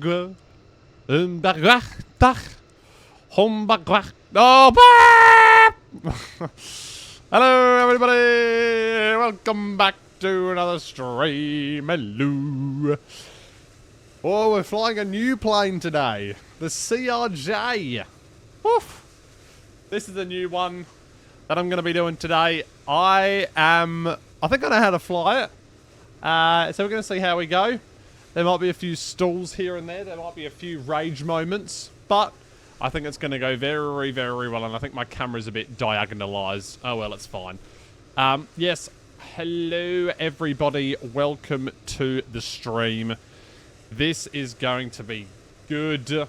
Oh, hello, everybody. Welcome back to another stream. Hello. Oh, we're flying a new plane today. The CRJ. Woof. This is a new one that I'm going to be doing today. I think I know how to fly it. So we're going to see how we go. There might be a few stalls here and there. There might be a few rage moments. But I think it's going to go very, very well. And I think my camera's a bit diagonalized. Oh, well, it's fine. Yes. Hello, everybody. Welcome to the stream. This is going to be good. We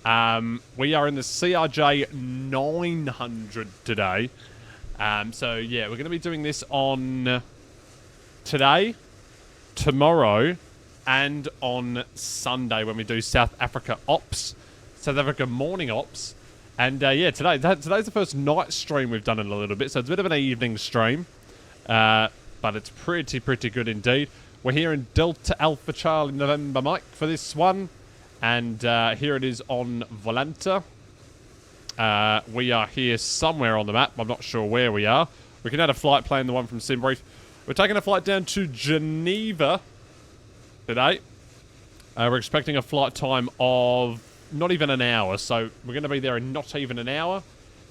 are in the CRJ 900 today. So, yeah, we're going to be doing this on today, tomorrow, and on Sunday when we do South Africa Ops. South Africa Morning Ops. And, yeah, today's the first night stream we've done in a little bit. So it's a bit of an evening stream. But it's pretty good indeed. We're here in Delta Alpha Charlie November Mike for this one. And here it is on Volanta. We are here somewhere on the map. I'm not sure where we are. We can add a flight plan, the one from Simbrief. We're taking a flight down to Geneva today. We're expecting a flight time of not even an hour. So we're going to be there in not even an hour.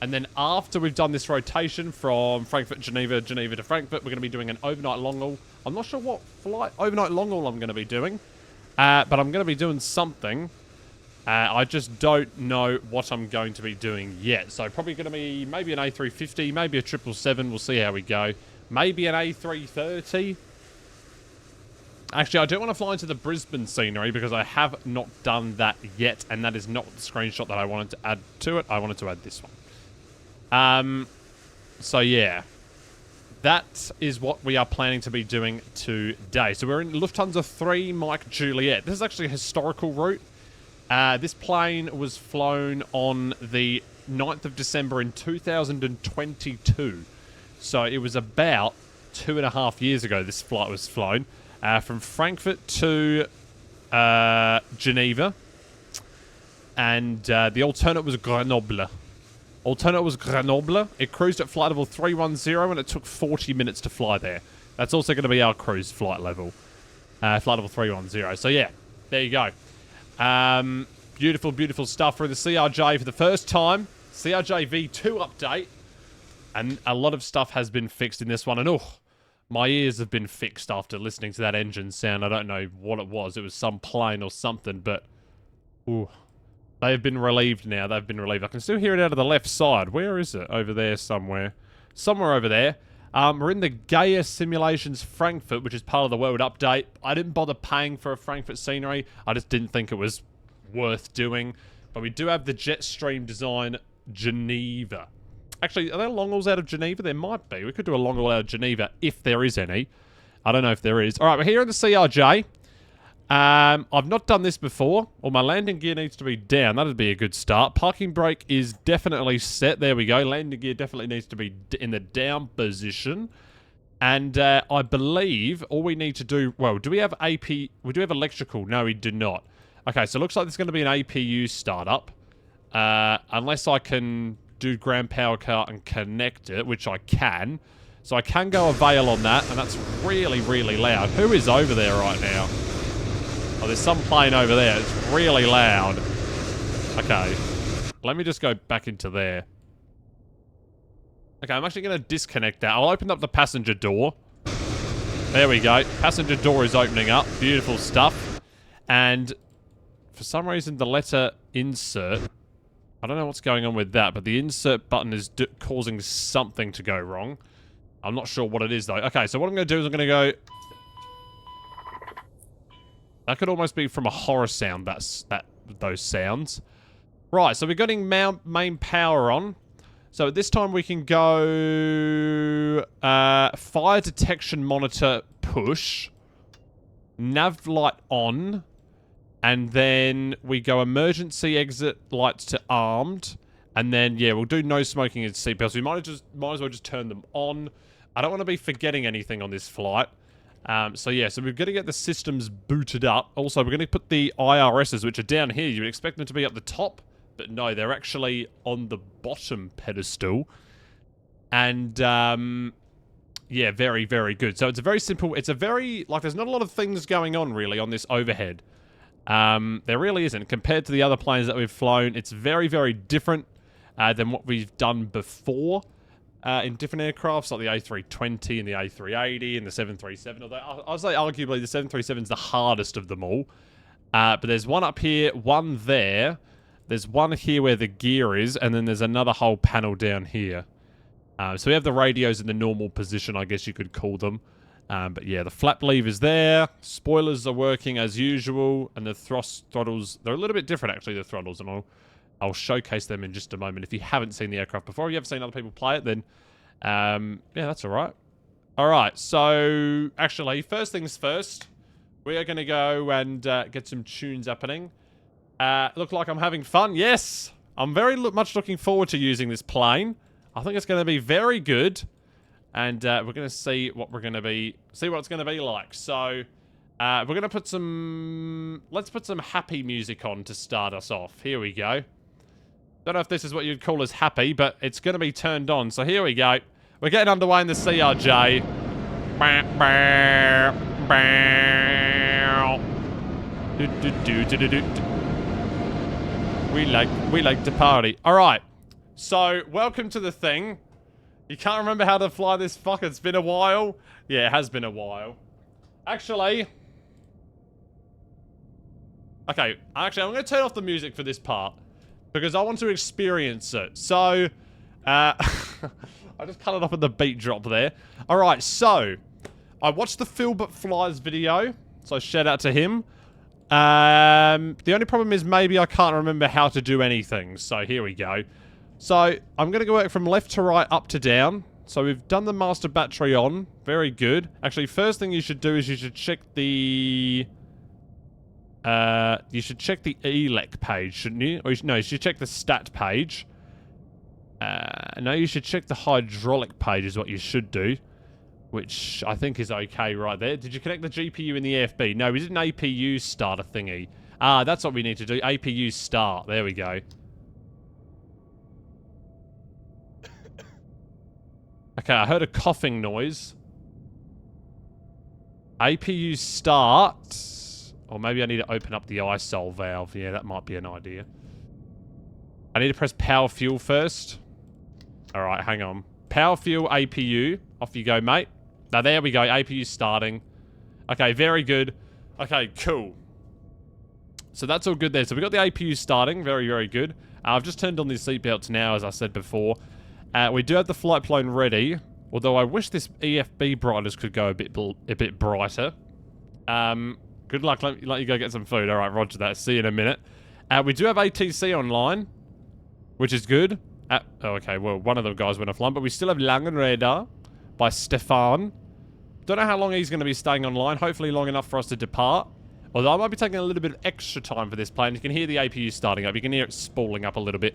And then after we've done this rotation from Frankfurt, Geneva, Geneva to Frankfurt, we're going to be doing an overnight long haul. I'm not sure what flight overnight long haul I'm going to be doing. But I'm going to be doing something. I just don't know what I'm going to be doing yet. So probably going to be maybe an A350, maybe a 777. We'll see how we go. Maybe an A330. Actually, I don't want to fly into the Brisbane scenery because I have not done that yet. And that is not the screenshot that I wanted to add to it. I wanted to add this one. So yeah. That is what we are planning to be doing today. So we're in Lufthansa 3 Mike Juliet. This is actually a historical route. This plane was flown on the 9th of December in 2022. So it was about 2.5 years ago this flight was flown. From Frankfurt to Geneva. And the alternate was Grenoble. It cruised at flight level 310 and it took 40 minutes to fly there. That's also going to be our cruise flight level. Flight level 310. So yeah, there you go. Beautiful stuff. We're in the CRJ for the first time. CRJ V2 update. And a lot of stuff has been fixed in this one. And oh, my ears have been fixed after listening to that engine sound. I don't know what it was. It was some plane or something, but ooh. They have been relieved now. They've been relieved. I can still hear it out of the left side. Where is it? Over there somewhere. Somewhere over there. We're in the Gaia Simulations Frankfurt, which is part of the World Update. I didn't bother paying for a Frankfurt scenery. I just didn't think it was worth doing. But we do have the Jetstream Design Geneva. Actually, are there long hauls out of Geneva? There might be. We could do a long haul out of Geneva if there is any. I don't know if there is. Alright, we're here in the CRJ. I've not done this before. Well, my landing gear needs to be down. That'd be a good start. Parking brake is definitely set. There we go. Landing gear definitely needs to be in the down position. And I believe all we need to do... Well, do we have AP... We do have electrical. No, we do not. Okay, so it looks like there's going to be an APU startup. Unless I can do ground power car and connect it, which I can. So I can go a veil on that, and that's really loud. Who is over there right now? Oh, there's some plane over there. It's really loud. Okay. Let me just go back into there. Okay, I'm actually going to disconnect that. I'll open up the passenger door. There we go. Passenger door is opening up. Beautiful stuff. And for some reason, the letter insert... I don't know what's going on with that, but the insert button is causing something to go wrong. I'm not sure what it is, though. Okay, so what I'm going to do is I'm going to go... That could almost be from a horror sound, those sounds. Right, so we're getting main power on. So at this time we can go fire detection monitor push, nav light on, and then we go emergency exit lights to armed, and then yeah, we'll do no smoking and seatbelts. We might as well just turn them on. I don't want to be forgetting anything on this flight. So yeah, so we're going to get the systems booted up. Also, we're going to put the IRSs, which are down here. You would expect them to be up the top, but no, they're actually on the bottom pedestal. And, yeah, very, very good. So it's a very simple, it's a very, like, there's not a lot of things going on, really, on this overhead. There really isn't. Compared to the other planes that we've flown, it's very, very different than what we've done before in different aircrafts, like the A320 and the A380 and the 737. Although I'd say arguably the 737 is the hardest of them all. But there's one up here, one there. There's one here where the gear is, and then there's another whole panel down here. So we have the radios in the normal position, I guess you could call them. But yeah, the flap lever's there. Spoilers are working as usual. And the throttles, they're a little bit different, actually, the throttles. And I'll showcase them in just a moment. If you haven't seen the aircraft before, or you haven't seen other people play it, then yeah, that's all right. All right, so actually, first things first, we are going to go and get some tunes happening. Look like I'm having fun. Yes, I'm very much looking forward to using this plane. I think it's going to be very good, and we're going to see what what it's going to be like. So we're going to put some, let's put some happy music on to start us off. Here we go. Don't know if this is what you'd call as happy, but it's going to be turned on. So here we go. We're getting underway in the CRJ. We like to party. All right. So, welcome to the thing. You can't remember how to fly this? Fuck, it's been a while. Yeah, it has been a while. Actually, I'm going to turn off the music for this part, because I want to experience it. So, I just cut it off at the beat drop there. Alright, so, I watched the Phil But Flies video, so shout out to him. The only problem is maybe I can't remember how to do anything, so here we go. So, I'm going to go work from left to right, up to down. So, we've done the master battery on. Very good. Actually, first thing you should do is you should check the... you should check the ELEC page, shouldn't you? Or no, you should check the stat page. No, you should check the hydraulic page is what you should do. Which I think is okay right there. Did you connect the GPU in the AFB? No, we did an APU starter thingy. Ah, that's what we need to do. APU start. There we go. Okay, I heard a coughing noise. APU start. Or maybe I need to open up the ISOL valve. Yeah, that might be an idea. I need to press power fuel first. Alright, hang on. Power fuel APU. Off you go, mate. Now, there we go. APU starting. Okay, very good. Okay, cool. So that's all good there. So we got the APU starting. Very, very good. I've just turned on these seatbelts now, as I said before. We do have the flight plane ready. Although I wish this EFB brightness could go a bit brighter. Good luck. Let you go get some food. All right, roger that. See you in a minute. We do have ATC online, which is good. Oh, okay, well, one of the guys went offline, but we still have Langenräder by Stefan. Don't know how long he's going to be staying online. Hopefully long enough for us to depart. Although I might be taking a little bit of extra time for this plane. You can hear the APU starting up. You can hear it spooling up a little bit.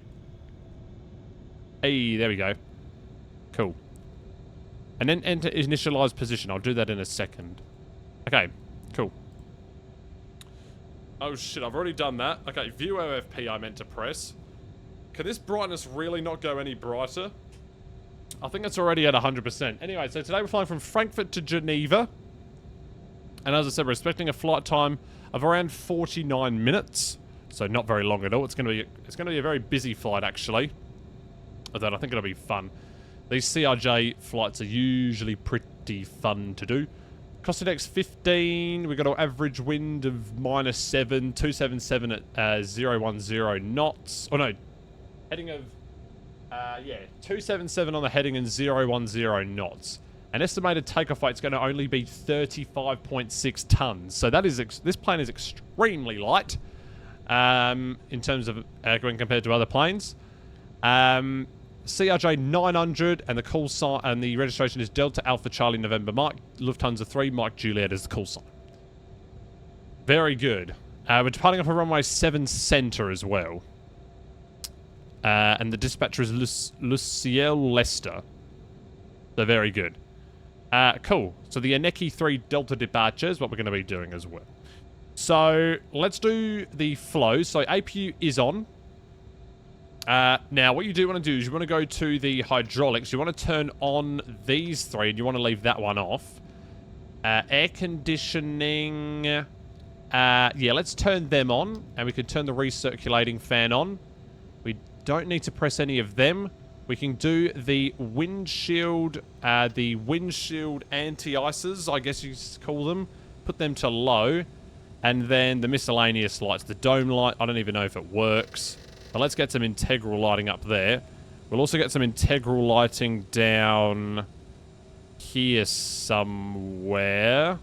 Hey, there we go. Cool. And then enter initialized position. I'll do that in a second. Okay, cool. Oh shit, I've already done that. Okay, view OFP I meant to press. Can this brightness really not go any brighter? I think it's already at 100%. Anyway, so today we're flying from Frankfurt to Geneva. And as I said, we're expecting a flight time of around 49 minutes. So not very long at all. It's going to be a very busy flight, actually. Although I think it'll be fun. These CRJ flights are usually pretty fun to do. Cost index 15. We got our average wind of -7, 277 at 010 knots. Oh no, heading of yeah, 277 on the heading and 010 knots. An estimated takeoff weight is going to only be 35.6 tons. So that is this plane is extremely light in terms of when compared to other planes. CRJ 900 and the call sign and the registration is Delta Alpha Charlie November Mike. Lufthansa 3 Mike Juliet is the call sign. Very good. We're departing off a runway 7 center as well. And the dispatcher is Luciel Lester. So very good. Cool. So the Aneki 3 Delta departure is what we're going to be doing as well. So let's do the flow. So APU is on. Now, what you do want to do is you want to go to the hydraulics. You want to turn on these three, and you want to leave that one off. Air conditioning. Yeah, let's turn them on, and we can turn the recirculating fan on. We don't need to press any of them. We can do the windshield anti-ices, I guess you call them. Put them to low. And then the miscellaneous lights, the dome light, I don't even know if it works. But let's get some integral lighting up there. We'll also get some integral lighting down here somewhere.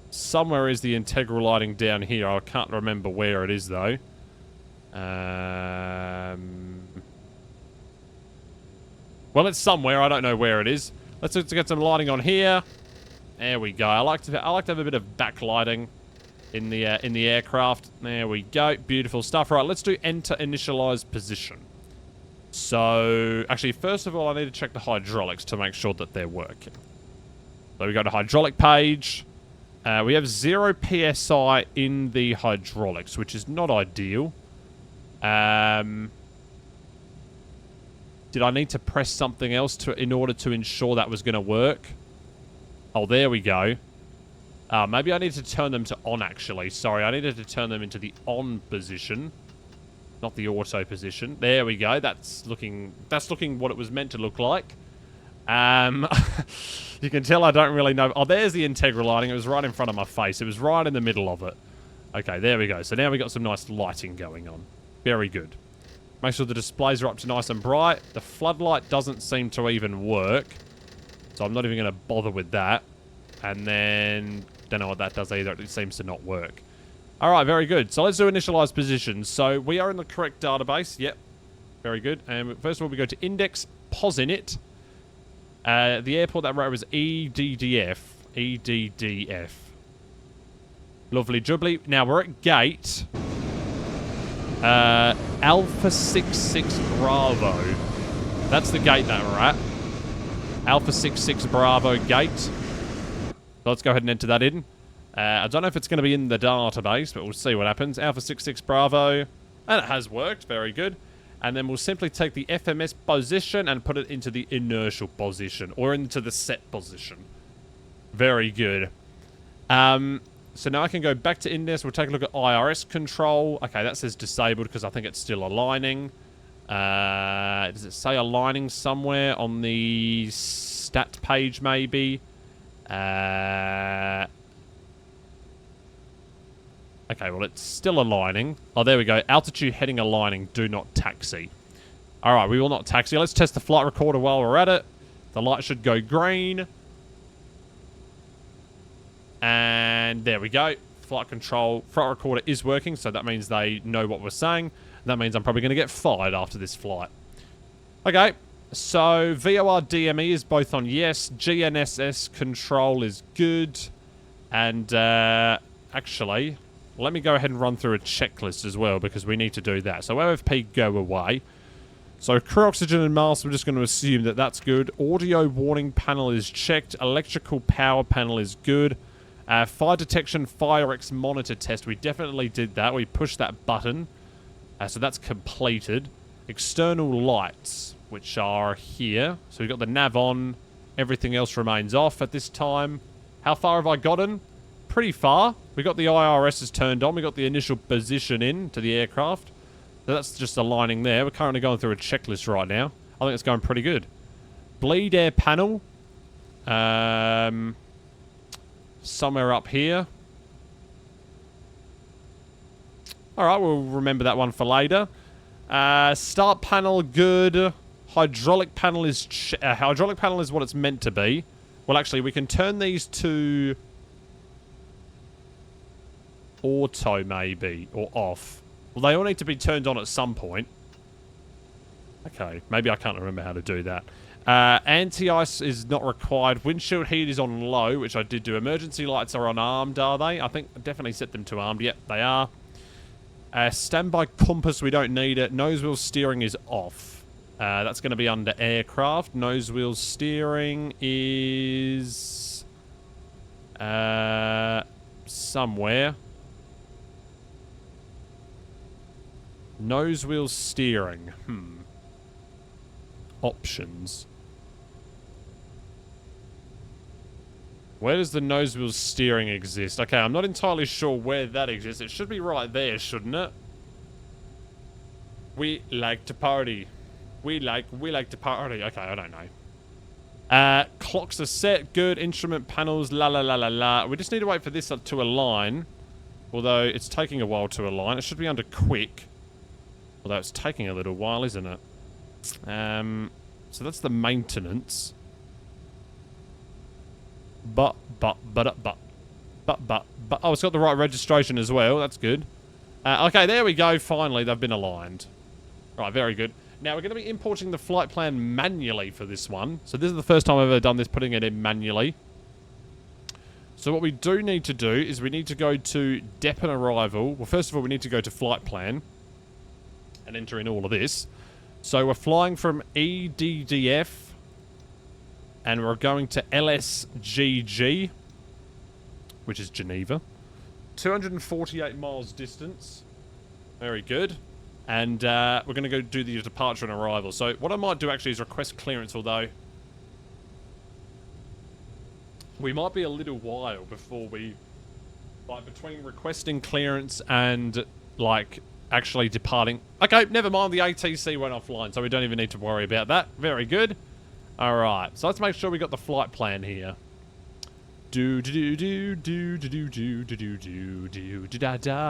Somewhere is the integral lighting down here. I can't remember where it is, though. Well, it's somewhere. I don't know where it is. Let's get some lighting on here. There we go. I like to have a bit of backlighting in the aircraft. There we go. Beautiful stuff. Right, let's do enter initialize position. So, actually, first of all, I need to check the hydraulics to make sure that they're working. So we go to hydraulic page. We have 0 PSI in the hydraulics, which is not ideal. Did I need to press something else in order to ensure that was going to work? Oh, there we go. Maybe I need to turn them to on, actually. Sorry, I needed to turn them into the on position. Not the auto position. There we go. That's looking what it was meant to look like. You can tell I don't really know. Oh, there's the integral lighting. It was right in front of my face. It was right in the middle of it. Okay, there we go. So now we got some nice lighting going on. Very good. Make sure the displays are up to nice and bright. The floodlight doesn't seem to even work. So I'm not even going to bother with that. And then, don't know what that does either. It seems to not work. Alright, very good. So let's do initialize positions. So we are in the correct database. Yep. Very good. And first of all, we go to index, posinit. The airport that wrote was EDDF. EDDF. Lovely jubbly. Now we're at gate Alpha 66 Bravo. That's the gate that we're at. Alpha 66 Bravo gate. So let's go ahead and enter that in. I don't know if it's going to be in the database, but we'll see what happens. Alpha 66 Bravo. And it has worked. Very good. And then we'll simply take the FMS position and put it into the inertial position. Or into the set position. Very good. So now I can go back to index. We'll take a look at IRS control. Okay, that says disabled because I think it's still aligning. Does it say aligning somewhere on the stat page maybe? Okay, well, it's still aligning. Oh, there we go. Altitude heading aligning. Do not taxi. All right, we will not taxi. Let's test the flight recorder while we're at it. The light should go green. And there we go. Flight recorder is working, so that means they know what we're saying. That means I'm probably going to get fired after this flight. Okay, so VOR DME is both on yes. GNSS control is good. And actually, let me go ahead and run through a checklist as well, because we need to do that. So OFP, go away. So crew oxygen and mask, we're just going to assume that that's good. Audio warning panel is checked. Electrical power panel is good. Fire detection, FireX monitor test. We definitely did that. We pushed that button. So that's completed. External lights, which are here. So we've got the nav on. Everything else remains off at this time. How far have I gotten? Pretty far. We got the IRSs turned on. We got the initial position in to the aircraft. So that's just aligning there. We're currently going through a checklist right now. I think it's going pretty good. Bleed air panel. Somewhere up here. Alright, we'll remember that one for later. Start panel, good. Hydraulic panel is what it's meant to be. Well, actually, we can turn these to auto, maybe, or off. Well, they all need to be turned on at some point. Okay, maybe I can't remember how to do that. Anti-ice is not required. Windshield heat is on low, which I did do. Emergency lights are on armed, are they? I think I definitely set them to armed. Yep, they are. Standby compass, we don't need it. Nose wheel steering is off. That's going to be under aircraft. Nose wheel steering is... somewhere. Nose wheel steering. Options. Where does the nose wheel steering exist? Okay, I'm not entirely sure where that exists. It should be right there, shouldn't it? We like to party. We like to party. Okay, I don't know. Clocks are set. Good. Instrument panels. La la la la la. We just need to wait for this to align. Although it's taking a while to align. It should be under quick. Although it's taking a little while, isn't it? So that's the maintenance. Oh, it's got the right registration as well. That's good. Okay, there we go. Finally, they've been aligned. Right, very good. Now, we're going to be importing the flight plan manually for this one. So this is the first time I've ever done this, putting it in manually. So what we do need to do is we need to go to dep and arrival. Well, first of all, we need to go to flight plan and enter in all of this. So we're flying from EDDF and we're going to LSGG, which is Geneva. 248 miles distance. Very good. And we're going to go do the departure and arrival. So what I might do actually is request clearance, although we might be a little while before we, like, between requesting clearance and, like, actually departing. Okay, never mind. The ATC went offline, so we don't even need to worry about that. Very good. All right. So let's make sure we got the flight plan here.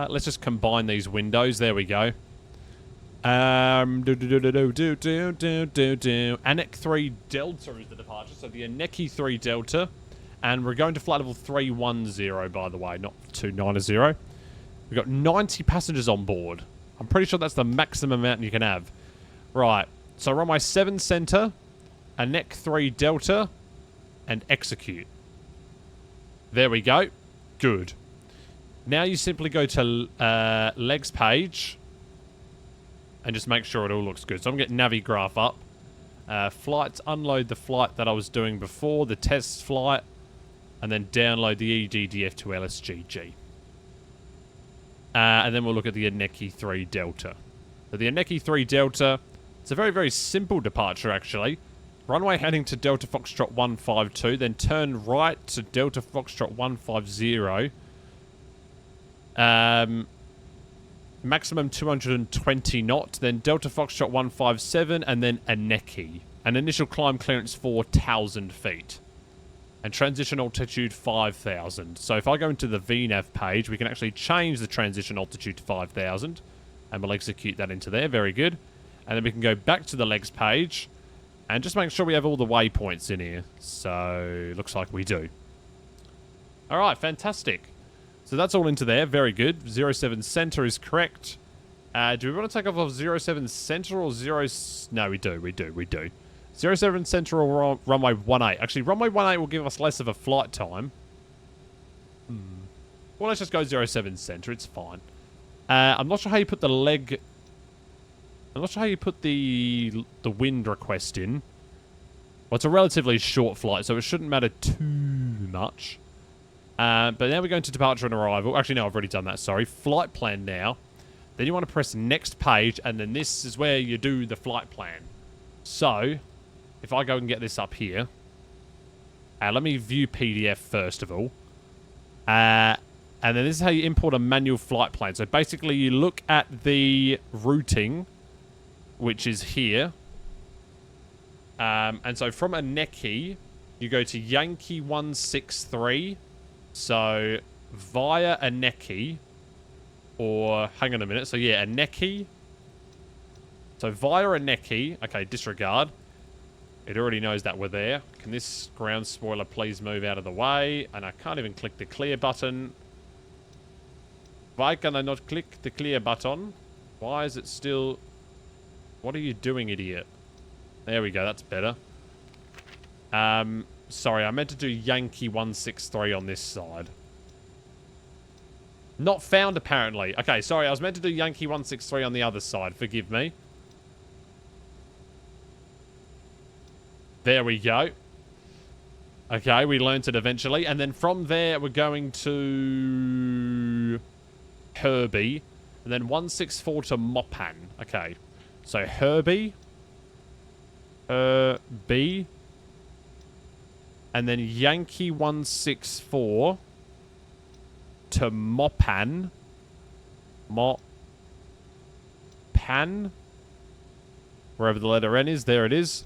Let's just combine these windows. There we go. Anek 3 Delta is the departure, so the Aneki 3 Delta, and we're going to flight level 310, by the way, not 290. We've got 90 passengers on board. I'm pretty sure that's the maximum amount you can have. Right, so runway 7 center, Anek 3 Delta, and execute. There we go. Good. Now you simply go to legs page and just make sure it all looks good. So I'm getting Navi graph up. Flights, unload the flight that I was doing before, the test flight, and then download the EDDF to LSGG. And then we'll look at the Aneki 3 Delta. So the Aneki 3 Delta, it's a very, very simple departure actually. Runway heading to Delta Foxtrot 152, then turn right to Delta Foxtrot 150. Maximum 220 knots, then Delta Foxtrot 157, and then Aneki. An initial climb clearance 4,000 feet. And transition altitude 5,000. So if I go into the VNAV page, we can actually change the transition altitude to 5,000. And we'll execute that into there. Very good. And then we can go back to the legs page. And just make sure we have all the waypoints in here. So, looks like we do. Alright, fantastic. So that's all into there. Very good. 07 center is correct. Do we want to take off 07 center or 0... No, we do. 07 center or runway 18. Actually, runway 18 will give us less of a flight time. Well, let's just go 07 center. It's fine. I'm not sure how you put the leg... I'm not sure how you put the wind request in. Well, it's a relatively short flight, so it shouldn't matter too much. But now we're going to departure and arrival. Actually, no, I've already done that, sorry. Flight plan now. Then you want to press next page, and then this is where you do the flight plan. So, if I go and get this up here. Let me view PDF first of all. And then this is how you import a manual flight plan. So basically, you look at the routing, which is here. And so from Aneki, you go to Yankee 163. So via Aneki, or hang on a minute. So yeah, Aneki. So via Aneki, okay, disregard. It already knows that we're there. Can this ground spoiler please move out of the way? And I can't even click the clear button. Why can I not click the clear button? Why is it still... What are you doing, idiot? There we go, that's better. Sorry, I meant to do Yankee 163 on this side. Not found, apparently. Okay, sorry, I was meant to do Yankee 163 on the other side. Forgive me. There we go. Okay, we learnt it eventually. And then from there, we're going to Herbie. And then 164 to Mopan. Okay. So Herbie. B. And then Yankee 164 to Mopan. Mopan. Wherever the letter N is, there it is.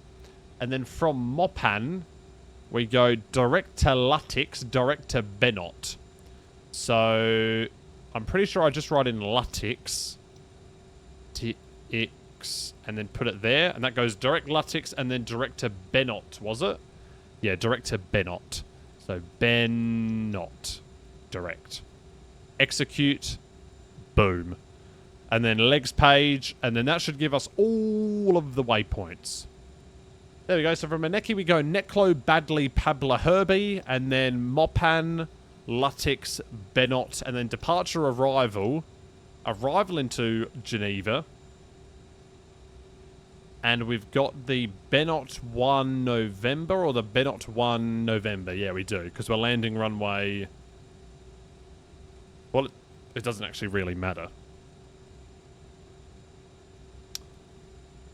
And then from Mopan, we go direct to Lutix, direct to Benot. So, I'm pretty sure I just write in Lutix. TX. And then put it there. And that goes direct Lutix and then direct to Benot, was it? Yeah, direct to Benot. So, Benot. Direct. Execute. Boom. And then legs page. And then that should give us all of the waypoints. There we go. So from Maneki we go Neklo, Badley, Pabla, Herbie, and then Mopan, Lutix, Benot, and then departure, arrival into Geneva. And we've got the Benot 1 November, or the Benot 1 November. Yeah, we do, because we're landing runway... Well, it doesn't actually really matter.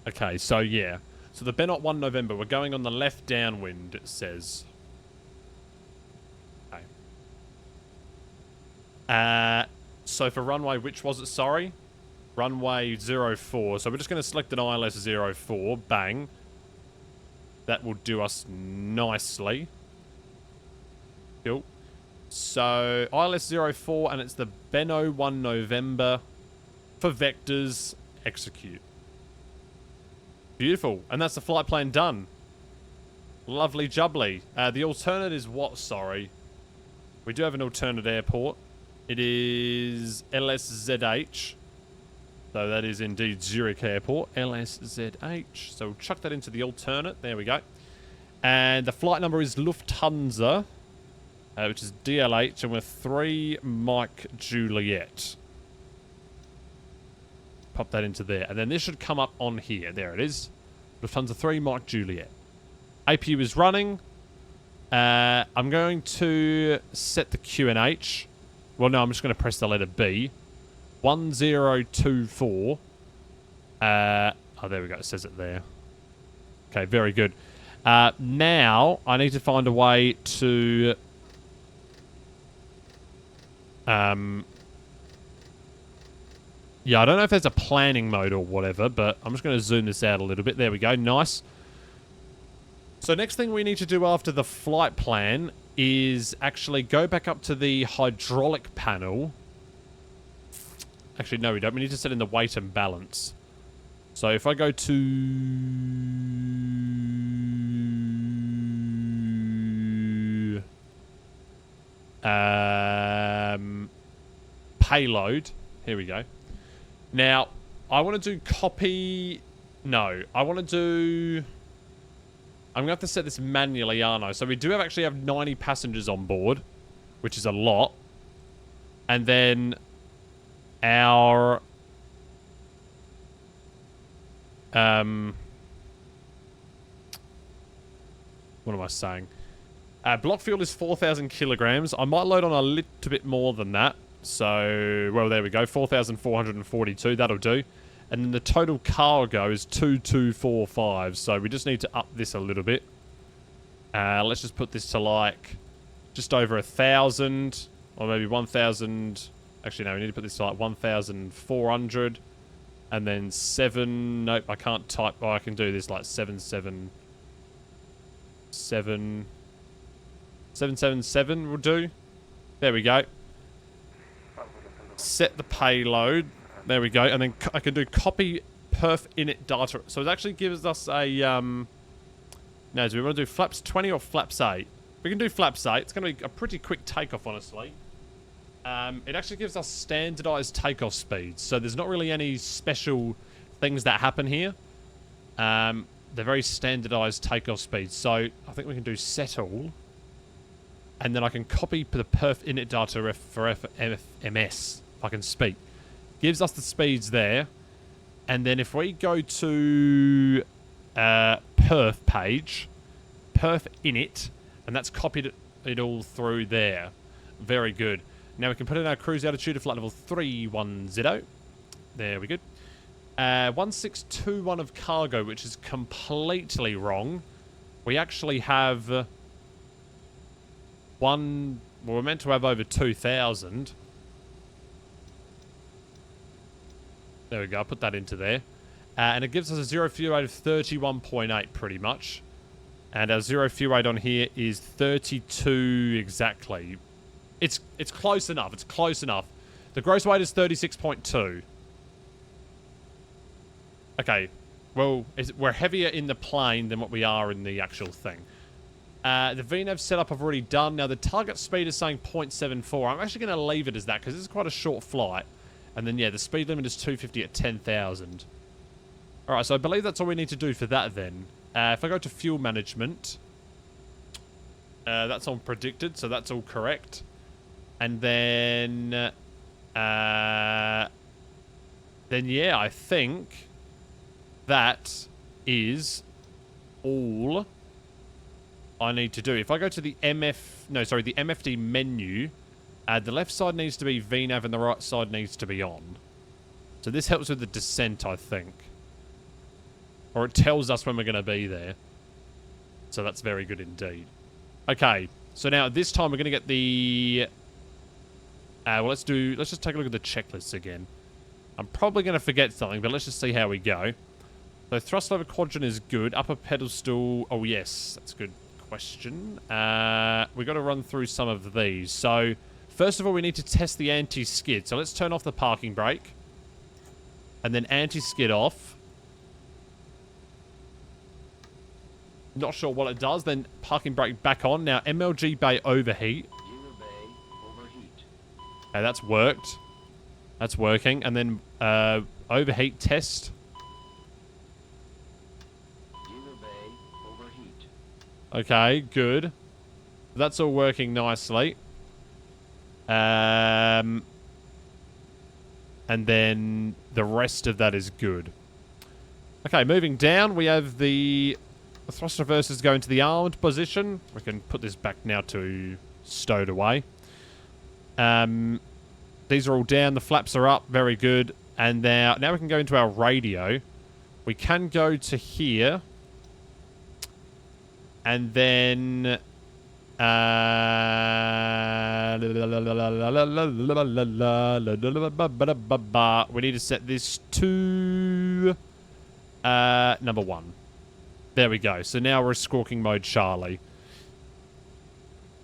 Okay, so yeah. So the Benot 1 November, we're going on the left downwind, it says. Okay. So for runway, which was it, sorry? Runway 04. So we're just going to select an ILS 04. Bang. That will do us nicely. Cool. So ILS 04, and it's the Benot 1 November. For vectors, execute. Beautiful. And that's the flight plan done. Lovely jubbly. The alternate is what, sorry? We do have an alternate airport. It is LSZH. So that is indeed Zurich Airport. LSZH. So we'll chuck that into the alternate. There we go. And the flight number is Lufthansa, which is DLH, and we're 3 Mike Juliet. Pop that into there. And then this should come up on here. There it is. Lufthansa 3, Mike Juliet. APU is running. I'm going to set the QNH. Well, no, I'm just going to press the letter B. 1024. Oh, there we go. It says it there. Okay, very good. Now, I need to find a way to... Yeah, I don't know if there's a planning mode or whatever, but I'm just going to zoom this out a little bit. There we go. Nice. So next thing we need to do after the flight plan is actually go back up to the hydraulic panel. Actually, no, we don't. We need to set in the weight and balance. So if I go to... payload. Here we go. Now, I want to do copy... No, I want to do... I'm going to have to set this manually, aren't I? So we do actually have 90 passengers on board, which is a lot. And then our... what am I saying? Block fuel is 4,000 kilograms. I might load on a little bit more than that. So, well, there we go. 4,442. That'll do. And then the total cargo is 2,245. So we just need to up this a little bit. Let's just put this to like just over 1,000 or maybe 1,000. Actually, no, we need to put this to like 1,400. And then 7. Nope, I can't type. Oh, I can do this like 777 will do. There we go. Set the payload. There we go. And then I can do copy perf init data. So it actually gives us a... No, do we want to do flaps 20 or flaps 8? We can do flaps 8. It's going to be a pretty quick takeoff, honestly. It actually gives us standardized takeoff speeds. So there's not really any special things that happen here. They're very standardized takeoff speeds. So I think we can do settle. And then I can copy the perf init data for FMS, if I can speak. Gives us the speeds there. And then if we go to perf page, perf in it, and that's copied it all through there. Very good. Now we can put in our cruise altitude of flight level 310. There we go. 1621 of cargo, which is completely wrong. We actually have well, we're meant to have over 2,000. There we go, I'll put that into there. And it gives us a zero fuel rate of 31.8 pretty much. And our zero fuel rate on here is 32 exactly. It's close enough, it's close enough. The gross weight is 36.2. Okay, well, we're heavier in the plane than what we are in the actual thing. The VNAV setup I've already done. Now, the target speed is saying 0.74. I'm actually going to leave it as that because this is quite a short flight. And then, yeah, the speed limit is 250 at 10,000. Alright, so I believe that's all we need to do for that then. If I go to fuel management, that's all predicted, so that's all correct. And then, yeah, I think that is all I need to do. If I go to the the MFD menu, the left side needs to be VNAV and the right side needs to be on. So this helps with the descent, I think. Or it tells us when we're going to be there. So that's very good indeed. Okay, so now this time we're going to get the... well, let's just take a look at the checklists again. I'm probably going to forget something, but let's just see how we go. So thrust lever quadrant is good. Upper pedestal... Oh, yes. That's a good question. We've got to run through some of these. So, first of all, we need to test the anti-skid. So let's turn off the parking brake. And then anti-skid off. Not sure what it does. Then parking brake back on. Now, MLG bay overheat. Okay, that's worked. That's working. And then overheat test. Okay, good. That's all working nicely. And then the rest of that is good. Okay, moving down, we have the thrust reversers go into the armed position. We can put this back now to stowed away. These are all down. The flaps are up. Very good. And now we can go into our radio. We can go to here. And then... we need to set this to... number 1. There we go. So now we're squawking mode Charlie.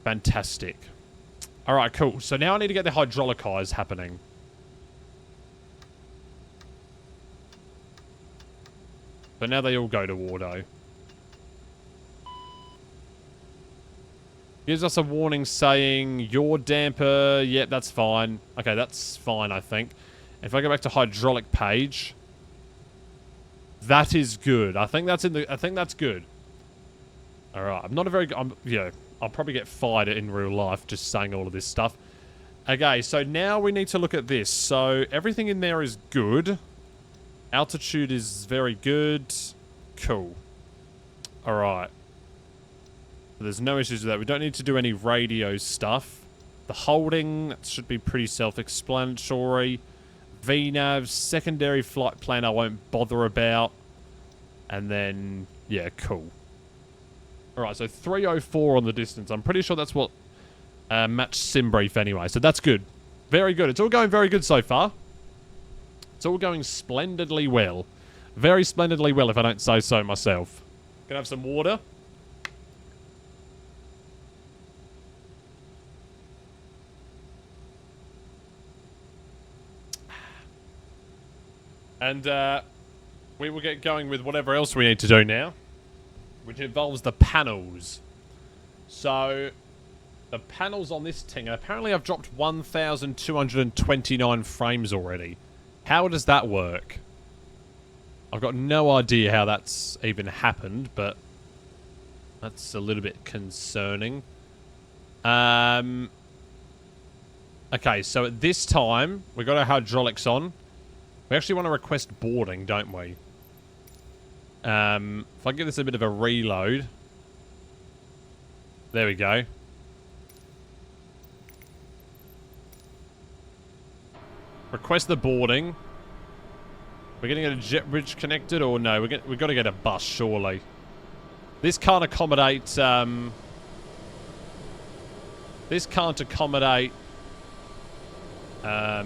Fantastic. Alright, cool. So now I need to get the hydraulic eyes happening. But now they all go to auto. Gives us a warning saying, your damper, yep, that's fine. Okay, that's fine, I think. If I go back to hydraulic page, that is good. I think that's good. Alright, I'm not a very good, yeah, I'll probably get fired in real life just saying all of this stuff. Okay, so now we need to look at this. So, everything in there is good. Altitude is very good. Cool. Alright. There's no issues with that. We don't need to do any radio stuff. The holding, that should be pretty self-explanatory. VNAV, secondary flight plan I won't bother about. And then, yeah, cool. Alright, so 304 on the distance. I'm pretty sure that's what matched SimBrief anyway. So that's good. Very good. It's all going very good so far. It's all going splendidly well. Very splendidly well, if I don't say so myself. Gonna have some water. And we will get going with whatever else we need to do now, which involves the panels. So, the panels on this thing, apparently I've dropped 1,229 frames already. How does that work? I've got no idea how that's even happened, but that's a little bit concerning. Okay, so at this time, we've got our hydraulics on. We actually want to request boarding, don't we? If I give this a bit of a reload. There we go. Request the boarding. We're going to get a jet bridge connected, or no? We've got to get a bus, surely. This can't accommodate, this can't accommodate, a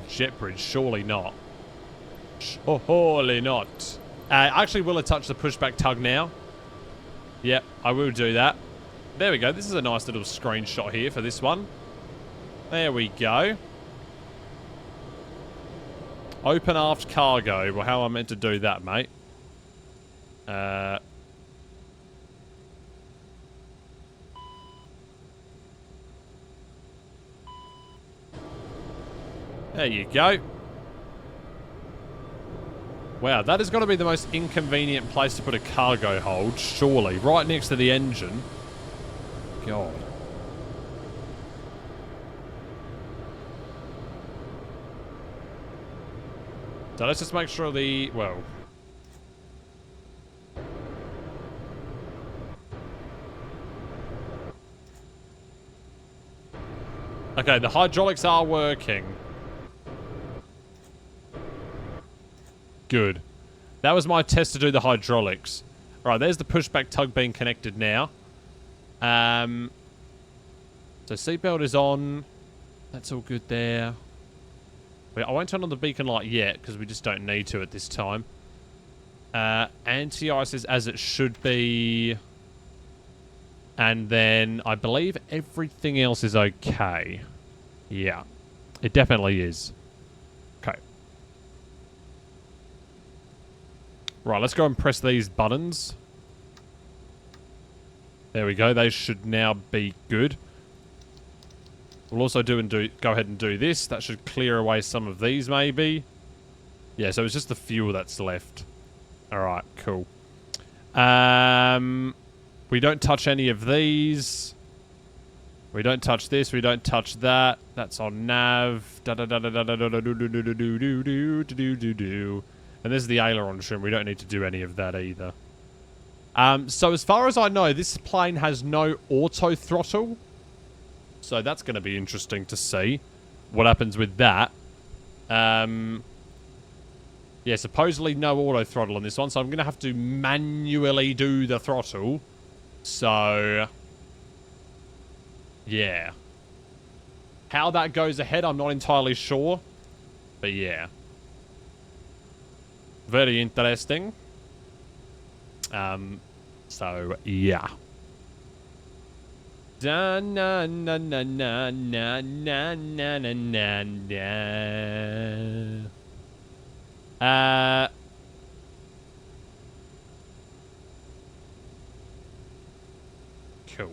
jet bridge, surely not. Surely not. Actually, will I touch the pushback tug now? Yep, I will do that. There we go. This is a nice little screenshot here for this one. There we go. Open aft cargo. Well, how am I meant to do that, mate? There you go. Wow, that has got to be the most inconvenient place to put a cargo hold, surely. Right next to the engine. God. So let's just make sure the... well... okay, the hydraulics are working. Good. That was my test to do the hydraulics. Right, there's the pushback tug being connected now. So seatbelt is on. That's all good there. I won't turn on the beacon light yet, because we just don't need to at this time. Anti-ice is as it should be. And then I believe everything else is okay. Yeah, it definitely is. Okay. Right, let's go and press these buttons. There we go. They should now be good. We'll also go ahead and do this. That should clear away some of these, maybe. Yeah, so it's just the fuel that's left. Alright, cool. We don't touch any of these. We don't touch this. We don't touch that. That's on nav. And this is the aileron trim. We don't need to do any of that either. So as far as I know, this plane has no auto throttle. So that's going to be interesting to see what happens with that. Yeah, supposedly no auto throttle on this one, so I'm going to have to manually do the throttle. So, yeah. How that goes ahead, I'm not entirely sure. But yeah. Very interesting. So, yeah. Da na na na na na na na na na. Cool.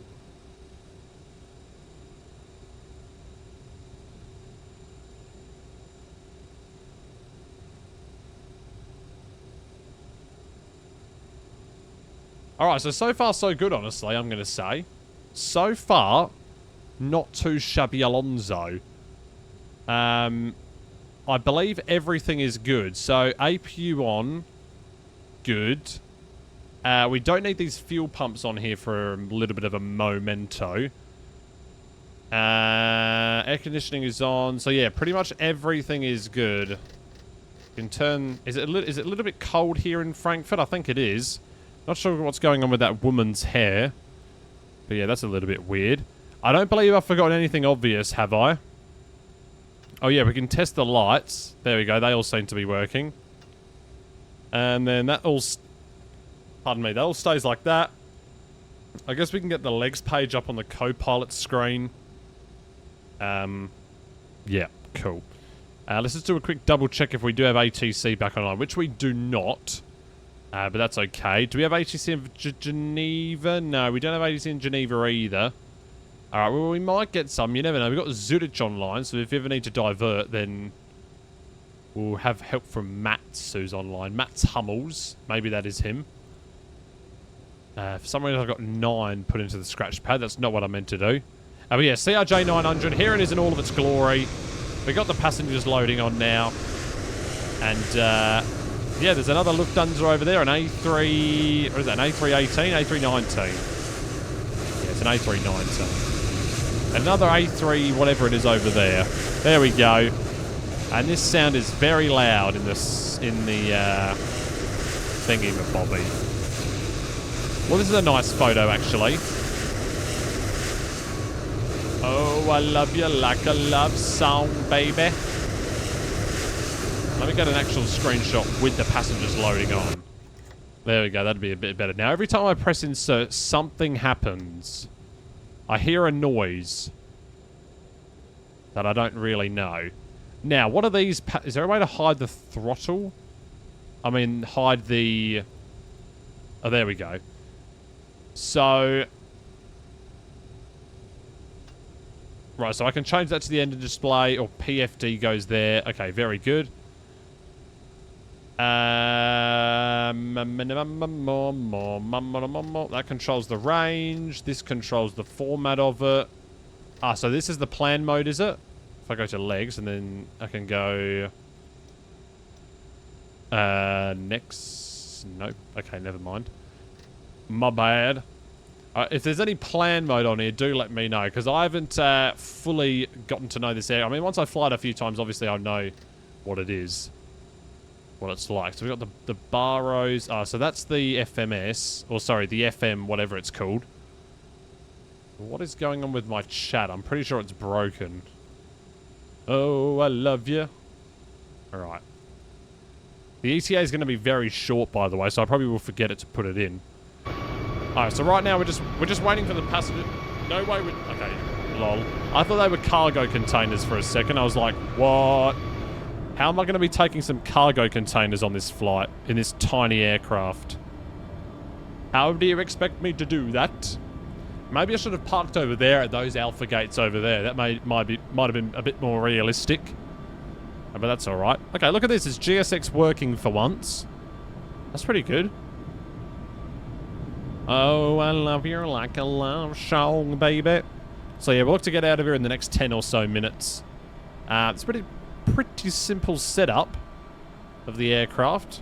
Alright, so far so good, honestly, I'm going to say. So far, not too shabby Alonso. I believe everything is good. So, APU on. Good. We don't need these fuel pumps on here for a little bit of a memento. Air conditioning is on. So, yeah, pretty much everything is good. You can turn... Is it a little bit cold here in Frankfurt? I think it is. Not sure what's going on with that woman's hair. But yeah, that's a little bit weird. I don't believe I've forgotten anything obvious, have I? Oh yeah, we can test the lights. There we go, they all seem to be working. And then that all... pardon me, that all stays like that. I guess we can get the legs page up on the co-pilot screen. Yeah, cool. Let's just do a quick double check if we do have ATC back online, which we do not. But that's okay. Do we have ATC in Geneva? No, we don't have ATC in Geneva either. Alright, well, we might get some. You never know. We've got Zurich online, so if you ever need to divert, then we'll have help from Mats, who's online. Mats Hummels. Maybe that is him. For some reason, I've got 9 put into the scratch pad. That's not what I meant to do. But yeah, CRJ 900. Here it is in all of its glory. We've got the passengers loading on now. And, Yeah, there's another Lufthansa over there, an A3... What is that, an A318? A319. Yeah, it's an A319. Another A3, whatever it is over there. There we go. And this sound is very loud in this, in the thingy-mabobby. Well, this is a nice photo, actually. Oh, I love you like a love song, baby. Let me get an actual screenshot with the passengers loading on. There we go, that'd be a bit better. Now, every time I press insert, something happens. I hear a noise that I don't really know. Now, what are these... Is there a way to hide the throttle? I mean, hide the... Oh, there we go. So... Right, so I can change that to the engine display, or PFD goes there. Okay, very good. That controls the range. This controls the format of it. Ah, so this is the plan mode, is it? If I go to legs, and then I can go... next... Nope. Okay, never mind. My bad. If there's any plan mode on here, do let me know, because I haven't fully gotten to know this area. I mean, once I fly it a few times, obviously I'll know what it is. What it's like. So we've got the Barrows. So that's the FMS. Or sorry, the FM, whatever it's called. What is going on with my chat? I'm pretty sure it's broken. Oh, I love you. Alright. The ETA is going to be very short, by the way, so I probably will forget it to put it in. Alright, so right now we're just waiting for the passenger. No way we... Okay, lol. I thought they were cargo containers for a second. I was like, what? How am I going to be taking some cargo containers on this flight, in this tiny aircraft? How do you expect me to do that? Maybe I should have parked over there at those alpha gates over there. That might have been a bit more realistic. But that's alright. Okay, look at this. It's GSX working for once. That's pretty good. Oh, I love you like a love song, baby. So yeah, we'll look to get out of here in the next 10 or so minutes. It's pretty simple setup of the aircraft.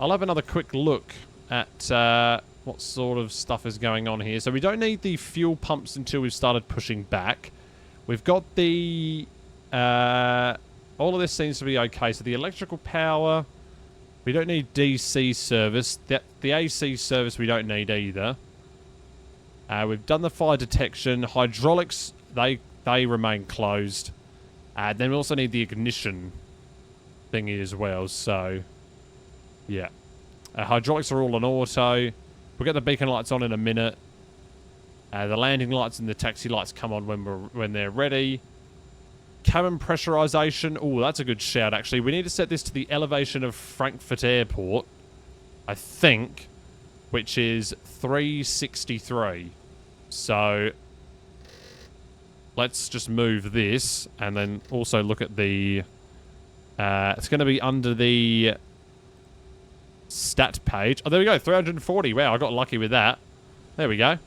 I'll have another quick look at what sort of stuff is going on here. So we don't need the fuel pumps until we've started pushing back. We've got the... all of this seems to be okay. So the electrical power... We don't need DC service. The AC service we don't need either. We've done the fire detection. Hydraulics, they remain closed. Then we also need the ignition thingy as well. So, yeah. Hydraulics are all on auto. We'll get the beacon lights on in a minute. The landing lights and the taxi lights come on when they're ready. Cabin pressurization. Oh, that's a good shout, actually. We need to set this to the elevation of Frankfurt Airport, I think, which is 363. So, let's just move this, and then also look at the... it's going to be under the stat page. Oh, there we go, 340. Wow, I got lucky with that. There we go.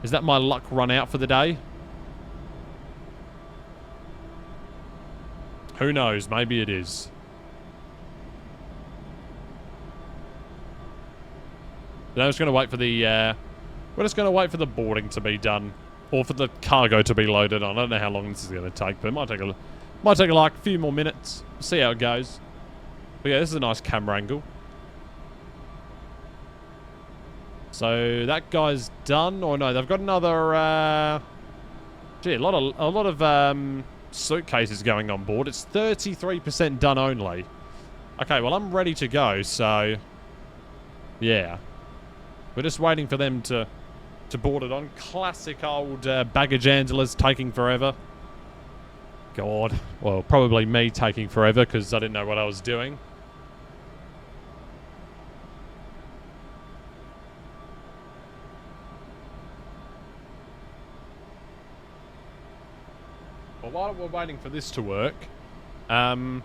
Is that my luck run out for the day? Who knows? Maybe it is. Now I'm just going to wait for the... we're just going to wait for the boarding to be done. Or for the cargo to be loaded on. I don't know how long this is going to take, but it might take like a few more minutes. See how it goes. But yeah, this is a nice camera angle. So that guy's done. Or no, they've got another... gee, a lot of suitcases going on board. It's 33% done only. Okay, well, I'm ready to go, so... Yeah. We're just waiting for them to board it on. Classic old baggage handlers taking forever. God. Well, probably me taking forever, because I didn't know what I was doing. Well, while we're waiting for this to work, I'm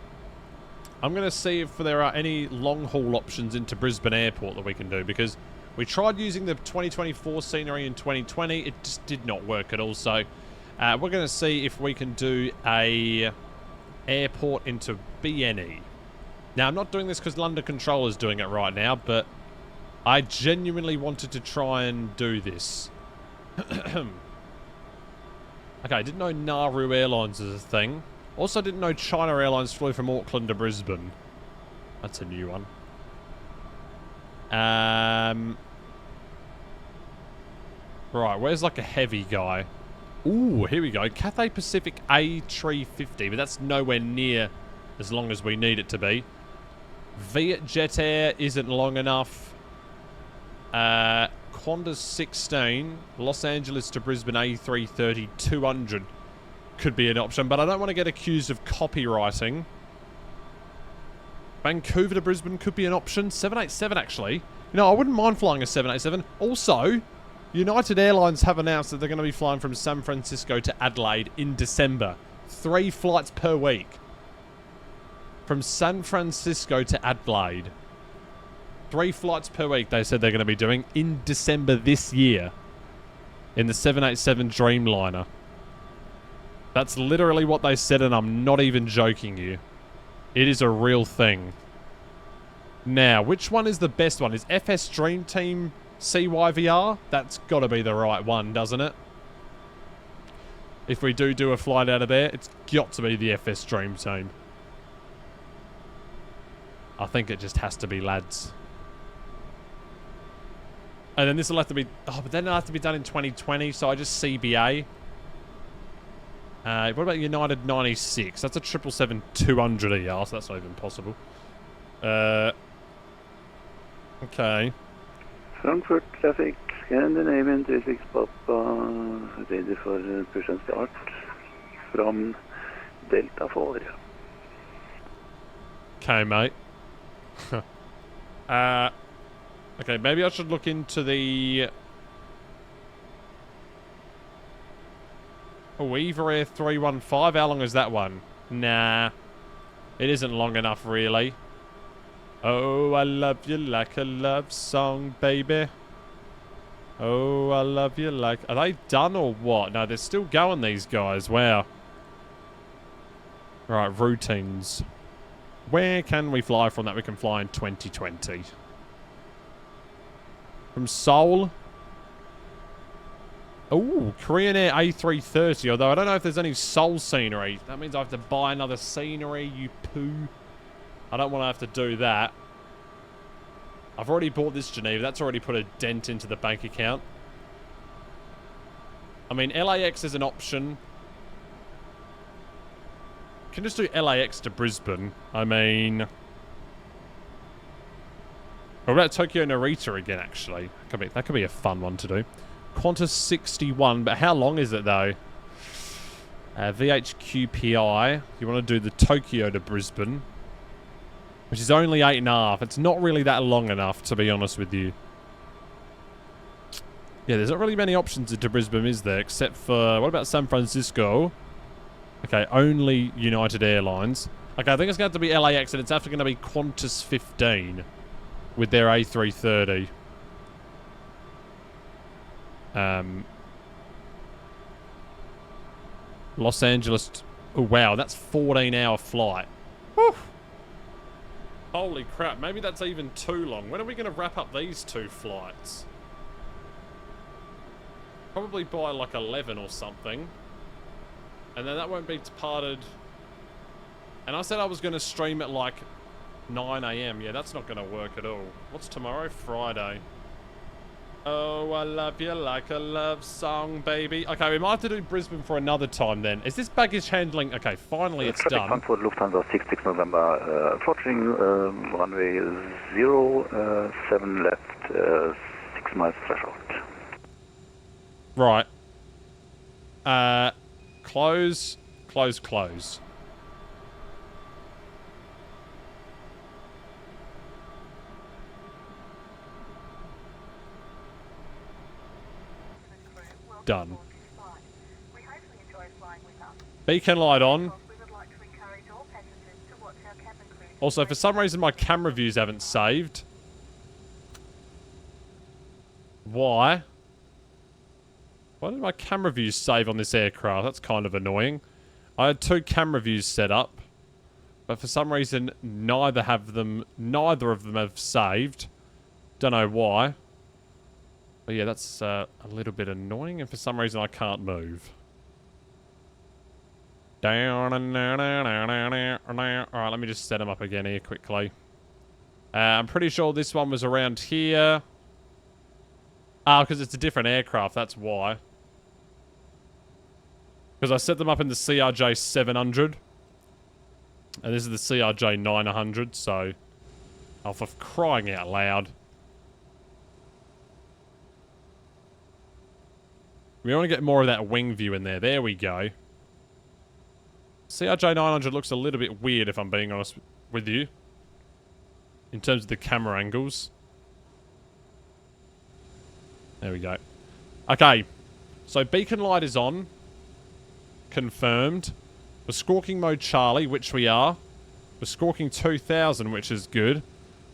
going to see if there are any long-haul options into Brisbane Airport that we can do, because we tried using the 2024 scenery in 2020. It just did not work at all, so we're going to see if we can do a airport into BNE. Now, I'm not doing this because London Control is doing it right now, but I genuinely wanted to try and do this. Okay, I didn't know Nauru Airlines is a thing. Also didn't know China Airlines flew from Auckland to Brisbane. That's a new one. Right, where's like a heavy guy? Ooh, here we go. Cathay Pacific A350, but that's nowhere near as long as we need it to be. Viet Jet Air isn't long enough. Qantas 16, Los Angeles to Brisbane A330 200 could be an option, but I don't want to get accused of copywriting. Vancouver to Brisbane could be an option. 787 actually. You know, I wouldn't mind flying a 787. Also, United Airlines have announced that they're going to be flying from San Francisco to Adelaide in December. 3 flights per week. From San Francisco to Adelaide. 3 flights per week they said they're going to be doing in December this year. In the 787 Dreamliner. That's literally what they said, and I'm not even joking you. It is a real thing. Now, which one is the best one? Is FS Dream Team CYVR? That's got to be the right one, doesn't it? If we do a flight out of there, it's got to be the FS Dream Team. I think it just has to be, lads. And then this will have to be... Oh, but then it'll have to be done in 2020, so I just CBA. What about United 96? That's a 777-200 ER, so that's not even possible. Okay. Frankfurt traffic, Scandinavian 36 Papa, ready for push and start from Delta 4. Okay, mate. Okay, maybe I should look into the... Oh, Eva Air 315. How long is that one? Nah. It isn't long enough, really. Oh, I love you like a love song, baby. Oh, I love you like... Are they done or what? No, they're still going, these guys. Wow. Right, routines. Where can we fly from that we can fly in 2020? From Seoul? Oh, Korean Air A330. Although I don't know if there's any Seoul scenery. That means I have to buy another scenery, you poo. I don't want to have to do that. I've already bought this Geneva. That's already put a dent into the bank account. I mean, LAX is an option. Can just do LAX to Brisbane. I mean... What about Tokyo Narita again, actually? That could be a fun one to do. Qantas 61, but how long is it, though? VHQPI. You want to do the Tokyo to Brisbane, which is only 8.5. It's not really that long enough, to be honest with you. Yeah, there's not really many options to Brisbane, is there? Except for... What about San Francisco? Okay, only United Airlines. Okay, I think it's going to have to be LAX, and it's actually going to be Qantas 15 with their A330. Los Angeles... Oh, wow, that's 14-hour flight. Whew. Holy crap, maybe that's even too long. When are we going to wrap up these 2 flights? Probably by like 11 or something. And then that won't be departed. And I said I was going to stream at like 9 AM. Yeah, that's not going to work at all. What's tomorrow? Friday. Oh, I love you like a love song, baby. Okay, we might have to do Brisbane for another time then. Is this baggage handling... Okay, finally it's done. Frankfurt Lufthansa 66 November, approaching runway 07 left, 6 miles threshold. Right. Close, close, close. Done. Beacon light on. Also, for some reason, my camera views haven't saved. Why? Why did my camera views save on this aircraft? That's kind of annoying. I had 2 camera views set up. But for some reason, neither of them have saved. Don't know why. But yeah, that's a little bit annoying, and for some reason I can't move. Alright, let me just set them up again here quickly. I'm pretty sure this one was around here. Ah, because it's a different aircraft, that's why. Because I set them up in the CRJ 700. And this is the CRJ 900, so... Oh, for crying out loud. We want to get more of that wing view in there. There we go. CRJ 900 looks a little bit weird, if I'm being honest with you. In terms of the camera angles. There we go. Okay. So, beacon light is on. Confirmed. We're squawking mode Charlie, which we are. We're squawking 2000, which is good.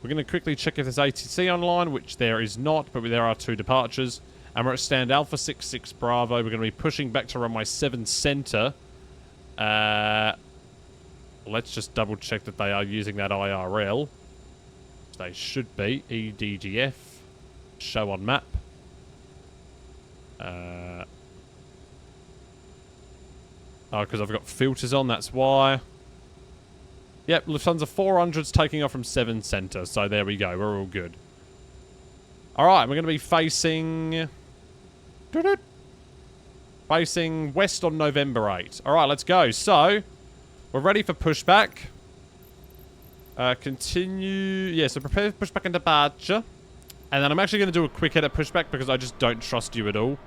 We're going to quickly check if there's ATC online, which there is not, but there are 2 departures. And we're at stand Alpha 66 Bravo. We're going to be pushing back to runway 7 center. Let's just double check that they are using that IRL. They should be. EDDF. Show on map. Oh, because I've got filters on, that's why. Yep, Lufthansa 400's taking off from 7 center. So there we go, we're all good. Alright, we're going to be facing... Facing west on November 8. Alright, let's go. So, we're ready for pushback. Continue... Yeah, so prepare for pushback and departure. And then I'm actually going to do a quick edit pushback because I just don't trust you at all.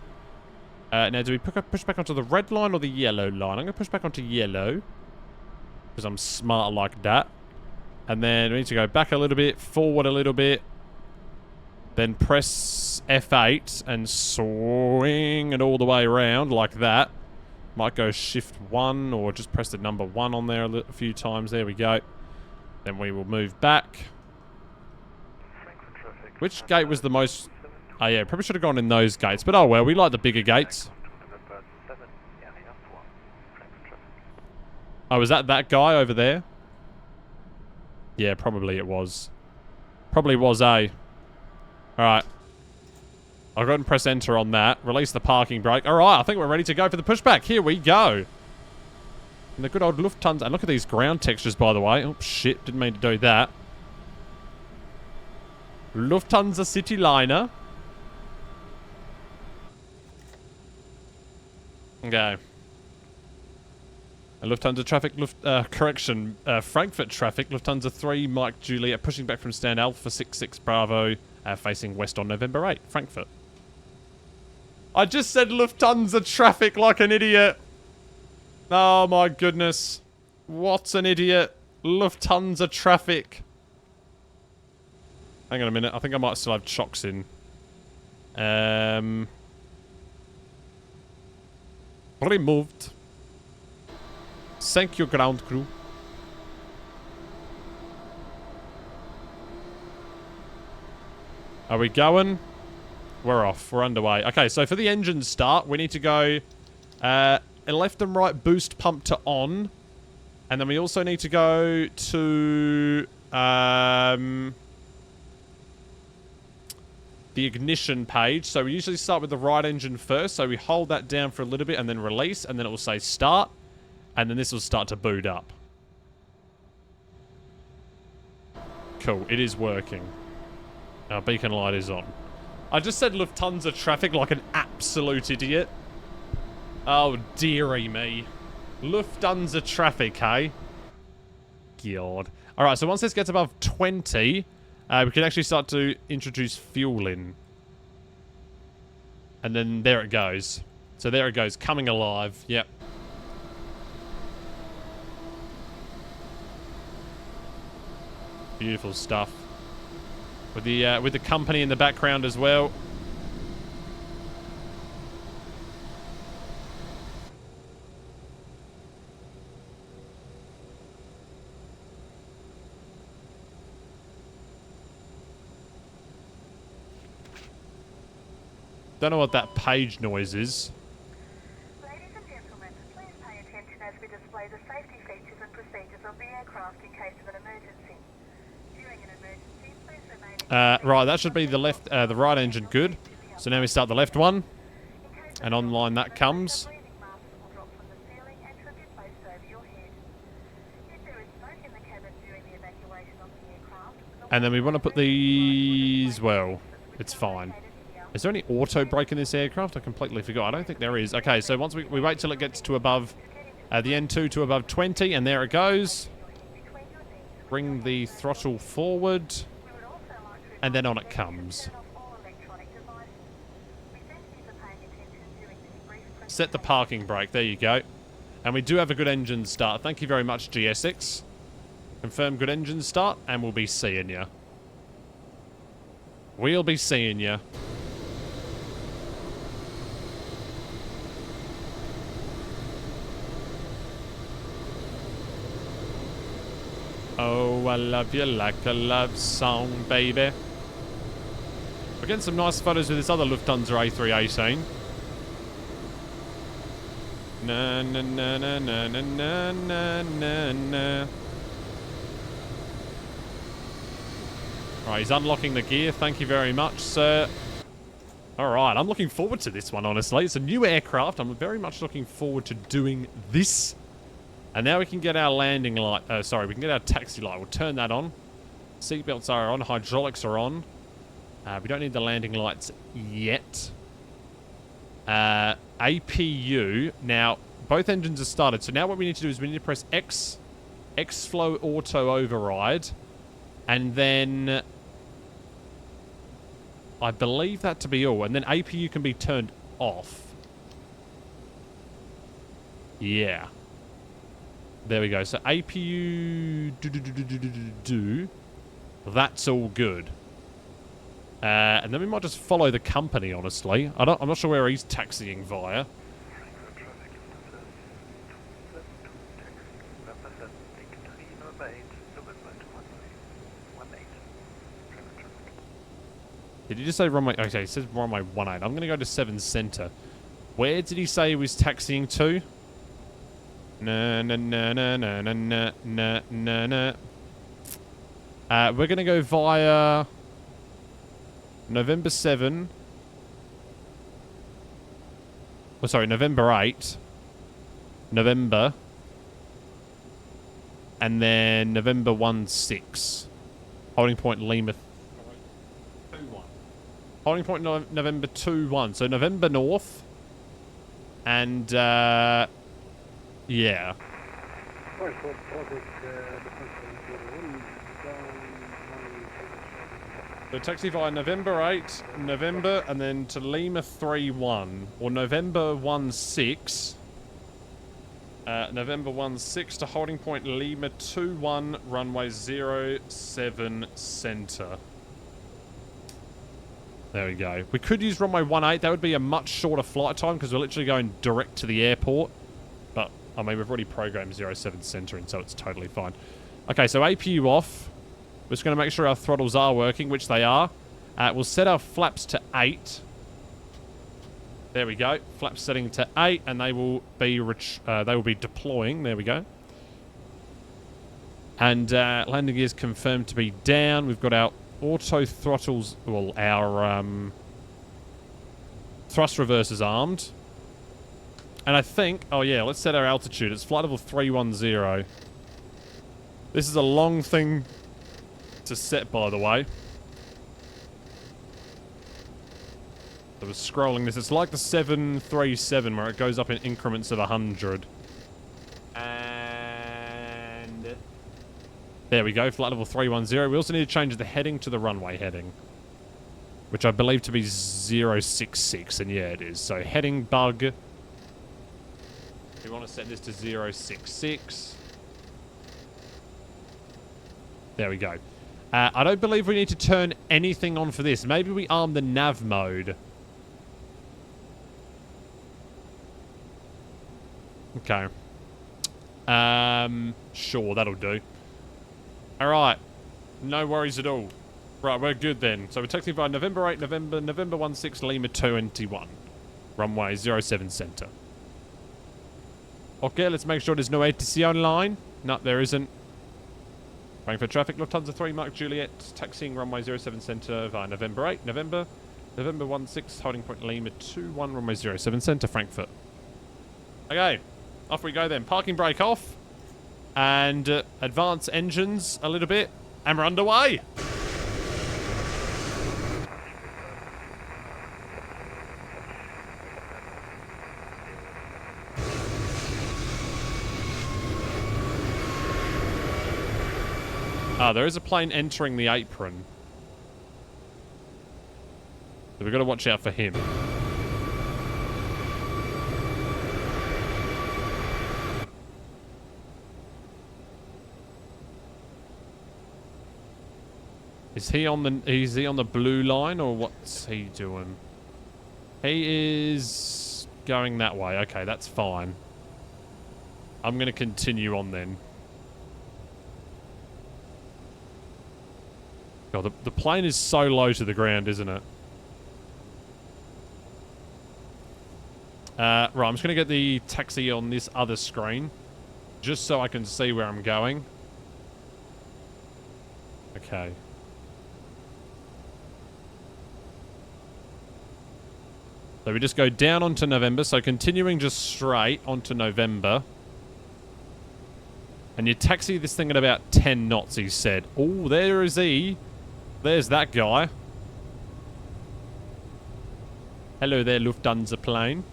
Now, do we push back onto the red line or the yellow line? I'm going to push back onto yellow. Because I'm smart like that. And then we need to go back a little bit, forward a little bit. Then press F8 and swing it all the way around like that. Might go shift 1 or just press the number 1 on there a few times. There we go. Then we will move back. Which gate was the most... Oh yeah, probably should have gone in those gates. But oh well, we like the bigger gates. Oh, was that guy over there? Yeah, probably it was. Probably was, eh? Alright. I'll go ahead and press enter on that. Release the parking brake. Alright, I think we're ready to go for the pushback. Here we go. And the good old Lufthansa. And look at these ground textures, by the way. Oh, shit. Didn't mean to do that. Lufthansa CityLiner. Okay. Lufthansa traffic, Frankfurt traffic, Lufthansa 3, Mike Juliet, pushing back from stand Alpha 66 Bravo, facing west on November 8, Frankfurt. I just said Lufthansa traffic like an idiot. Oh my goodness. What an idiot. Lufthansa traffic. Hang on a minute, I think I might still have chocks in. Removed. Thank you, ground crew. Are we going? We're off. We're underway. Okay, so for the engine start, we need to go left and right boost pump to on. And then we also need to go to the ignition page. So we usually start with the right engine first. So we hold that down for a little bit and then release. And then it will say start. And then this will start to boot up. Cool. It is working. Our beacon light is on. I just said Lufthansa traffic like an absolute idiot. Oh, dearie me. Lufthansa traffic, hey? God. Alright, so once this gets above 20, we can actually start to introduce fuel in. And then there it goes. So there it goes, coming alive. Yep. Beautiful stuff. With the company in the background as well. Don't know what that page noise is. Ladies and gentlemen, please pay attention as we display the safety features and procedures of the Right, that should be the the right engine good. So now we start the left one. And online that comes. And then we want to put these, well, it's fine. Is there any auto brake in this aircraft? I completely forgot. I don't think there is. Okay, so once we wait till it gets to above, the N2 to above 20, and there it goes. Bring the throttle forward, and then on it comes. Set the parking brake. There you go. And we do have a good engine start. Thank you very much, GSX. Confirm good engine start, and we'll be seeing ya. We'll be seeing ya. Oh, I love you like a love song, baby. We're getting some nice photos with this other Lufthansa A318. Na na na na na na na na na. Right, he's unlocking the gear. Thank you very much, sir. Alright, I'm looking forward to this one, honestly. It's a new aircraft. I'm very much looking forward to doing this. And now we can get our landing light. Sorry, we can get our taxi light. We'll turn that on. Seatbelts are on. Hydraulics are on. We don't need the landing lights yet. APU. Now, both engines are started. So now what we need to do is we need to press X. X-Flow Auto Override. And then I believe that to be all. And then APU can be turned off. Yeah. There we go. So APU... That's all good. And then we might just follow the company, honestly. I'm not sure where he's taxiing via. Did he just say runway? Okay, he says runway 18. I'm going to go to 7 Center. Where did he say he was taxiing to? Na na na na na na na na na na. We're going to go via November 7. Oh, sorry, November 8. November. And then November 16. Holding point Lima. Holding point November 21. So November North. And, yeah. So taxi via November 8, November, and then to Lima 31. Or November 16. November 16 to holding point Lima 21, runway 07 Center. There we go. We could use runway 18. That would be a much shorter flight time because we're literally going direct to the airport. But, I mean, we've already programmed 07 Center in, so it's totally fine. Okay, so APU off. We're just going to make sure our throttles are working, which they are. We'll set our flaps to 8. There we go. Flaps setting to 8, and they will be deploying. There we go. And landing gear is confirmed to be down. We've got our auto throttles, well, our thrust reversers armed. And I think, oh yeah, let's set our altitude. It's flight level 310. This is a long thing to set, by the way. I was scrolling this. It's like the 737 where it goes up in increments of 100. And there we go, flight level 310. We also need to change the heading to the runway heading, which I believe to be 066, and yeah, it is. So heading bug. We want to set this to 066. There we go. I don't believe we need to turn anything on for this. Maybe we arm the nav mode. Okay. Sure, that'll do. Alright. No worries at all. Right, we're good then. So we're taxiing by November 8, November 16, Lima 21. Runway 07 Center. Okay, let's make sure there's no ATC online. No, there isn't. Frankfurt traffic, Lufthansa 3, Mark Juliet, taxiing runway 07 centre via November 8, November 16, holding point Lima 21, runway 07 centre, Frankfurt. Okay, off we go then. Parking brake off, and advance engines a little bit, and we're underway. Ah, there is a plane entering the apron. So we've got to watch out for him. Is he on the blue line, or what's he doing? He is going that way. Okay, that's fine. I'm going to continue on then. God, the plane is so low to the ground, isn't it? Right, I'm just going to get the taxi on this other screen, just so I can see where I'm going. Okay. So we just go down onto November, so continuing just straight onto November. And you taxi this thing at about 10 knots, he said. Oh, there is he. There's that guy. Hello there, Lufthansa plane.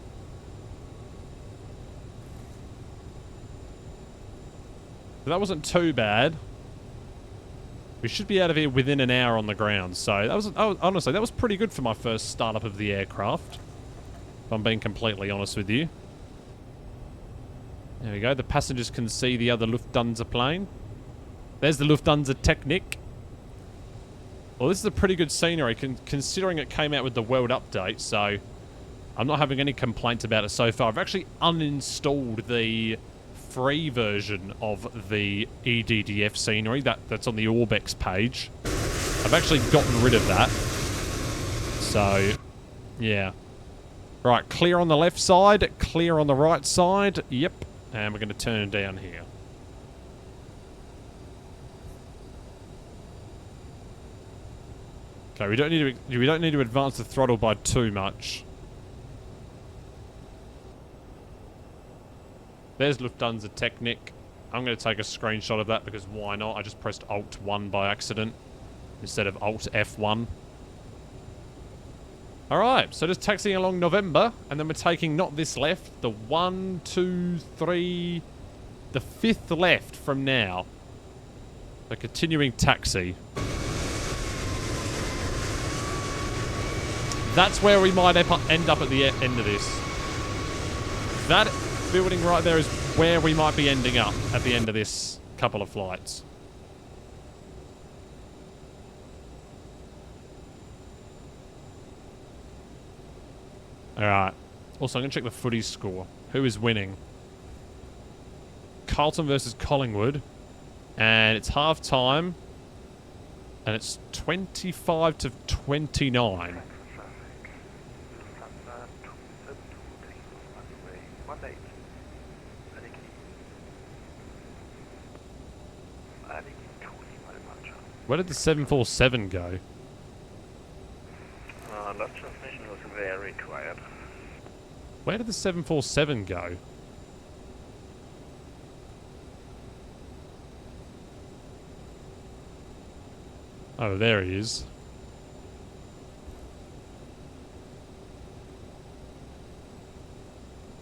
That wasn't too bad. We should be out of here within an hour on the ground. So that was, honestly, that was pretty good for my first startup of the aircraft. If I'm being completely honest with you. There we go. The passengers can see the other Lufthansa plane. There's the Lufthansa Technik. Well, this is a pretty good scenery, considering it came out with the world update, so I'm not having any complaints about it so far. I've actually uninstalled the free version of the EDDF scenery that's on the Orbex page. I've actually gotten rid of that. So, yeah. Right, clear on the left side, clear on the right side. Yep. And we're going to turn down here. Okay, we don't need to advance the throttle by too much. There's Lufthansa Technik. I'm going to take a screenshot of that because why not? I just pressed Alt 1 by accident instead of Alt F1. Alright, so just taxiing along November, and then we're taking not this left, the 1, 2, 3, the 5th left from now. So continuing taxi. That's where we might end up at the end of this. That building right there is where we might be ending up at the end of this couple of flights. Alright. Also, I'm going to check the footy score. Who is winning? Carlton versus Collingwood. And it's half time. And it's 25 to 29. Where did the 747 go? That transmission was very quiet. Where did the 747 go? Oh, there he is.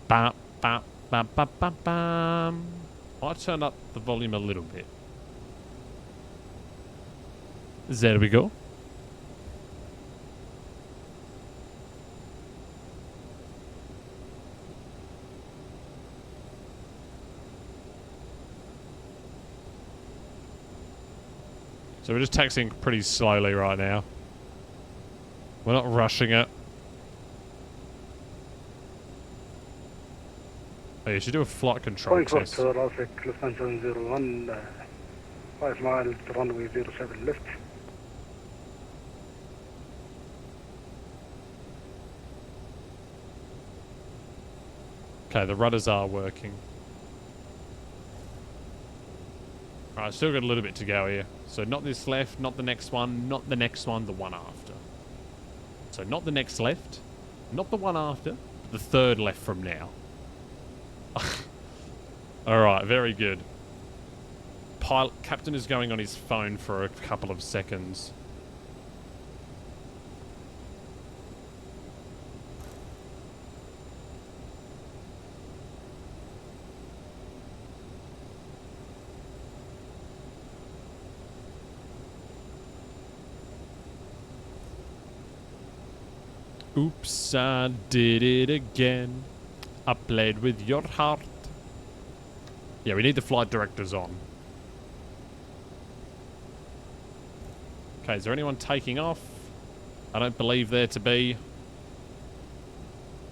Bam, bam, bam, bam, bam, bam. I'll turn up the volume a little bit. There we go. So we're just taxiing pretty slowly right now. We're not rushing it. Oh, you should do a flight control test. Lufthansa 01, 5 miles to runway 07 left. Okay, the rudders are working. Alright, still got a little bit to go here. So not this left, not the next one, not the next one, the one after. So not the next left, not the one after, but the third left from now. Alright, very good. Captain is going on his phone for a couple of seconds. Oops, I did it again. I played with your heart. Yeah, we need the flight directors on. Okay, is there anyone taking off? I don't believe there to be.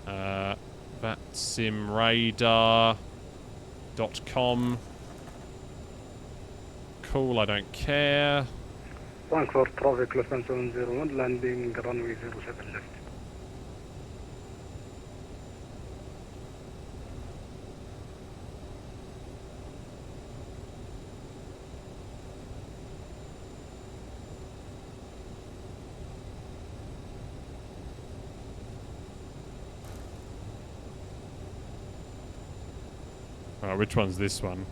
VatSimRadar.com. Cool, I don't care. Frankfurt traffic Lufthansa 701 landing runway 07 left. Alright, which one's this one?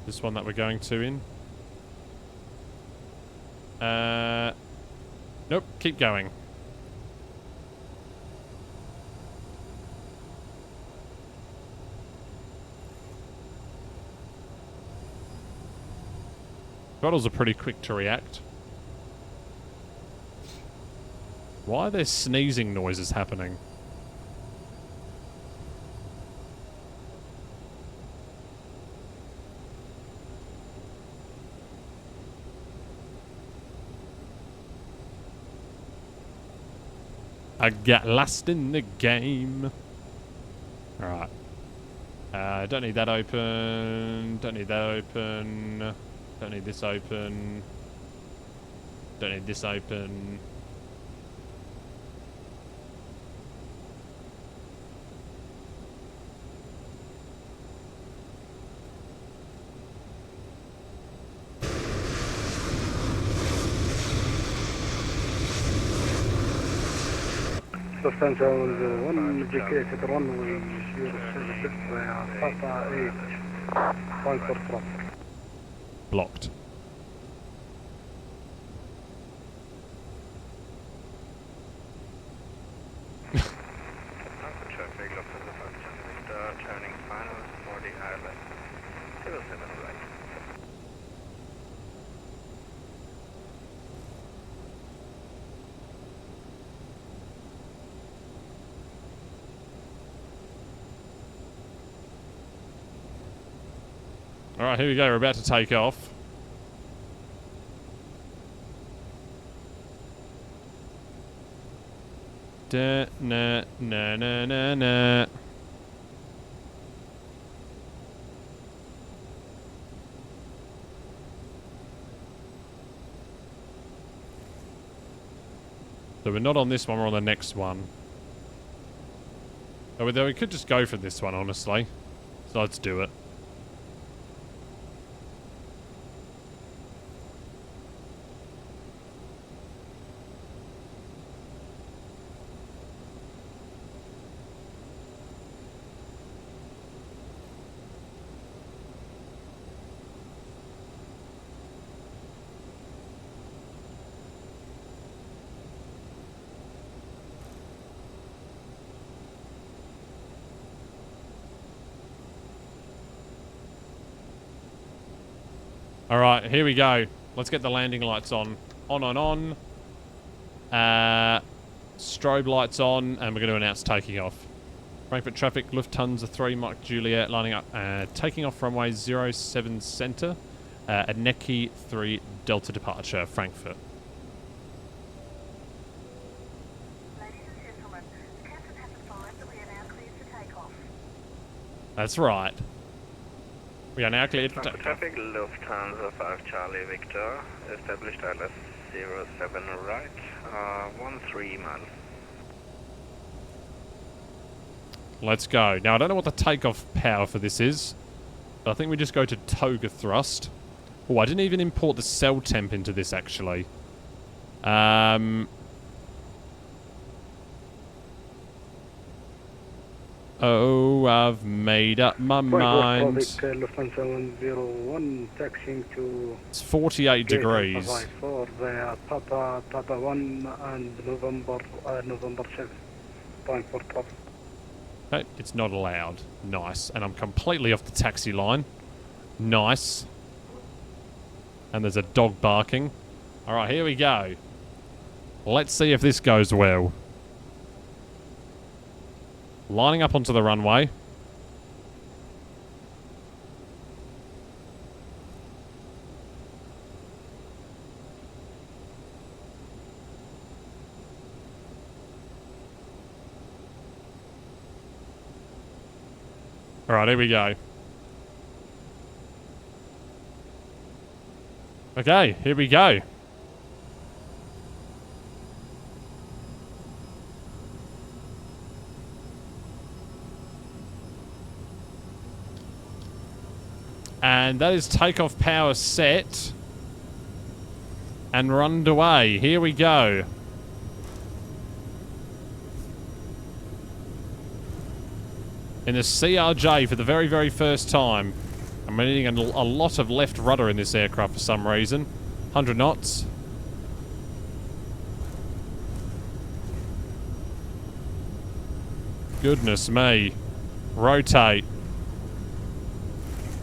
This one that we're going to in? Nope, keep going. Throttles are pretty quick to react. Why are there sneezing noises happening? I got lost in the game. Alright. Don't need that open. Don't need that open. Don't need this open. Don't need this open. Lufthansa 1 GK runway 07 left via Papa 8 Frankfurt traffic. Blocked. Traffic, Lufthansa 5 turning final for the island. 07 right. Alright, here we go. We're about to take off. Da, na, na, na, na, na. So we're not on this one, we're on the next one. Oh, we could just go for this one, honestly. So let's do it. Alright, here we go. Let's get the landing lights on. On. Strobe lights on, and we're going to announce taking off. Frankfurt traffic, Lufthansa 3 Mike Juliet, lining up, taking off runway 07 center, at Necki 3 Delta departure, Frankfurt. Ladies and gentlemen, the captain has advised that we are now cleared for takeoff. That's right. We are now cleared for Frankfurt takeoff. traffic, Lufthansa 5 Charlie Victor, established ILS 07 right, 13 miles. Let's go. Now, I don't know what the takeoff power for this is. I think we just go to toga thrust. Oh, I didn't even import the cell temp into this, actually. Oh, I've made up my mind. Lufthansa 101 taxiing to It's 48 degrees. 54 via Papa 1 and November 7. Time for travel. Okay, it's not allowed. Nice. And I'm completely off the taxi line. Nice. And there's a dog barking. Alright, here we go. Let's see if this goes well. Lining up onto the runway. Alright, here we go. Okay, here we go. And that is takeoff power set. And we're underway. Here we go. In the CRJ for the very, very first time. I'm needing a lot of left rudder in this aircraft for some reason. 100 knots. Goodness me. Rotate.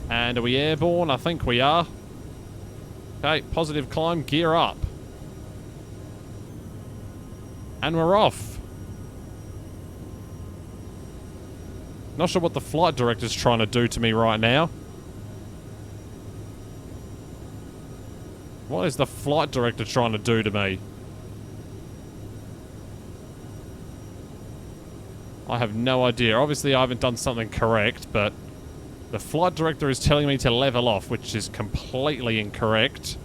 And are we airborne? I think we are. Okay, positive climb, gear up. And we're off. Not sure what the flight director's trying to do to me right now. What is the flight director trying to do to me? I have no idea. Obviously, I haven't done something correct, but the flight director is telling me to level off, which is completely incorrect.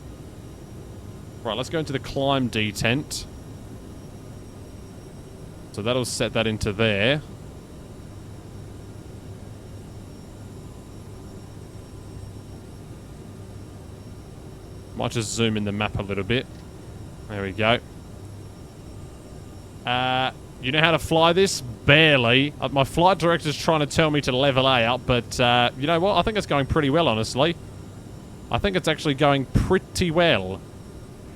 Right, let's go into the climb detent. So that'll set that into there. Might just zoom in the map a little bit. There we go. You know how to fly this? Barely. My flight director's trying to tell me to level out, but you know what? I think it's going pretty well, honestly. I think it's actually going pretty well,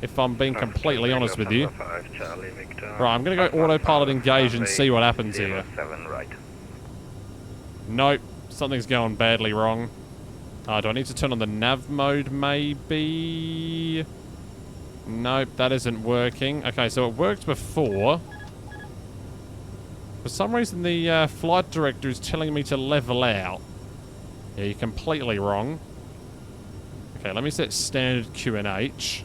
if I'm being completely honest with you. Right, I'm going to go autopilot engage and see what happens here. Nope. Something's going badly wrong. Do I need to turn on the nav mode, maybe? Nope, that isn't working. Okay, so it worked before. For some reason, the flight director is telling me to level out. Yeah, you're completely wrong. Okay, let me set standard QNH.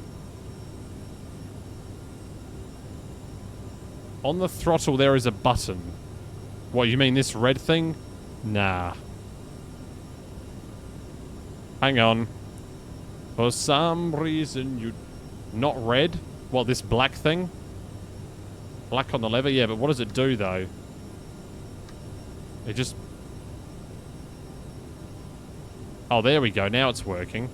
On the throttle, there is a button. What, you mean this red thing? Nah. Hang on. For some reason, you... Not red? What, this black thing? Black on the lever? Yeah, but what does it do, though? It just... Oh, there we go. Now it's working.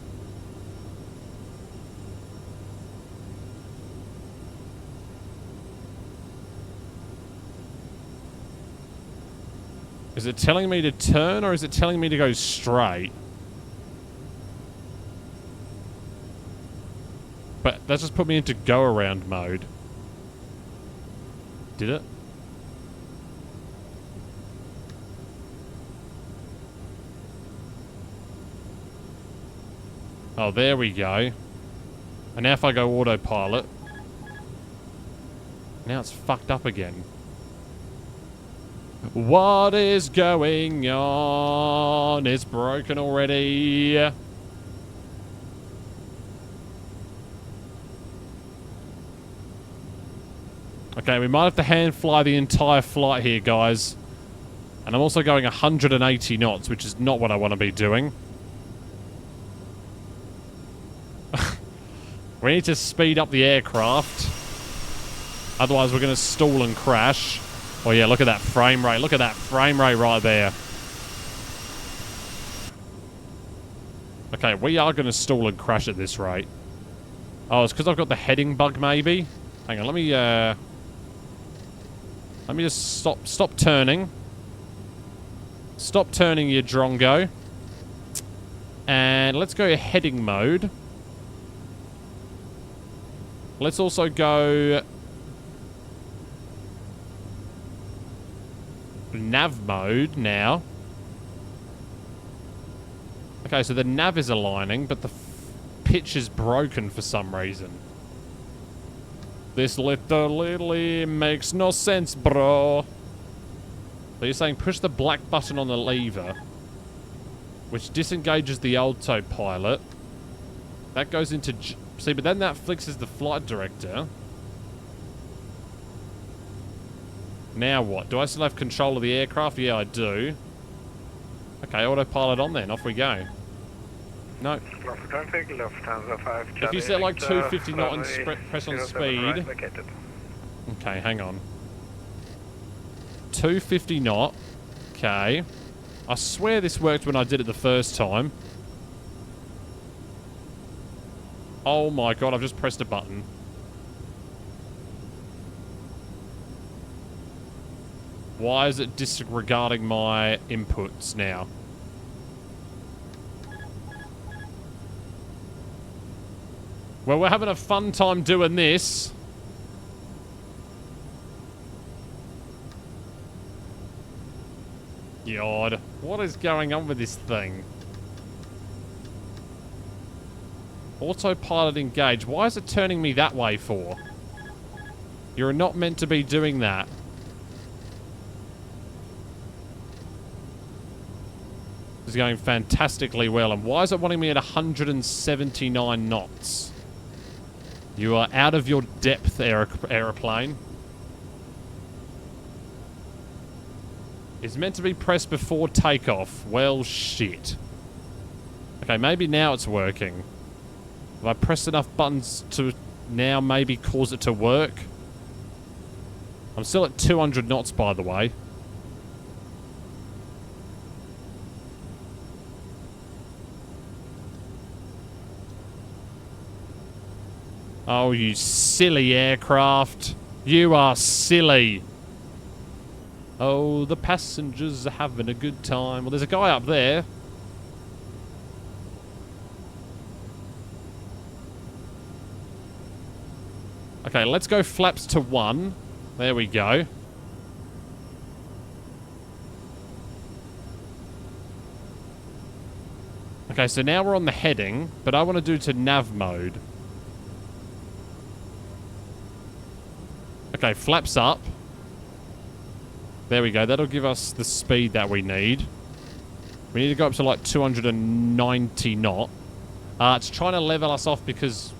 Is it telling me to turn, or is it telling me to go straight? But that just put me into go-around mode. Did it? Oh, there we go. And now if I go autopilot... Now it's fucked up again. What is going on? It's broken already. Okay, we might have to hand fly the entire flight here, guys. And I'm also going 180 knots, which is not what I want to be doing. We need to speed up the aircraft. Otherwise, we're going to stall and crash. Oh, yeah, look at that frame rate. Look at that frame rate right there. Okay, we are going to stall and crash at this rate. Oh, it's because I've got the heading bug, maybe? Hang on, let me just stop turning. Stop turning, you drongo. And let's go heading mode. Let's also go nav mode now. Okay, so the nav is aligning, but the pitch is broken for some reason. This literally makes no sense, bro. So you're saying push the black button on the lever, which disengages the autopilot. That goes into... See, but then that fixes the flight director. Now what? Do I still have control of the aircraft? Yeah, I do. Okay, autopilot on then. Off we go. No. If you set like 250 knot and press on speed... Okay, hang on. 250 knot. Okay. I swear this worked when I did it the first time. Oh my god, I've just pressed a button. Why is it disregarding my inputs now? Well, we're having a fun time doing this. God, what is going on with this thing? Autopilot engaged. Why is it turning me that way for? You're not meant to be doing that. This is going fantastically well. And why is it wanting me at 179 knots? You are out of your depth, aeroplane. It's meant to be pressed before takeoff. Well, shit. Okay, maybe now it's working. Have I pressed enough buttons to now maybe cause it to work? I'm still at 200 knots, by the way. Oh, you silly aircraft. You are silly. Oh, the passengers are having a good time. Well, there's a guy up there. Okay, let's go flaps to 1. There we go. Okay, so now we're on the heading, but I want to do to nav mode. Okay, flaps up. There we go. That'll give us the speed that we need. We need to go up to like 290 knot. It's trying to level us off because...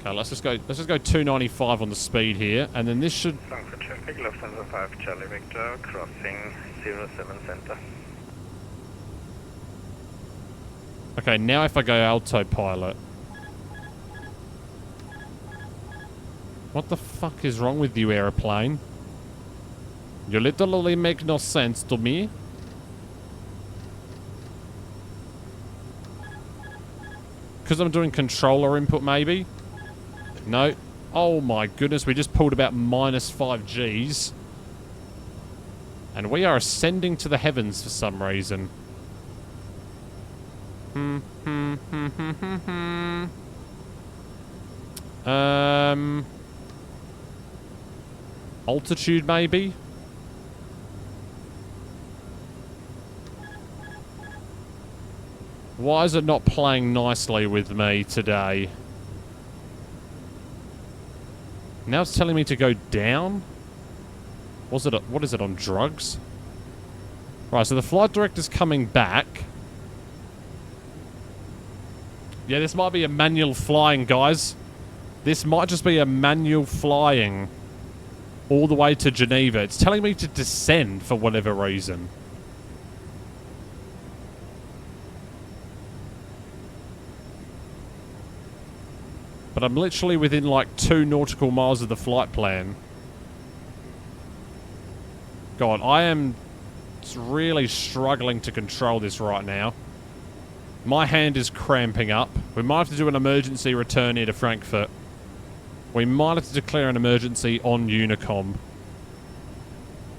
Okay, let's just go 295 on the speed here, and then this should... Frankfurt traffic, Lufthansa 5 Charlie Victor, crossing 07 center. Okay, now if I go autopilot... What the fuck is wrong with you, aeroplane? You literally make no sense to me. Because I'm doing controller input, maybe? No. Oh my goodness, we just pulled about minus 5 Gs. And we are ascending to the heavens for some reason. Altitude, maybe? Why is it not playing nicely with me today? Now it's telling me to go down? What is it, on drugs? Right, so the flight director's coming back. Yeah, this might be a manual flying, guys. This might just be a manual flying all the way to Geneva. It's telling me to descend for whatever reason. But I'm literally within like 2 nautical miles of the flight plan. God, I am It's really struggling to control this right now. My hand is cramping up. We might have to do an emergency return here to Frankfurt. We might have to declare an emergency on Unicom.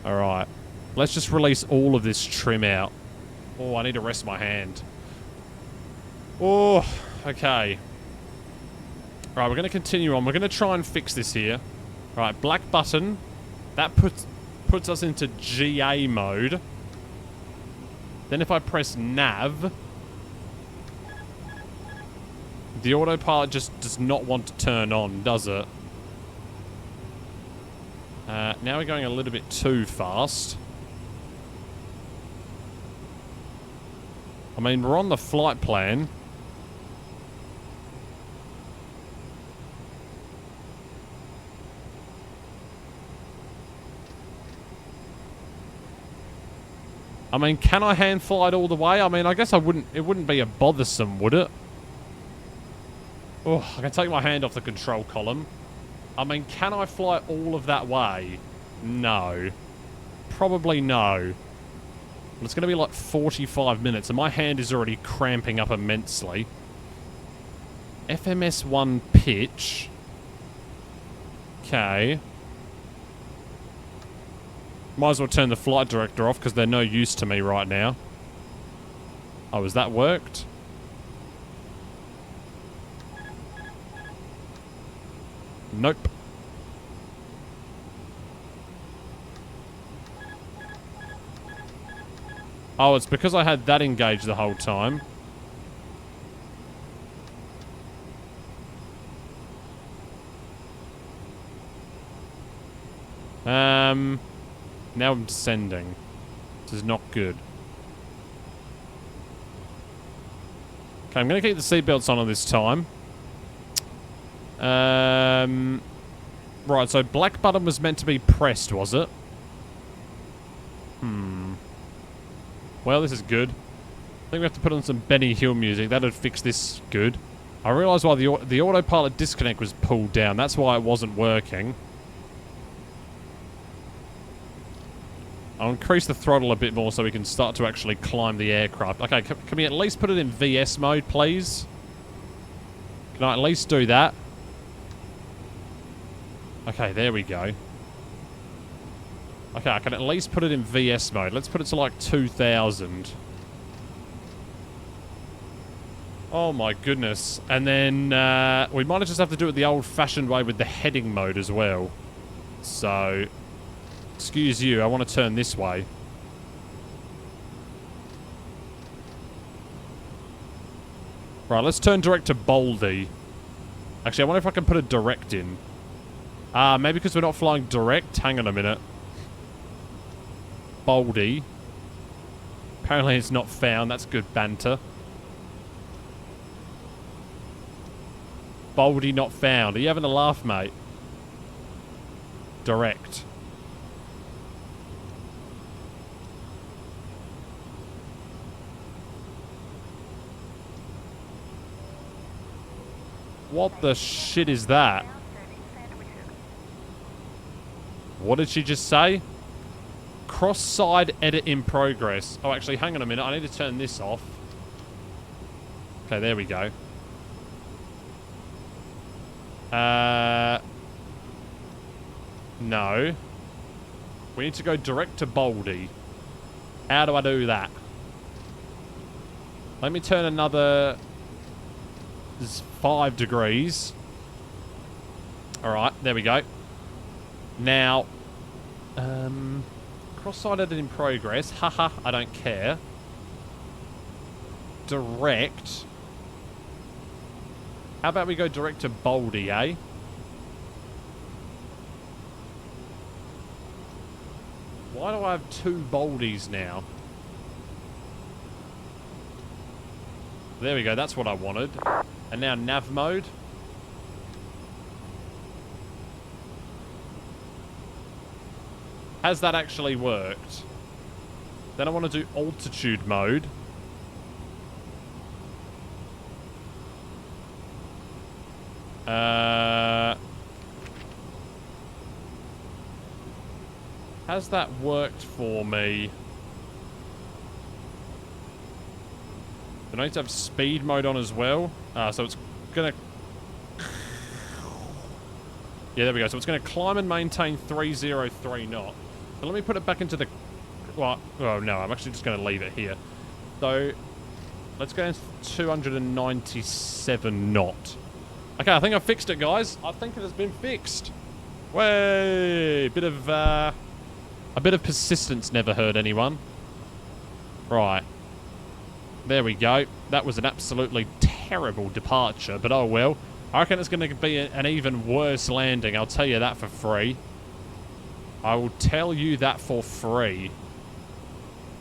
Alright. Let's just release all of this trim out. Oh, I need to rest my hand. Oh, okay. Alright, we're going to continue on. We're going to try and fix this here. Alright, black button. That puts us into GA mode. Then if I press nav, the autopilot just does not want to turn on, does it? Now we're going a little bit too fast. I mean, we're on the flight plan. I mean, can I hand fly it all the way? I mean, I guess I wouldn't. It wouldn't be a bothersome, would it? Oh, I can take my hand off the control column. I mean, can I fly all of that way? No. Probably no. It's going to be like 45 minutes, and my hand is already cramping up immensely. FMS1 pitch. Okay. Might as well turn the flight director off because they're no use to me right now. Oh, has that worked? Nope. Oh, it's because I had that engaged the whole time. Now I'm descending. This is not good. Okay, I'm going to keep the seatbelts on this time. Right, so black button was meant to be pressed, was it? Well, this is good. I think we have to put on some Benny Hill music. That'd fix this good. I realised why the autopilot disconnect was pulled down. That's why it wasn't working. I'll increase the throttle a bit more so we can start to actually climb the aircraft. Okay, can we at least put it in VS mode, please? Can I at least do that? Okay, there we go. Okay, I can at least put it in VS mode. Let's put it to like 2000. Oh my goodness. And then we might just have to do it the old-fashioned way with the heading mode as well. So, excuse you, I want to turn this way. Right, let's turn direct to Baldy. Actually, I wonder if I can put a direct in. Maybe because we're not flying direct? Hang on a minute. Baldy. Apparently it's not found. That's good banter. Baldy not found. Are you having a laugh, mate? Direct. What the shit is that? What did she just say? Cross-side edit in progress. Oh, actually, hang on a minute. I need to turn this off. Okay, there we go. No. We need to go direct to Baldy. How do I do that? Let me turn another 5 degrees. Alright, there we go. Now, cross-side edit in progress. Haha, I don't care. Direct. How about we go direct to Baldy, eh? Why do I have 2 Baldies now? There we go, that's what I wanted. And now nav mode. Has that actually worked? Then I want to do altitude mode. Has that worked for me? But I need to have speed mode on as well. So it's going to... Yeah, there we go. So it's going to climb and maintain 303 knot. So let me put it back into the... Well, oh no, I'm actually just going to leave it here. So let's go into 297 knot. Okay, I think I've fixed it, guys. I think it has been fixed. Way, a bit of persistence never hurt anyone. Right. There we go. That was an absolutely terrible departure, but oh well. I reckon it's going to be an even worse landing. I'll tell you that for free. I will tell you that for free.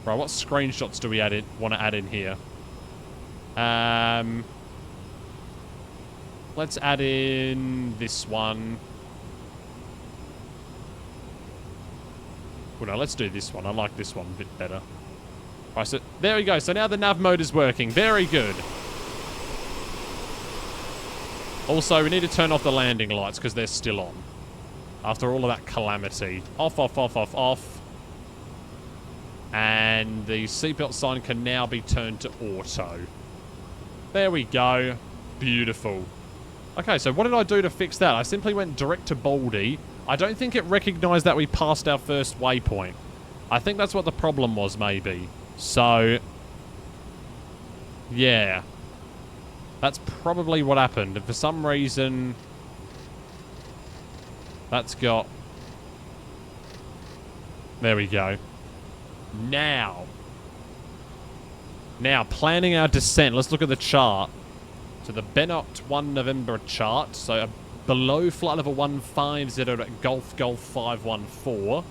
Right, what screenshots do we want to add in here? Let's add in this one. Well, no, let's do this one. I like this one a bit better. Right, so there we go. So now the nav mode is working. Very good. Also, we need to turn off the landing lights because they're still on. After all of that calamity. Off, off, off, off, off. And the seatbelt sign can now be turned to auto. There we go. Beautiful. Okay, so what did I do to fix that? I simply went direct to Baldy. I don't think it recognised that we passed our first waypoint. I think that's what the problem was, maybe. So, yeah. That's probably what happened. And for some reason, that's got... There we go. Now, planning our descent. Let's look at the chart. So the Benot 1 November chart. So below flight level 150 at Golf 514.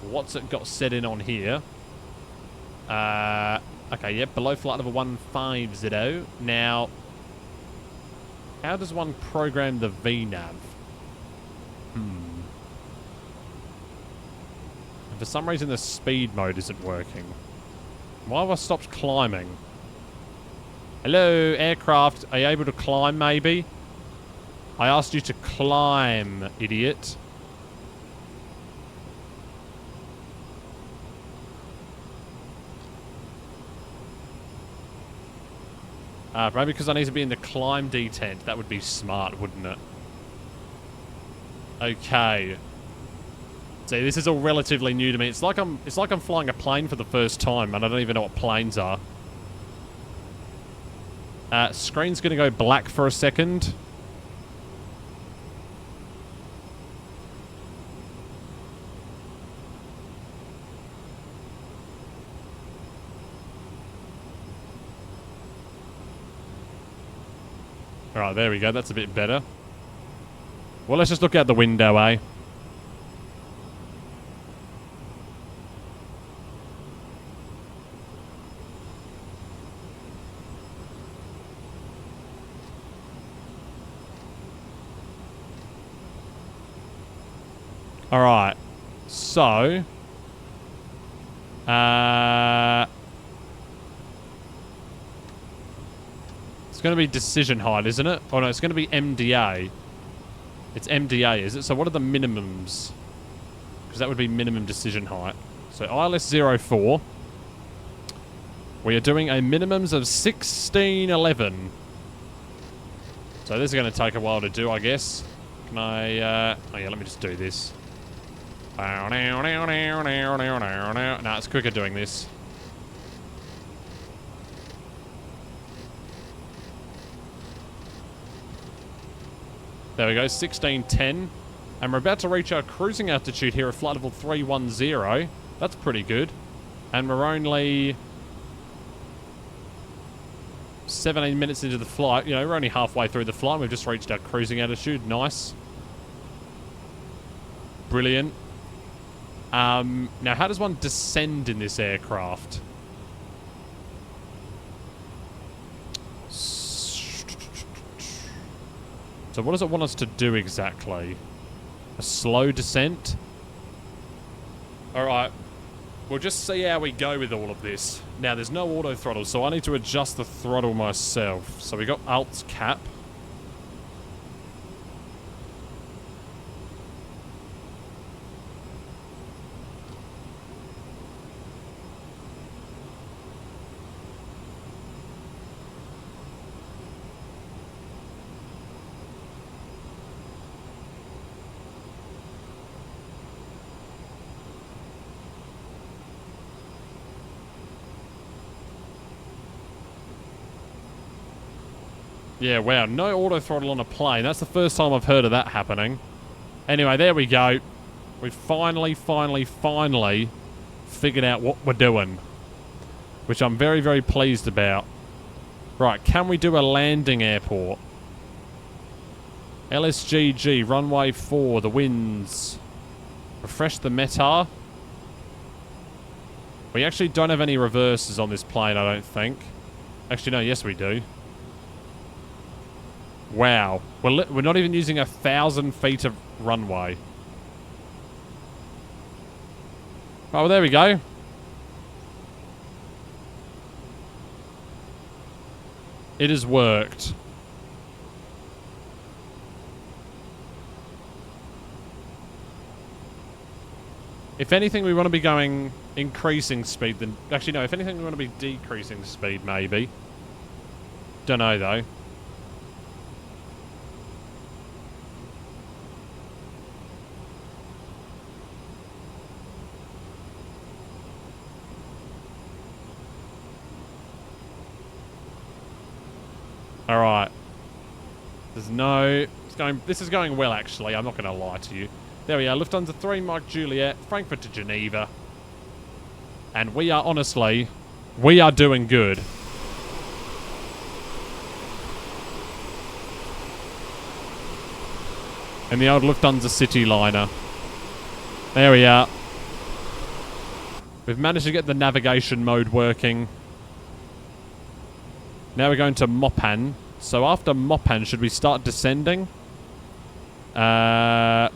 What's it got set in on here? Okay, yep, below flight level 150. Now, how does one program the VNAV? For some reason, the speed mode isn't working. Why have I stopped climbing? Hello, aircraft. Are you able to climb, maybe? I asked you to climb, idiot. Maybe because I need to be in the climb detent. That would be smart, wouldn't it? Okay. See, this is all relatively new to me. It's like I'm flying a plane for the first time, and I don't even know what planes are. Screen's gonna go black for a second. Alright, there we go. That's a bit better. Well, let's just look out the window, eh? Alright, so... it's going to be decision height, isn't it? Oh no, it's going to be MDA. It's MDA, is it? So what are the minimums? Because that would be minimum decision height. So ILS 04. We are doing a minimums of 1611. So this is going to take a while to do, I guess. Can I... oh yeah, let me just do this. No, it's quicker doing this. There we go, 1610. And we're about to reach our cruising altitude here at flight level 310. That's pretty good. And we're only 17 minutes into the flight. You know, we're only halfway through the flight. We've just reached our cruising altitude. Nice. Brilliant. Now, how does one descend in this aircraft? So what does it want us to do exactly? A slow descent? Alright. We'll just see how we go with all of this. Now, there's no auto throttle, so I need to adjust the throttle myself. So we got Alt Cap. Yeah, wow, no auto throttle on a plane. That's the first time I've heard of that happening. Anyway, there we go. We've finally figured out what we're doing. Which I'm very, very pleased about. Right, can we do a landing airport? LSGG, runway 4, the winds. Refresh the METAR. We actually don't have any reverses on this plane, I don't think. Actually, no, yes we do. Wow. We're not even using 1,000 feet of runway. Oh, well, there we go. It has worked. If anything, we want to be going increasing speed than... Actually, no. If anything, we want to be decreasing speed, maybe. Don't know, though. Alright. There's no... This is going well, actually. I'm not going to lie to you. There we are. Lufthansa 3, Mike Juliet, Frankfurt to Geneva. And we are, honestly, we are doing good. In the old Lufthansa CityLiner. There we are. We've managed to get the navigation mode working. Now we're going to Mopan. So after Mopan, should we start descending? What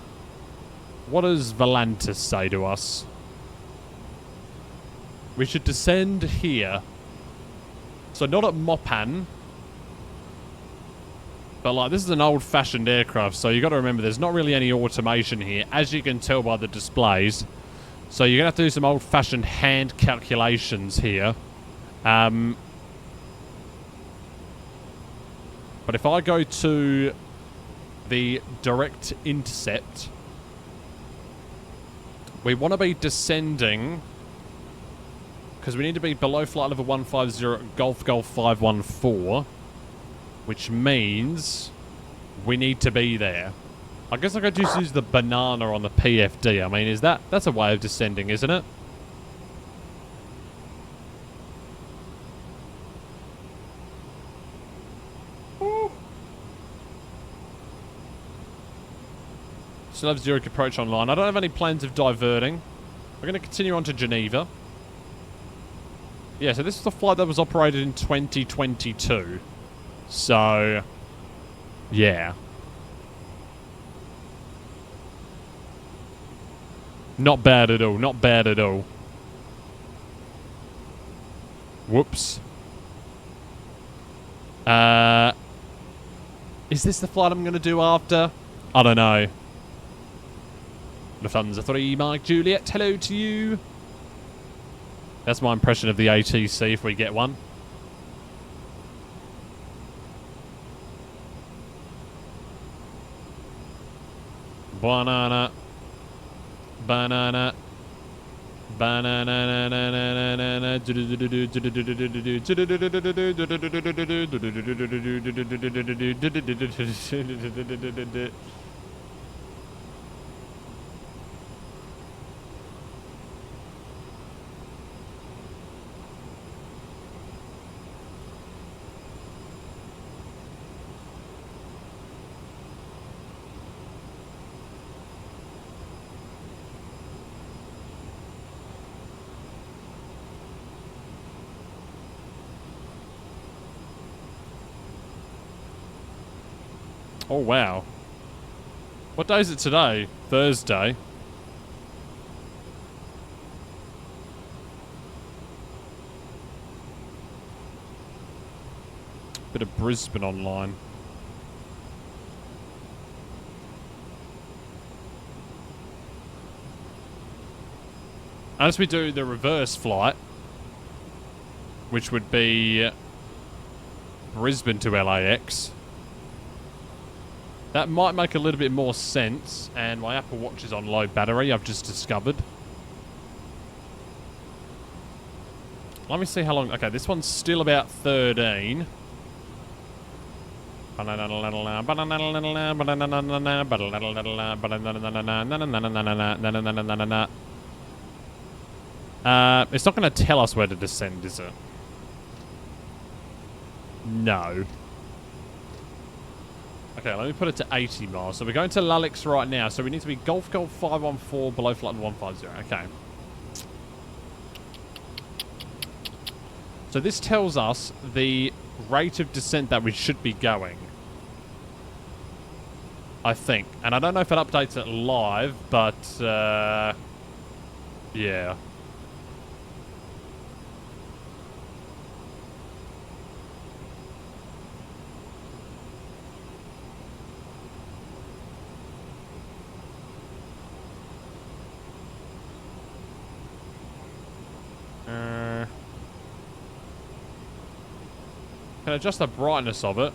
does Volantis say to us? We should descend here. So not at Mopan. But like, this is an old-fashioned aircraft, so you got to remember there's not really any automation here, as you can tell by the displays. So you're going to have to do some old-fashioned hand calculations here. But if I go to the direct intercept, we want to be descending, because we need to be below flight level 150 Golf 514, which means we need to be there. I guess I could just use the banana on the PFD. I mean, that's a way of descending, isn't it? Still have Zurich approach online. I don't have any plans of diverting. We're going to continue on to Geneva. Yeah, so this is the flight that was operated in 2022. So, yeah. Not bad at all. Not bad at all. Whoops. Is this the flight I'm going to do after? I don't know. Lufthansa 3, Mike Juliet, hello to you. That's my impression of the ATC if we get one. Banana. Banana. Banana. Oh, wow. What day is it today? Thursday. Bit of Brisbane online. As we do the reverse flight, which would be Brisbane to LAX, that might make a little bit more sense, and my Apple Watch is on low battery, I've just discovered. Let me see how long... Okay, this one's still about 13. It's not going to tell us where to descend, is it? No. Okay, let me put it to 80 miles. So we're going to Lalix right now. So we need to be Golf 514 below flight 150. Okay. So this tells us the rate of descent that we should be going. I think. And I don't know if it updates it live, but yeah. Can adjust the brightness of it.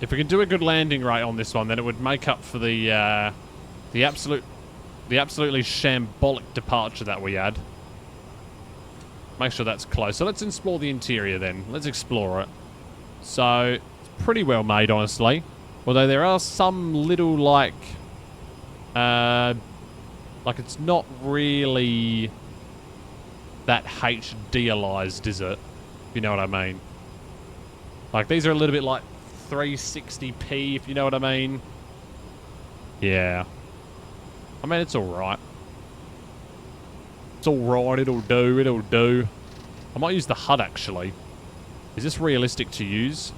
If we can do a good landing rate on this one, then it would make up for the absolutely shambolic departure that we had. Make sure that's close. So let's explore the interior then. Let's explore it. So it's pretty well made, honestly. Although there are some little like it's not really that HDialized, is it? If you know what I mean. Like these are a little bit like 360p, if you know what I mean. Yeah. I mean, it's alright. It's alright, it'll do. I might use the HUD, actually. Is this realistic to use?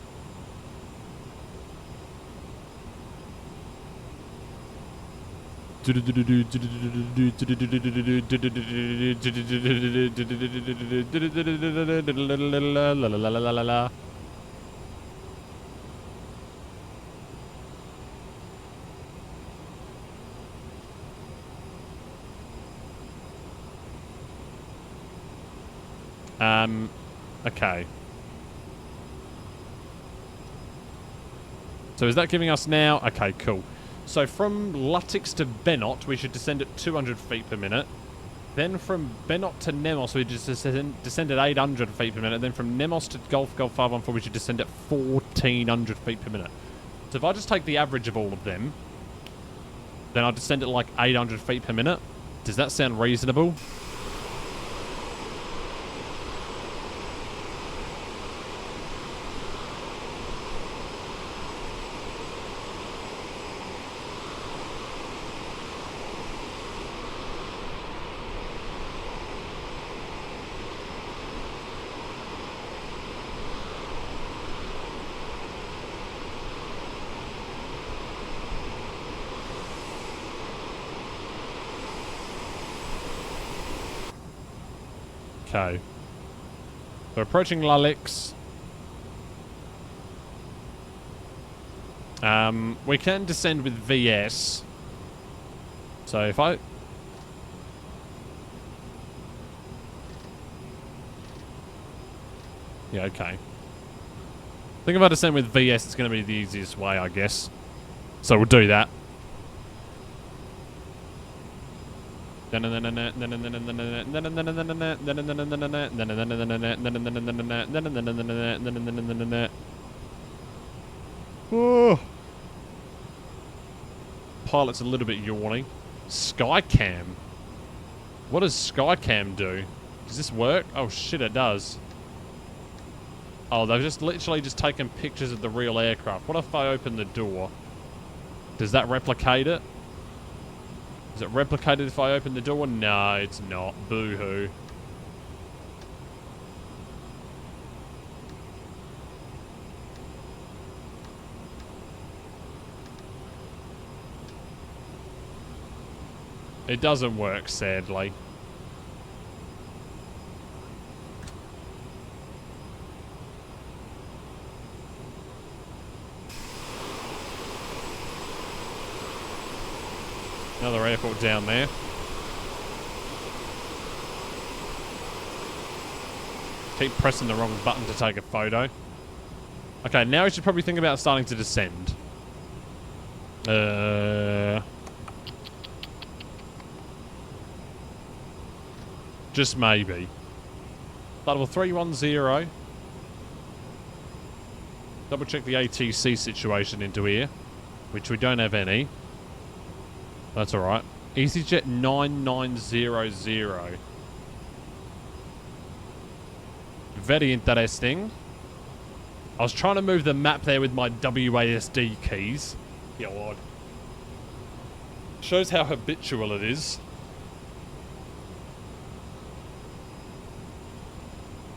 Okay. So is that giving us now? Okay, cool. So from Lutix to Benot, we should descend at 200 feet per minute. Then from Benot to Nemos, we just descend at 800 feet per minute. And then from Nemos to Golf 514, we should descend at 1400 feet per minute. So if I just take the average of all of them, then I'll descend at like 800 feet per minute. Does that sound reasonable? Okay. We're approaching Lalix. We can descend with VS. So if I... Yeah, okay. I think if I descend with VS, it's going to be the easiest way, I guess. So we'll do that. Oh. Pilot's a little bit yawny. Skycam. What does Skycam do? Does this work? Oh shit, it does. Oh, they've just literally just taken pictures of the real aircraft. What if I open the door? Does that replicate it? Is it replicated if I open the door? No, it's not. Boo-hoo. It doesn't work, sadly. Another airport down there. Keep pressing the wrong button to take a photo. Okay, now we should probably think about starting to descend. Just maybe. Level 310. Double check the ATC situation into here, which we don't have any. That's alright. EasyJet 9900. Very interesting. I was trying to move the map there with my WASD keys. God. Shows how habitual it is.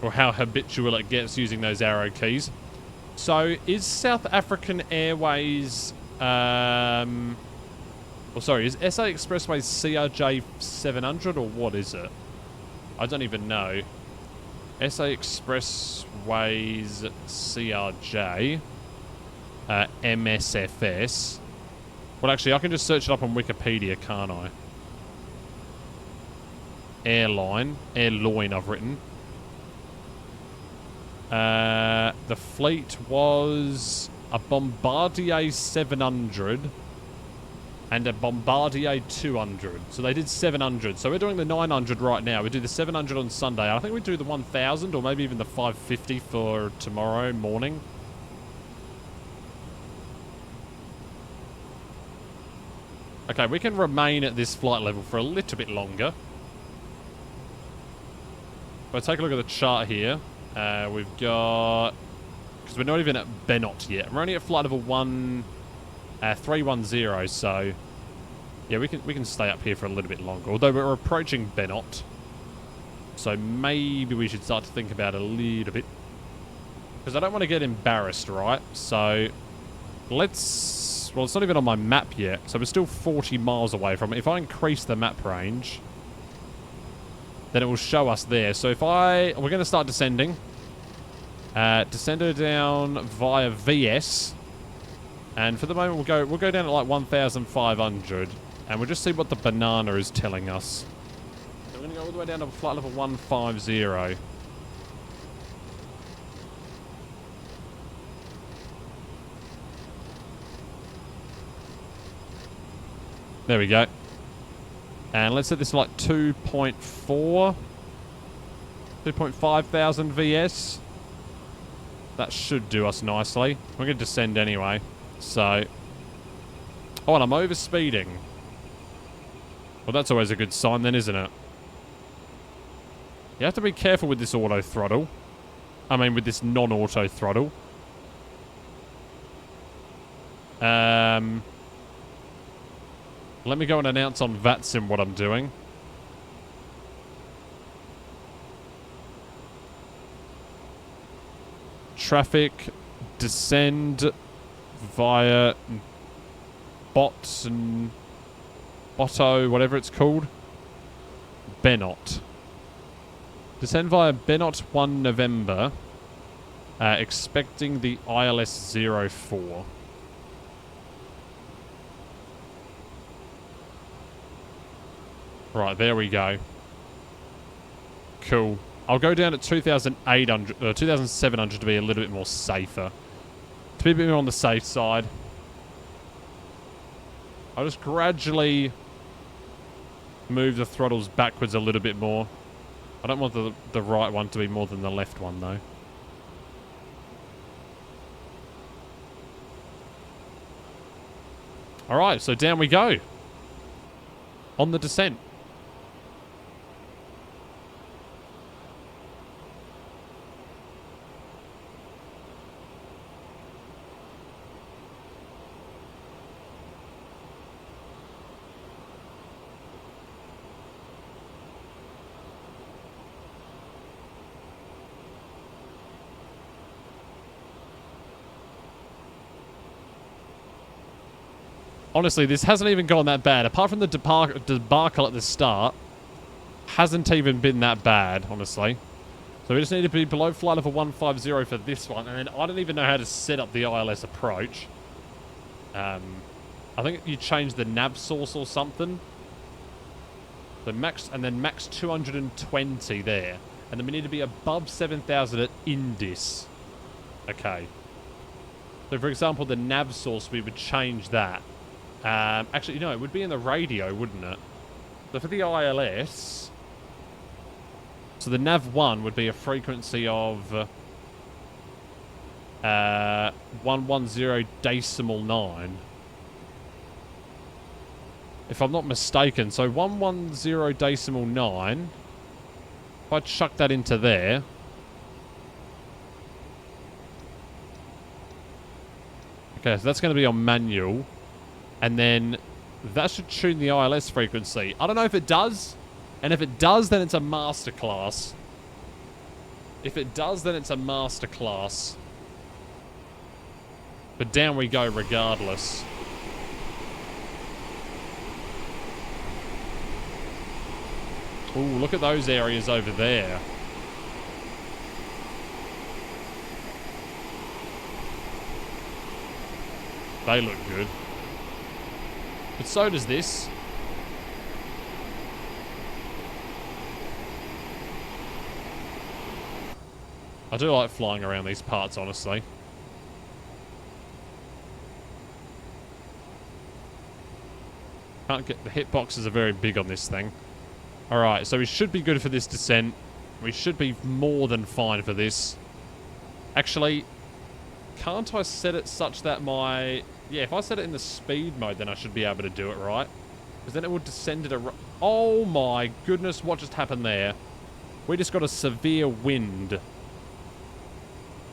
Or how habitual it gets using those arrow keys. So, is South African Airways... sorry, is SA Expressways CRJ 700 or what is it? I don't even know. SA Expressways CRJ MSFS. Well, actually, I can just search it up on Wikipedia, can't I? Airline I've written. The fleet was a Bombardier 700 and a Bombardier 200. So they did 700. So we're doing the 900 right now. We do the 700 on Sunday. I think we do the 1000 or maybe even the 550 for tomorrow morning. Okay, we can remain at this flight level for a little bit longer. If I take a look at the chart here, we've got... Because we're not even at Benot yet. We're only at flight level 310, so... Yeah, we can stay up here for a little bit longer. Although we're approaching Benot. So maybe we should start to think about it a little bit. Because I don't want to get embarrassed, right? So, let's... Well, it's not even on my map yet, so we're still 40 miles away from it. If I increase the map range, then it will show us there. So if we're going to start descending. Descender down via VS. And for the moment, we'll go down at like 1,500. And we'll just see what the banana is telling us. So we're going to go all the way down to flight level 150. There we go. And let's set this like 2.4. 2.5 thousand VS. That should do us nicely. We're going to descend anyway. So. Oh, and I'm overspeeding. Well, that's always a good sign then, isn't it? You have to be careful with this auto throttle. I mean, with this non-auto throttle. Let me go and announce on VATSIM what I'm doing. Traffic, descend via Botto, whatever it's called. Benot. Descend via Benot 1 November. Expecting the ILS 04. Right, there we go. Cool. I'll go down at 2,800, 2,700 to be a little bit more safer. To be a bit more on the safe side. I'll just gradually move the throttles backwards a little bit more. I don't want the right one to be more than the left one, though. Alright, so down we go. On the descent. Honestly, this hasn't even gone that bad. Apart from the debacle at the start, hasn't even been that bad, honestly. So we just need to be below flight level 150 for this one. And then I don't even know how to set up the ILS approach. I think you change the nav source or something. So max, and then max 220 there. And then we need to be above 7,000 at Indis. Okay. So for example, the nav source, we would change that. Actually, no, it would be in the radio, wouldn't it? So for the ILS... So the nav 1 would be a frequency of 110.9. If I'm not mistaken. So 110.9. If I chuck that into there. Okay, so that's going to be on manual. And then that should tune the ILS frequency. I don't know if it does. And if it does, then it's a masterclass. If it does, then it's a masterclass. But down we go regardless. Ooh, look at those areas over there. They look good. But so does this. I do like flying around these parts, honestly. Can't get... The hitboxes are very big on this thing. Alright, so we should be good for this descent. We should be more than fine for this. Actually, can't I set it such that my... Yeah, if I set it in the speed mode, then I should be able to do it, right? Because then it would descend at a... Oh my goodness, what just happened there? We just got a severe wind.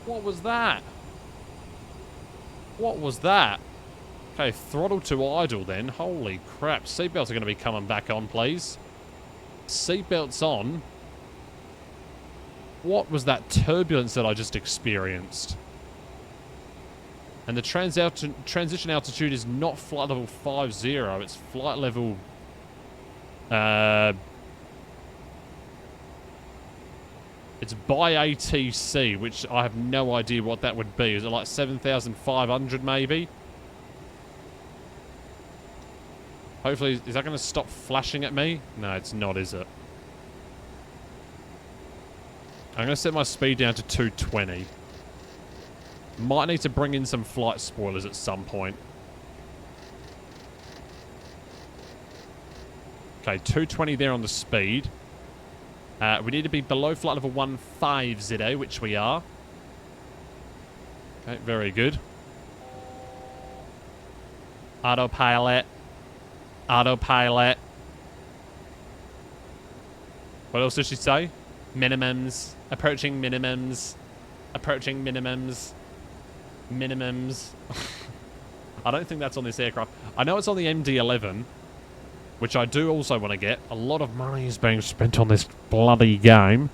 What was that? What was that? Okay, throttle to idle then. Holy crap. Seatbelts are going to be coming back on, please. Seatbelts on. What was that turbulence that I just experienced? And the transition altitude is not flight level 50. It's flight level... It's by ATC, which I have no idea what that would be. Is it like 7,500 maybe? Hopefully, is that going to stop flashing at me? No, it's not, is it? I'm going to set my speed down to 220. Might need to bring in some flight spoilers at some point. Okay, 220 there on the speed. We need to be below flight level 15, which we are. Okay, very good. Autopilot. Autopilot. What else did she say? Minimums. Approaching minimums. Approaching minimums. Minimums. I don't think that's on this aircraft. I know it's on the MD-11, which I do also want to get. A lot of money is being spent on this bloody game.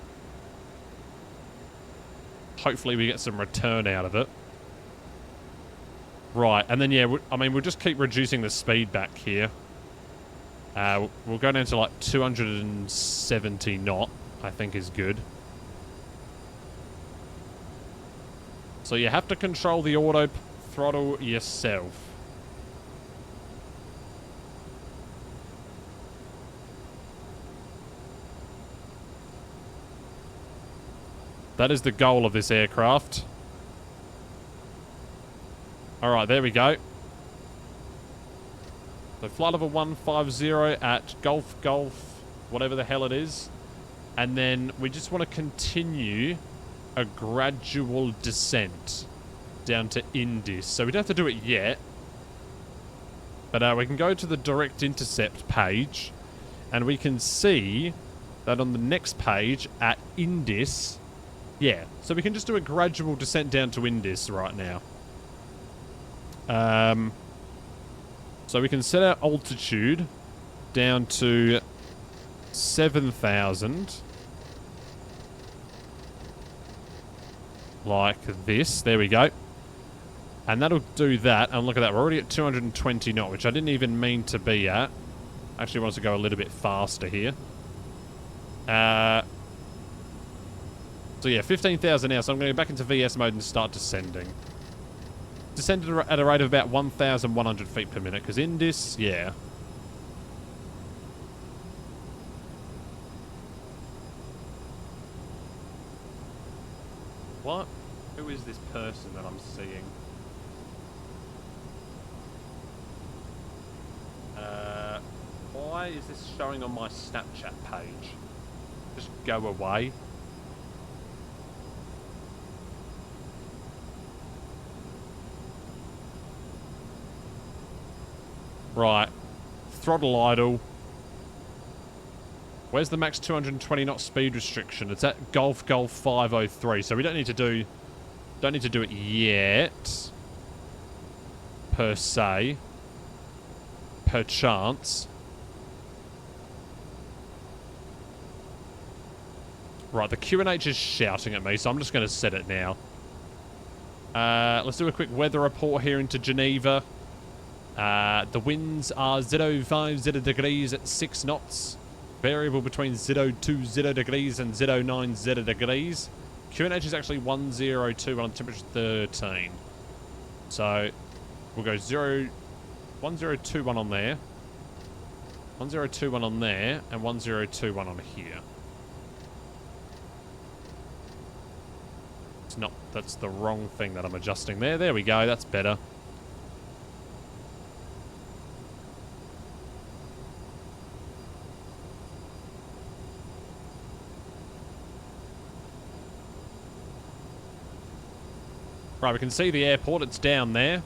Hopefully we get some return out of it. Right, and then, yeah, I mean, we'll just keep reducing the speed back here. We'll go down to, like, 270 knot, I think is good. So you have to control the auto throttle yourself. That is the goal of this aircraft. Alright, there we go. So flight level 150 at Golf, whatever the hell it is. And then we just want to continue a gradual descent down to Indis. So we don't have to do it yet. But we can go to the direct intercept page. And we can see that on the next page at Indis... Yeah, so we can just do a gradual descent down to Indis right now. So we can set our altitude down to 7,000. Like this. There we go. And that'll do that. And look at that. We're already at 220 knot, which I didn't even mean to be at. Actually wanted to go a little bit faster here. So yeah, 15,000 now. So I'm going to go back into VS mode and start descending. descended at a rate of about 1,100 feet per minute, because in this, yeah. What? Who is this person that I'm seeing? Why is this showing on my Snapchat page? Just go away. Right. Throttle idle. Where's the max 220 knot speed restriction? It's at Golf 503. So we don't need to do it yet. Per se. Per chance. Right, the QNH is shouting at me, so I'm just going to set it now. Let's do a quick weather report here into Geneva. The winds are 050 degrees at 6 knots. Variable between 020 degrees and 090 degrees. QNH is actually 102 on temperature 13. So, we'll go 1021 on there. 1021 on there, and 1021 on here. It's not, that's the wrong thing that I'm adjusting there. There we go, that's better. Right, we can see the airport. It's down there.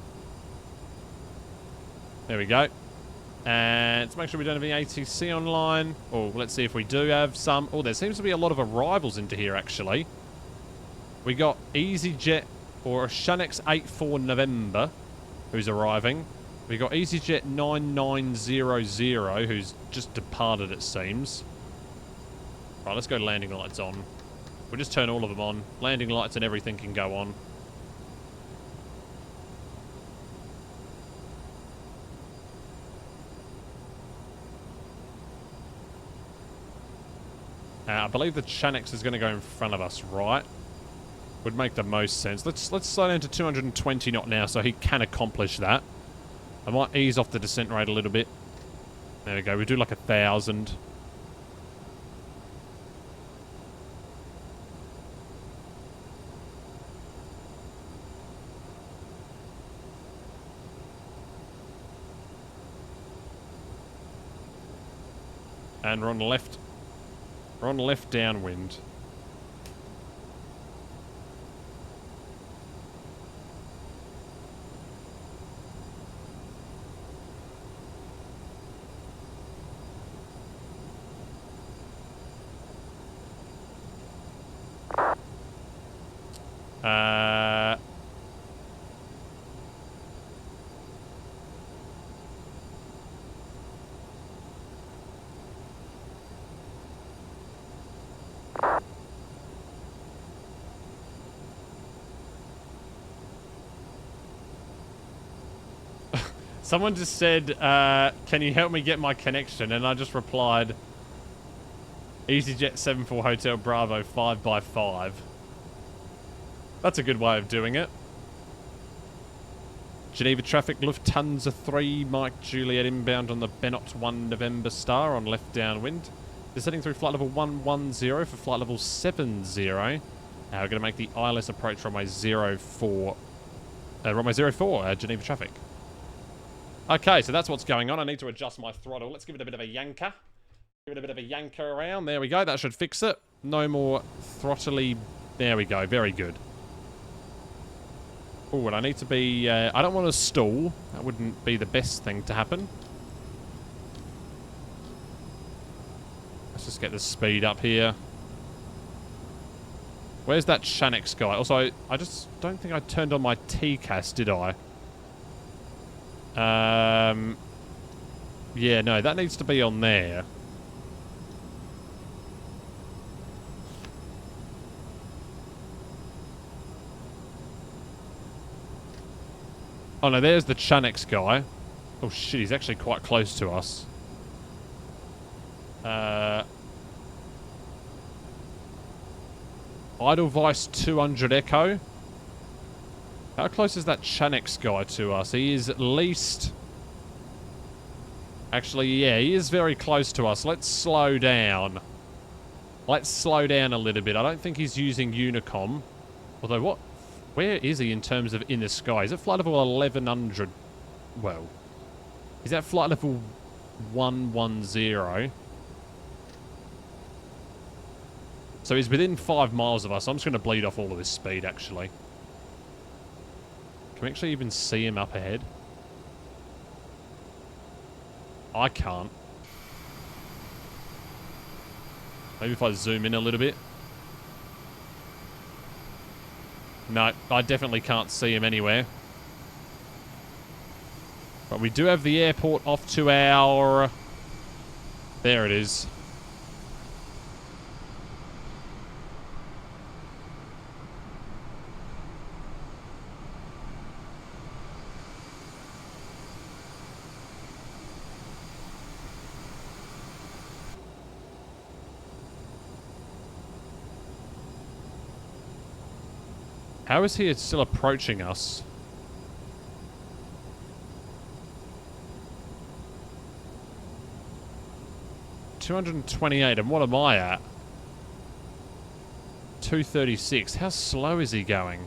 There we go. And let's make sure we don't have any ATC online. Oh, let's see if we do have some. Oh, there seems to be a lot of arrivals into here, actually. We got EasyJet, or Shanix 84 November, who's arriving. We got EasyJet 9900, who's just departed, it seems. Right, let's go landing lights on. We'll just turn all of them on. Landing lights and everything can go on. I believe the Chanix is going to go in front of us, right? Would make the most sense. Let's slow down to 220 knot now so he can accomplish that. I might ease off the descent rate a little bit. There we go. We do like 1,000. And we're on the left. We're on the left downwind. Someone just said, can you help me get my connection? And I just replied, EasyJet 74 Hotel Bravo 5x5. That's a good way of doing it. Geneva traffic, Lufthansa 3, Mike Juliet inbound on the Benot 1 November Star on left downwind. Descending through flight level 110 for flight level 70. We're going to make the ILS approach runway 04. Runway 04, Geneva traffic. Okay, so that's what's going on. I need to adjust my throttle. Let's give it a bit of a yanker. Give it a bit of a yanker around. There we go. That should fix it. No more throttly. There we go. Very good. Oh, and I need to be... I don't want to stall. That wouldn't be the best thing to happen. Let's just get the speed up here. Where's that Shanix guy? Also, I just don't think I turned on my TCAS, did I? Yeah, no, that needs to be on there. Oh no, there's the Chanix guy. Oh shit, he's actually quite close to us. Edelweiss 200 Echo. How close is that Chanex guy to us? He is at least... Actually, yeah, he is very close to us. Let's slow down. Let's slow down a little bit. I don't think he's using Unicom. Although, what... Where is he in terms of in the sky? Is it flight level 1100? Well... Is that flight level 110? So he's within 5 miles of us. I'm just going to bleed off all of his speed, actually. Can we actually even see him up ahead? I can't. Maybe if I zoom in a little bit. No, I definitely can't see him anywhere. But we do have the airport off to our... There it is. How is he still approaching us? $228, and what am I at? 236. How slow is he going?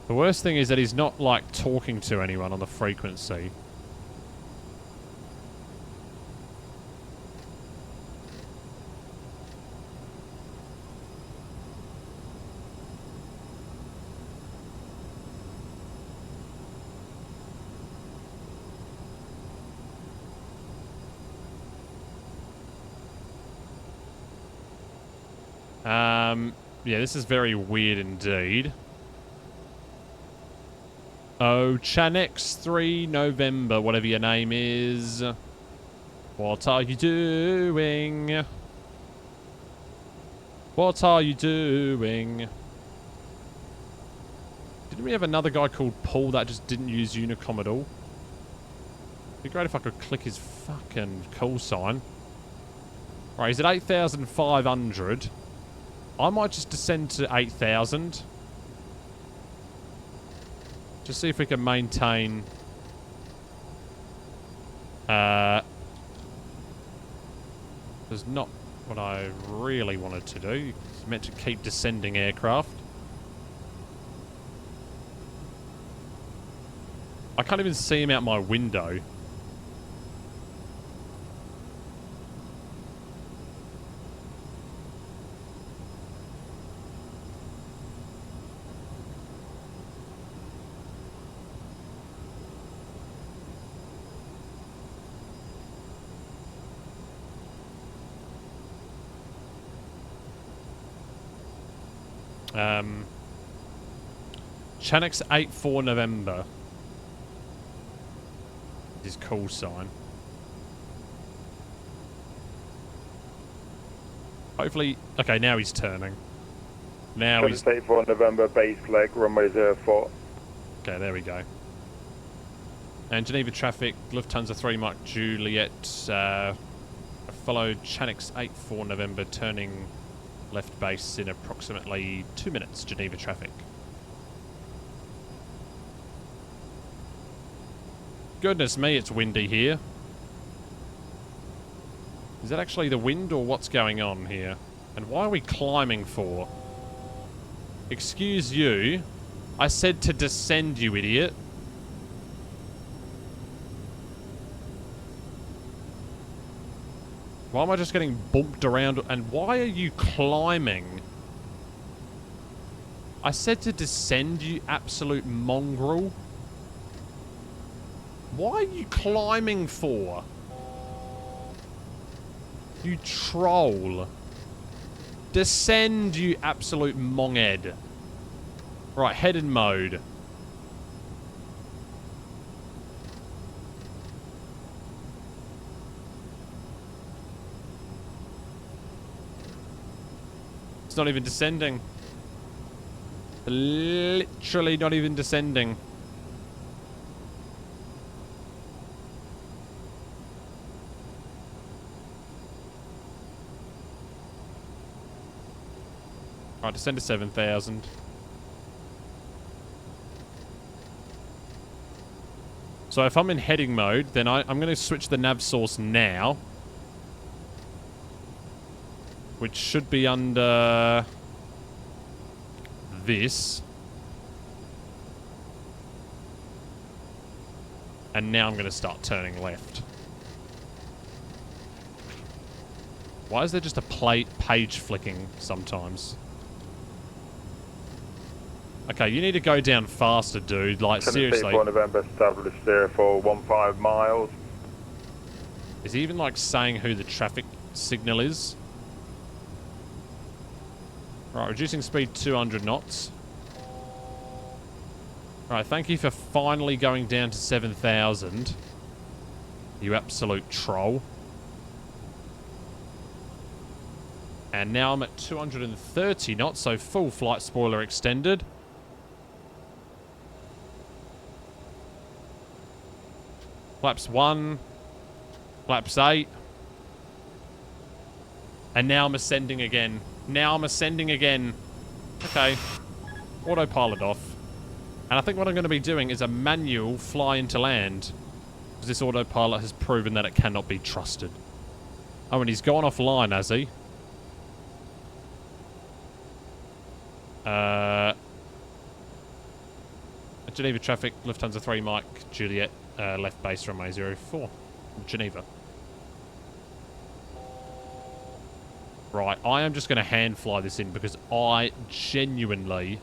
The worst thing is that he's not, like, talking to anyone on the frequency. Yeah, this is very weird indeed. Oh, Chanex 3 November, whatever your name is. What are you doing? What are you doing? Didn't we have another guy called Paul that just didn't use Unicom at all? It'd be great if I could click his fucking call sign. Right, he's at 8,500. I might just descend to 8,000. Just see if we can maintain... There's not what I really wanted to do. It's meant to keep descending aircraft. I can't even see him out my window. Chanex 84 November. His call sign. Hopefully... Okay, now he's turning. Now he's... 84 November, base leg, runway 04. Okay, there we go. And Geneva traffic, Lufthansa 3 Mike Juliet, followed Chanex 84 November, turning left base in approximately 2 minutes, Geneva traffic. Goodness me, it's windy here. Is that actually the wind or what's going on here? And why are we climbing for? Excuse you. I said to descend, you idiot. Why am I just getting bumped around? And why are you climbing? I said to descend, you absolute mongrel. Why are you climbing for? You troll. Descend, you absolute monged. Right, head in mode. It's not even descending. Literally not even descending. Alright, descend to 7,000. So if I'm in heading mode, then I'm going to switch the nav source now. Which should be under this. And now I'm going to start turning left. Why is there just a page flicking sometimes? Okay, you need to go down faster, dude. Like, seriously. 4 November established there for 15 miles. Is he even, like, saying who the traffic signal is? Right, reducing speed 200 knots. Right, thank you for finally going down to 7,000. You absolute troll. And now I'm at 230 knots, so full flight spoiler extended. Flaps 1. Flaps 8. And now I'm ascending again. Now I'm ascending again. Okay. Autopilot off. And I think what I'm going to be doing is a manual fly into land. Because this autopilot has proven that it cannot be trusted. Oh, and he's gone offline, has he? Geneva traffic, Lufthansa 3 Mike, Juliet, left base runway 04. Geneva. Right, I am just going to hand fly this in because I genuinely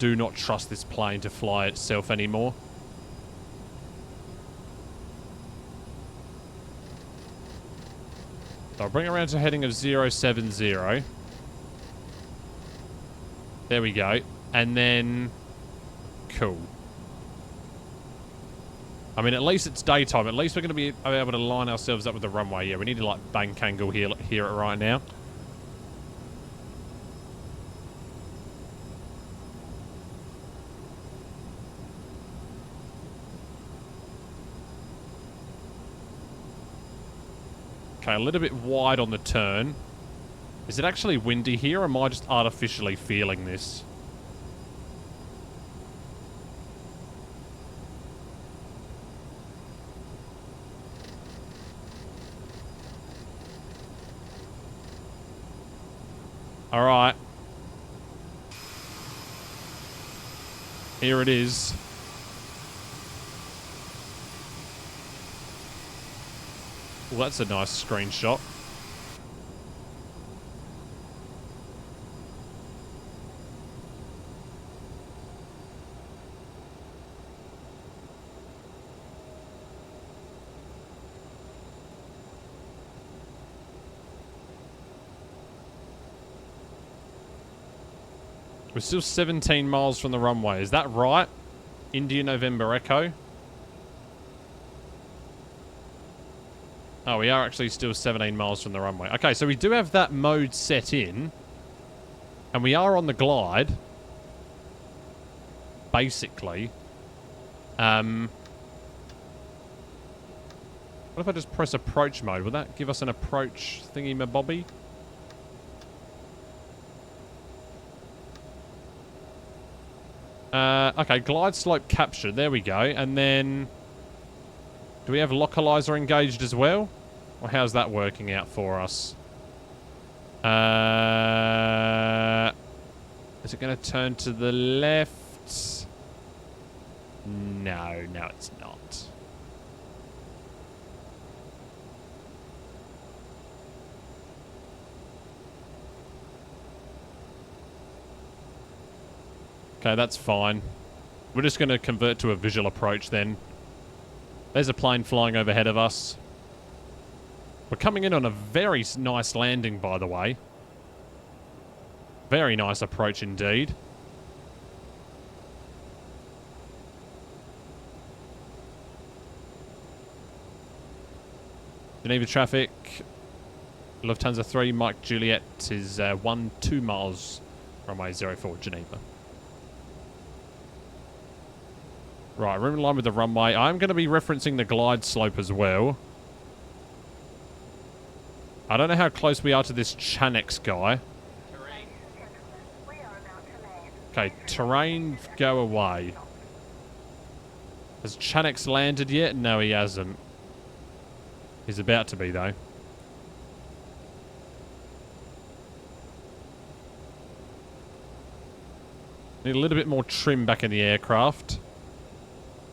do not trust this plane to fly itself anymore. So I'll bring it around to a heading of 070. There we go. And then... Cool. I mean, at least it's daytime. At least we're going to be able to line ourselves up with the runway. Yeah, we need to, like, bank angle here right now. Okay, a little bit wide on the turn. Is it actually windy here, or am I just artificially feeling this? Alright. Here it is. Well, that's a nice screenshot. We're still 17 miles from the runway. Is that right? India November Echo. Oh, we are actually still 17 miles from the runway. Okay, so we do have that mode set in. And we are on the glide. Basically. What if I just press approach mode? Will that give us an approach thingy-mabobby? Okay, glide slope captured. There we go. And then... Do we have localizer engaged as well? Or how's that working out for us? Is it going to turn to the left? No, it's not. Okay, that's fine. We're just going to convert to a visual approach then. There's a plane flying overhead of us. We're coming in on a very nice landing, by the way. Very nice approach indeed. Geneva traffic. Lufthansa 3, Mike Juliet is 12 miles, runway 04, Geneva. Right, we're in line with the runway. I'm going to be referencing the glide slope as well. I don't know how close we are to this Chanex guy. Okay, terrain, go away. Has Chanex landed yet? No, he hasn't. He's about to be, though. Need a little bit more trim back in the aircraft.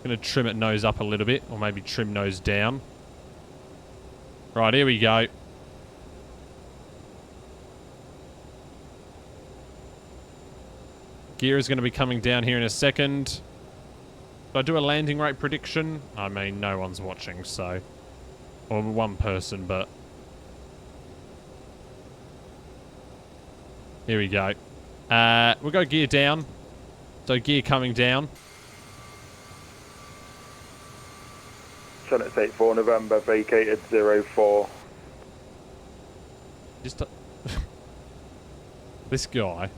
Gonna trim it nose up a little bit, or maybe trim nose down. Right, here we go. Gear is going to be coming down here in a second. Did I do a landing rate prediction? I mean, no one's watching, so... Or one person, but... Here we go. We'll go gear down. So gear coming down. Senate 84 November, vacated 04. Just... This guy...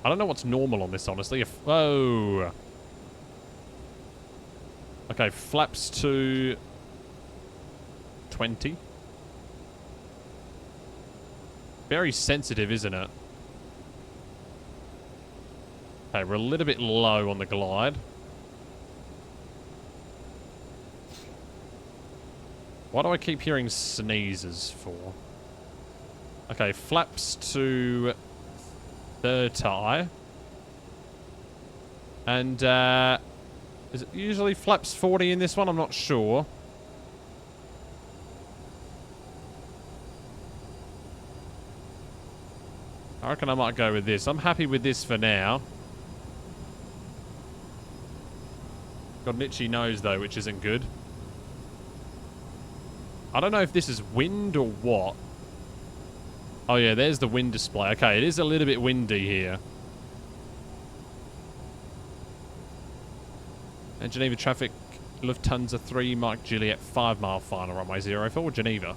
I don't know what's normal on this, honestly. Whoa. Okay, flaps to 20. Very sensitive, isn't it? Okay, we're a little bit low on the glide. Why do I keep hearing sneezes for? Okay, flaps to... 30. And, is it usually flaps 40 in this one? I'm not sure. I reckon I might go with this. I'm happy with this for now. Got an itchy nose, though, which isn't good. I don't know if this is wind or what. Oh yeah, there's the wind display. Okay, it is a little bit windy here. And Geneva traffic, Lufthansa 3, Mike Juliet, 5 mile final, runway 04, Geneva.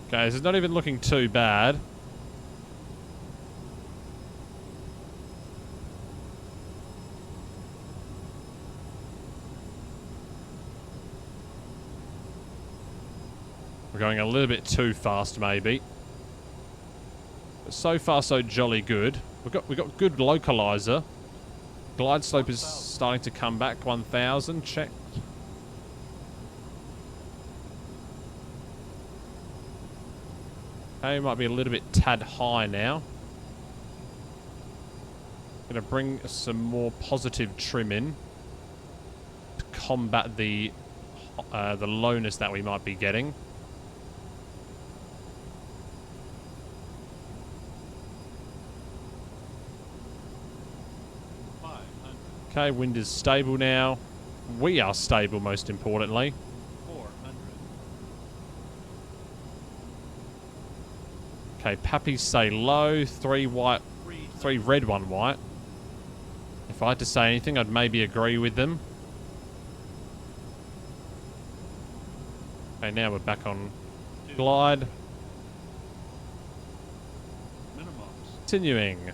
Okay, this is not even looking too bad. We're going a little bit too fast, maybe. But so far, so jolly good. We got good localizer. Glide slope is starting to come back. 1,000, check. Okay, might be a little bit tad high now. Gonna bring some more positive trim in to combat the lowness that we might be getting. Okay, wind is stable now. We are stable, most importantly. Okay, Pappies say low, 3 white, 3 red, 1 white. If I had to say anything, I'd maybe agree with them. Okay, now we're back on glide. Continuing.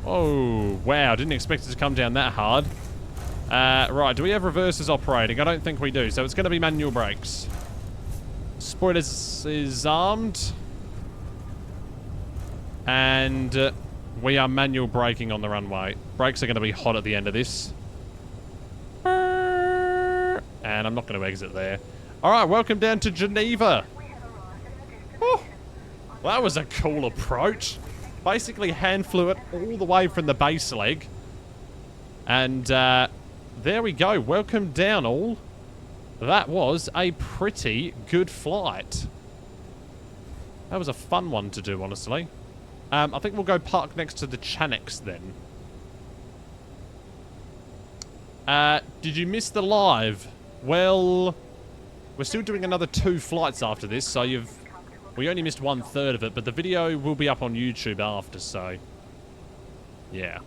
Oh, wow. Didn't expect it to come down that hard. Right, do we have reverses operating? I don't think we do, so it's going to be manual brakes. Spoilers is armed. And we are manual braking on the runway. Brakes are going to be hot at the end of this. And I'm not going to exit there. Alright, welcome down to Geneva. Woo! Well, that was a cool approach. Basically hand flew it all the way from the base leg. And there we go. Welcome down all. That was a pretty good flight. That was a fun one to do, honestly. I think we'll go park next to the Chanex then. Did you miss the live? Well, we're still doing another 2 flights after this, so we only missed 1/3 of it, but the video will be up on YouTube after, so yeah.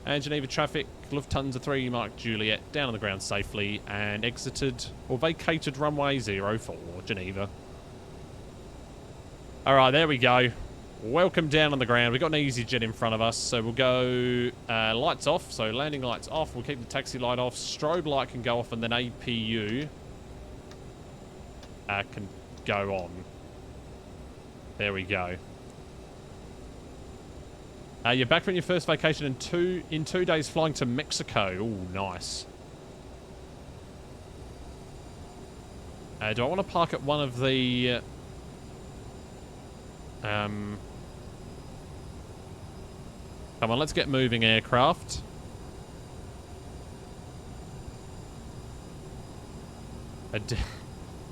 And Geneva traffic, Lufthansa 3 Mark Juliet, down on the ground safely and exited or vacated runway 04, Geneva. Alright, there we go. Welcome down on the ground. We've got an EasyJet in front of us, so we'll go lights off. So landing lights off. We'll keep the taxi light off. Strobe light can go off, and then APU can go on. There we go. You're back from your first vacation in 2 days flying to Mexico. Ooh, nice. Do I want to park at one of the... Come on, let's get moving, aircraft.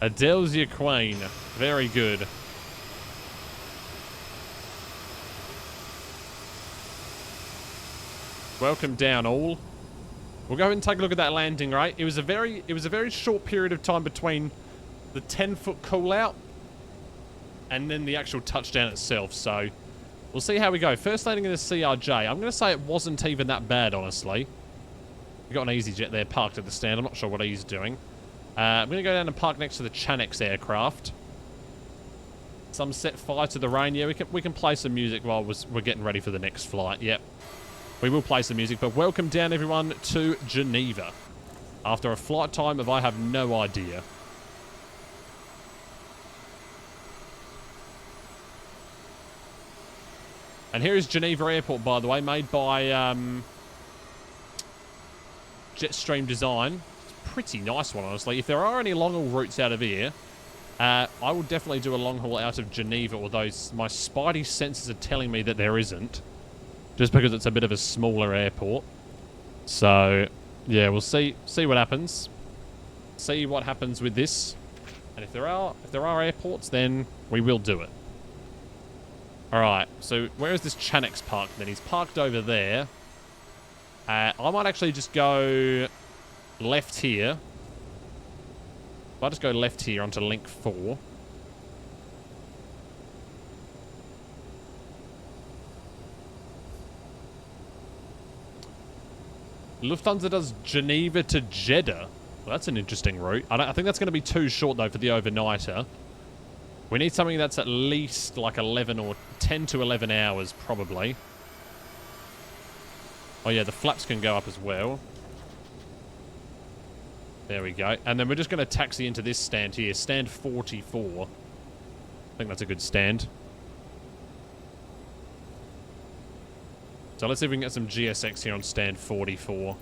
Adele's your queen. Very good. Welcome down all. We'll go ahead and take a look at that landing rate. It was a very short period of time between the 10-foot call out and then the actual touchdown itself, so we'll see how we go. First landing in the CRJ. I'm going to say it wasn't even that bad, honestly. We've got an EasyJet there parked at the stand. I'm not sure what he's doing. I'm going to go down and park next to the Chanex aircraft. Some set fire to the rain. Yeah, we can play some music while we're getting ready for the next flight. Yep. We will play some music, but welcome down, everyone, to Geneva. After a flight time of I have no idea. And here is Geneva Airport, by the way, made by Jetstream Design. It's a pretty nice one, honestly. If there are any long-haul routes out of here, I will definitely do a long-haul out of Geneva, although my spidey senses are telling me that there isn't. Just because it's a bit of a smaller airport. So, yeah, we'll see what happens. See what happens with this. And if there are airports, then we will do it. Alright, so where is this Chanex parked then? He's parked over there. I might actually just go left here. I'll just go left here onto link 4. Lufthansa does Geneva to Jeddah. Well, that's an interesting route. I think that's going to be too short, though, for the overnighter. We need something that's at least like 11 or 10 to 11 hours, probably. Oh, yeah, the flaps can go up as well. There we go. And then we're just going to taxi into this stand here. Stand 44. I think that's a good stand. So let's see if we can get some GSX here on stand 44.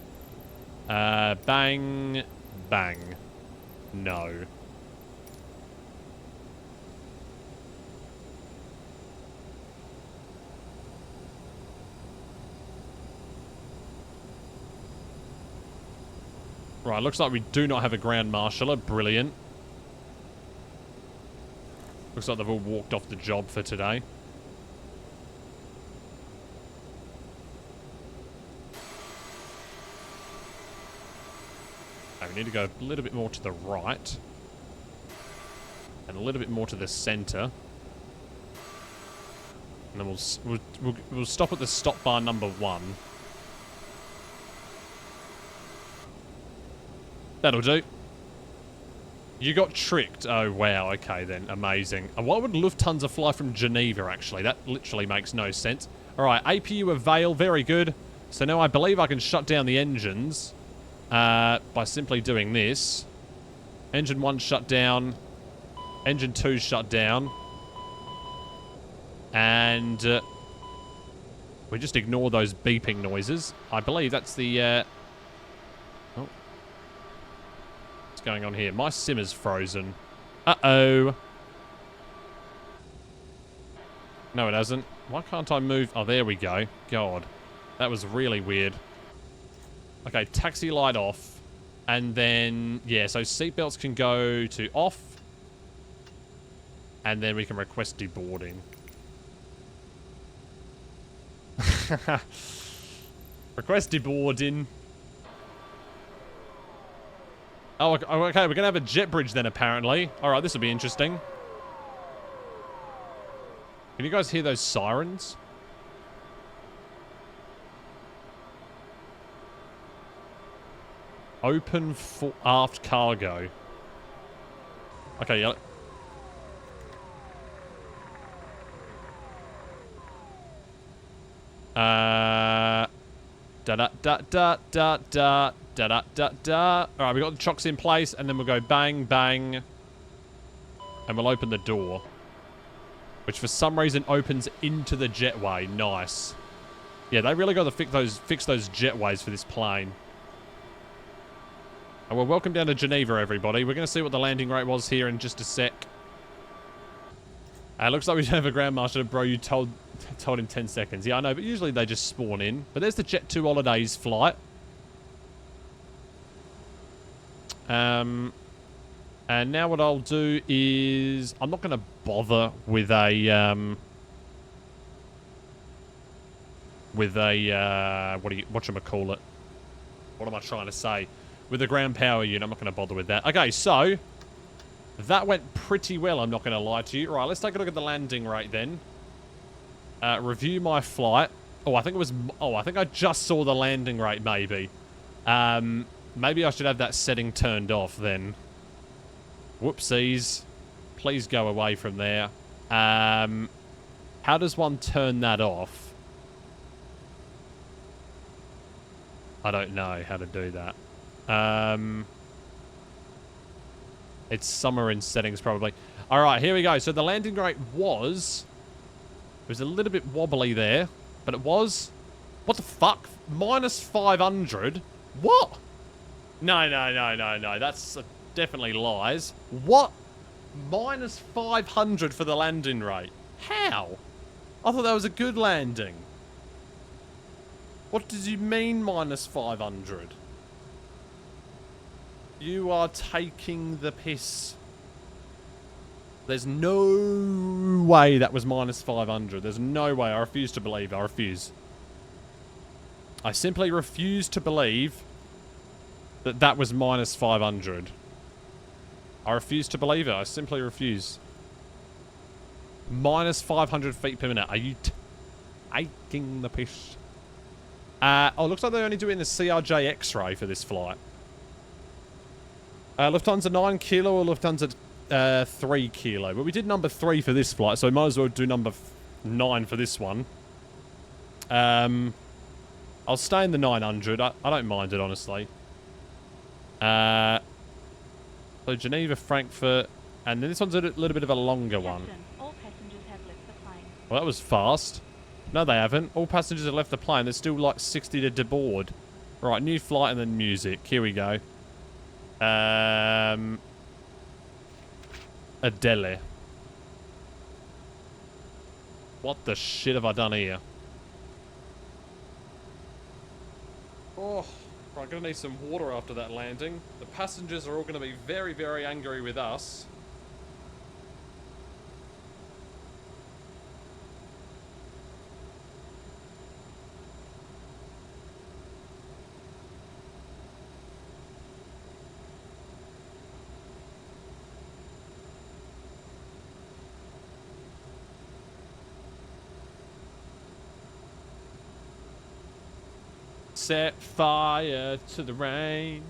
Bang. Bang. No. Right, looks like we do not have a ground marshaller. Brilliant. Looks like they've all walked off the job for today. Okay, we need to go a little bit more to the right. And a little bit more to the center. And then we'll stop at the stop bar number 1. That'll do. You got tricked. Oh, wow. Okay, then. Amazing. And why would Lufthansa fly from Geneva, actually? That literally makes no sense. All right, APU avail. Very good. So now I believe I can shut down the engines by simply doing this. Engine 1 shut down. Engine 2 shut down. And we just ignore those beeping noises. I believe that's the... going on here? My sim is frozen. Uh-oh. No, it hasn't. Why can't I move? Oh, there we go. God. That was really weird. Okay, taxi light off. And then, yeah, so seatbelts can go to off. And then we can request deboarding. Request deboarding. Oh, okay, we're going to have a jet bridge then, apparently. Alright, this will be interesting. Can you guys hear those sirens? Open for aft cargo. Okay, yeah. Alright, we got the chocks in place, and then we'll go bang, bang. And we'll open the door. Which for some reason opens into the jetway. Nice. Yeah, they really got to fix those jetways for this plane. And well, welcome down to Geneva, everybody. We're going to see what the landing rate was here in just a sec. Looks like we don't have a ground master, bro. You told him 10 seconds. Yeah, I know, but usually they just spawn in. But there's the Jet 2 Holidays flight. And now what I'll do is... I'm not going to bother with a... whatchamacallit? What am I trying to say? With a ground power unit, I'm not going to bother with that. Okay, so... that went pretty well, I'm not going to lie to you. Right, let's take a look at the landing rate then. Review my flight. Oh, I think it was... oh, I think I just saw the landing rate, maybe. Maybe I should have that setting turned off then. Whoopsies. Please go away from there. How does one turn that off? I don't know how to do that. It's somewhere in settings, probably. Alright, here we go. So the landing rate was... it was a little bit wobbly there. But it was... what the fuck? Minus 500? What? No. That's definitely lies. What? Minus 500 for the landing rate. How? I thought that was a good landing. What did you mean minus 500? You are taking the piss. There's no way that was minus 500. There's no way. I refuse to believe. I refuse. I simply refuse to believe that that was minus 500. I refuse to believe it. I simply refuse. Minus 500 feet per minute. Are you taking the piss? Oh, looks like they're only doing the CRJ X-ray for this flight. Lufthansa 9 kilo or Lufthansa 3 kilo. But we did number 3 for this flight, so we might as well do number 9 for this one. I'll stay in the 900. I don't mind it, honestly. So Geneva, Frankfurt, and then this one's a little bit of a longer one. All passengers have left the plane. Well, that was fast. No, they haven't. All passengers have left the plane. There's still like 60 to deboard. Right, new flight and then music. Here we go. Adele. What the shit have I done here? Oh, right, gonna need some water after that landing. The passengers are all gonna be very, very angry with us. Set fire to the rain.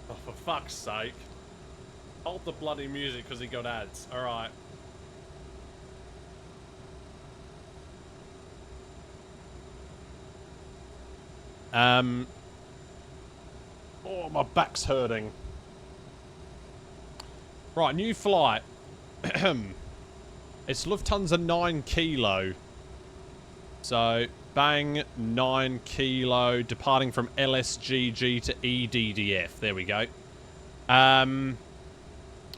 Oh, for fuck's sake. Hold the bloody music because he got ads. Alright. Oh, my back's hurting. Right, new flight. It's Lufthansa 9 kilo. So, bang, 9 kilo, departing from LSGG to EDDF. There we go.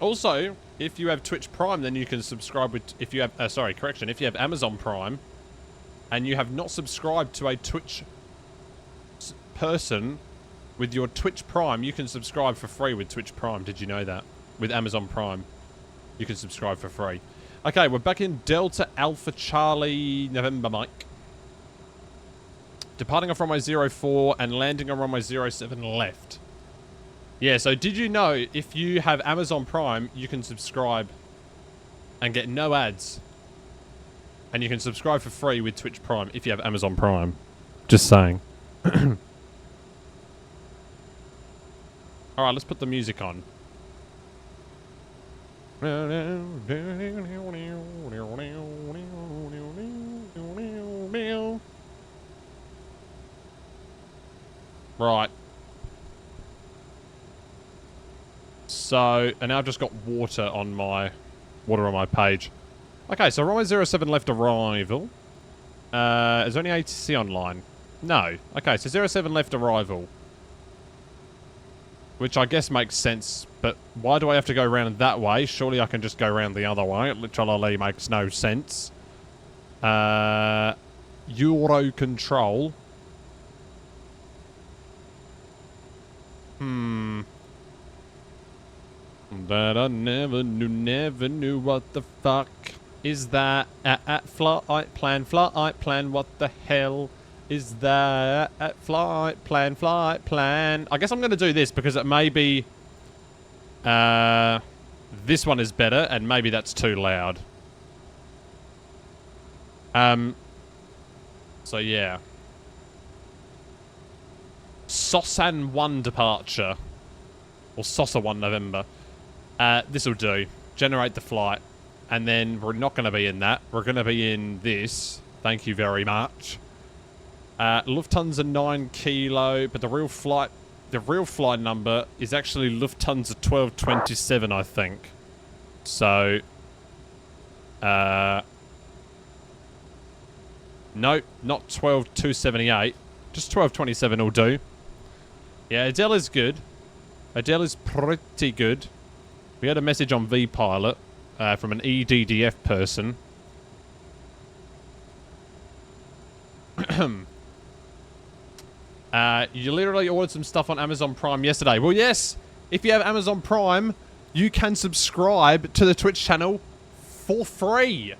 Also, if you have Twitch Prime, then you can subscribe with... If you have... if you have Amazon Prime, and you have not subscribed to a Twitch person with your Twitch Prime, you can subscribe for free with Twitch Prime. Did you know that? With Amazon Prime, you can subscribe for free. Okay, we're back in Delta Alpha Charlie November Mike. Departing off runway 04 and landing on runway 07 left. Yeah, so did you know if you have Amazon Prime, you can subscribe and get no ads. And you can subscribe for free with Twitch Prime if you have Amazon Prime. Just saying. Alright, let's put the music on. Right. So, and now I've just got water on my page. Okay, so runway 07 left arrival. Is there any ATC online? No. Okay, so 07 left arrival. Which I guess makes sense, but why do I have to go around that way? Surely I can just go around the other way. It literally makes no sense. Euro control. That I never knew what the fuck is that? Flight plan, what the hell is that? Flight plan. I guess I'm going to do this because it may be... this one is better, and maybe that's too loud. So yeah. Sosan 1 departure. Or Sosa 1 November. This'll do. Generate the flight. And then we're not going to be in that. We're going to be in this. Thank you very much. Lufthansa 9 kilo, but the real flight number is actually Lufthansa 1227, I think. So, nope, not 12278. Just 1227 will do. Yeah, Adele is good. Adele is pretty good. We had a message on vPilot from an EDDF person. You literally ordered some stuff on Amazon Prime yesterday. Well, yes, if you have Amazon Prime, you can subscribe to the Twitch channel for free.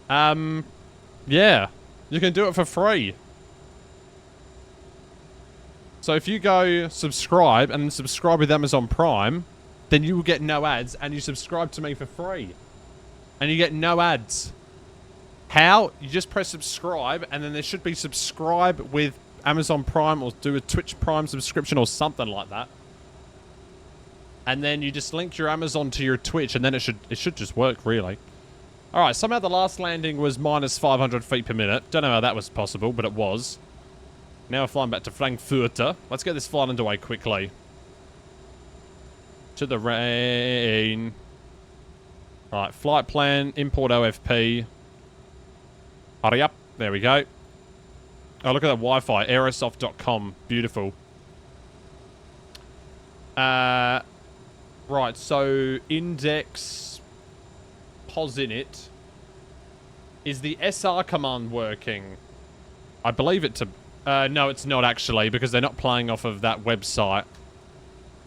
Yeah, you can do it for free. So if you go subscribe and subscribe with Amazon Prime, then you will get no ads and you subscribe to me for free. And you get no ads. How? You just press subscribe and then there should be subscribe with Amazon Prime or do a Twitch Prime subscription or something like that. And then you just link your Amazon to your Twitch and then it should just work really. Alright, somehow the last landing was minus 500 feet per minute. Don't know how that was possible, but it was. Now we're flying back to Frankfurter. Let's get this flight underway quickly. To the rain. Alright, flight plan, import OFP. Hurry up. There we go. Oh, look at that Wi-Fi. Aerosoft.com. Beautiful. Right, so index posinit. Is the SR command working? I believe it to... no, it's not actually, because they're not playing off of that website.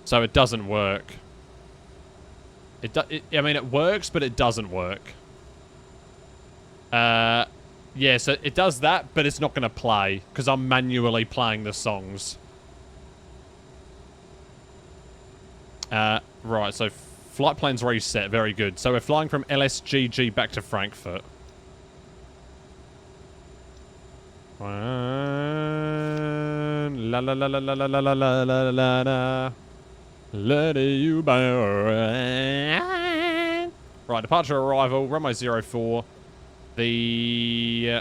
So it doesn't work. I mean, it works, but it doesn't work. Yeah, so it does that, but it's not going to play, because I'm manually playing the songs. Right, so flight plan's reset. Very good. So we're flying from LSGG back to Frankfurt. La la la la la la la la la la la la. Let you burn. Right, departure arrival, runway 04. The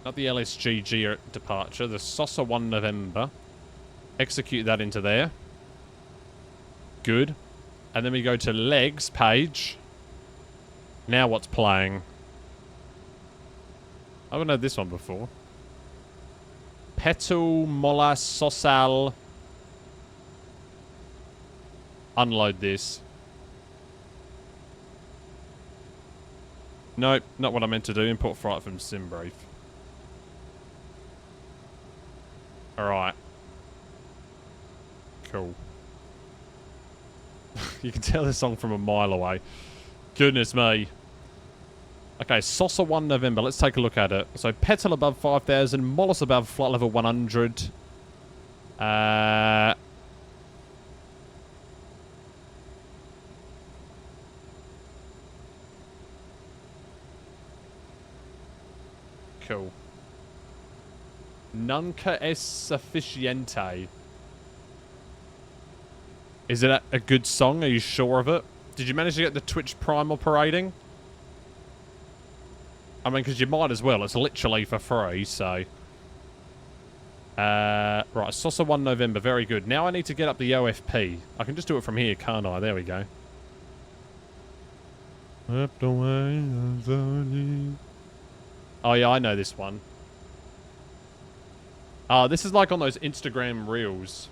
not the LSGG departure, the Sosa 1 November. Execute that into there. good. And then we go to legs page. Now what's playing? I haven't heard this one before. Petal Mola Sosal. Unload this. Nope, not what I meant to do. Import flight from SimBrief. Alright. Cool. You can tell this song from a mile away. Goodness me. Okay, Sosa 1 November. Let's take a look at it. So, Petal above 5,000. Mollis above flight level 100. Cool. Nunca es suficiente. Is it a good song? Are you sure of it? Did you manage to get the Twitch Prime operating? I mean, because you might as well. It's literally for free, so... right, Sosa 1 November. Very good. Now I need to get up the OFP. I can just do it from here, can't I? There we go. Oh, yeah, I know this one. This is like on those Instagram Reels.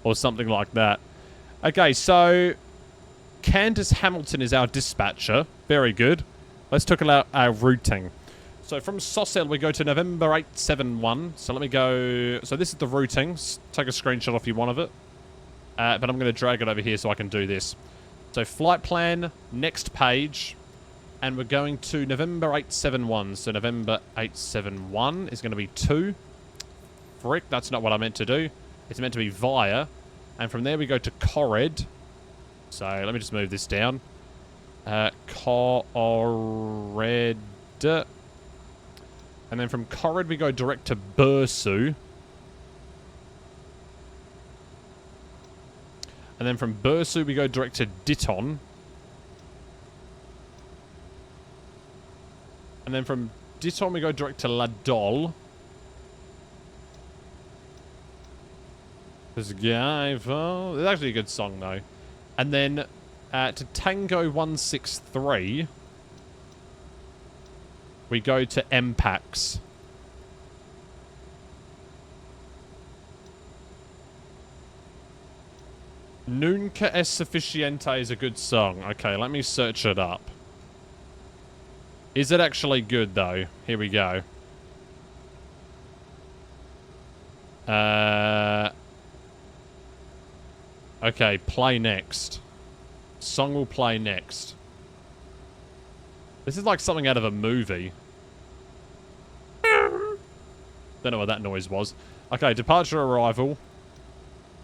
Or something like that. Okay, so... Candace Hamilton is our dispatcher. Very good. Let's talk about our routing. So from Sossel, we go to November 871. So let me go... So this is the routing. Take a screenshot if you want of it. But I'm going to drag it over here so I can do this. So flight plan, next page. And we're going to November 871. So November 871 is going to be 2. Frick, that's not what I meant to do. It's meant to be via. And from there we go to Corred. So let me just move this down. Corred. And then from Corred we go direct to Bursu. And then from Bursu we go direct to Ditton. And then from Ditton we go direct to La Dole. It's actually a good song though. And then to Tango 163 we go to MPAX. Nunca es suficiente is a good song. Okay, let me search it up. Is it actually good though? Here we go. Okay, play next. Song will play next. This is like something out of a movie. Don't know what that noise was. Okay, departure arrival.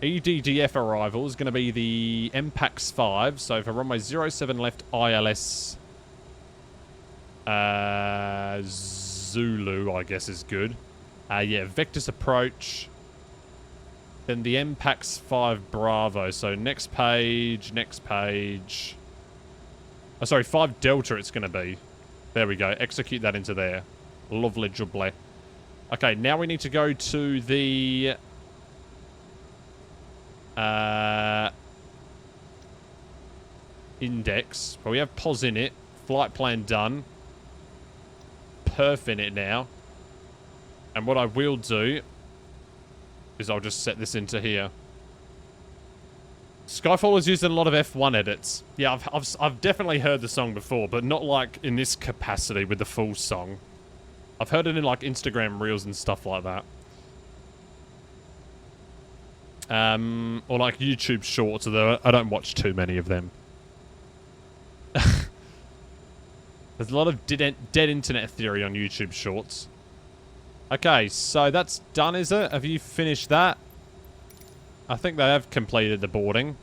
EDDF arrival is going to be the MPAX 5. So for runway 07 left ILS Zulu, I guess is good. Yeah, Vectis approach. Then the MPAX 5 Bravo. So next page, next page. Oh, sorry, 5 Delta it's going to be. There we go. Execute that into there. Lovely jubbly. Okay, now we need to go to the... index. Well, we have POS in it. Flight plan done. Perf in it now. And what I will do is I'll just set this into here. Skyfall is used in a lot of F1 edits. Yeah, I've definitely heard the song before, but not like in this capacity with the full song. I've heard it in like Instagram Reels and stuff like that. Or like YouTube Shorts, although I don't watch too many of them. There's a lot of dead internet theory on YouTube Shorts. Okay, so that's done, is it? Have you finished that? I think they have completed the boarding.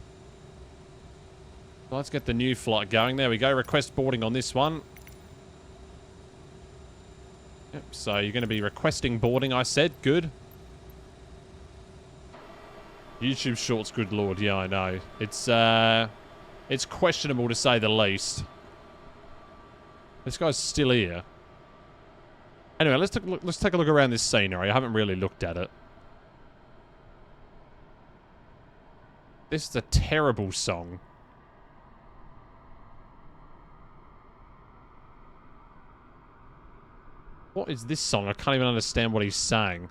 Let's get the new flight going. There we go. Request boarding on this one. Yep, so you're going to be requesting boarding, I said. Good. YouTube Shorts, good lord. Yeah, I know. It's questionable to say the least. This guy's still here. Anyway, let's take a look around this scenery. I haven't really looked at it. This is a terrible song. What is this song? I can't even understand what he's saying.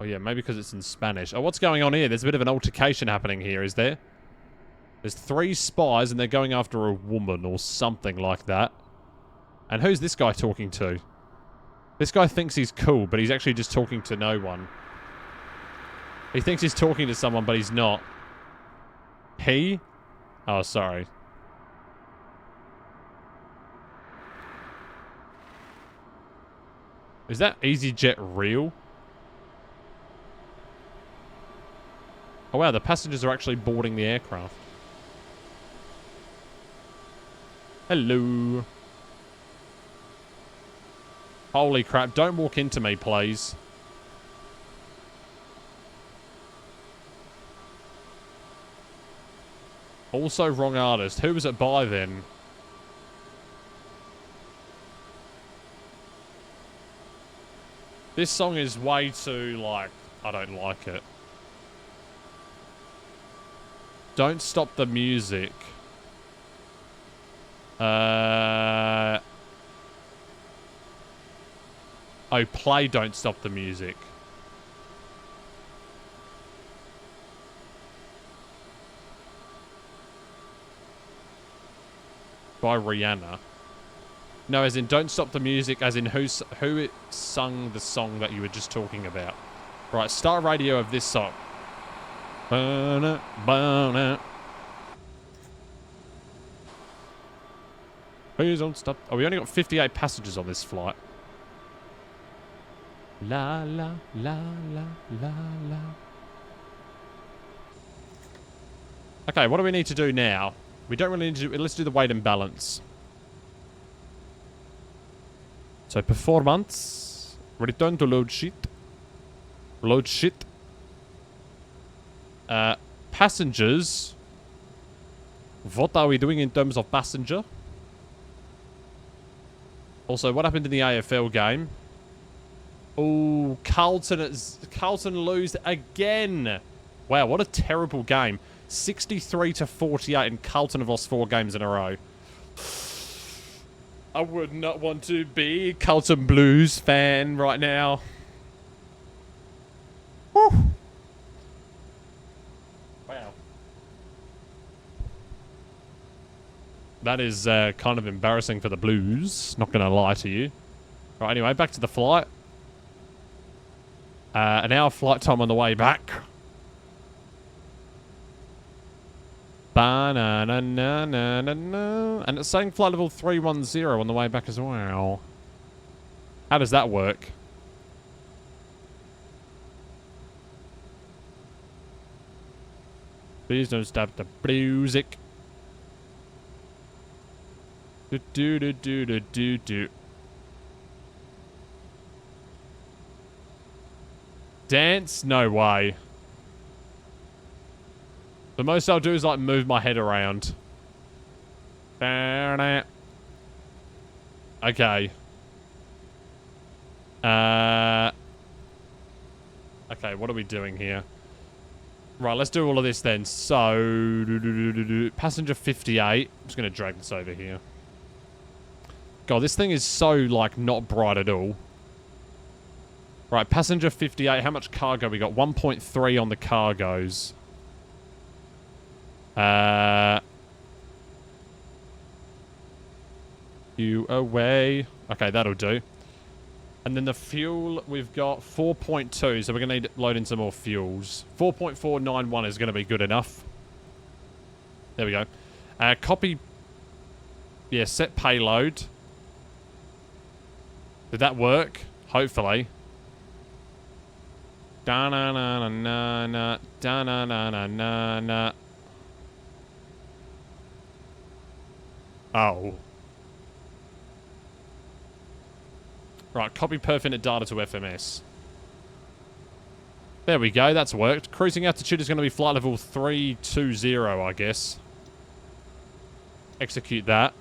Oh yeah, maybe because it's in Spanish. Oh, what's going on here? There's a bit of an altercation happening here, is there? There's 3 spies and they're going after a woman or something like that. And who's this guy talking to? This guy thinks he's cool, but he's actually just talking to no one. He thinks he's talking to someone, but he's not. He? Oh, sorry. Is that EasyJet real? Oh wow, the passengers are actually boarding the aircraft. Hello. Holy crap, don't walk into me, please. Also wrong artist. Who was it by then? This song is way too, like, I don't like it. Don't stop the music. Oh, play Don't Stop the Music. By Rihanna. No, as in Don't Stop the Music, as in who it sung the song that you were just talking about. Right, start radio of this song. Burn it. Please don't stop. Oh, we only got 58 passengers on this flight. La la la la la la. Okay, what do we need to do now? We don't really need to do... Let's do the weight and balance. So, performance. Return to load sheet. Load sheet. Passengers. What are we doing in terms of passenger? Also, what happened in the AFL game? Oh, Carlton lose again. Wow, what a terrible game. 63-48, and Carlton have lost 4 games in a row. I would not want to be a Carlton Blues fan right now. Whew. Wow. That is kind of embarrassing for the Blues. Not going to lie to you. Right, anyway, back to the flight. An hour flight time on the way back. Ba-na-na-na-na-na-na. And it's saying flight level 310 on the way back as well. How does that work? Please don't stop the music. Do-do-do-do-do-do. Dance? No way. The most I'll do is like move my head around. Okay. Okay, what are we doing here? Right, let's do all of this then. So, passenger 58. I'm just going to drag this over here. God, this thing is so, like, not bright at all. Right, passenger 58. How much cargo we got? 1.3 on the cargoes. You away. Okay, that'll do. And then the fuel, we've got 4.2, so we're going to need to load in some more fuels. 4.491 is going to be good enough. There we go. Copy. Yeah, set payload. Did that work? Hopefully. Da-na-na-na-na-na. Da-na-na-na-na-na. Oh. Right, copy perfinite data to FMS. There we go, that's worked. Cruising altitude is going to be flight level 320, I guess. Execute that.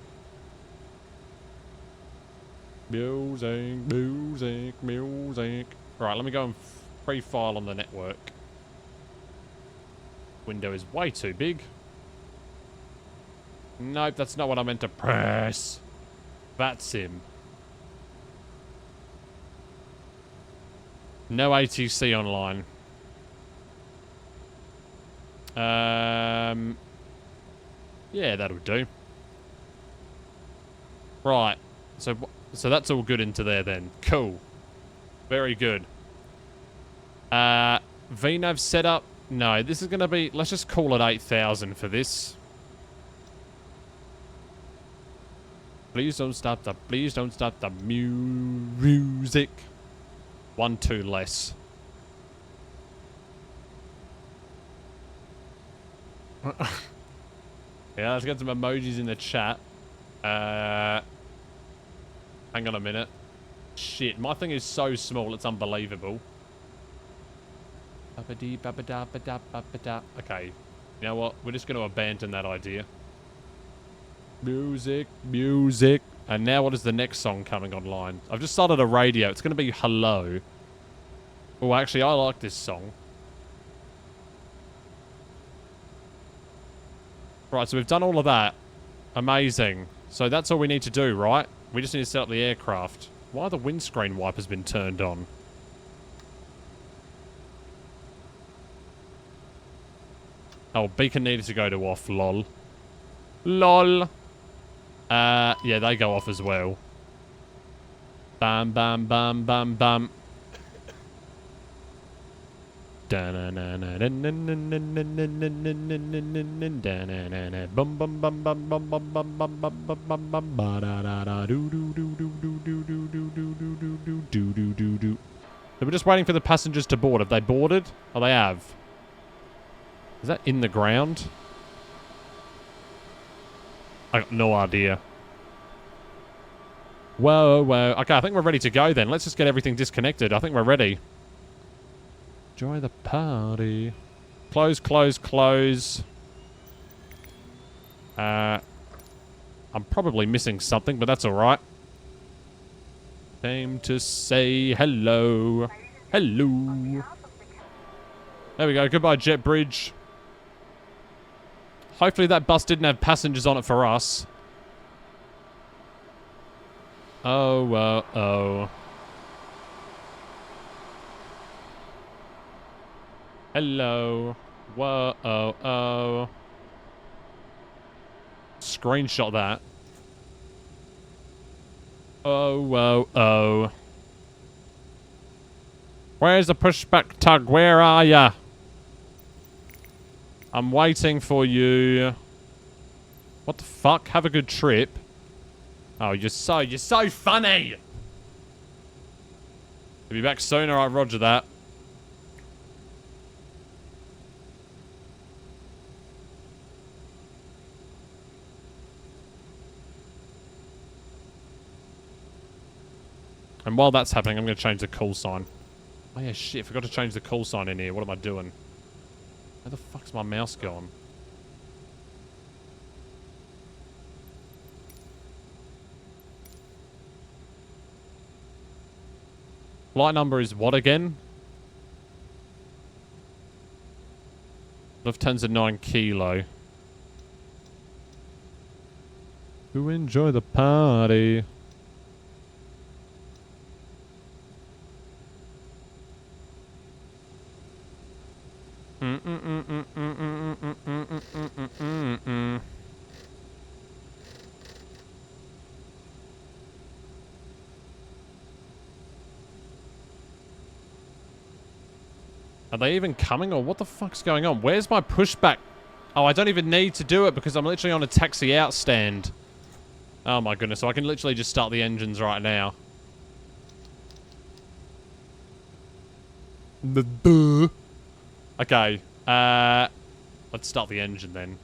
Music, music, music. Right, let me go and free file on the network. window is way too big. Nope, that's not what I meant to press. That's him. No ATC online. Yeah, that'll do. Right. So that's all good into there then. Cool. Very good. VNAV setup. No, this is going to be... Let's just call it 8,000 for this. Please don't stop the... Please don't stop the music. 1, 2 less. Yeah, let's get some emojis in the chat. Hang on a minute. Shit, my thing is so small, it's unbelievable. Okay, you know what? We're just going to abandon that idea. Music, music. And now what is the next song coming online? I've just started a radio. It's going to be Hello. Oh, actually, I like this song. Right, so we've done all of that. Amazing. So that's all we need to do, right? We just need to set up the aircraft. Why the windscreen wiper's been turned on? Oh, beacon needed to go to off, lol. LOL. Yeah, they go off as well. Bam, bam, bam, bam, bam. So we're just waiting for the passengers to board. Have they boarded? Oh, they have. Is that in the ground? I got no idea. Whoa, whoa. Okay, I think we're ready to go then. Let's just get everything disconnected. I think we're ready. Enjoy the party. Close, close, close. I'm probably missing something, but that's alright. Time to say hello. Hello. There we go. Goodbye, jet bridge. Hopefully that bus didn't have passengers on it for us. Oh, oh. Hello. Whoa, oh. Screenshot that. Oh. Where's the pushback tug? Where are ya? I'm waiting for you. What the fuck? Have a good trip. Oh, you're so funny. You'll be back soon. Alright, roger that. And while that's happening, I'm going to change the call sign. Oh yeah, shit. Forgot to change the call sign in here. What am I doing? Where the fuck's my mouse gone? Flight number is what again? Lufthansa 9 Kilo. Who enjoy the party? Are they even coming, or what the fuck's going on? Where's my pushback? Oh, I don't even need to do it because I'm literally on a taxi out stand. Oh my goodness, so I can literally just start the engines right now. Okay, let's start the engine then.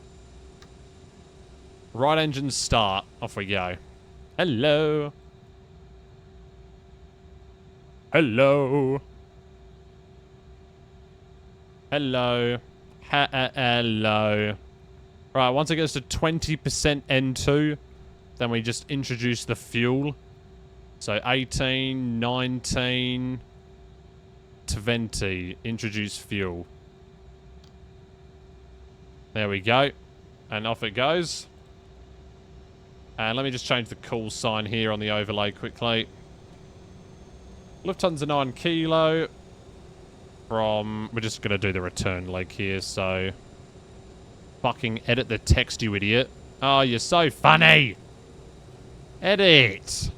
Right engine start. Off we go. Hello. Hello. Hello. Hello. Right, once it gets to 20% N2, then we just introduce the fuel. So 18, 19, 20. Introduce fuel. There we go. And off it goes. And let me just change the call sign here on the overlay quickly. Lufthansa 9 Kilo from... We're just going to do the return leg here, so... Fucking edit the text, you idiot. Oh, you're so funny! Edit!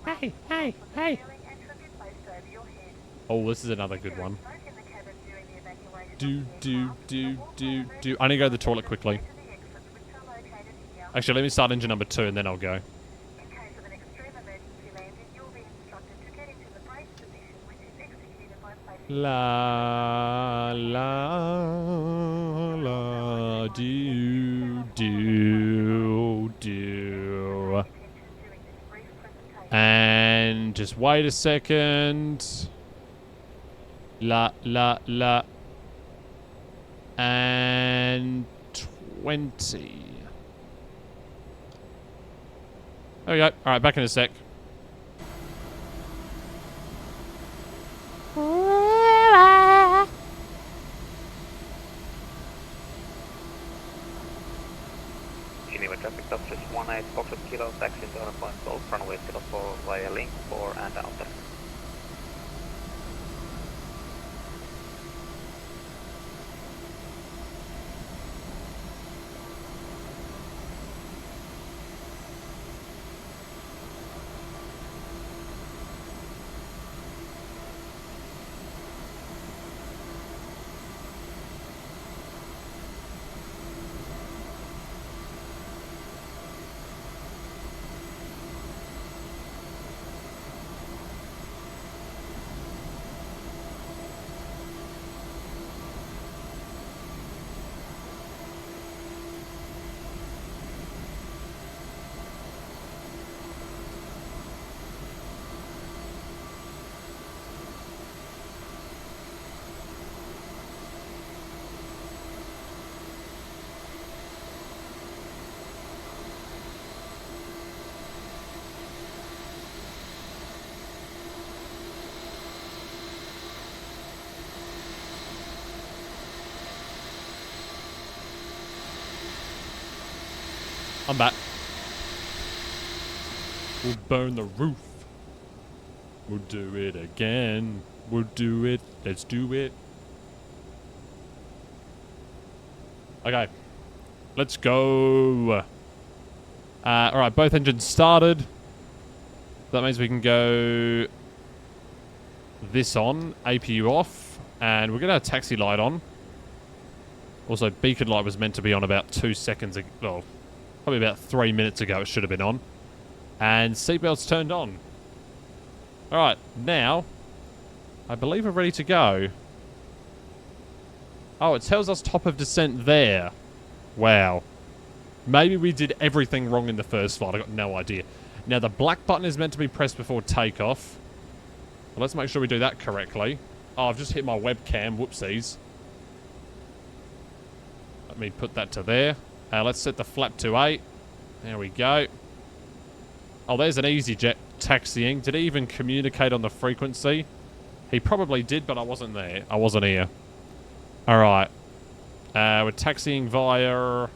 Hey, hey, hey! Oh, this is another good one. Do. I need to go to the toilet quickly. Actually, let me start engine number 2 and then I'll go. La la la do. And just wait a second. La. And 20. There we go. Alright, back in a sec. Geneva traffic stop 18 Foxtrot Kilo, taxi to point Golf, runway 04 via link 4 and outer. I'm back. We'll burn the roof. We'll do it again. We'll do it. Let's do it. Okay. Let's go. Alright, both engines started. That means we can go this on, APU off, and we're going to have taxi light on. Also, beacon light was meant to be on about 2 seconds ago. Well, probably about 3 minutes ago it should have been on. And seatbelts turned on. Alright, now, I believe we're ready to go. Oh, it tells us top of descent there. Wow. Maybe we did everything wrong in the first flight. I got no idea. Now, the black button is meant to be pressed before takeoff. Well, let's make sure we do that correctly. Oh, I've just hit my webcam. Whoopsies. Let me put that to there. Let's set the flap to 8. There we go. Oh, there's an EasyJet taxiing. Did he even communicate on the frequency? He probably did, but I wasn't there. I wasn't here. Alright. We're taxiing via...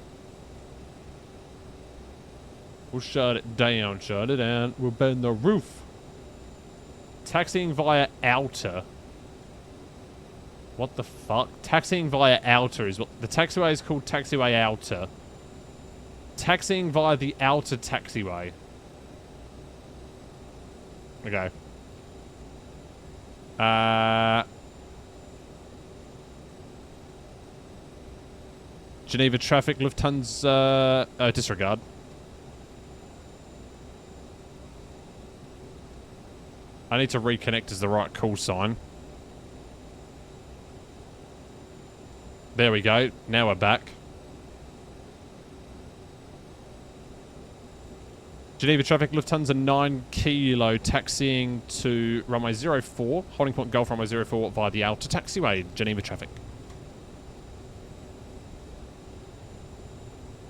We'll shut it down. Shut it down. We'll burn the roof. Taxiing via outer. What the fuck? Taxiing via outer is what... The taxiway is called taxiway outer. Taxiing via the outer taxiway. Okay. Geneva traffic, Lufthansa... disregard. I need to reconnect as the right call sign. There we go. Now we're back. Geneva traffic, Lufthansa 9 Kilo, taxiing to runway 04, holding point Golf runway 04 via the outer taxiway, Geneva traffic.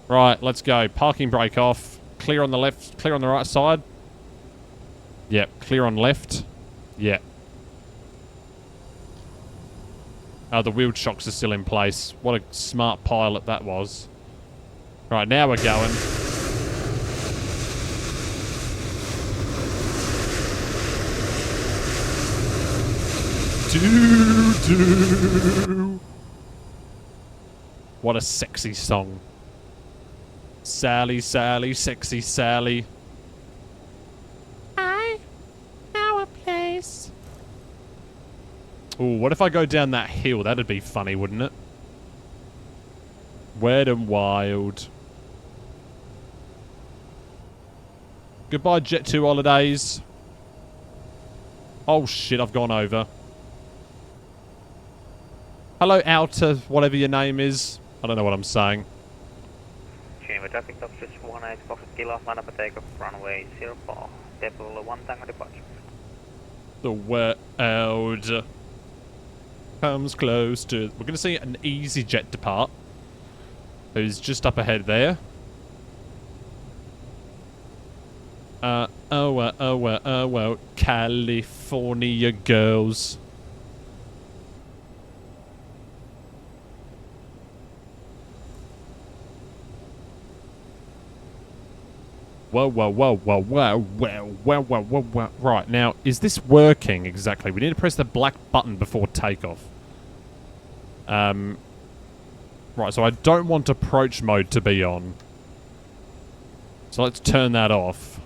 Right, let's go. Parking brake off. Clear on the left, clear on the right side. Yep, clear on left. Yep. Oh, the wheel shocks are still in place. What a smart pilot that was. Right, now we're going. Do. What a sexy song. Sally, Sally, sexy Sally. I know a place. Ooh, what if I go down that hill? That'd be funny, wouldn't it? Wet and wild. Goodbye, Jet 2 holidays. Oh shit, I've gone over. Hello, outer, whatever your name is. I don't know what I'm saying. Geneva traffic, Officer 18 Fox Kilo, line up a takeoff, runway 04, Depot 1 Tango departure. The world comes close to... We're going to see an EasyJet depart. Who's just up ahead there. Oh, California girls. Whoa, whoa, whoa, whoa, whoa, whoa, whoa, whoa, whoa, whoa. Right, now, is this working exactly? We need to press the black button before takeoff. Right, so I don't want approach mode to be on. So let's turn that off.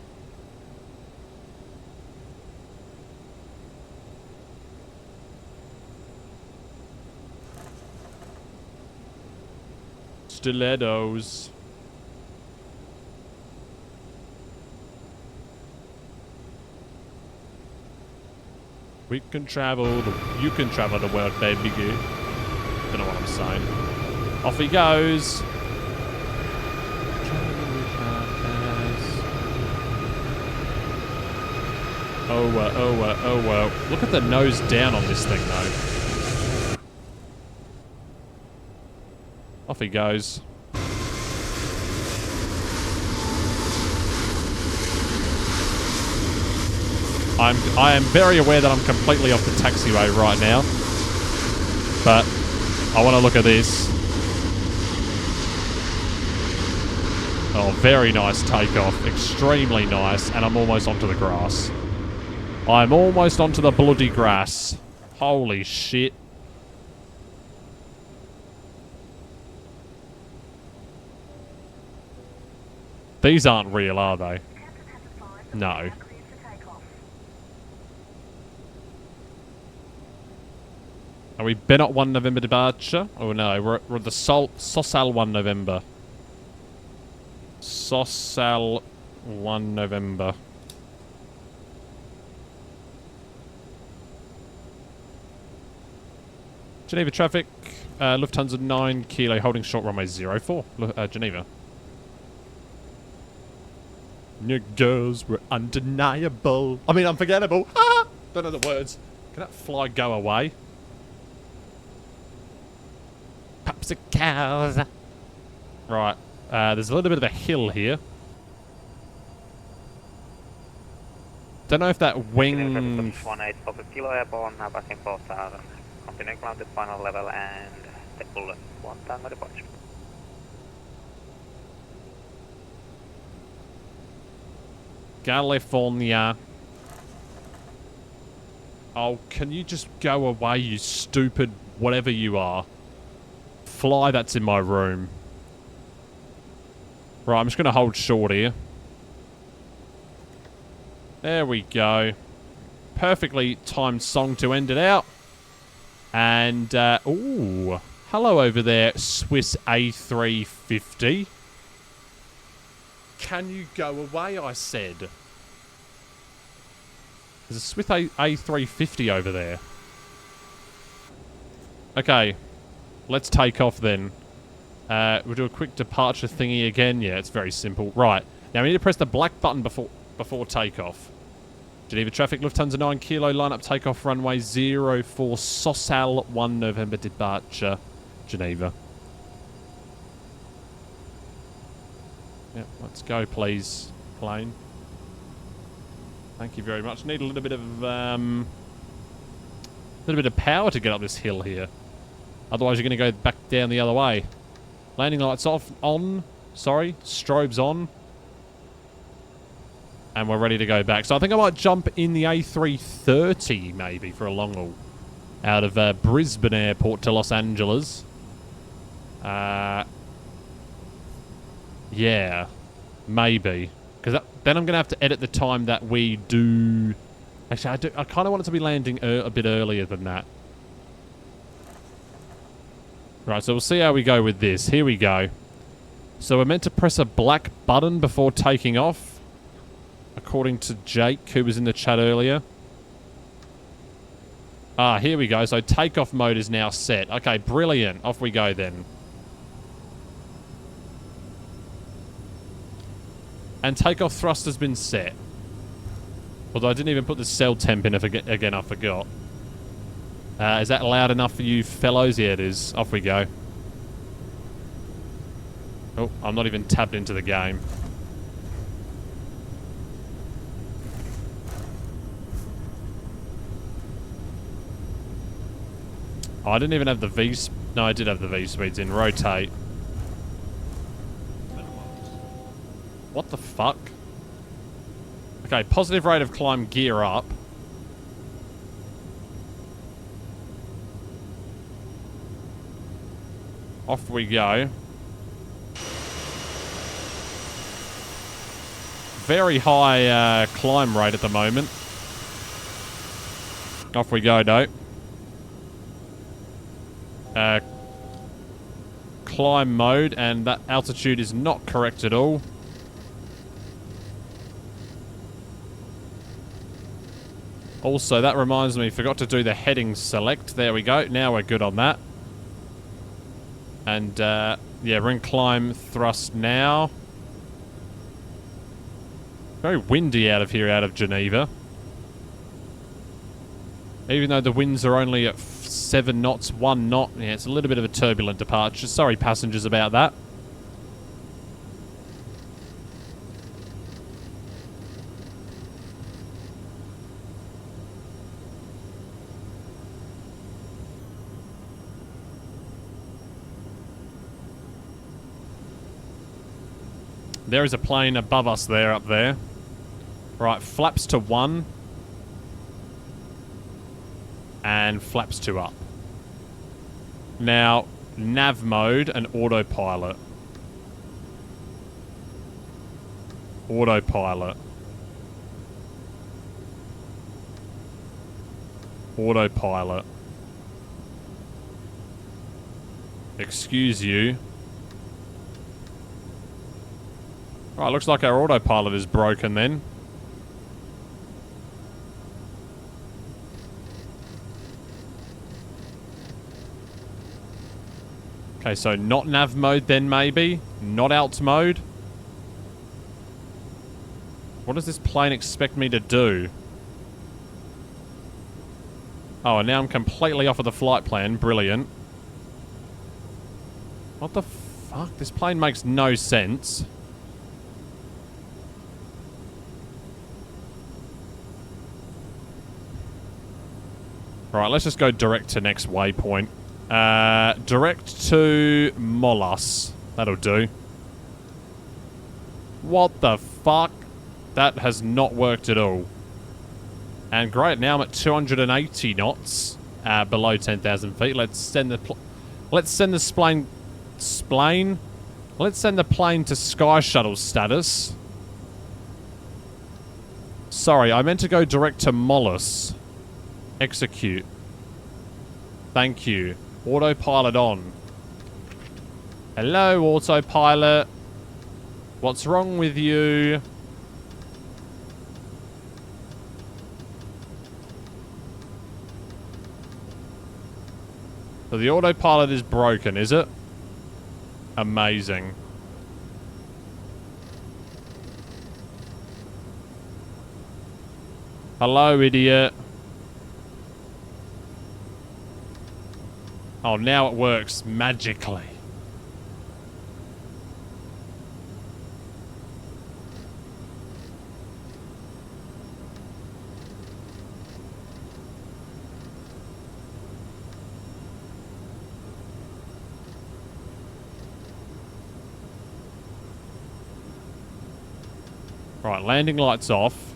Stilettos. We can travel, you can travel the world, baby. Don't know what I'm saying. Off he goes. Oh, well. Look at the nose down on this thing, though. Off he goes. I am very aware that I'm completely off the taxiway right now. But I want to look at this. Oh, very nice takeoff. Extremely nice. And I'm almost onto the grass. I'm almost onto the bloody grass. Holy shit. These aren't real, are they? No. Are we been at 1 November departure? Oh no, we're at the Sosal 1 November. Sosal 1 November. Geneva traffic, Lufthansa 9 Kilo, holding short runway 04, Geneva. Your girls were undeniable. I mean, unforgettable. Ah! Don't know the words. Can that fly go away? Popsicles. Right. There's a little bit of a hill here. Don't know if that wing... 18 Fox Kilo airborne, now passing 4000. Continue climb to final level and the bullet 1 Tango departure. California. Oh, can you just go away, you stupid whatever you are. Fly that's in my room. Right, I'm just going to hold short here. There we go. Perfectly timed song to end it out. And, ooh. Hello over there, Swiss A350. Can you go away, I said. There's a Swiss A350 over there. Okay. Let's take off then. We'll do a quick departure thingy again. Yeah, it's very simple. Right. Now we need to press the black button before takeoff. Geneva traffic, Lufthansa 9 Kilo, line up takeoff runway 04 Sosal 1 November departure, Geneva. Yep, let's go please, plane. Thank you very much. Need a little bit of power to get up this hill here. Otherwise you're going to go back down the other way. Landing lights off, on, sorry, strobes on. And we're ready to go back. So I think I might jump in the A330 maybe for a long haul. Out of Brisbane Airport to Los Angeles. Yeah, maybe. Because then I'm going to have to edit the time that we do... Actually, I kind of want it to be landing a bit earlier than that. Right, so we'll see how we go with this. Here we go. So we're meant to press a black button before taking off. According to Jake, who was in the chat earlier. Ah, here we go. So takeoff mode is now set. Okay, brilliant. Off we go then. And takeoff thrust has been set. Although I didn't even put the cell temp in again, I forgot. Is that loud enough for you fellows? Yeah, it is. Off we go. Oh, I'm not even tabbed into the game. Oh, I didn't even have the V... No, I did have the V speeds in. Rotate. What the fuck? Okay, positive rate of climb, gear up. Off we go. Very high climb rate at the moment. Off we go, though. Climb mode, and that altitude is not correct at all. Also, that reminds me, forgot to do the heading select. There we go. Now we're good on that. And, yeah, we're in climb thrust now. Very windy out of here, out of Geneva. Even though the winds are only at 7 knots, 1 knot. Yeah, it's a little bit of a turbulent departure. Sorry, passengers, about that. There is a plane above us there, up there. Right, flaps to 1. And flaps to up. Now, nav mode and autopilot. Autopilot. Autopilot. Excuse you. Right, looks like our autopilot is broken then. Okay, so not nav mode then maybe? Not alt mode? What does this plane expect me to do? Oh, and now I'm completely off of the flight plan. Brilliant. What the fuck? This plane makes no sense. Right, let's just go direct to next waypoint. Direct to Molus. That'll do. What the fuck? That has not worked at all. And great, now I'm at 280 knots. Below 10,000 feet. Let's send the plane to Sky Shuttle status. Sorry, I meant to go direct to Molus. Execute. Thank you. Autopilot on. Hello, autopilot. What's wrong with you? So the autopilot is broken, is it? Amazing. Hello, idiot. Oh, now it works magically. Right, landing lights off.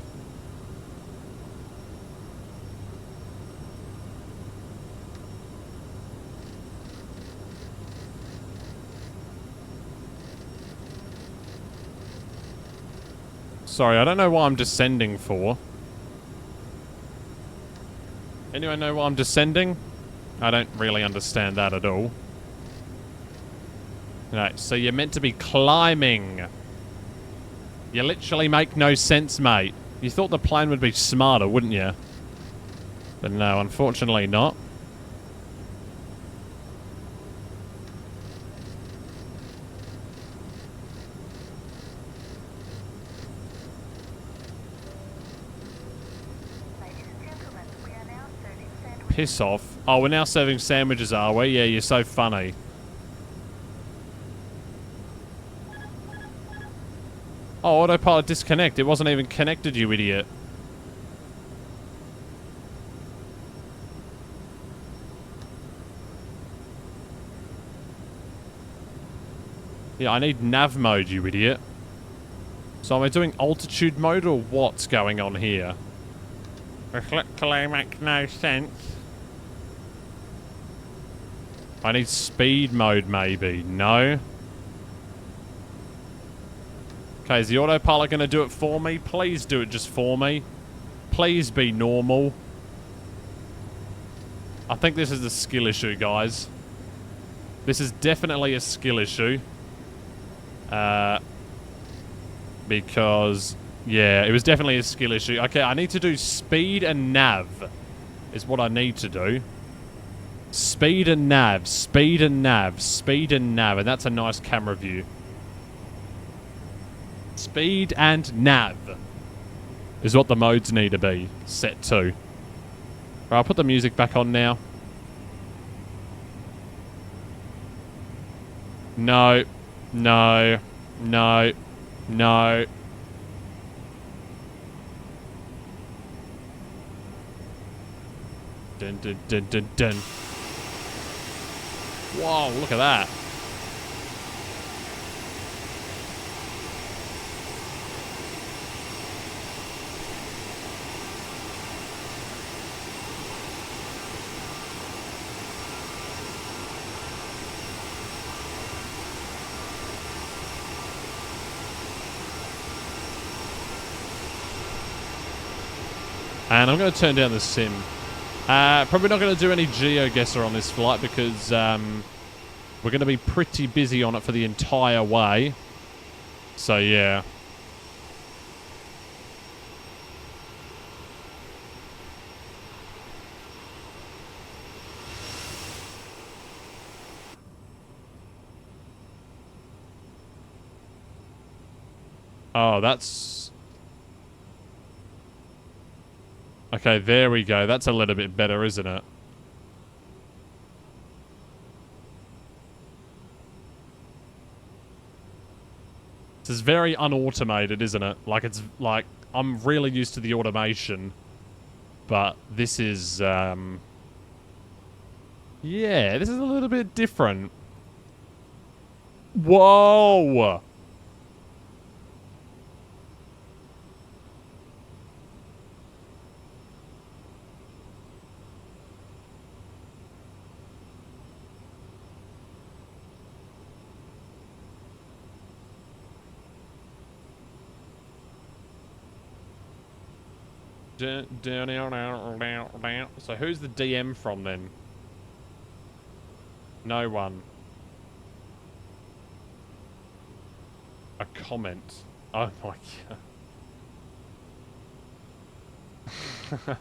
Sorry, I don't know what I'm descending for. Anyone know why I'm descending? I don't really understand that at all. No, so you're meant to be climbing. You literally make no sense, mate. You thought the plane would be smarter, wouldn't you? But no, unfortunately not. Piss off. Oh, we're now serving sandwiches, are we? Yeah, you're so funny. Oh, autopilot disconnect. It wasn't even connected, you idiot. Yeah, I need nav mode, you idiot. So am I doing altitude mode or what's going on here? This literally makes no sense. I need speed mode, maybe. No? Okay, is the autopilot going to do it for me? Please do it just for me. Please be normal. I think this is a skill issue, guys. This is definitely a skill issue. Because, yeah, it was definitely a skill issue. Okay, I need to do speed and nav is what I need to do. Speed and nav, speed and nav, speed and nav. And that's a nice camera view. Speed and nav is what the modes need to be set to. Right, I'll put the music back on now. No. No. No. No. Dun dun dun dun dun. Whoa, look at that. And I'm going to turn down the sim. Probably not going to do any GeoGuessr on this flight because we're going to be pretty busy on it for the entire way. So, yeah. Oh, that's... Okay, there we go. That's a little bit better, isn't it? This is very unautomated, isn't it? Like, it's like, I'm really used to the automation. But this is, yeah, this is a little bit different. Whoa! So who's the DM from then? No one. A comment. Oh my god.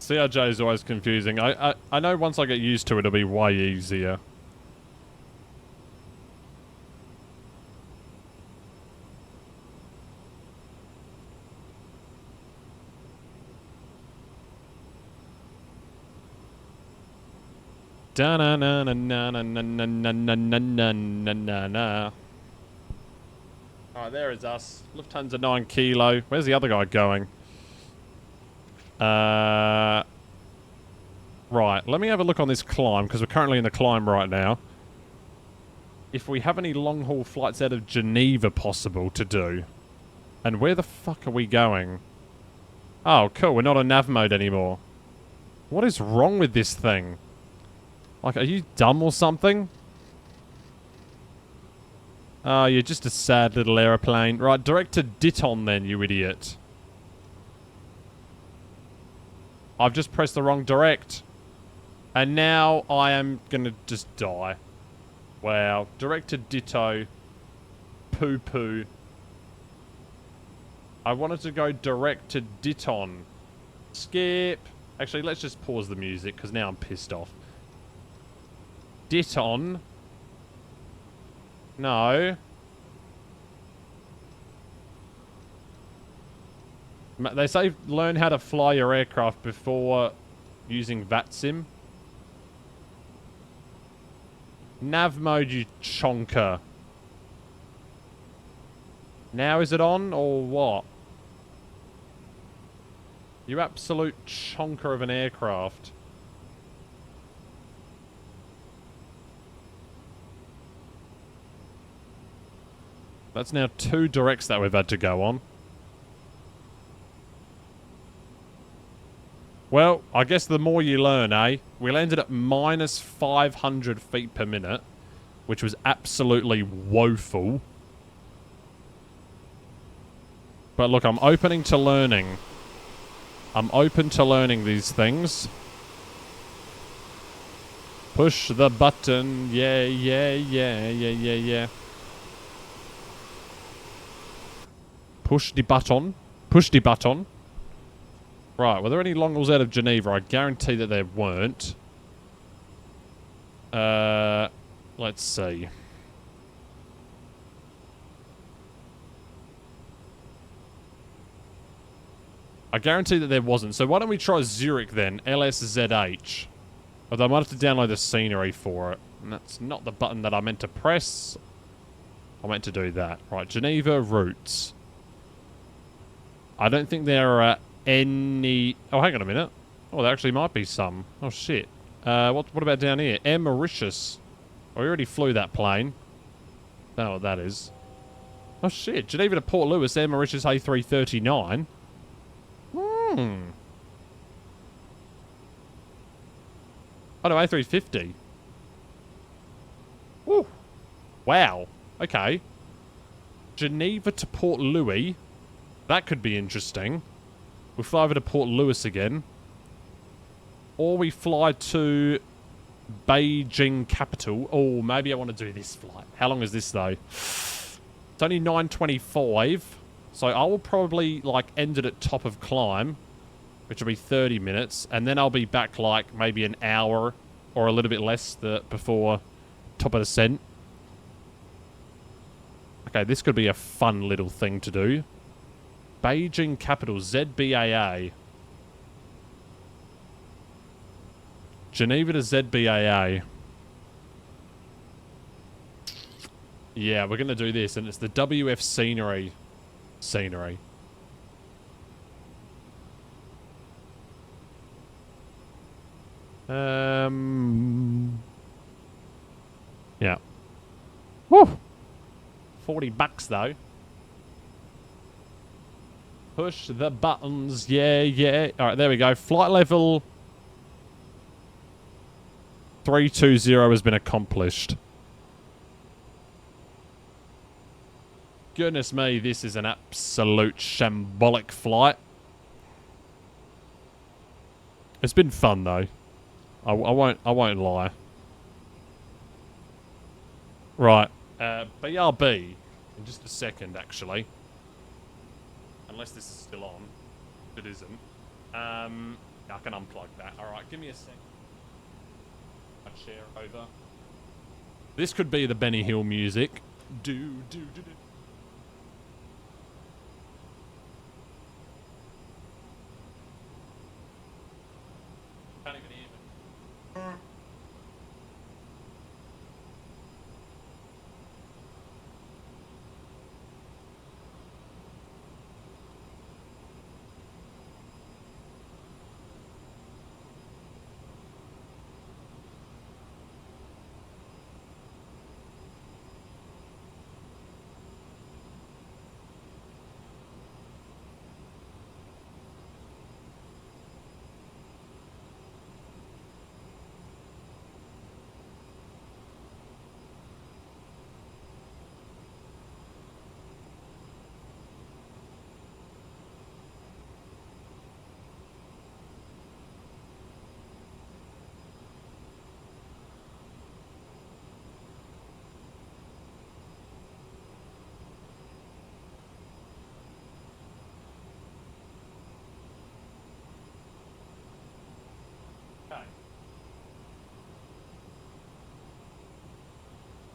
CRJ is always confusing. I know once I get used to it, it'll be way easier. Da na na na na na na na na na na na na na. Alright, there is us. Lufthansa 9 Kilo. Where's the other guy going? Right, let me have a look on this climb, because we're currently in the climb right now. If we have any long-haul flights out of Geneva possible to do. And where the fuck are we going? Oh, cool, we're not on nav mode anymore. What is wrong with this thing? Like, are you dumb or something? Oh, you're just a sad little aeroplane. Right, direct to Ditton then, you idiot. I've just pressed the wrong direct. And now I am gonna just die. Wow. Direct to Ditto. Poo poo. I wanted to go direct to Ditton. Skip. Actually, let's just pause the music, because now I'm pissed off. Ditton. No. They say learn how to fly your aircraft before using VATSIM. Nav mode, you chonker. Now is it on, or what? You absolute chonker of an aircraft. That's now 2 directs that we've had to go on. Well, I guess the more you learn, eh? We landed at minus 500 feet per minute, which was absolutely woeful. But look, I'm opening to learning. I'm open to learning these things. Push the button. Yeah, yeah, yeah, yeah, yeah, yeah. Push the button. Push the button. Right, were there any long hauls out of Geneva? I guarantee that there weren't. Let's see. I guarantee that there wasn't. So why don't we try Zurich then? LSZH. Although I might have to download the scenery for it. And that's not the button that I meant to press. I meant to do that. Right, Geneva routes. I don't think there are any... Oh, hang on a minute. Oh, there actually might be some. Oh, shit. What about down here? Air Mauritius. Oh, we already flew that plane. Don't know what that is. Oh, shit. Geneva to Port Louis, Air Mauritius A339. Oh, no, A350. Woo. Wow. Okay. Geneva to Port Louis. That could be interesting. We fly over to Port Louis again. Or we fly to Beijing capital. Oh, maybe I want to do this flight. How long is this, though? It's only 9:25. So I will probably, like, end it at top of climb, which will be 30 minutes. And then I'll be back, like, maybe an hour or a little bit less before top of descent. Okay, this could be a fun little thing to do. Beijing capital, ZBAA. Geneva to ZBAA. Yeah, we're going to do this, and it's the WF scenery. Yeah. Woo! $40 though. Push the buttons. Yeah, yeah. Alright, there we go. Flight level 320 has been accomplished. Goodness me, this is an absolute shambolic flight. It's been fun though. I won't lie. Right. BRB in just a second actually. Unless this is still on. If it isn't. I can unplug that. Alright, give me a sec. A chair over. This could be the Benny Hill music. Do. Can't even hear me.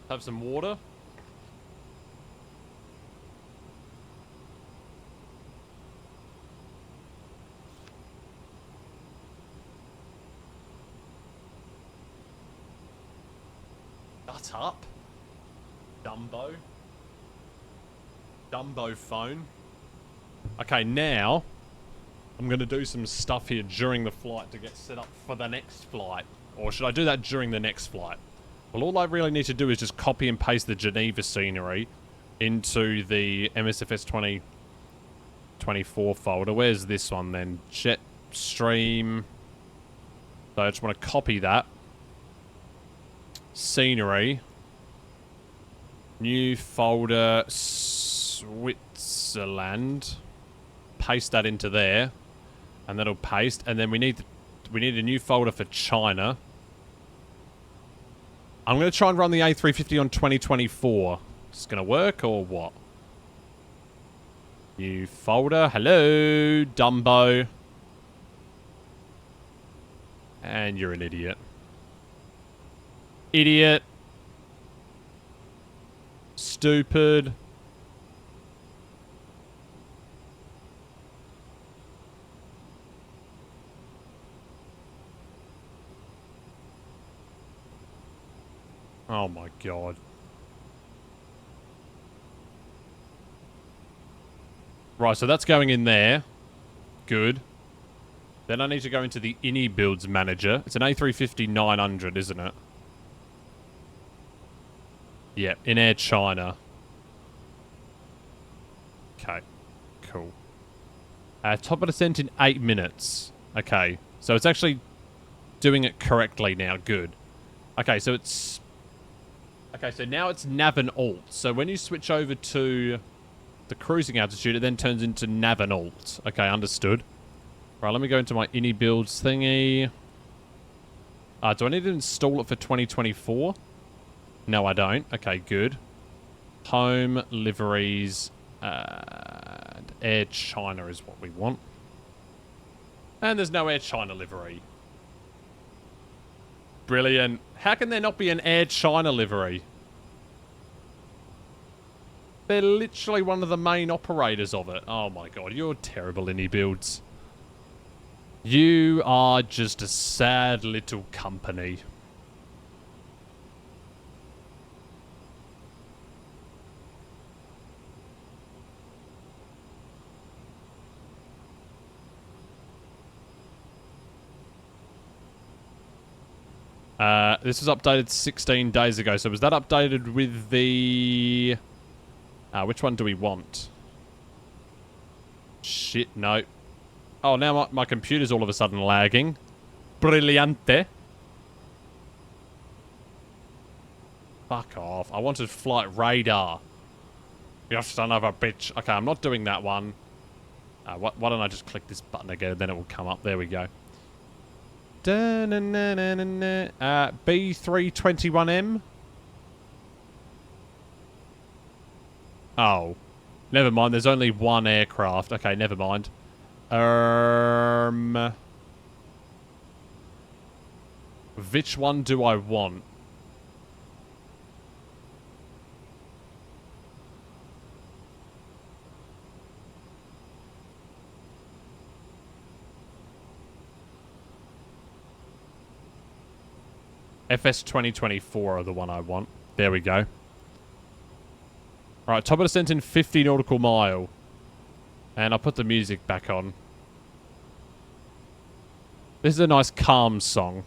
Have some water. Shut up. Dumbo. Dumbo phone. Okay, now I'm going to do some stuff here during the flight to get set up for the next flight. Or should I do that during the next flight? Well, all I really need to do is just copy and paste the Geneva scenery into the MSFS 2024 folder. Where's this one then? Jet stream. So I just want to copy that. Scenery. New folder. Switzerland. Paste that into there. And that'll paste. And then we need a new folder for China. I'm going to try and run the A350 on 2024. Is it going to work or what? New folder. Hello, Dumbo. And you're an idiot. Idiot. Stupid. Oh my god. Right, so that's going in there. Good. Then I need to go into the INI builds manager. It's an A350-900, isn't it? Yeah, in Air China. Okay, cool. Top of descent in 8 minutes. Okay, so it's actually doing it correctly now. Good. Okay, so it's... Okay, so now it's nav and alt. So when you switch over to the cruising altitude, it then turns into nav and alt. Okay, understood. Right, let me go into my INI builds thingy. Do I need to install it for 2024? No, I don't. Okay, good. Home, liveries, and Air China is what we want. And there's no Air China livery. Brilliant. How can there not be an Air China livery? They're literally one of the main operators of it. Oh my god, you're terrible, INI builds. You are just a sad little company. This was updated 16 days ago. So was that updated with the... which one do we want? Shit, no. Oh, now my computer's all of a sudden lagging. Brilliante. Fuck off. I wanted flight radar. You son of a bitch. Okay, I'm not doing that one. Why don't I just click this button again, then it will come up. There we go. B321M. Oh. Never mind, there's only one aircraft. Okay, never mind. Which one do I want? FS 2024 are the one I want. There we go. Alright, top of descent in 50 nautical mile. And I'll put the music back on. This is a nice calm song.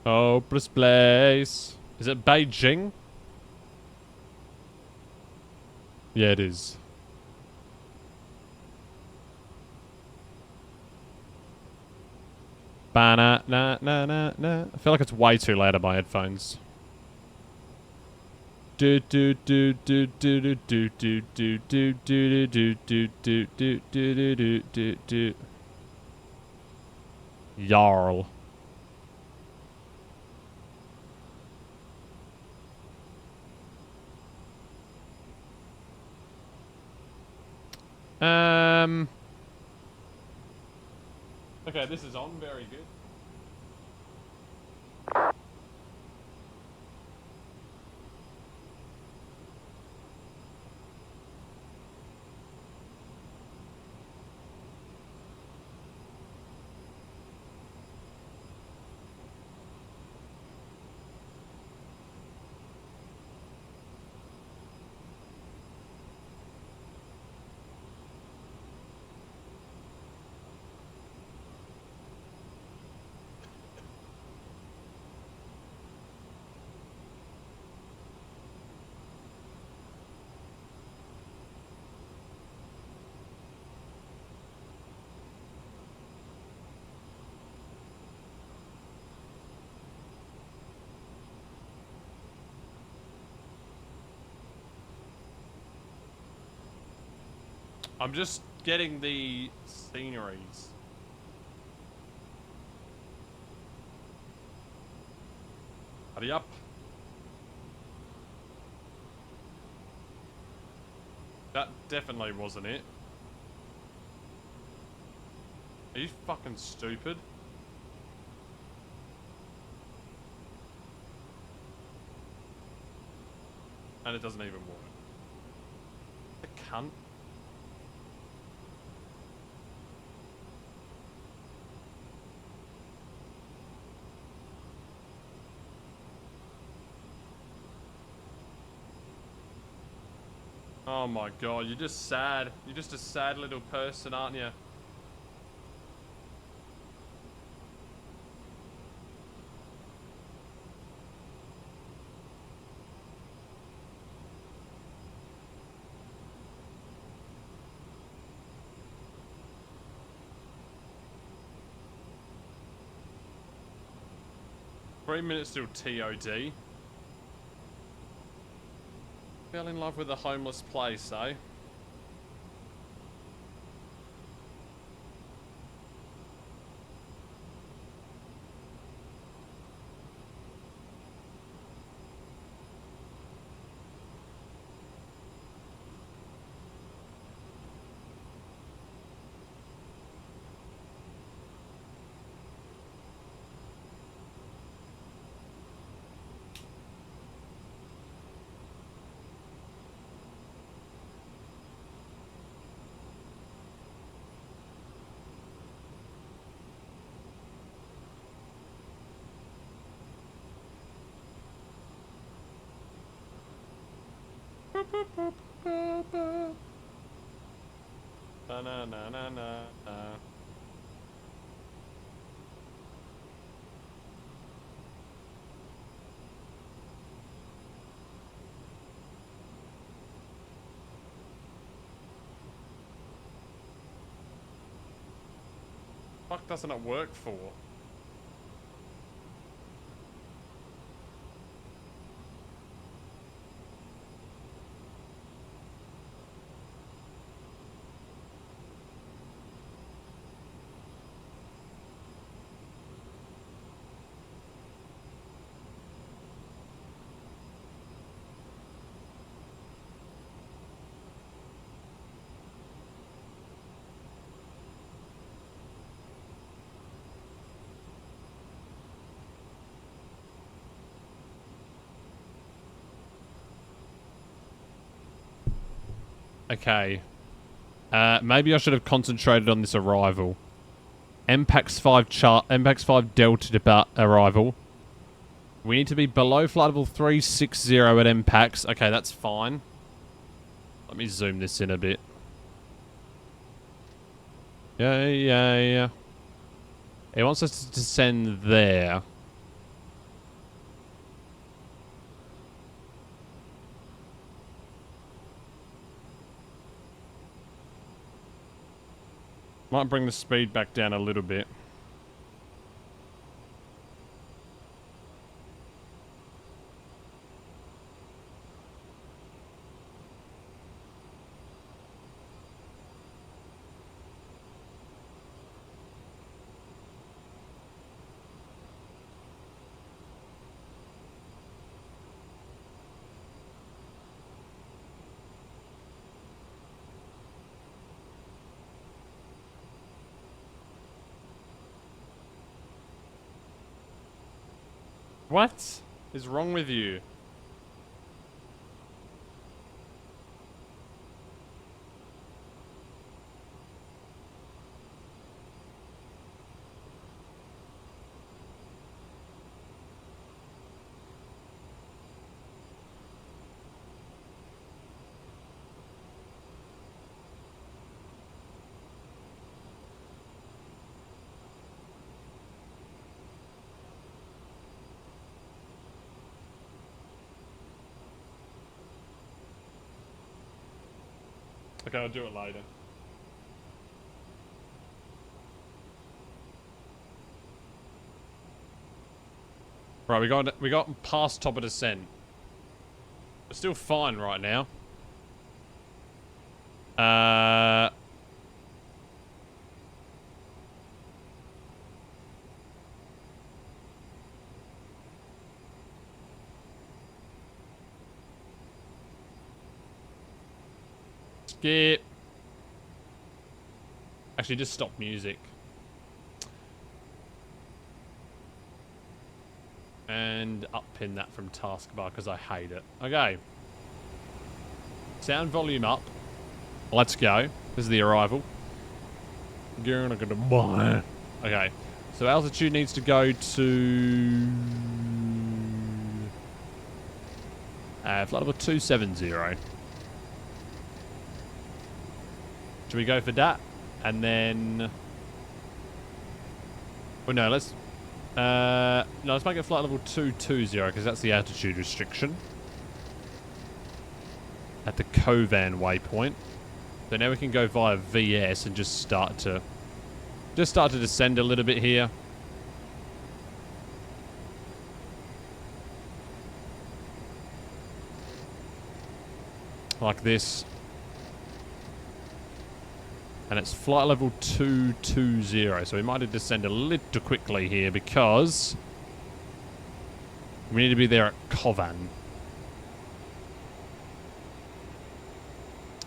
Hopeless place. Is it Beijing? Yeah, it is. Ba-na-na-na-na-na. I feel like it's way too loud on my headphones. Do do do do do do do do do do do do do do do do do do do. Jarl. Okay, this is on. Very good. I'm just getting the sceneries. Hurry up. That definitely wasn't it. Are you fucking stupid? And it doesn't even work. The cunt. Oh my god, you're just sad. You're just a sad little person, aren't you? Three minutes till TOD. Fell in love with a homeless place, eh? Na na na na na. Fuck doesn't it work for? Okay. Maybe I should have concentrated on this arrival. MPAX 5 Delta depart arrival. We need to be below flight level 360 at MPAX. Okay, that's fine. Let me zoom this in a bit. Yeah. It wants us to descend there. Might bring the speed back down a little bit. What is wrong with you? Okay, I'll do it later. Right, we got past top of descent. We're still fine right now. Skip. Actually, just stop music. And uppin that from taskbar because I hate it. Okay. Sound volume up. Let's go. This is the arrival. Okay. So altitude needs to go to... flight level 270. Should we go for that? And then... Well, no, let's... no, let's make it flight level 220 because that's the altitude restriction. At the Kovan waypoint. So now we can go via VS and just start to descend a little bit here. Like this. And it's flight level 220. So we might have to descend a little quickly here because we need to be there at Kovan.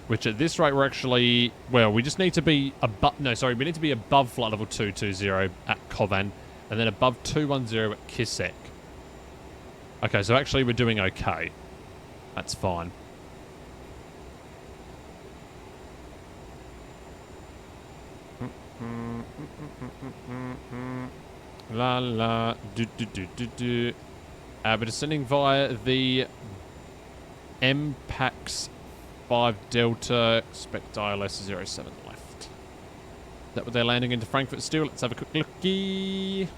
Which at this rate we're actually... Well, we just need to be above... No, sorry. We need to be above flight level 220 at Kovan. And then above 210 at Kisek. Okay, so actually we're doing okay. That's fine. La la do do do do do. We're descending via the MPAX 5 Delta. Expect ILS 07 left. Is that what they're landing into Frankfurt still? Let's have a quick looky.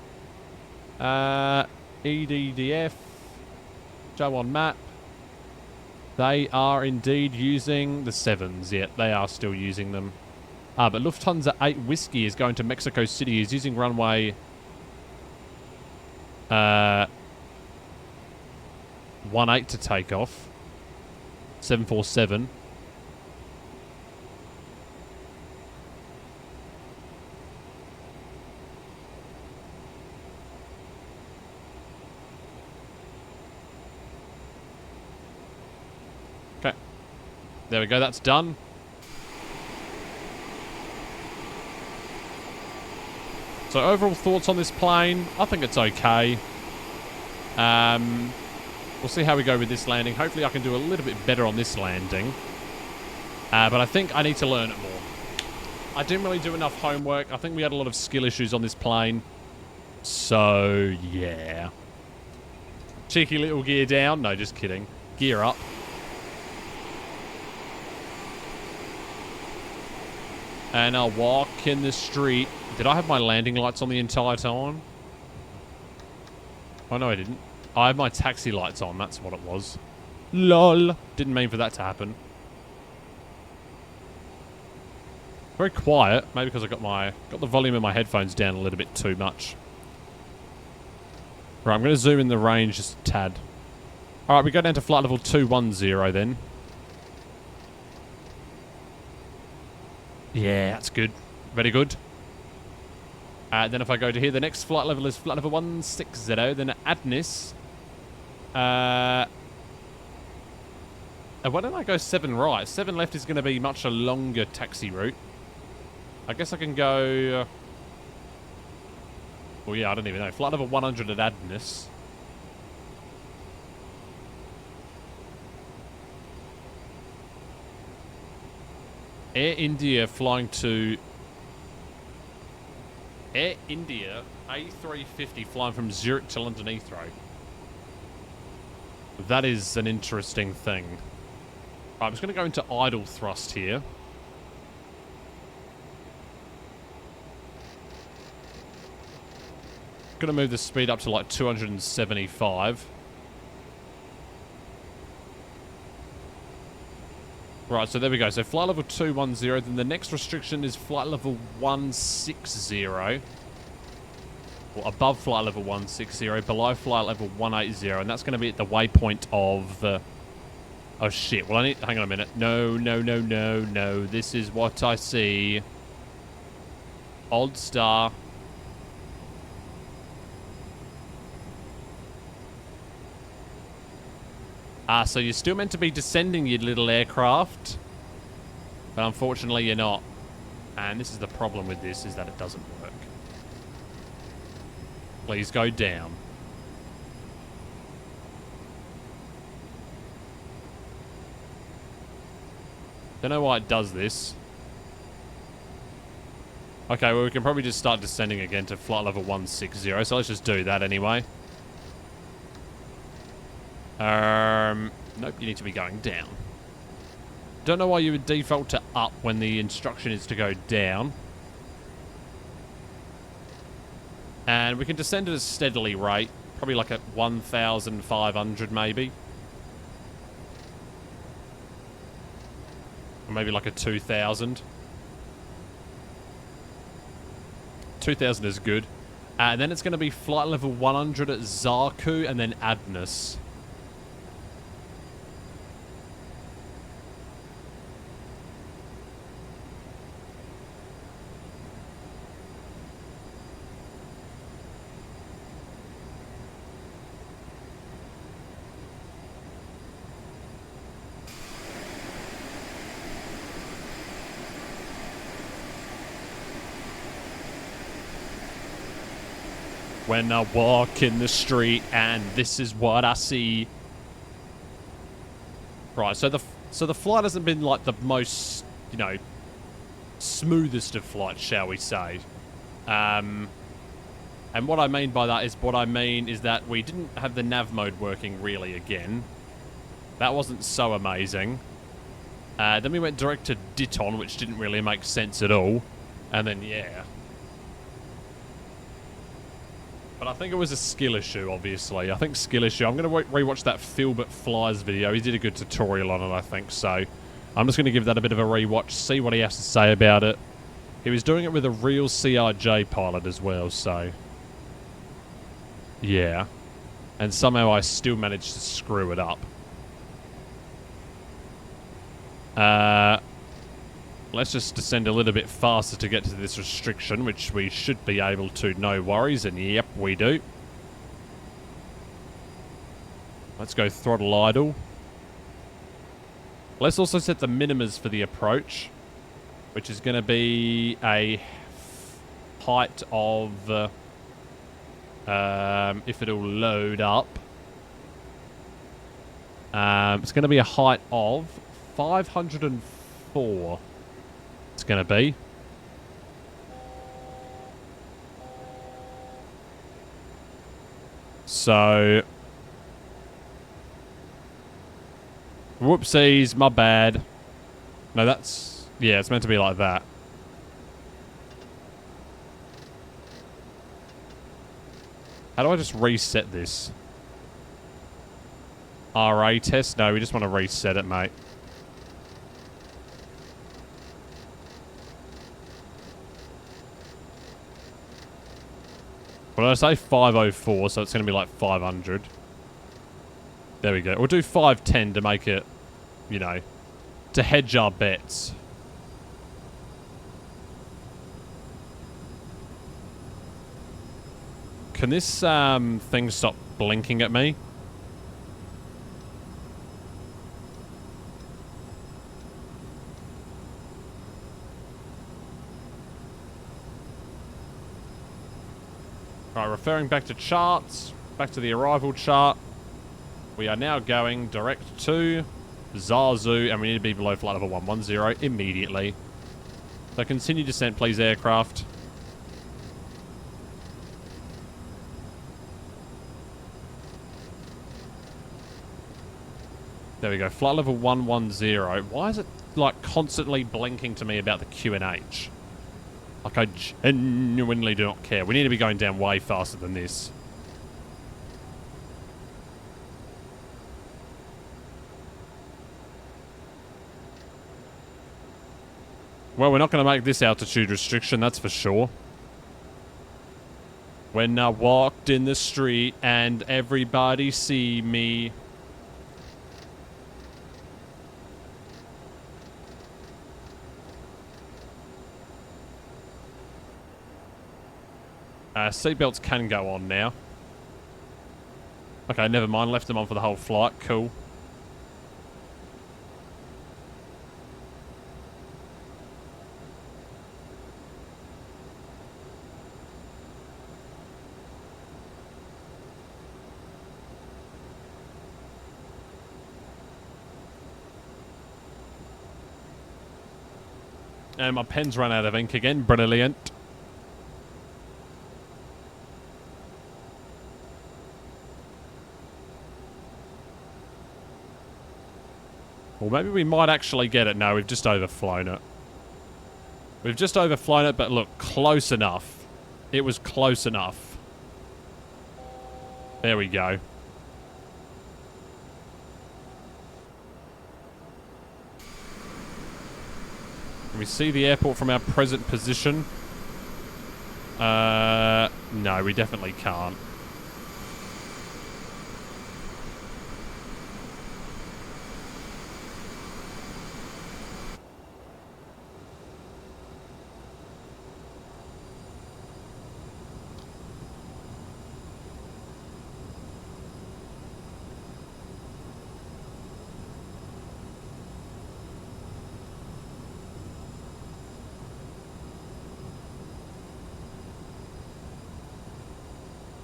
EDDF. Joe on map. They are indeed using the 7s. Yeah, they are still using them. But Lufthansa 8 Whiskey is going to Mexico City. He's using runway 18 to take off. 747. Okay. There we go, that's done. So overall thoughts on this plane, I think it's okay. We'll see how we go with this landing. Hopefully I can do a little bit better on this landing. But I think I need to learn it more. I didn't really do enough homework. I think we had a lot of skill issues on this plane. So, yeah. Cheeky little gear down. No, just kidding. Gear up. And I'll walk in the street. Did I have my landing lights on the entire time? Oh, no, I didn't. I had my taxi lights on. That's what it was. LOL. Didn't mean for that to happen. Very quiet. Maybe because I got the volume of my headphones down a little bit too much. Right, I'm going to zoom in the range just a tad. Alright, we go down to flight level 210 then. Yeah, that's good. Very good. Then if I go to here, the next flight level is flight level 160. Then Adnis. Why don't I go 7 right? 7 left is going to be much a longer taxi route. I guess I can go... well, yeah, I don't even know. Flight level 100 at Adnis. Air India flying to... Air India A350 flying from Zurich to London Heathrow. That is an interesting thing. Right, I'm just going to go into idle thrust here. Going to move the speed up to like 275. Right, so there we go. So flight level 210. Then the next restriction is flight level 160. Or above flight level 160, below flight level 180. And that's going to be at the waypoint of... oh, shit. Well, I need... hang on a minute. No, no, no, no, no. This is what I see. Old Star. So you're still meant to be descending, you little aircraft. But unfortunately, you're not. And this is the problem with this, is that it doesn't work. Please go down. Don't know why it does this. Okay, well, we can probably just start descending again to flight level 160. So let's just do that anyway. Nope, you need to be going down. Don't know why you would default to up when the instruction is to go down. And we can descend at a steadily rate. Probably like at 1,500 maybe. Or maybe like a 2,000. 2,000 is good. And then it's going to be flight level 100 at Zarku and then Adnis. When I walk in the street and this is what I see. Right, so the flight hasn't been like the most, you know, smoothest of flights, shall we say. And what I mean by that is that we didn't have the nav mode working really again. That wasn't so amazing. Then we went direct to Ditton, which didn't really make sense at all. And then, yeah. But I think it was a skill issue, obviously. I think skill issue. I'm going to rewatch that Philbert Flies video. He did a good tutorial on it, I think. So I'm just going to give that a bit of a rewatch, see what he has to say about it. He was doing it with a real CRJ pilot as well, so... yeah. And somehow I still managed to screw it up. Let's just descend a little bit faster to get to this restriction, which we should be able to, no worries, and yep, we do. Let's go throttle idle. Let's also set the minimas for the approach, which is going to be a height of, if it'll load up, it's going to be a height of 504. It's going to be. So, whoopsies, my bad. No, that's, yeah, it's meant to be like that. How do I just reset this? RA test? No, we just want to reset it, mate. What did I say? 504, so it's going to be like 500. There we go. We'll do 510 to make it, you know, to hedge our bets. Can this thing stop blinking at me? Right, referring back to charts, back to the arrival chart. We are now going direct to Zazu, and we need to be below flight level 110 immediately. So continue descent, please, aircraft. There we go, flight level 110. Why is it, like, constantly blinking to me about the QNH? Like, I genuinely do not care. We need to be going down way faster than this. Well, we're not going to make this altitude restriction, that's for sure. When I walked in the street and everybody see me. Seatbelts can go on now. Okay, never mind. Left them on for the whole flight. Cool. And my pen's run out of ink again. Brilliant. Well, maybe we might actually get it. No, we've just overflown it. We've just overflown it, but look, close enough. It was close enough. There we go. Can we see the airport from our present position? No, we definitely can't.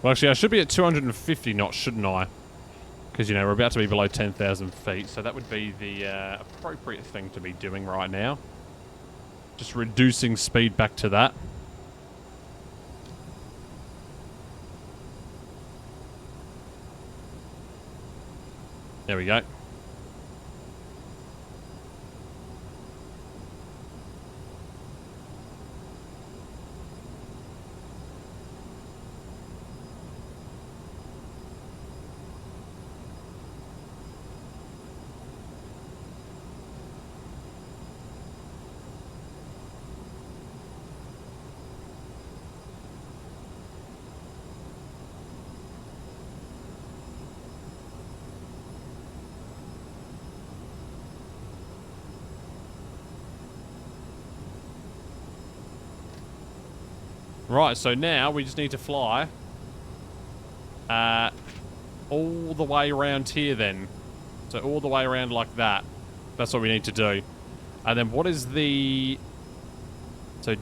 Well, actually, I should be at 250 knots, shouldn't I? Because, you know, we're about to be below 10,000 feet, so that would be the appropriate thing to be doing right now. Just reducing speed back to that. There we go. Right, so now we just need to fly all the way around here then. So all the way around like that. That's what we need to do. And then what is the... So...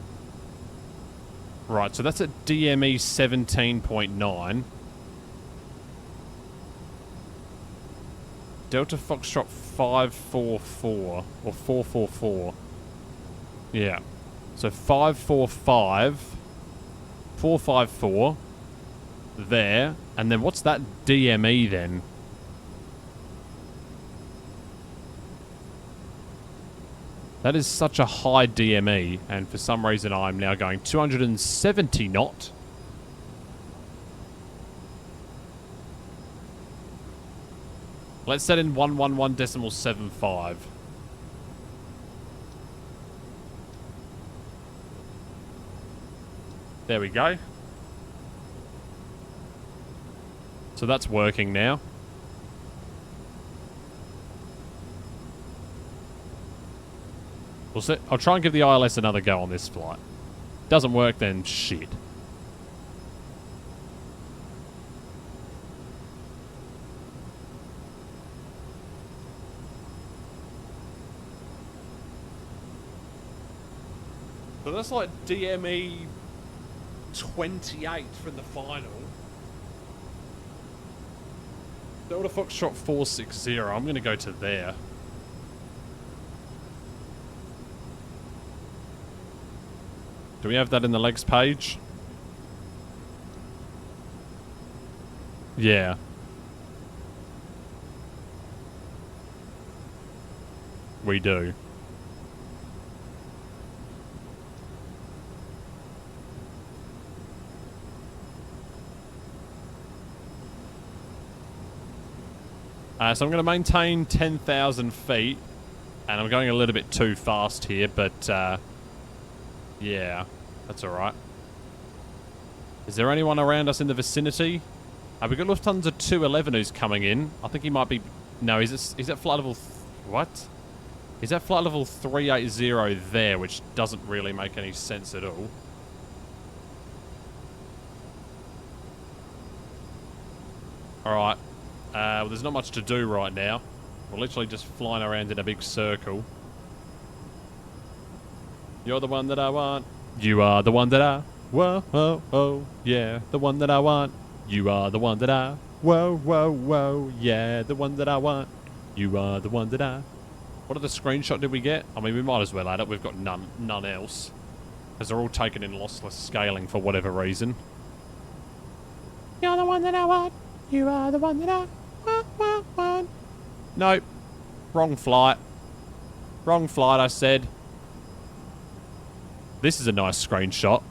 Right, so that's at DME 17.9. Delta Foxtrot 544. Or 444. Yeah. So 545. 454. There. And then what's that DME then? That is such a high DME, and for some reason I'm now going 270 knot. Let's set in 111.75. There we go. So that's working now. I'll try and give the ILS another go on this flight. Doesn't work, then shit. So that's like DME 28 from the final. Delta Foxtrot 460. I'm going to go to there. Do we have that in the legs page? Yeah. We do. So I'm going to maintain 10,000 feet. And I'm going a little bit too fast here, but... yeah, that's alright. Is there anyone around us in the vicinity? We got Lufthansa 211 who's coming in. I think he might be... No, is that flight level... What? Is that flight level 380 there, which doesn't really make any sense at all. Alright. Well, there's not much to do right now. We're literally just flying around in a big circle. You're the one that I want. You are the one that I... Whoa, oh, oh, yeah. The one that I want. You are the one that I... Whoa, whoa, whoa, yeah. The one that I want. You are the one that I... What other screenshot did we get? I mean, we might as well add it. We've got none else. Because they're all taken in lossless scaling for whatever reason. You're the one that I want. You are the one that I... want. Nope. Wrong flight. Wrong flight, I said. This is a nice screenshot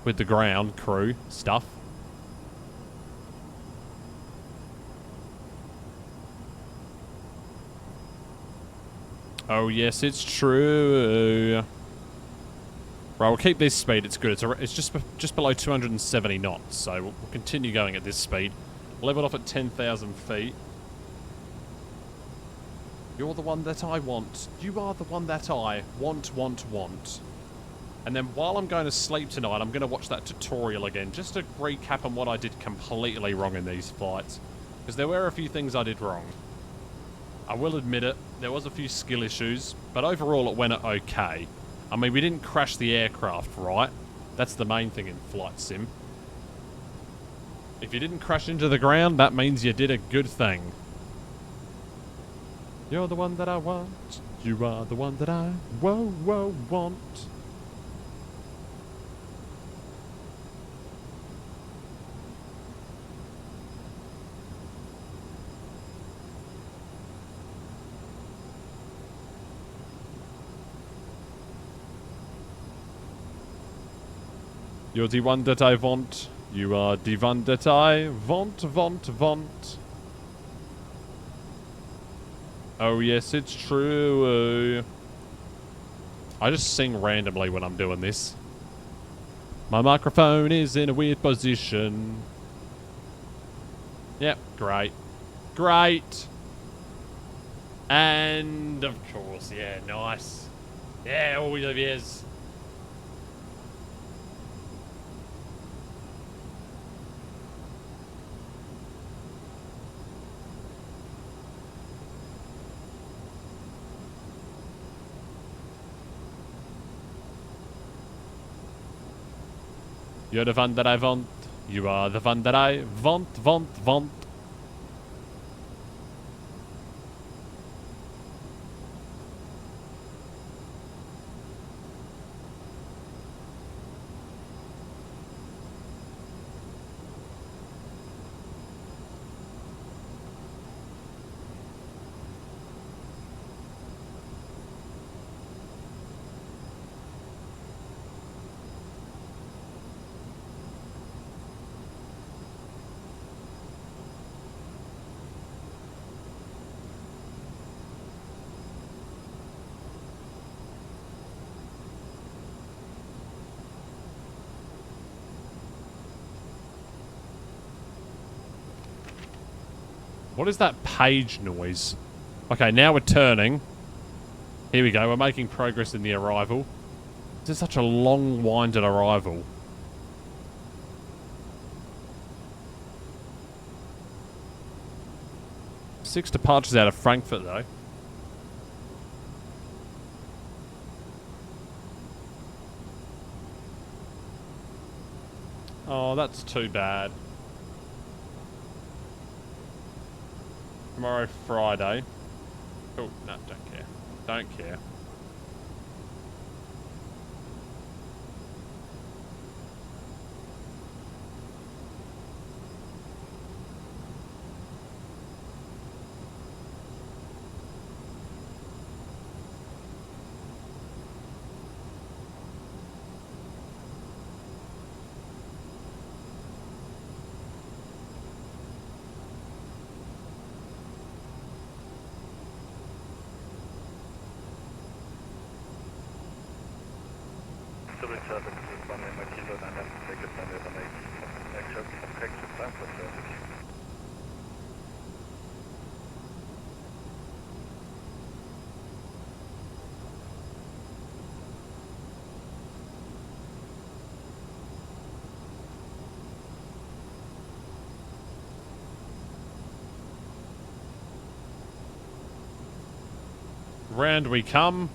with the ground crew stuff. Oh yes, it's true. Right, we'll keep this speed. It's good. It's just below 270 knots, so we'll continue going at this speed. Leveled off at 10,000 feet. You're the one that I want. You are the one that I want. And then while I'm going to sleep tonight, I'm going to watch that tutorial again, just to recap on what I did completely wrong in these flights. Because there were a few things I did wrong. I will admit it, there was a few skill issues, but overall it went okay. I mean, we didn't crash the aircraft, right? That's the main thing in Flight Sim. If you didn't crash into the ground, that means you did a good thing. You're the one that I want. You are the one that I want. You're the one that I want. You are the one that I want. Oh yes, it's true. I just sing randomly when I'm doing this. My microphone is in a weird position. Yep, great. Great. And of course, yeah, nice. Yeah, always is. You're the one that I want. You are the one that I want. What is that page noise? Okay, now we're turning. Here we go. We're making progress in the arrival. This is such a long-winded arrival. Six departures out of Frankfurt, though. Oh, that's too bad. Tomorrow, Friday. Oh, no, don't care. Don't care. Round we come.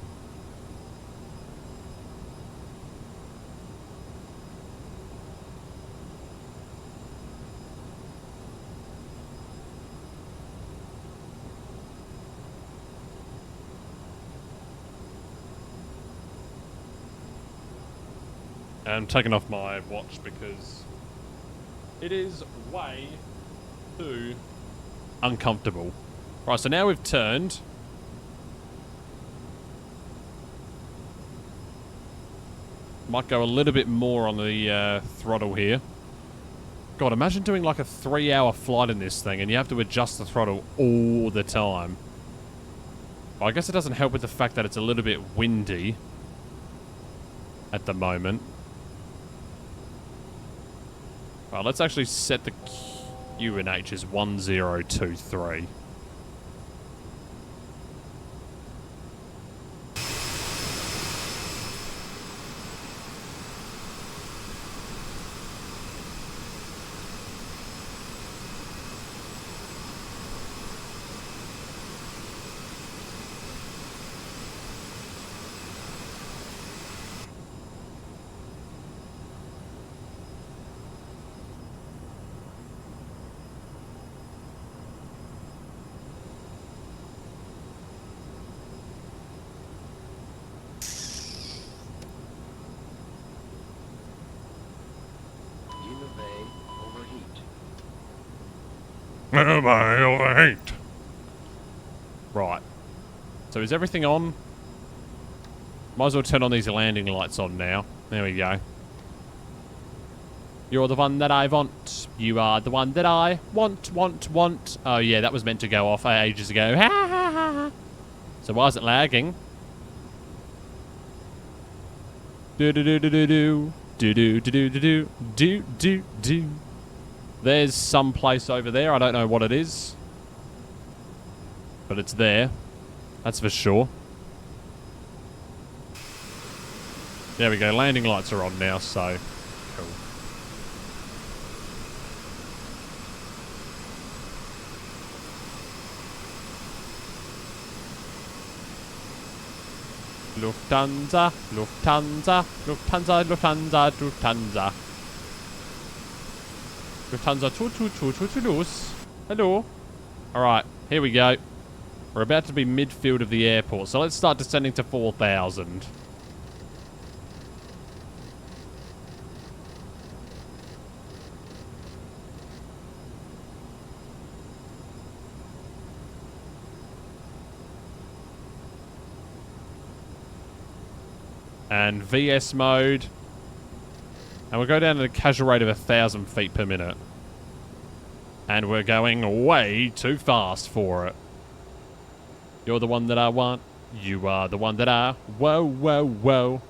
I'm taking off my watch because it is way too uncomfortable. Right, so now we've turned. Might go a little bit more on the throttle here. God, imagine doing like a 3-hour flight in this thing and you have to adjust the throttle all the time. Well, I guess it doesn't help with the fact that it's a little bit windy at the moment. Well, let's actually set the QNH as 1023. Overheat. Right. So is everything on? Might as well turn on these landing lights on now. There we go. You're the one that I want. You are the one that I want. Oh yeah, that was meant to go off ages ago. Ha ha ha. So why is it lagging? Do do do do do do do do do do do do do. There's some place over there. I don't know what it is. But it's there. That's for sure. There we go. Landing lights are on now, so cool. Lufthansa, Lufthansa, Lufthansa, Lufthansa, Lufthansa. Lufthansa Toulouse. Hello. Alright, here we go. We're about to be midfield of the airport, so let's start descending to 4,000. And VS mode. And we'll go down to the casual rate of 1,000 feet per minute. And we're going way too fast for it. You're the one that I want. You are the one that I... Whoa, whoa, whoa.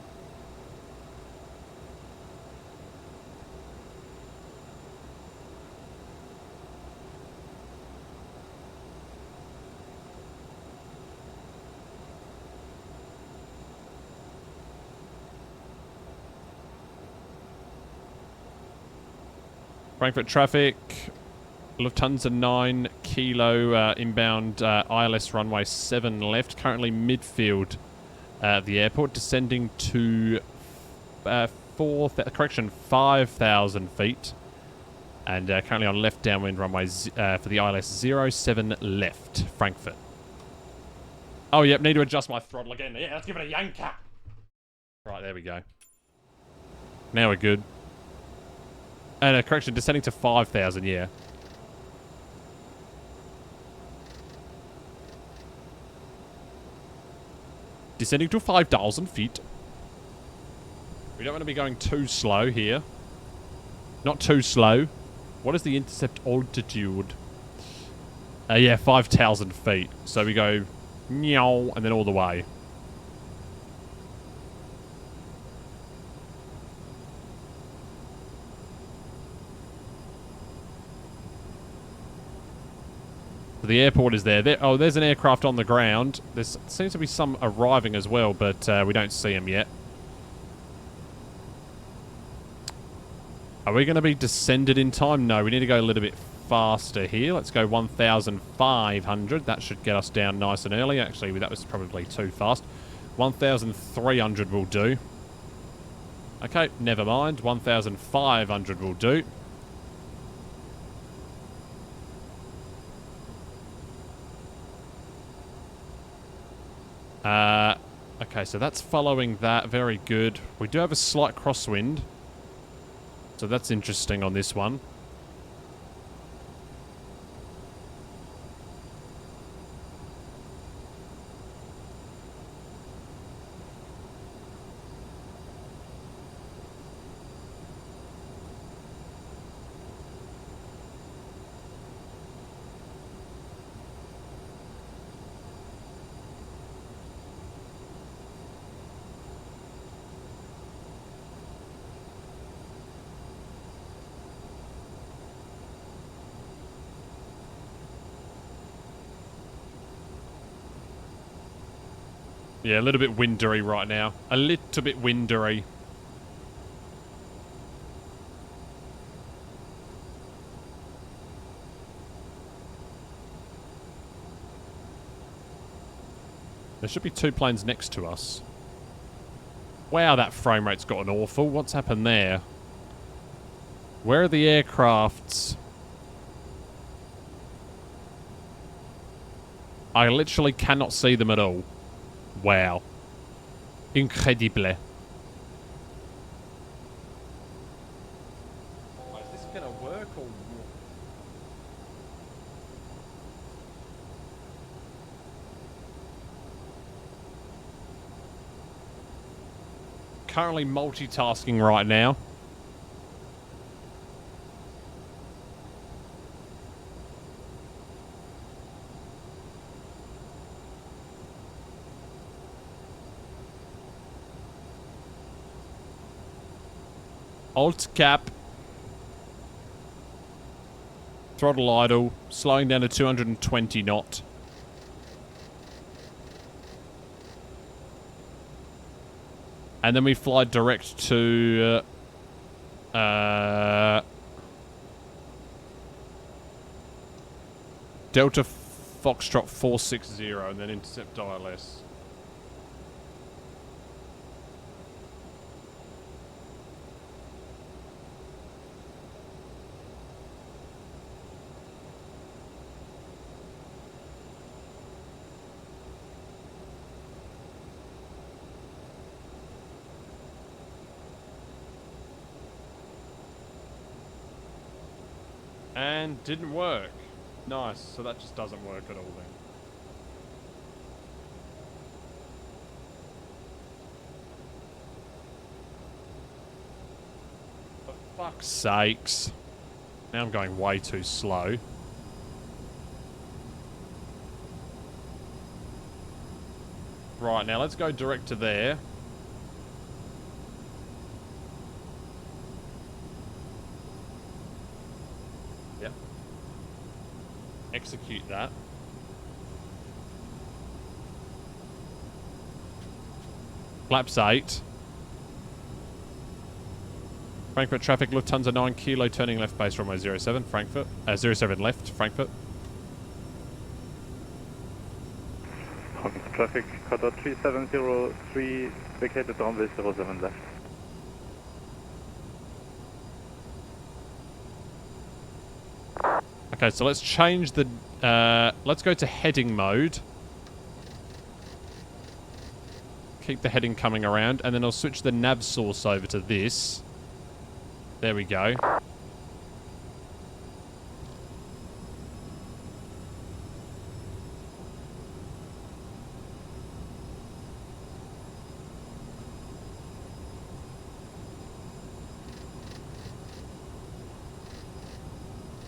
Frankfurt traffic. Lufthansa 9 kilo inbound ILS runway 7 left. Currently midfield at the airport, descending to 5,000 feet. And currently on left downwind runway for the ILS 07 left, Frankfurt. Oh, yep, need to adjust my throttle again. Yeah, let's give it a yanker. Right, there we go. Now we're good. And correction, descending to 5,000, yeah. Descending to 5,000 feet. We don't want to be going too slow here. Not too slow. What is the intercept altitude? Yeah, 5,000 feet. So we go meow and then all the way. The airport is there. Oh, there's an aircraft on the ground. There seems to be some arriving as well, but we don't see them yet. Are we going to be descended in time? No, we need to go a little bit faster here. Let's go 1,500. That should get us down nice and early. Actually, that was probably too fast. 1,300 will do. Okay, never mind. 1,500 will do. Okay, so that's following that. Very good. We do have a slight crosswind. So that's interesting on this one. Yeah, a little bit windery right now. A little bit windery. There should be two planes next to us. Wow, that frame rate's gotten awful. What's happened there? Where are the aircrafts? I literally cannot see them at all. Wow. Incredible. Is this going to work or what? Currently multitasking right now. Alt cap. Throttle idle. Slowing down to 220 knot. And then we fly direct to... Delta Foxtrot 460 and then intercept ILS. And didn't work. Nice. So that just doesn't work at all then. For fuck's sakes. Now I'm going way too slow. Right, now let's go direct to there. Yep. Execute that. Flaps 8. Frankfurt traffic, Lufthansa 9 kilo, turning left base runway 07, Frankfurt. 07 left, Frankfurt. Traffic, Qatar 3703, vacated runway 07 left. Okay, so let's change the... let's go to heading mode. Keep the heading coming around, and then I'll switch the nav source over to this. There we go.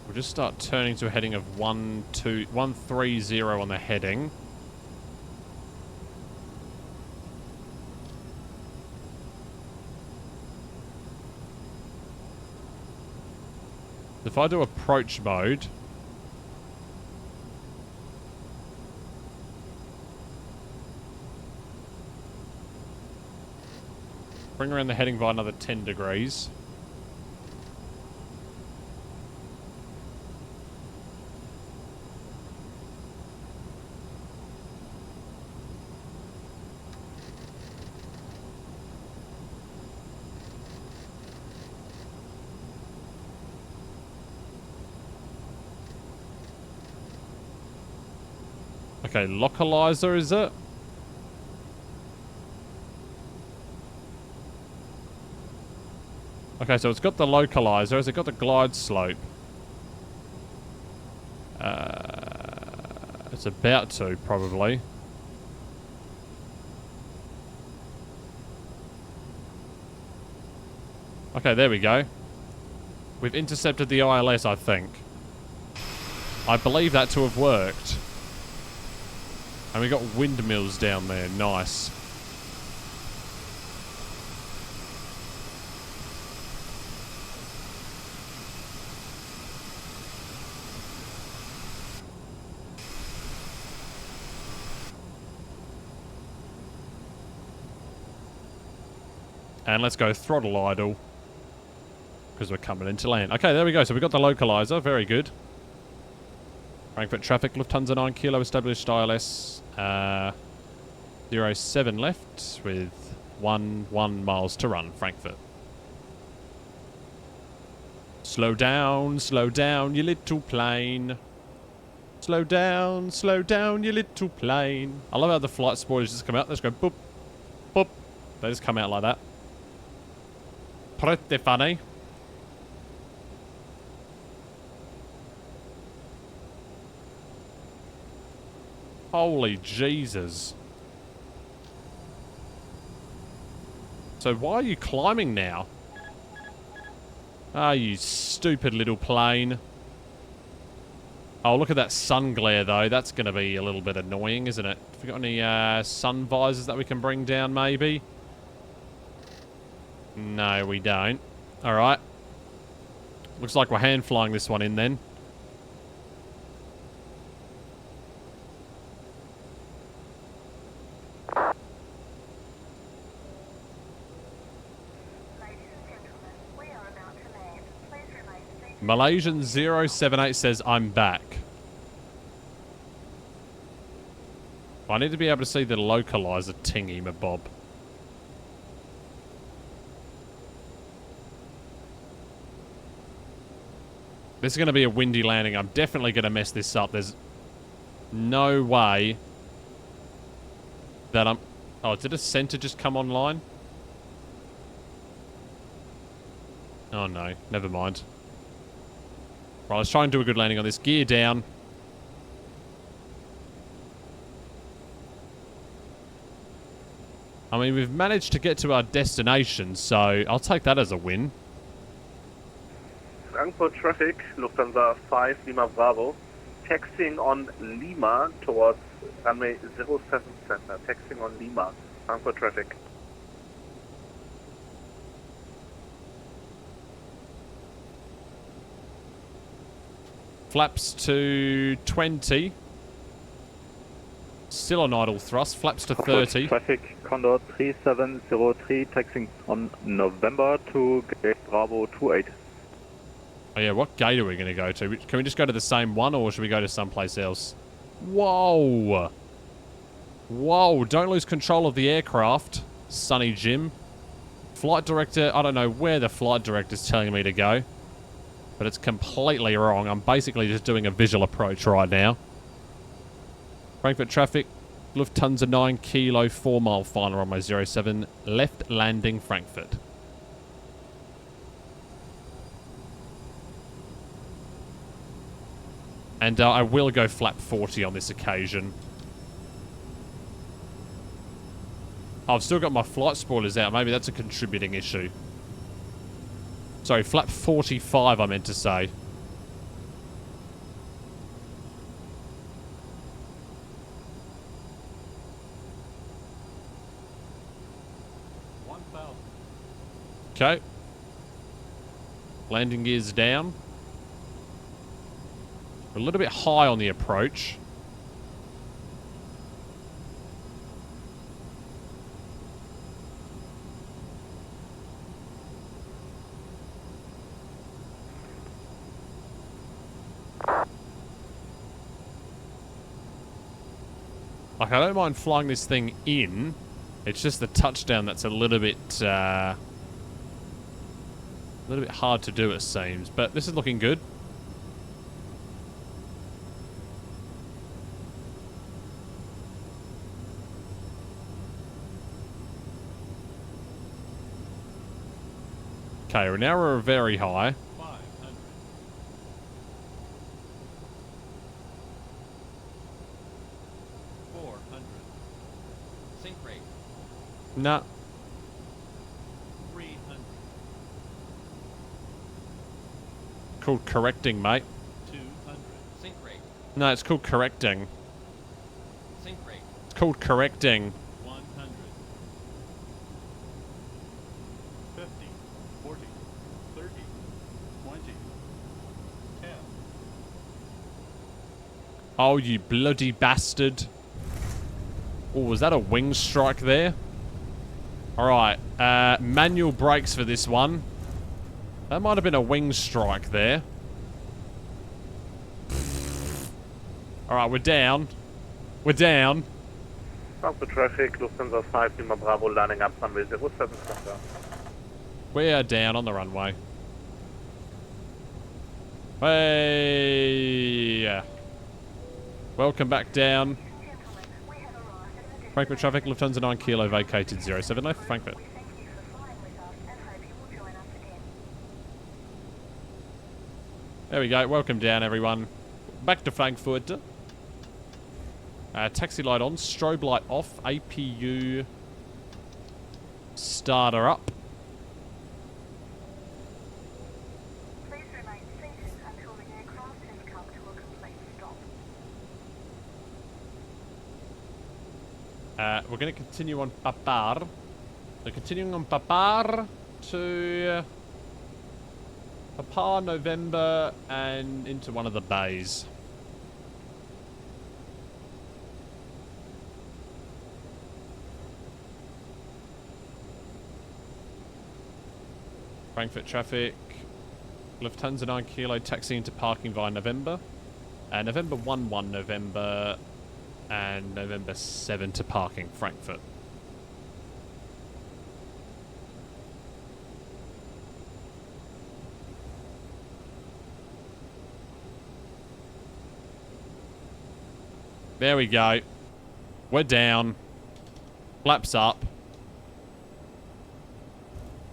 We'll just start turning to a heading of 130 on the heading. If I do approach mode, bring around the heading by another 10 degrees. Okay, localizer, is it? Okay, so it's got the localizer. Has it got the glide slope? It's about to, probably. Okay, there we go. We've intercepted the ILS, I think. I believe that to have worked. And we got windmills down there. Nice. And let's go throttle idle. Because we're coming into land. Okay, there we go. So we got the localizer. Very good. Frankfurt traffic, Lufthansa 9 kilo, established ILS 07 left with 1 miles to run, Frankfurt. Slow down, you little plane. Slow down, you little plane. I love how the flight spoilers just come out. They just go boop, boop. They just come out like that. Pretty funny. Holy Jesus. So why are you climbing now? Ah, you stupid little plane. Oh, look at that sun glare, though. That's going to be a little bit annoying, isn't it? Have we got any sun visors that we can bring down, maybe? No, we don't. Alright. Looks like we're hand flying this one in, then. Malaysian 078 says, I'm back. I need to be able to see the localizer tingy, my bob. This is going to be a windy landing. I'm definitely going to mess this up. There's no way that I'm... Oh, did a center just come online? Oh no, never mind. Right, let's try and do a good landing on this. Gear down. I mean, we've managed to get to our destination, so I'll take that as a win. Frankfurt traffic, Lufthansa 5, Lima Bravo. Taxiing on Lima towards runway 07 center. Taxiing on Lima, Frankfurt traffic. Flaps to 20. Still on idle thrust. Flaps to 30. Traffic, Condor 3703, taxiing on November to gate Bravo 28. Oh yeah, what gate are we going to go to? Can we just go to the same one, or should we go to someplace else? Whoa! Whoa, don't lose control of the aircraft, Sonny Jim. Flight director, I don't know where the flight director's telling me to go, but it's completely wrong. I'm basically just doing a visual approach right now. Frankfurt traffic, Lufthansa 9 Kilo 4 mile final runway 07, left landing Frankfurt. And I will go flap 40 on this occasion. I've still got my flight spoilers out. Maybe that's a contributing issue. Sorry, flap 45 I meant to say. Okay. Landing gears down. We're a little bit high on the approach. Like, I don't mind flying this thing in. It's just the touchdown that's a little bit hard to do, it seems. But this is looking good. Okay, well now we're very high. 500. 400. Sync rate. Nah. 300. Called correcting, mate. 200. Sync rate. No, it's called correcting. Sync rate. It's called correcting. 100. 50. 40. 30. 20. 10. Oh, you bloody bastard. Oh, was that a wing strike there? Alright, manual brakes for this one. That might have been a wing strike there. Alright, we're down. We're down. Frankfurt traffic, Lufthansa 5, Lima Bravo, landing up runway 07 center. We are down on the runway. Hey! Welcome back down. Gentlemen, we have arrived at the Frankfurt traffic, Lufthansa 9 Kilo vacated 07 left, Frankfurt. We thank you for flying with us and hope you will join us again. There we go. Welcome down, everyone. Back to Frankfurt. Taxi light on, strobe light off, APU starter up. Please remain seated until the aircraft has come to a complete stop. We're going to continue on Papar. So continuing on Papar to Papar, November, and into one of the bays. Frankfurt traffic, Lufthansa 9 Kilo taxiing to parking via November. November 1 November, and November 7 to parking, Frankfurt. There we go. We're down. Flaps up.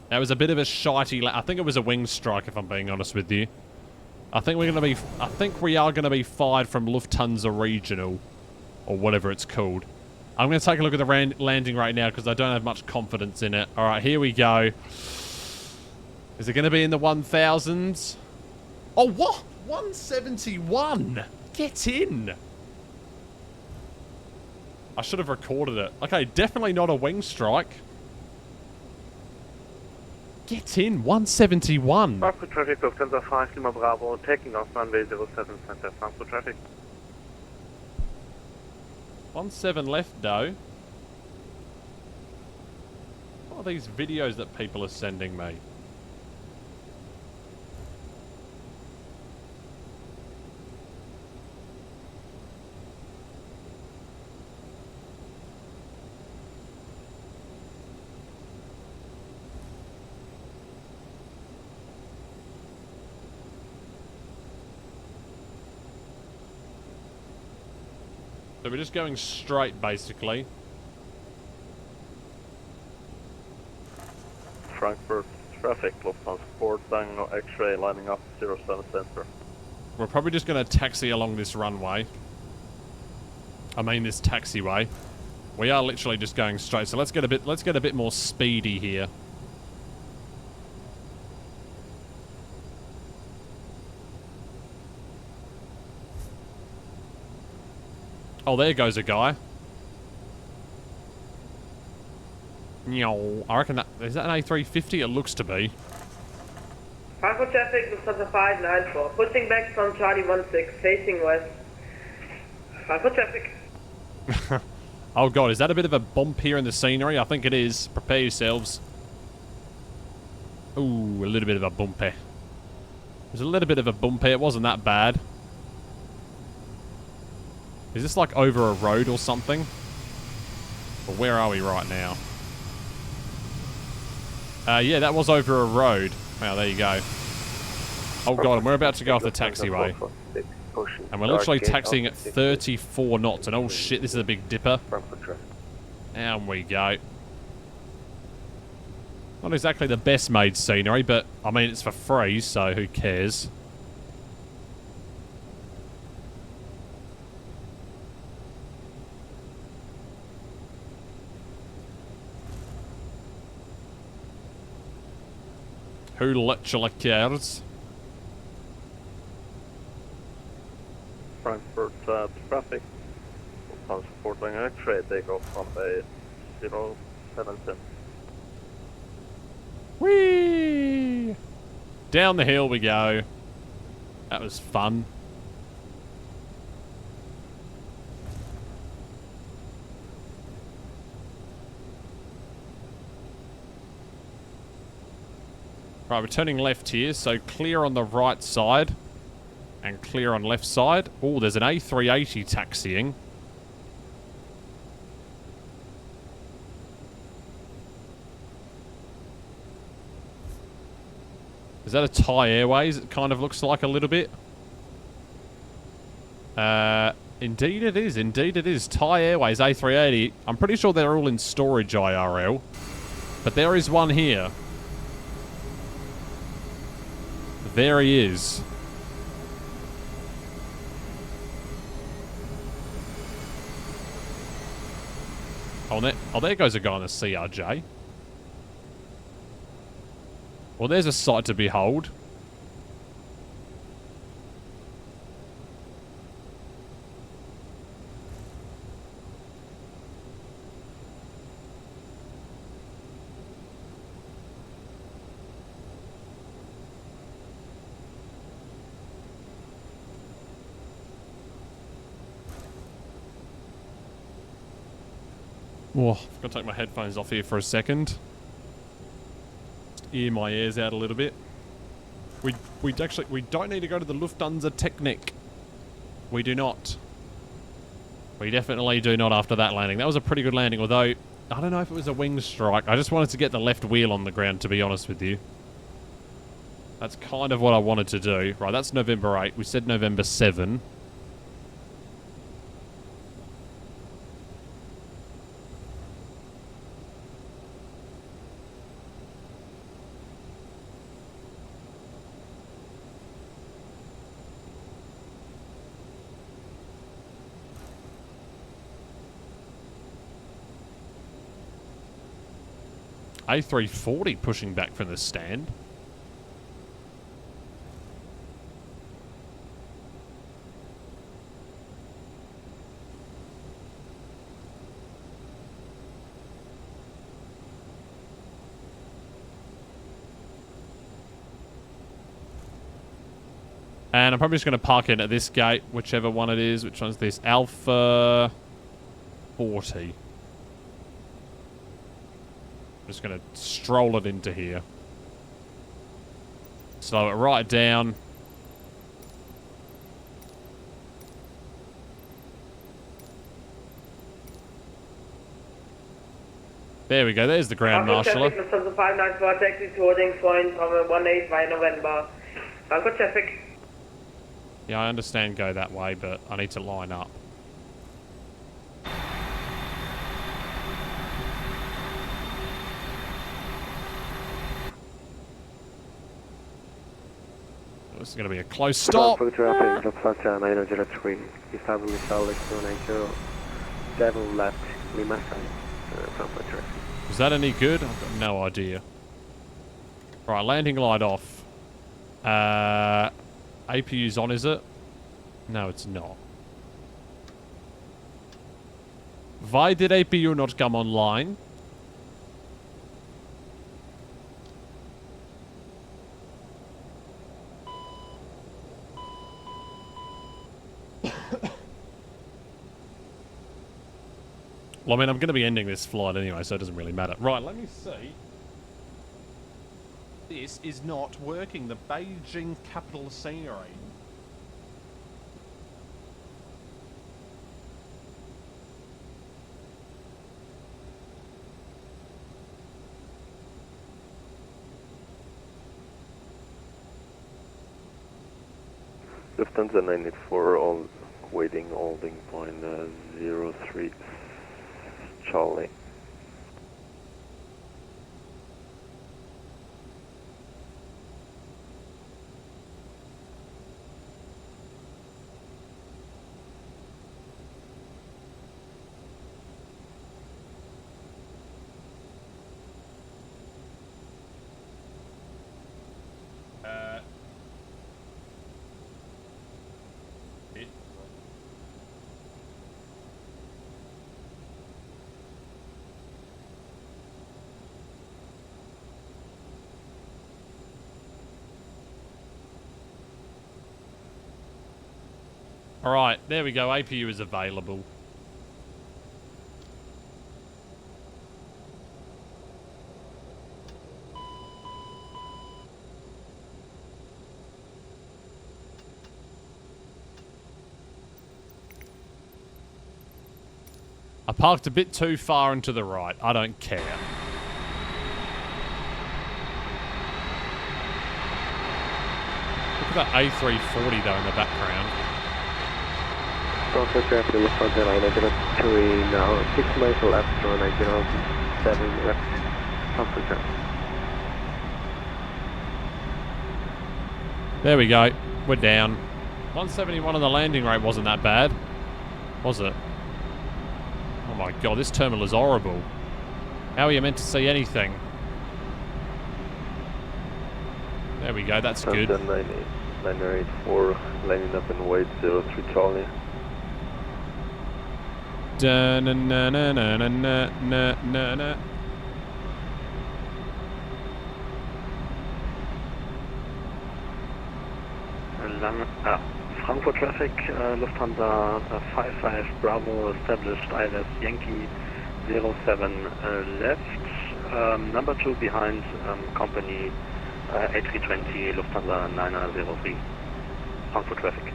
That was a bit of a shitey... I think it was a wing strike, if I'm being honest with you. I think we are gonna be fired from Lufthansa Regional, or whatever it's called. I'm gonna take a look at the landing right now because I don't have much confidence in it. All right, here we go. Is it gonna be in the 1000s? Oh, what? 171. Get in. I should have recorded it. Okay, definitely not a wing strike. Get in, 171. Frankfurt traffic, Lufthansa 5, Lima Bravo, taking off runway 07 center, Frankfurt traffic. 17 left, though. What are these videos that people are sending me? So we're just going straight, basically. Frankfurt traffic, Lufthansa 4, Tango X-ray lining up 07 center. We're probably just going to taxi along this runway. I mean this taxiway. We are literally just going straight. So let's get a bit more speedy here. Oh, there goes a guy. I reckon that... Is that an A350? It looks to be. Frankfurt traffic, Lufthansa 594. Pushing back from Charlie 16, facing west. Frankfurt traffic. Oh god, is that a bit of a bump here in the scenery? I think it is. Prepare yourselves. Ooh, a little bit of a bumpy. There's a little bit of a bumpy. It wasn't that bad. Is this like over a road or something? Or where are we right now? Yeah, that was over a road. Wow, there you go. Oh god, and we're about to go off the taxiway. And we're literally taxiing at 34 knots. And oh shit, this is a big dipper. And we go. Not exactly the best made scenery, but I mean it's for free, so who cares? Who literally cares? Frankfurt traffic, Lufthansa 4, Tango X-ray, takeoff from a 07 center. Whee! Down the hill we go. That was fun. Right, we're turning left here, so clear on the right side and clear on left side. Oh, there's an A380 taxiing. Is that a Thai Airways? It kind of looks like a little bit. Indeed it is. Indeed it is. Thai Airways A380. I'm pretty sure they're all in storage IRL. But there is one here. There he is. Oh, there goes a guy on the CRJ. Well, there's a sight to behold. Oh, I've got to take my headphones off here for a second. Just ear my ears out a little bit. We don't need to go to the Lufthansa Technik. We do not. We definitely do not after that landing. That was a pretty good landing, although I don't know if it was a wing strike. I just wanted to get the left wheel on the ground, to be honest with you. That's kind of what I wanted to do. Right, that's November 8. We said November 7. A340 pushing back from the stand. And I'm probably just going to park in at this gate, whichever one it is. Which one's this? Alpha 40. I'm just going to stroll it into here. Slow it right down. There we go. There's the ground marshaller. Lufthansa 594, taxi to holding point from 18 by November. Frankfurt traffic. Yeah, I understand go that way, but I need to line up. This is going to be a close stop. Frankfurt traffic, Lufthansa 903, establish Alex 290, 7 left, Lima side, Frankfurt traffic. Is that any good? I've got no idea. Right, landing light off. APU's on, is it? No, it's not. Why did APU not come online? Well, I mean, I'm going to be ending this flight anyway, so it doesn't really matter. Right, let me see. This is not working. The Beijing capital scenery. Lufthansa 984, all waiting, holding point 03 Charlie. Alright, there we go. APU is available. I parked a bit too far and to the right. I don't care. Look at that A340 though in the background. Frankfurt traffic, Lufthansa 903 now, 6 miles left, 7 left, Frankfurt traffic. There we go. We're down. 171 on the landing rate wasn't that bad, was it? Oh my god, this terminal is horrible. How are you meant to see anything? There we go, that's good. 984, landing up in weight 03 Charlie. Da na na na na na na na na. Frankfurt traffic, Lufthansa 55 Bravo established ILS Yankee 07 left, number 2 behind company A320 Lufthansa 903, Frankfurt traffic.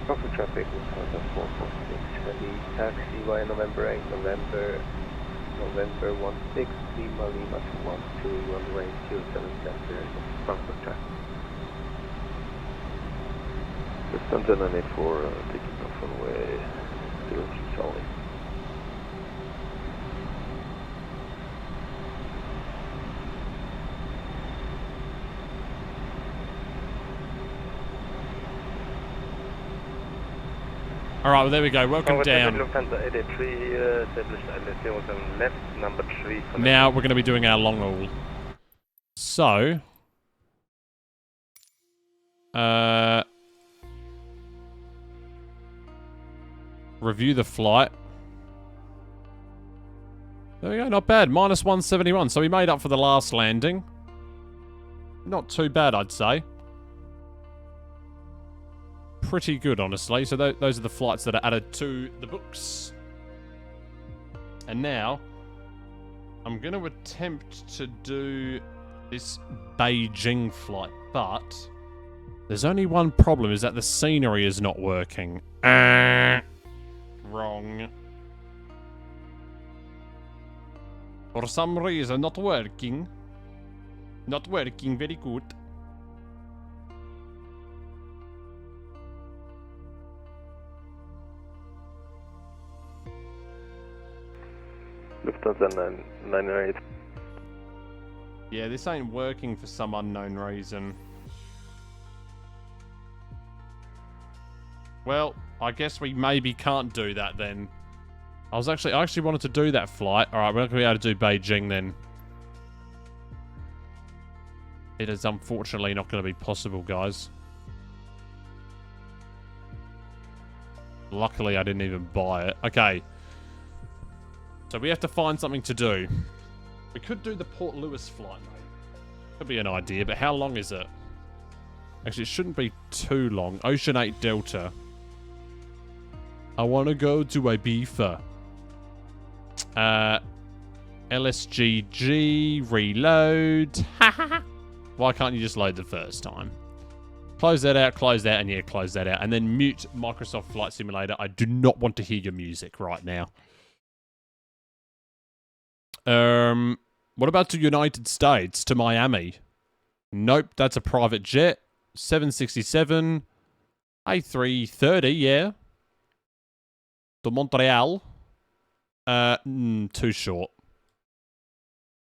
Frankfurt traffic, Lufthansa 446, heavy taxi via November 8, November 16, Lima 212, runway 27 center, Frankfurt traffic. Lufthansa 984, taking off runway 03 Charlie. Alright, well there we go. Welcome down. Lufthansa 83, established LS07 left, number 3. Now we're going to be doing our long haul. So... review the flight. There we go, not bad. Minus 171, so we made up for the last landing. Not too bad, I'd say. Pretty good, honestly. So those are the flights that are added to the books. And now, I'm going to attempt to do this Beijing flight, but there's only one problem, is that the scenery is not working. Wrong. For some reason, not working. Not working very good. Lufthansa 998. Yeah, this ain't working for some unknown reason. Well, I guess we maybe can't do that then. I actually wanted to do that flight. Alright, we're not going to be able to do Beijing then. It is unfortunately not going to be possible, guys. Luckily, I didn't even buy it. Okay. So we have to find something to do. We could do the Port Louis flight, mate. Could be an idea, but how long is it? Actually, it shouldn't be too long. Ocean 8 Delta. I want to go to Ibiza. LSGG, reload. Why can't you just load the first time? Close that out, and yeah, close that out. And then mute Microsoft Flight Simulator. I do not want to hear your music right now. What about to United States, to Miami? Nope, that's a private jet. 767, A330, yeah. To Montreal. Too short.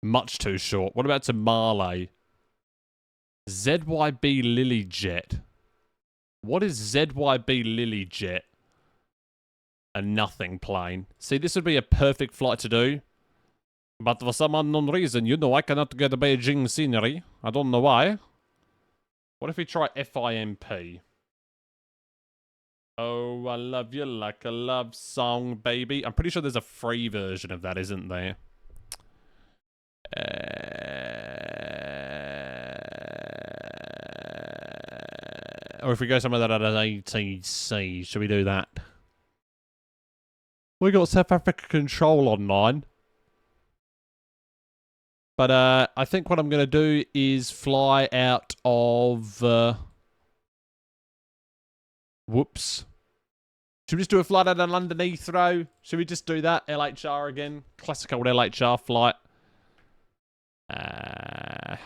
Much too short. What about to Marley? ZYB Lily Jet. What is ZYB Lily Jet? A nothing plane. See, this would be a perfect flight to do. But for some unknown reason, you know, I cannot get a Beijing scenery. I don't know why. What if we try FIMP? Oh, I love you like a love song, baby. I'm pretty sure there's a free version of that, isn't there? Or if we go somewhere that has ATC, should we do that? We got South Africa Control online. But I think what I'm going to do is fly out of... whoops. Should we just do a flight out of London Heathrow? Should we just do that? LHR again? Classic old LHR flight. I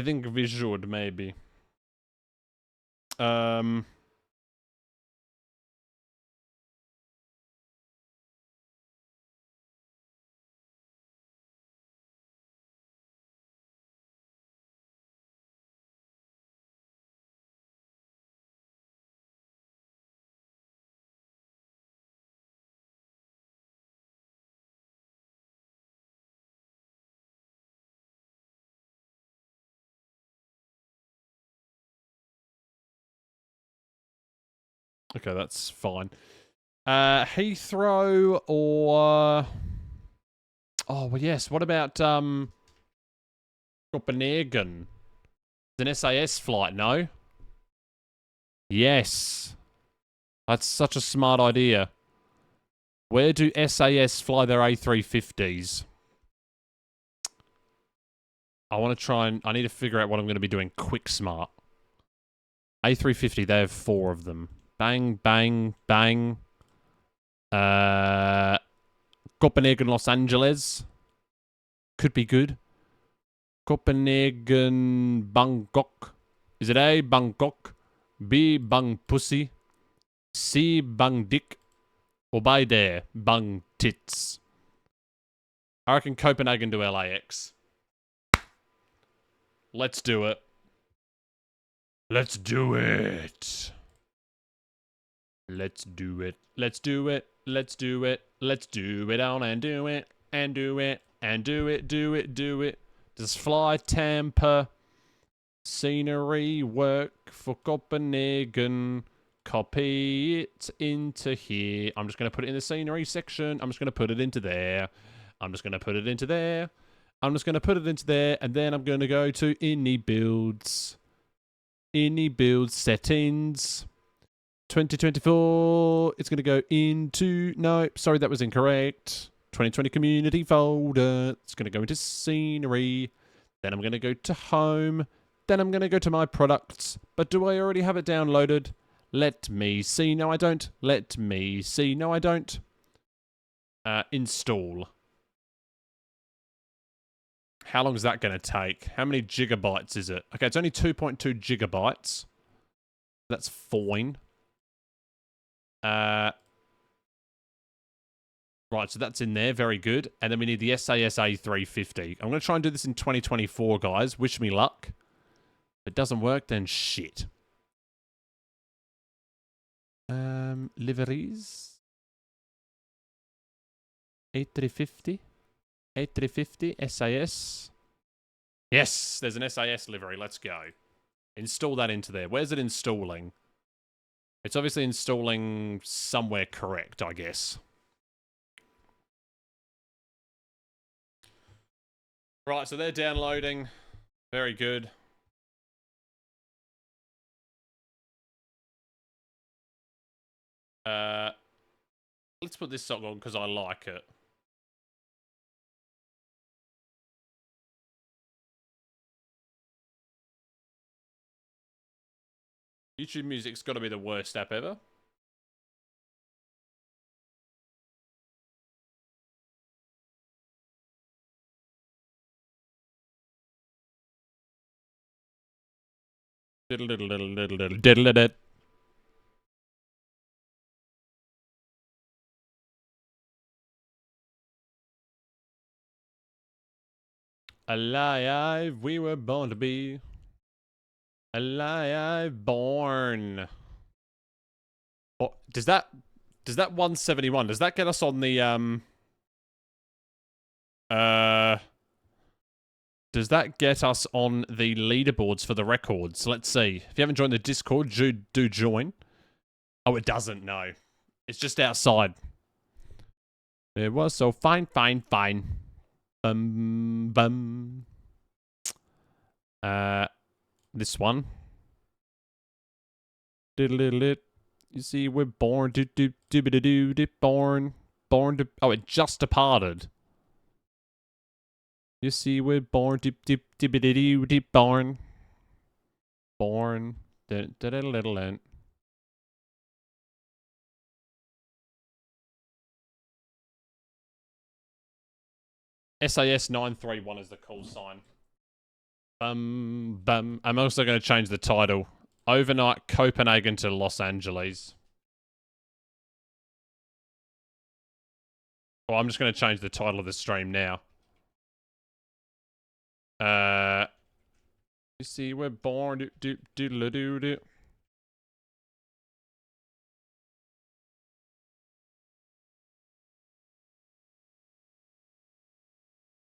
think we should, maybe. Okay, that's fine. Heathrow or... oh, well, yes. What about Copenhagen? It's an SAS flight, no? Yes. That's such a smart idea. Where do SAS fly their A350s? I want to try and... I need to figure out what I'm going to be doing quick smart. A350, they have 4 of them. Bang, bang, bang. Copenhagen, Los Angeles. Could be good. Copenhagen, Bangkok. Is it A, Bangkok? B, Bang Pussy? C, Bang Dick? Or by there, Bang Tits? I reckon Copenhagen to LAX. Let's do it. Let's do it. Let's do it. Let's do it. Let's do it. Let's do it on and do it. And do it. And do it. Do it. Do it. Does fly Tampa scenery work for Copenhagen? Copy it into here. I'm just going to put it in the scenery section. I'm just going to put it into there. I'm just going to put it into there. I'm just going to put it into there. And then I'm going to go to any builds. Any build settings. 2024. It's going to go into... No, sorry, that was incorrect. 2020 community folder. It's going to go into scenery. Then I'm going to go to home. Then I'm going to go to my products. But do I already have it downloaded? Let me see. No, I don't. Let me see. No, I don't. Install. How long is that going to take? How many gigabytes is it? Okay, it's only 2.2 gigabytes. That's fine. Right, so that's in there. Very good. And then we need the SAS A350. I'm going to try and do this in 2024, guys. Wish me luck. If it doesn't work, then shit. Liveries. A350. A350 SAS. Yes, there's an SAS livery. Let's go. Install that into there. Where's it installing? It's obviously installing somewhere correct, I guess. Right, so they're downloading. Very good. Let's put this sock on because I like it. YouTube Music's got to be the worst app ever. Diddle diddle diddle diddle diddle diddle diddle. Alive, we were born to be. Alive, born. Oh, does that 171, does that get us on the, does that get us on the leaderboards for the records? Let's see. If you haven't joined the Discord, do join. Oh, it doesn't, no. It's just outside. It was so fine. Bum. This one. Diddle-diddle-it. You see, we're born to born to... Oh, it just departed. You see, we're born to born. Born. Diddle-diddle-diddle-diddle. SAS 931 is the call sign. I'm also going to change the title. Overnight Copenhagen to Los Angeles. Well, I'm just going to change the title of the stream now. You see, we're born do.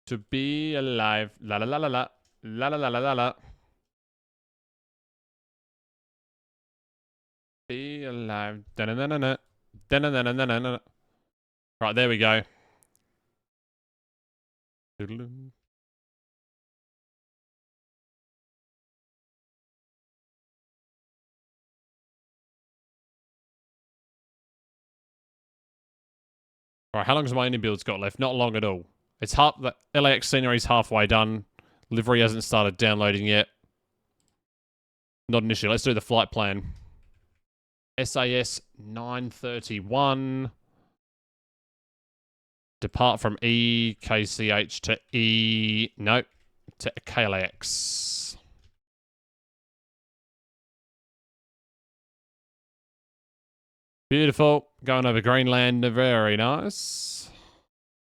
To be alive. La la la la la. La la la la la la. Be alive. Da-na-na-na-na. Da-na-na-na-na-na. Right, there we go. Doodle-doo. Right, how long has my ending builds got left? Not long at all. It's half. The LAX scenery's halfway done. Livery hasn't started downloading yet. Not an issue. Let's do the flight plan. SAS 931. Depart from EKCH to E... Nope. To KLAX. Beautiful. Going over Greenland. Very nice.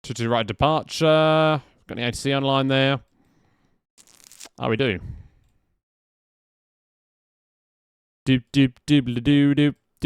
22 right departure. Got any ATC online there? Oh, we do. Doop doop doop doop doop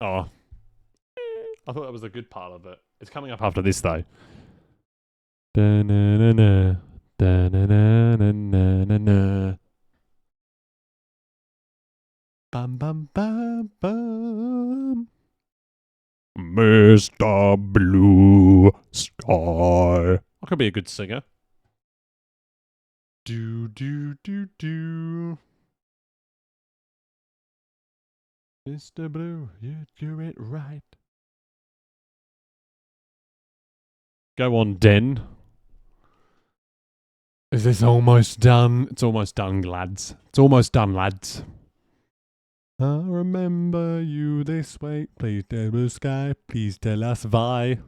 Oh. I thought that was a good part of it. It's coming up after this, though. Da-na-na-na. Da-na-na-na-na-na. Bum bum bum bum. Mr. Blue Sky. I could be a good singer. Do do do do. Mr. Blue, you do it right. Go on, Den. Is this almost done? It's almost done, lads. It's almost done, lads. I remember you this way. Please tell the sky. Please tell us why.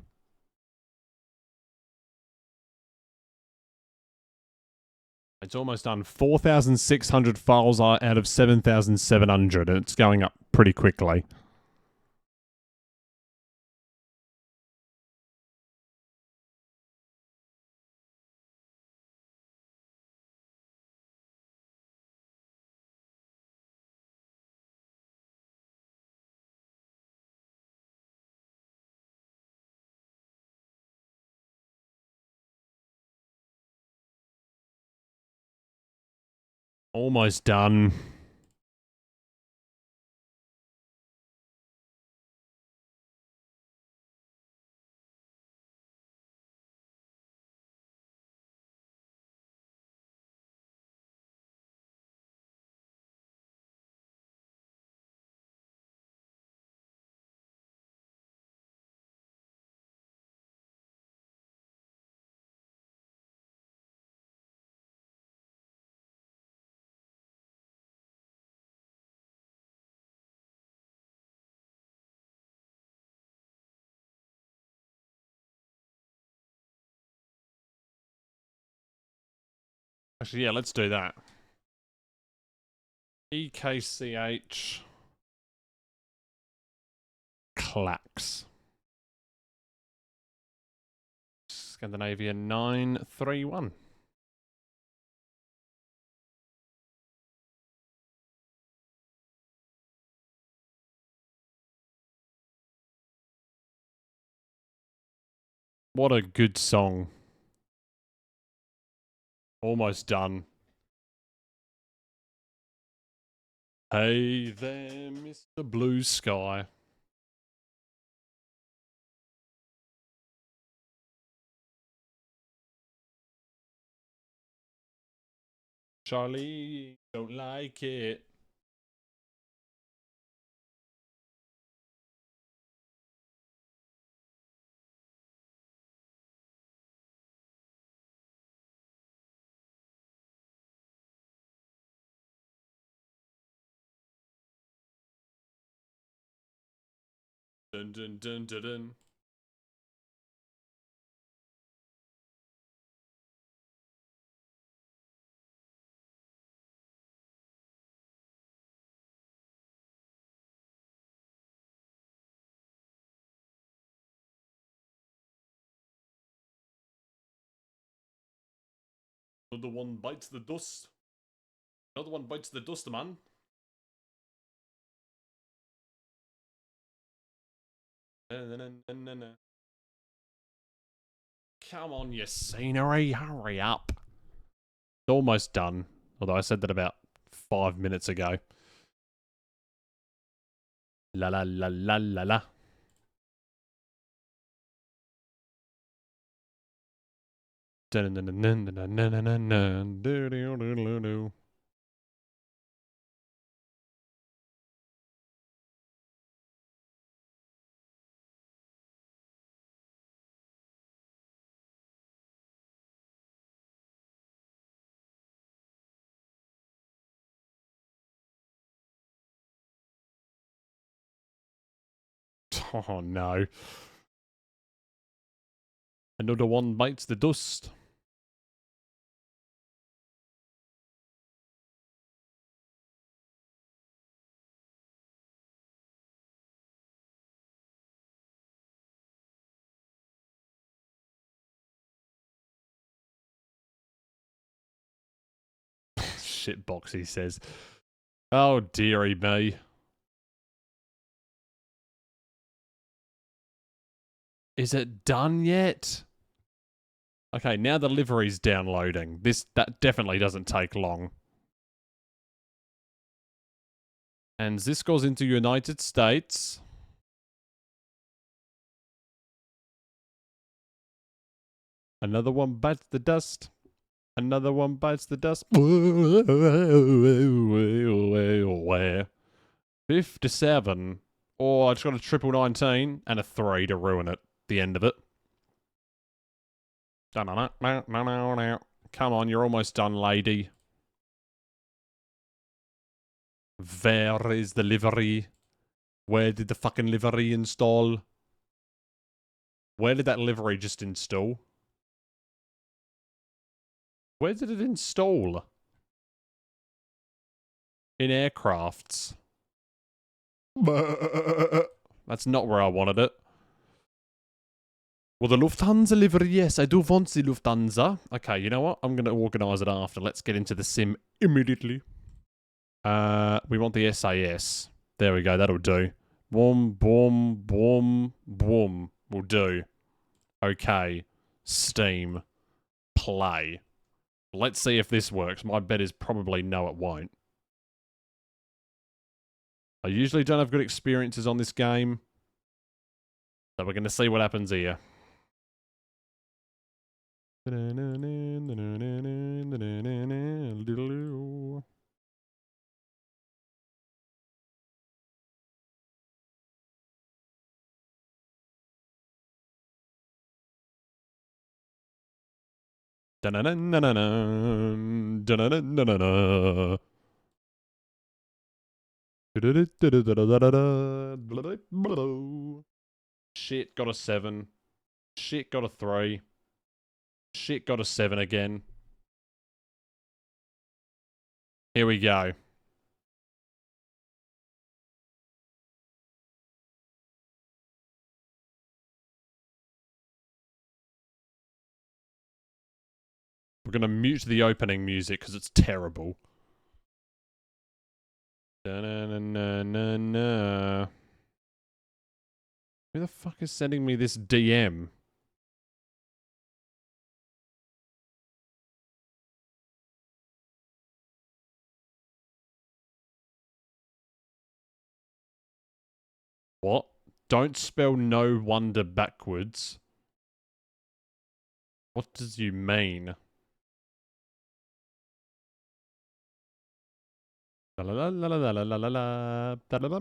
It's almost done. 4,600 files out of 7,700, and it's going up pretty quickly. Almost done. Actually, yeah, let's do that. EKCH Clacks. Scandinavia 931. What a good song. Almost done. Hey there, Mr. Blue Sky. Charlie, don't like it. Dun dun dun dun dun. Another one bites the dust. Another one bites the dust, man. Come on, you scenery, hurry up. It's almost done. Although I said that about 5 minutes ago. La la la la la la. Oh no. Another one bites the dust. Shitbox, he says. Oh dearie me. Is it done yet? Okay, now the livery's downloading. That definitely doesn't take long. And this goes into United States. Another one bites the dust. Another one bites the dust. 57. Oh, I just got a 1919 and a 3 to ruin it. The end of it. Come on, you're almost done, lady. Where is the livery? Where did the fucking livery install? Where did that livery just install? Where did it install? In aircrafts. That's not where I wanted it. Well, the Lufthansa livery, yes, I do want the Lufthansa. Okay, you know what? I'm going to organise it after. Let's get into the sim immediately. We want the SAS. There we go, that'll do. Boom, boom, boom, boom. Will do. Okay. Steam. Play. Let's see if this works. My bet is probably no, it won't. I usually don't have good experiences on this game. So we're going to see what happens here. Shit, got a 7. Shit, got a 3. Shit, got a 7 again. Here we go. We're going to mute the opening music because it's terrible. Da-na-na-na-na-na. Who the fuck is sending me this DM? What? Don't spell no wonder backwards. What does you mean? La la la la la la la la la da da da da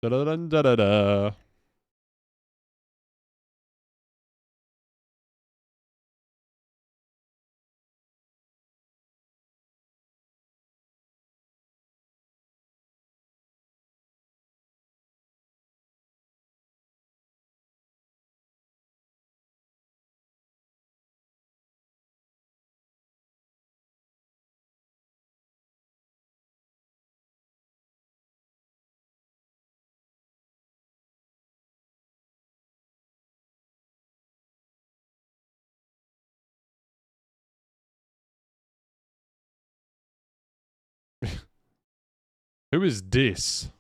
da da da da da. Who is this?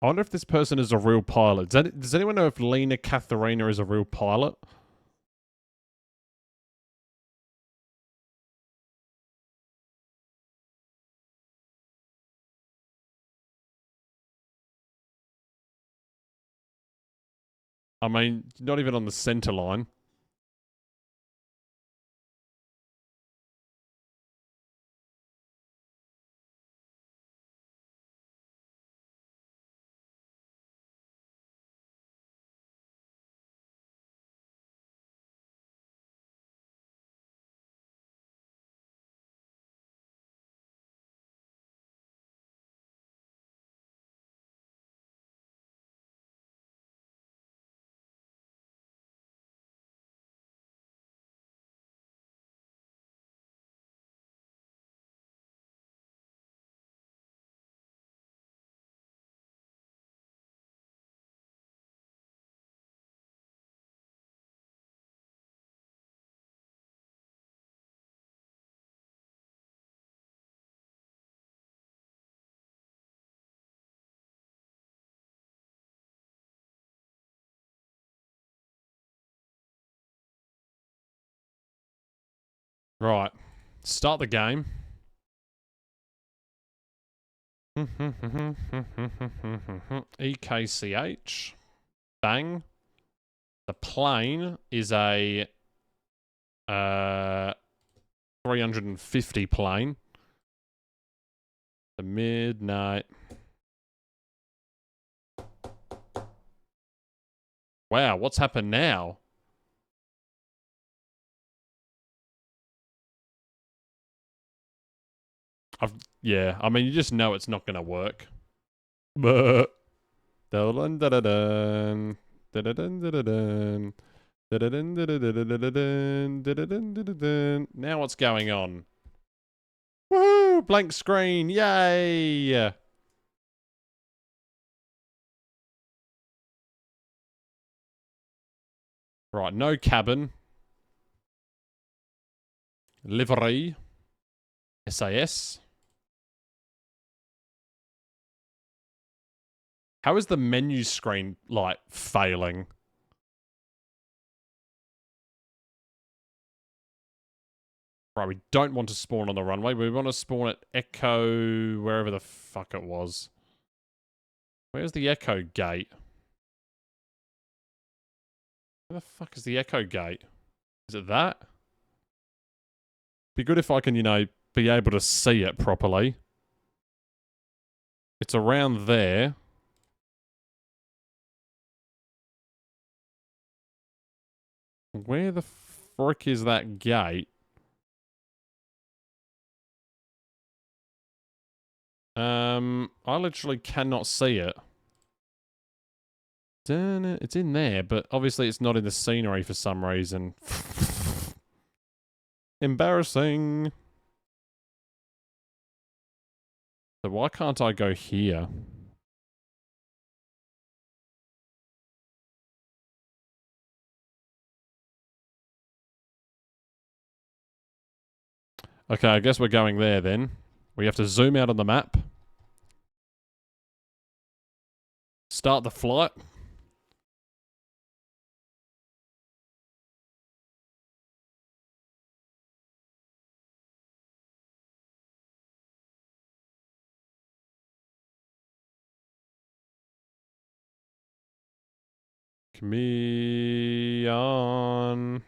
I wonder if this person is a real pilot. Does anyone know if Lena Katharina is a real pilot? I mean, not even on the center line. Right. Start the game. EKCH. Bang. The plane is a 350 plane. The midnight. Wow, what's happened now? Yeah, I mean, you just know it's not going to work. But now what's going on? Woohoo! Blank screen! Yay! Right, no cabin. Livery. SAS. How is the menu screen, like, failing? Right, we don't want to spawn on the runway. We want to spawn at Echo, wherever the fuck it was. Where's the Echo gate? Where the fuck is the Echo gate? Is it that? Be good if I can, you know, be able to see it properly. It's around there. Where the frick is that gate? I literally cannot see it. It's in there, but obviously it's not in the scenery for some reason. Embarrassing. So why can't I go here? Okay, I guess we're going there then. We have to zoom out on the map. Start the flight. Come on.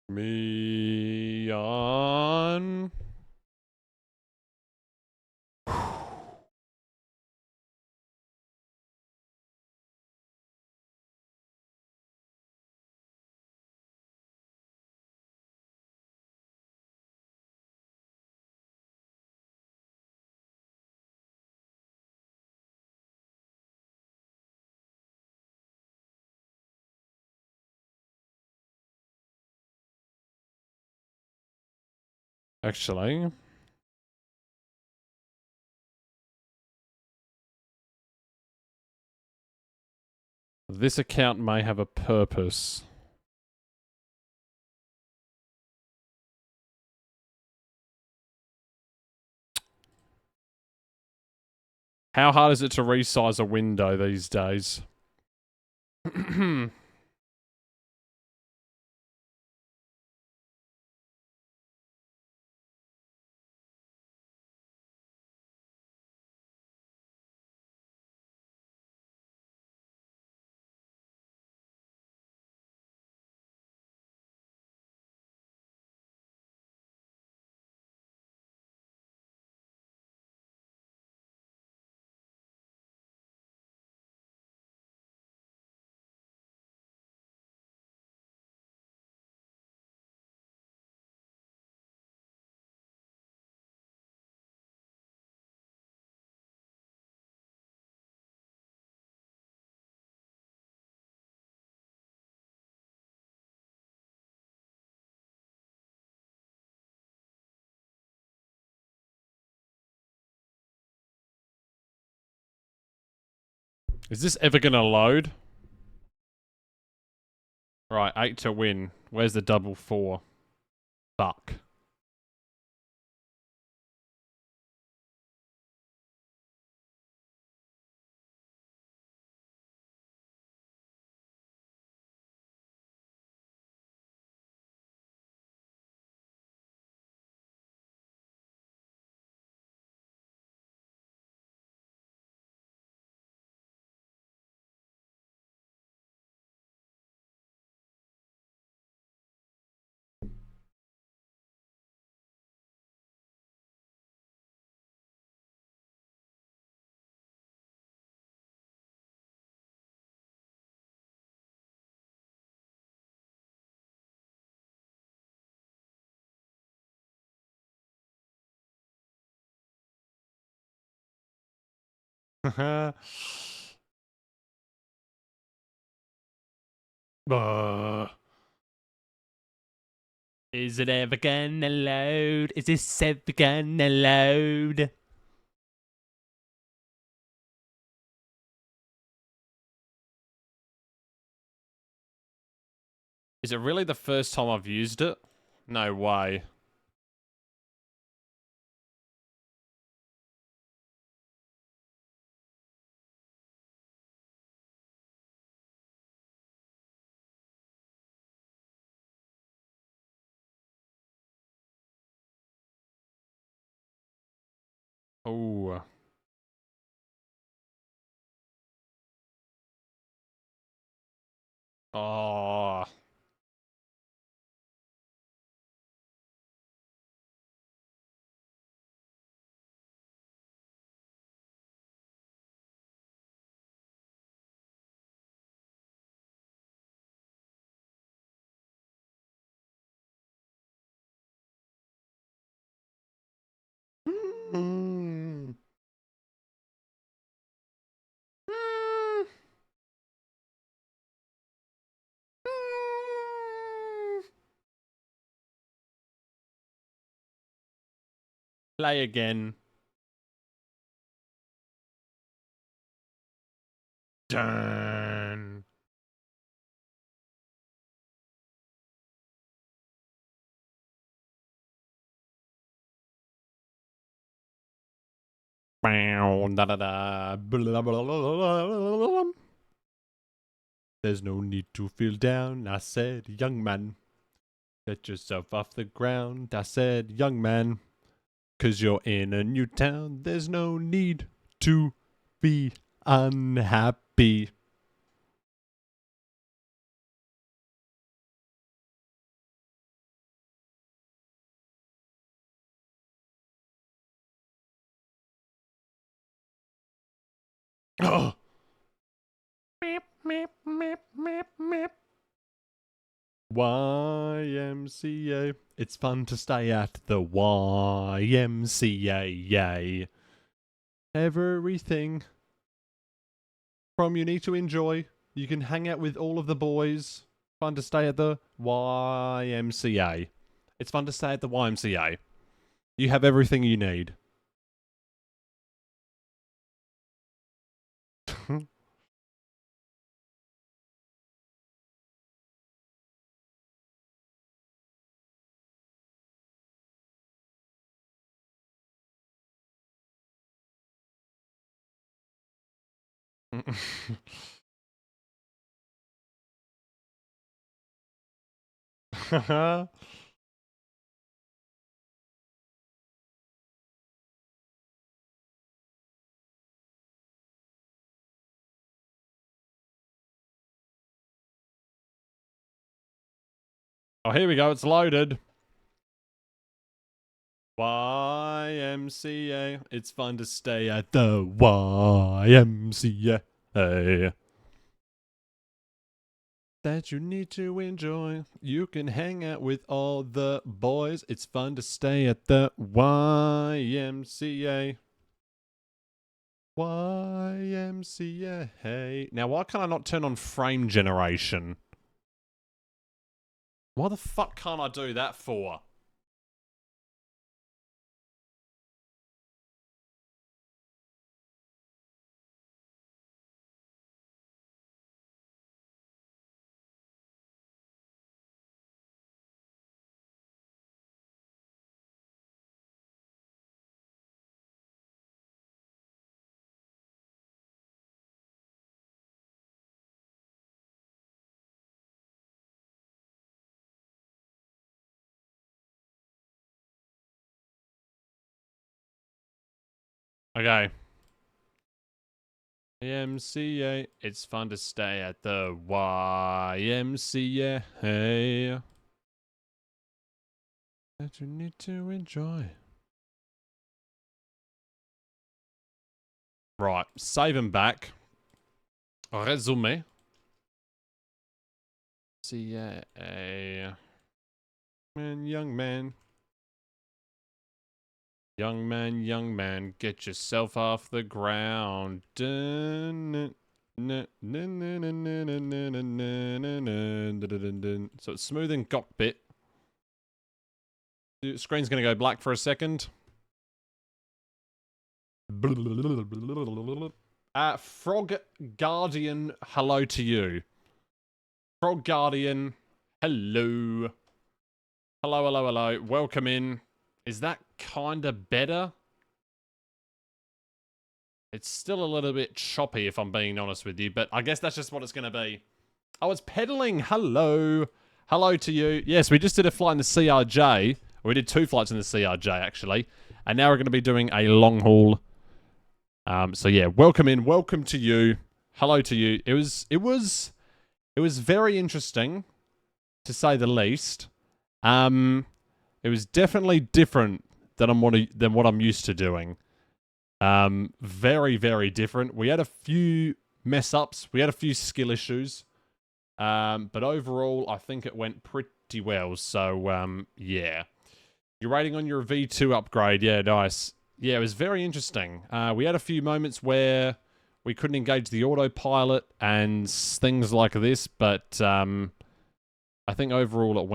Me on. Actually, this account may have a purpose. How hard is it to resize a window these days? Is this ever gonna load? Right, 8 to win. Where's the double 4? Fuck. Is it ever gonna load? Is this ever gonna load? Is it really the first time I've used it? No way. Oh. Oh. Mm. Mm. Play again. Dun. Bow, da da da. Blah, blah, blah, blah, blah. There's no need to feel down, I said, young man. Get yourself off the ground, I said, young man. 'Cause you're in a new town, there's no need to be unhappy. Oh. Meep, meep, meep, meep, meep. YMCA. It's fun to stay at the YMCA. Yay. Everything from you need to enjoy. You can hang out with all of the boys. Fun to stay at the YMCA. It's fun to stay at the YMCA. You have everything you need. Oh, here we go. It's loaded. YMCA. It's fun to stay at the YMCA. That you need to enjoy. You can hang out with all the boys. It's fun to stay at the YMCA. YMCA. Now, why can't I not turn on frame generation? Why the fuck can't I do that for? Okay. YMCA. It's fun to stay at the YMCA. Hey. That you need to enjoy. Right. Save him back. Resume. CIA. Man, young man. Young man, get yourself off the ground. So it's smoothing cockpit. The screen's going to go black for a second. Frog Guardian, hello to you. Frog Guardian, hello. Hello. Welcome in. Is that kind of better? It's still a little bit choppy if I'm being honest with you, but I guess that's just what it's going to be. Oh, it's pedaling. Hello. Hello to you. Yes, we just did a flight in the CRJ. We did 2 flights in the CRJ, actually. And now we're going to be doing a long haul. So yeah, welcome in. Welcome to you. Hello to you. It was very interesting, to say the least. It was definitely different than what I'm used to doing. Very, very different. We had a few mess-ups. We had a few skill issues. But overall, I think it went pretty well. So, yeah. You're rating on your V2 upgrade. Yeah, nice. Yeah, it was very interesting. We had a few moments where we couldn't engage the autopilot and things like this. But I think overall it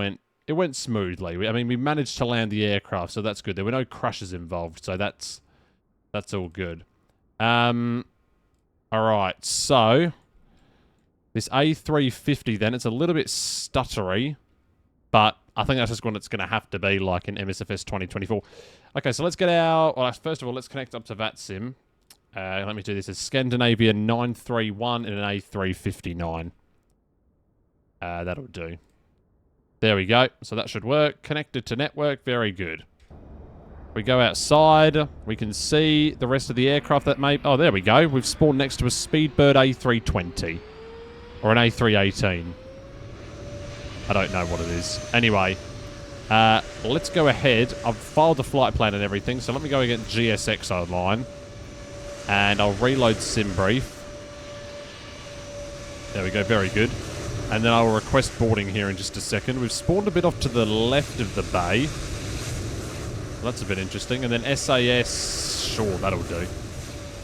went smoothly. I mean, we managed to land the aircraft, so that's good. There were no crashes involved, so that's all good. All right, so this A350 then, it's a little bit stuttery, but I think that's just what it's going to have to be like in MSFS 2024. Okay, so let's get first of all, let's connect up to VATSIM. Let me do this as Scandinavia 931 in an A359. That'll do. There we go. So that should work. Connected to network. Very good. We go outside. We can see the rest of the aircraft that may... Oh, there we go. We've spawned next to a Speedbird A320. Or an A318. I don't know what it is. Anyway. Let's go ahead. I've filed the flight plan and everything. So let me go and get GSX online. And I'll reload SimBrief. There we go. Very good. And then I'll request boarding here in just a second. We've spawned a bit off to the left of the bay. Well, that's a bit interesting. And then SAS. Sure, that'll do.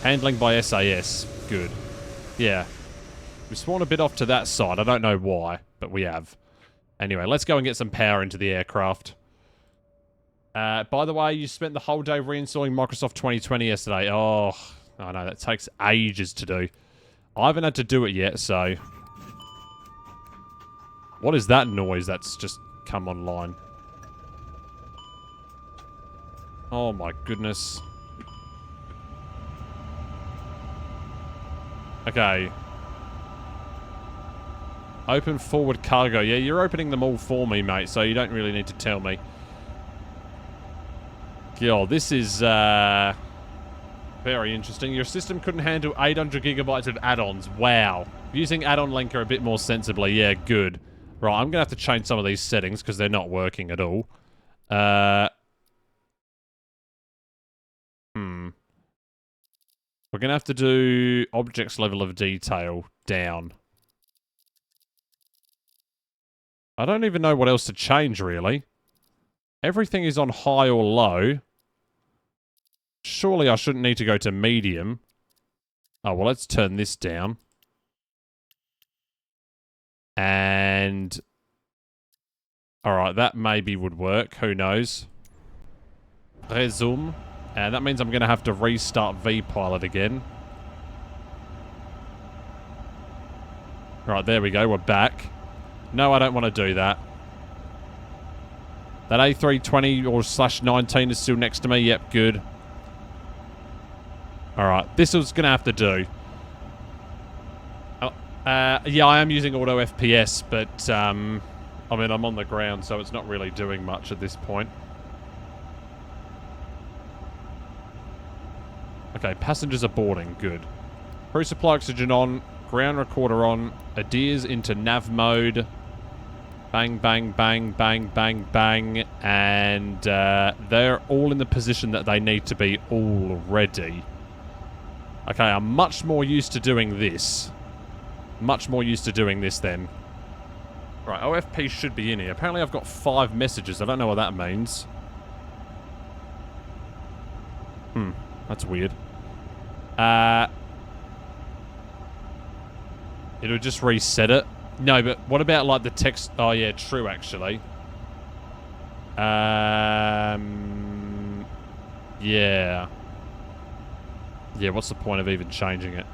Handling by SAS. Good. Yeah. We spawned a bit off to that side. I don't know why, but we have. Anyway, let's go and get some power into the aircraft. By the way, you spent the whole day reinstalling Microsoft 2020 yesterday. Oh, I know. That takes ages to do. I haven't had to do it yet, so... What is that noise that's just come online? Oh my goodness. Okay. Open forward cargo. Yeah, you're opening them all for me, mate, so you don't really need to tell me. Yo, this is very interesting. Your system couldn't handle 800 gigabytes of add-ons. Wow. Using add-on linker a bit more sensibly. Yeah, good. Right, I'm going to have to change some of these settings because they're not working at all. We're going to have to do objects level of detail down. I don't even know what else to change, really. Everything is on high or low. Surely I shouldn't need to go to medium. Oh, well, let's turn this down. And... Alright, that maybe would work. Who knows? Resume. And that means I'm going to have to restart VPilot again. Right, there we go. We're back. No, I don't want to do that. That A320 or /19 is still next to me. Yep, good. Alright, this was going to have to do. Yeah, I am using auto FPS, but I mean, I'm on the ground, so it's not really doing much at this point. Okay, Okay, passengers are boarding. Good. Crew supply oxygen on. Ground recorder on. Adheres into nav mode. Bang, bang, bang, bang, bang, bang. And they're all in the position that they need to be already. Okay, I'm much more used to doing this. Much more used to doing this then. Right, OFP should be in here. Apparently I've got 5 messages. I don't know what that means. That's weird. It'll just reset it. No, but what about like the text? Oh yeah, true actually. Yeah. Yeah, what's the point of even changing it?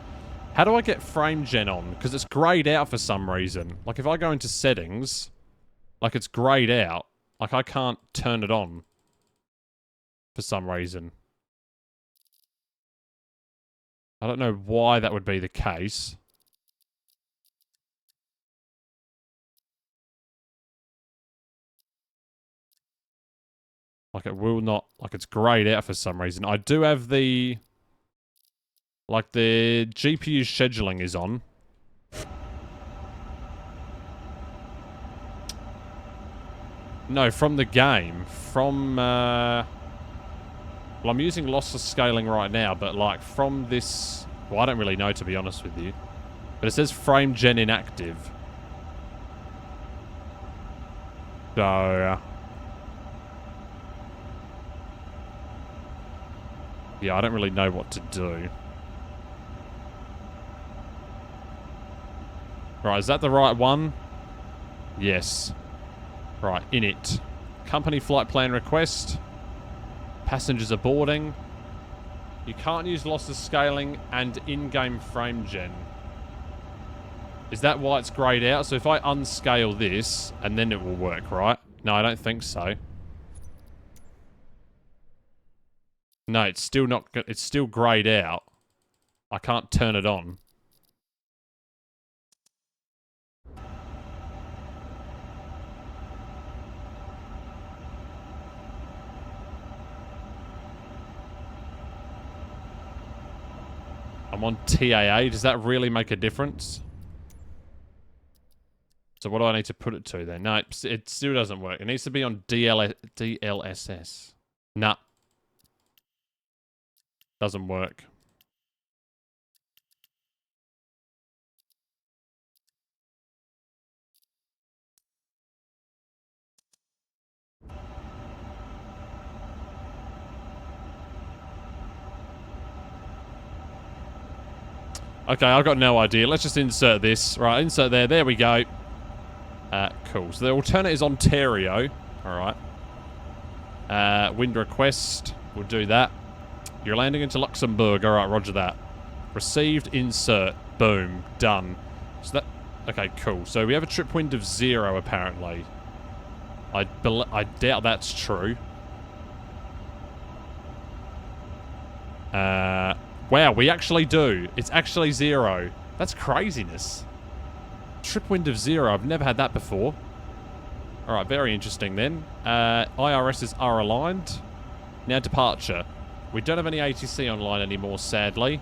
How do I get frame gen on? Because it's grayed out for some reason. Like if I go into settings, like it's grayed out. Like I can't turn it on for some reason. I don't know why that would be the case. Like it will not, like it's grayed out for some reason. I do have the, like the GPU scheduling is on. No, from the game. From, well, I'm using lossless scaling right now, but like from this, well, I don't really know to be honest with you. But it says frame gen inactive. So, yeah, I don't really know what to do. Right, is that the right one? Yes. Right, in it. Company flight plan request. Passengers are boarding. You can't use lossless scaling and in-game frame gen. Is that why it's grayed out? So if I unscale this, and then it will work, right? No, I don't think so. No, it's still not. It's still grayed out. I can't turn it on. I'm on TAA. Does that really make a difference? So what do I need to put it to then? No, it still doesn't work. It needs to be on DLSS. Nah. Doesn't work. Okay, I've got no idea. Let's just insert this. Right, insert there. There we go. Cool. So the alternate is Ontario. Alright. Wind request. We'll do that. You're landing into Luxembourg. Alright, roger that. Received, insert. Boom. Done. So that... Okay, cool. So we have a trip wind of 0, apparently. I doubt that's true. Wow, we actually do. It's actually 0. That's craziness. Trip wind of 0. I've never had that before. Alright, very interesting then. IRSs are aligned. Now departure. We don't have any ATC online anymore, sadly.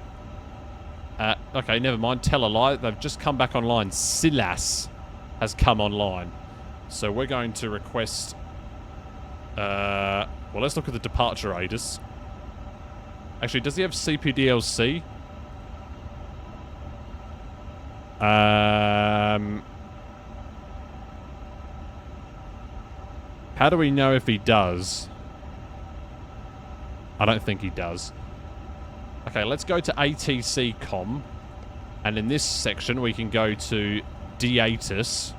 Okay, never mind. Tell a lie. They've just come back online. Silas has come online. So we're going to request... well, let's look at the departure ATIS. Actually, does he have CPDLC? How do we know if he does? I don't think he does. Okay, let's go to ATC com. And in this section, we can go to DATIS.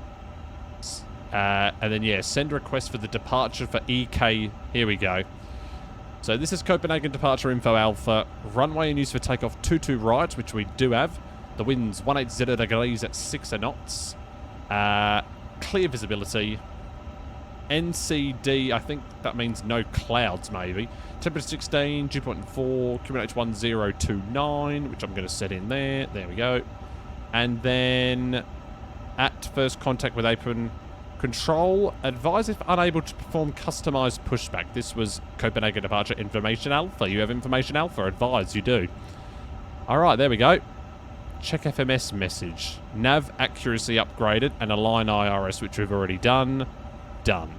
And then, yeah, send request for the departure for EK. Here we go. So this is Copenhagen Departure Info Alpha. Runway in use for takeoff 22 right, which we do have. The wind's 180 degrees at 6 knots. Clear visibility. NCD, I think that means no clouds, maybe. Temperature 16, dew point 4, QNH 1029, which I'm going to set in there. There we go. And then at first contact with apron, Control, advise if unable to perform customized pushback. This was Copenhagen departure information alpha. You have information alpha. Advise, you do. Alright, there we go. Check FMS message. Nav accuracy upgraded and align IRS, which we've already done. Done.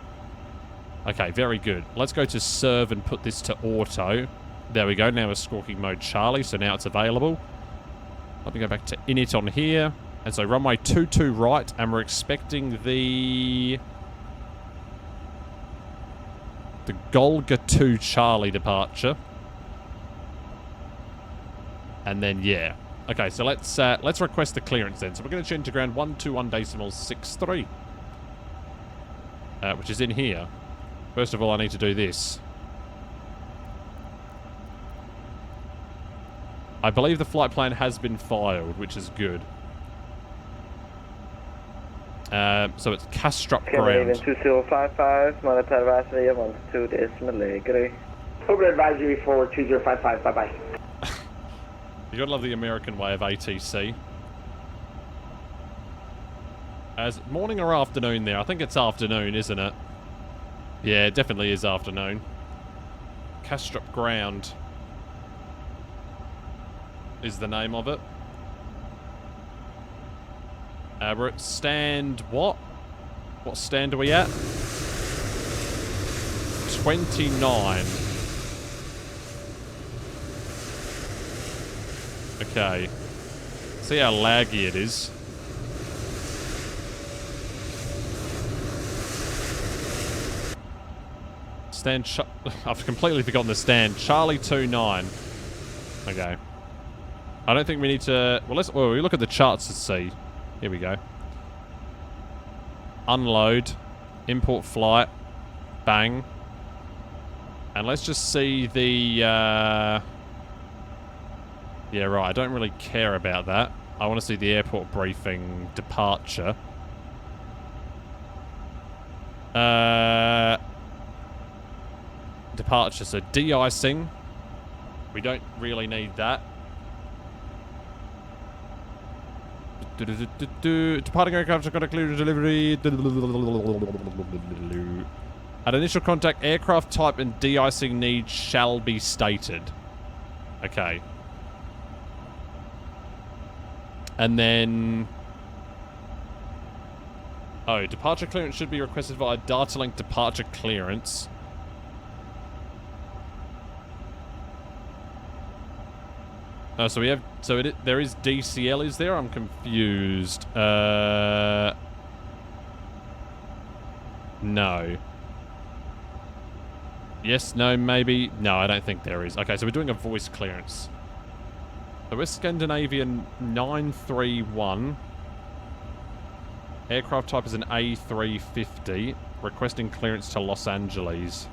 Okay, very good. Let's go to serve and put this to auto. There we go. Now we're squawking mode Charlie, so now it's available. Let me go back to init on here. And so runway 22 right, and we're expecting the Golga 2 Charlie departure. And then, yeah. Okay, so let's request the clearance then. So we're going to change to ground 121.63. Which is in here. First of all, I need to do this. I believe the flight plan has been filed, which is good. So it's Kastrup ground. 2055, monitor advisory, 12.0, agree. Over advisory for 2055, bye-bye. You gotta love the American way of ATC. As morning or afternoon there? I think it's afternoon, isn't it? Yeah, it definitely is afternoon. Kastrup ground is the name of it. We're at stand what? What stand are we at? 29. Okay. See how laggy it is. Stand I've completely forgotten the stand. Charlie 29. Okay. I don't think we need to... Well, we look at the charts to see. Here we go. Unload. Import flight. Bang. And let's just see the... Yeah, right. I don't really care about that. I want to see the airport briefing departure. Departure. So de-icing. We don't really need that. Departing aircraft have got a clear delivery. At initial contact, aircraft type and de-icing needs shall be stated. Okay. And then... Oh, departure clearance should be requested via data link departure clearance. Oh, so we have... So there is DCL, is there? I'm confused. No. Yes, no, maybe. No, I don't think there is. Okay, so we're doing a voice clearance. So we're Scandinavian 931. Aircraft type is an A350. Requesting clearance to Los Angeles.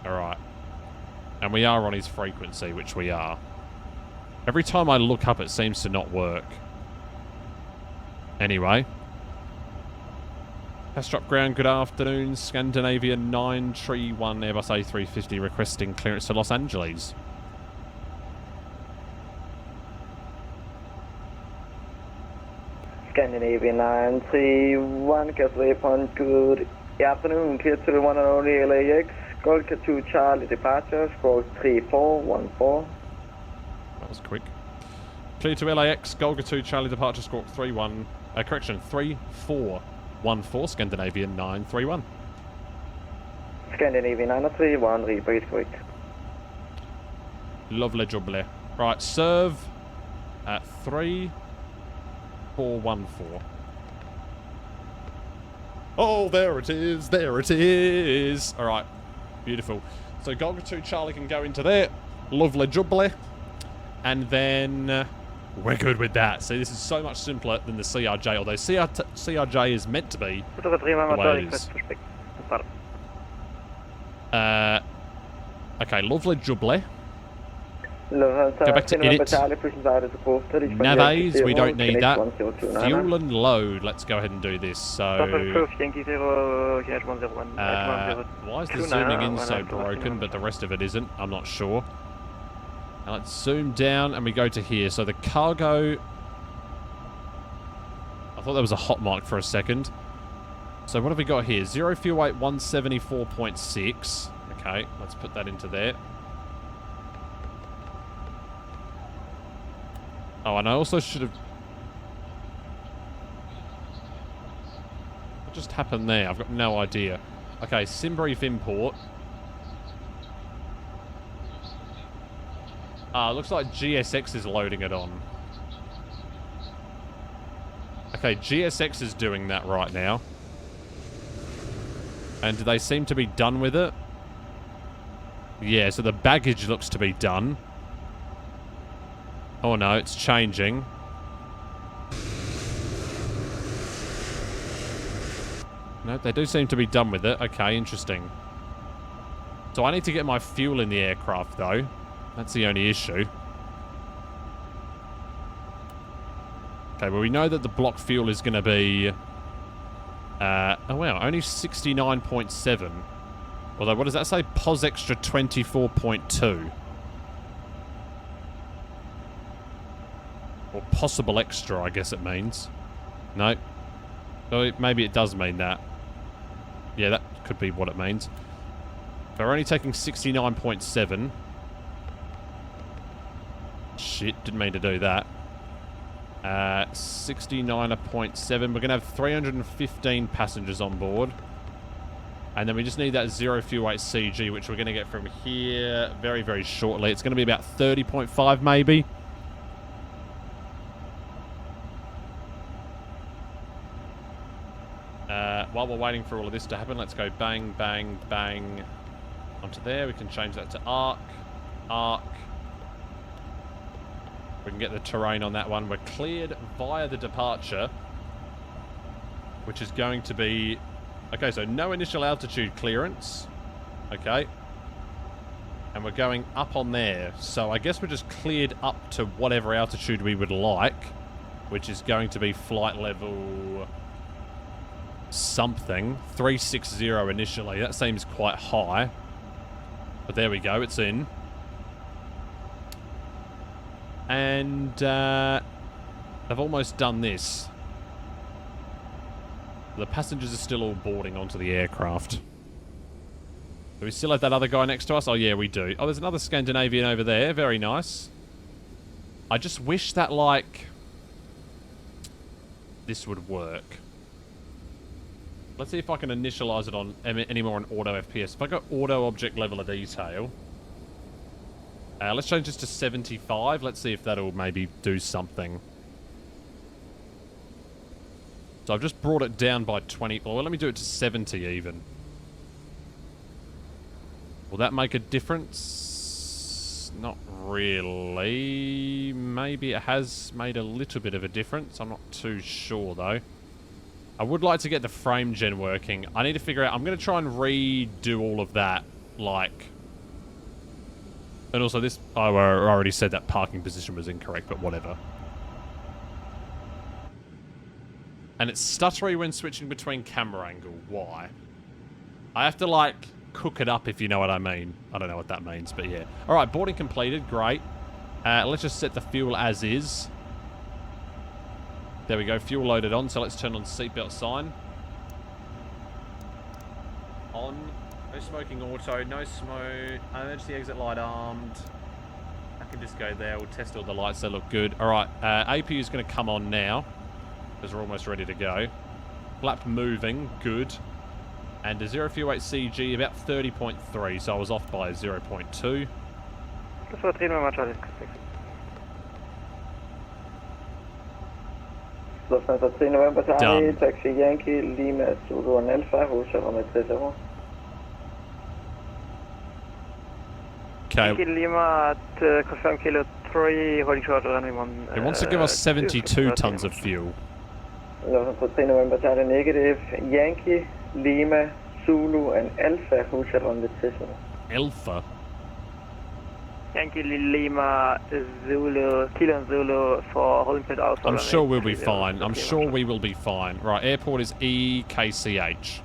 Alright. And we are on his frequency, which we are. Every time I look up, it seems to not work. Anyway. Kastrup ground, good afternoon. Scandinavia 931 Airbus A350 requesting clearance to Los Angeles. Scandinavia 931, Gateway upon good afternoon, clear to the one and only LAX. Golga 2 Charlie departure, squawk 3414. That was quick. Clear to LAX, Golga 2 Charlie departure, squawk 3414, Scandinavian 931. Scandinavian 931, repeat quick. Lovely jubbly. Right, serve at 3414. Oh, there it is, there it is. All right. Beautiful. So Golga 2 Charlie can go into there. Lovely jubbly. And then we're good with that. See, this is so much simpler than the CRJ, although CRJ is meant to be the way it is. Okay, lovely jubbly. Go back to edit. Navies, we don't need that. Fuel and load. Let's go ahead and do this. So, why is the zooming in so broken, but the rest of it isn't? I'm not sure. Now let's zoom down and we go to here. So the cargo, I thought there was a hot mark for a second. So what have we got here? 0 fuel weight 174.6. Okay, let's put that into there. Oh, and I also should have... What just happened there? I've got no idea. Okay, SimBrief import. Looks like GSX is loading it on. Okay, GSX is doing that right now. And do they seem to be done with it? Yeah, so the baggage looks to be done. Oh no, it's changing. No, they do seem to be done with it. Okay, interesting. So I need to get my fuel in the aircraft, though. That's the only issue. Okay, well, we know that the block fuel is going to be... oh, wow, only 69.7. Although, what does that say? POS extra 24.2. Or possible extra, I guess it means. No. Oh, maybe it does mean that. Yeah, that could be what it means. They're only taking 69.7. Shit, didn't mean to do that. 69.7. We're going to have 315 passengers on board. And then we just need that 0 fuel weight CG, which we're going to get from here very, very shortly. It's going to be about 30.5 maybe. While we're waiting for all of this to happen, let's go bang, bang, bang onto there. We can change that to arc, arc. We can get the terrain on that one. We're cleared via the departure, which is going to be... Okay, so no initial altitude clearance. Okay. And we're going up on there. So I guess we're just cleared up to whatever altitude we would like, which is going to be flight level... something. 360 initially. That seems quite high. But there we go. It's in. And they've almost done this. The passengers are still all boarding onto the aircraft. Do we still have that other guy next to us? Oh, yeah, we do. Oh, there's another Scandinavian over there. Very nice. I just wish that, like, this would work. Let's see if I can initialize it on any more on auto FPS. If I go auto object level of detail, let's change this to 75. Let's see if that'll maybe do something. So I've just brought it down by 20. Well, let me do it to 70 even. Will that make a difference? Not really. Maybe it has made a little bit of a difference. I'm not too sure though. I would like to get the frame gen working. I need to figure out... I'm going to try and redo all of that, like... And also this... I already said that parking position was incorrect, but whatever. And it's stuttery when switching between camera angle. Why? I have to, like, cook it up, if you know what I mean. I don't know what that means, but yeah. Alright, boarding completed. Great. Let's just set the fuel as is. There we go, fuel loaded on, so let's turn on seatbelt sign. On. No smoking auto, no smoke. Emergency exit light armed. I can just go there, we'll test all the lights, they look good. Alright, APU is going to come on now, because we're almost ready to go. Flap moving, good. And a 0 fuel weight CG, about 30.3, so I was off by 0.2. Das war 3 Nummer Charlie. Lufthansa 3 November Charlie, taxi Yankee, Lima, Zulu and Alpha, hotel on the 30. Okay. Yankee Lima at confirm kilo 3, holding short runway 1. It wants to give us 72 tons of fuel. Lufthansa 3 November Charlie, negative, Yankee, Lima, Zulu and Alpha, hotel on the 30. Alpha? Yankee Lima, Zulu, Kilo and Zulu for holding pit outside. I'm sure we'll be fine. I'm sure we will be fine. Right, airport is EKCH.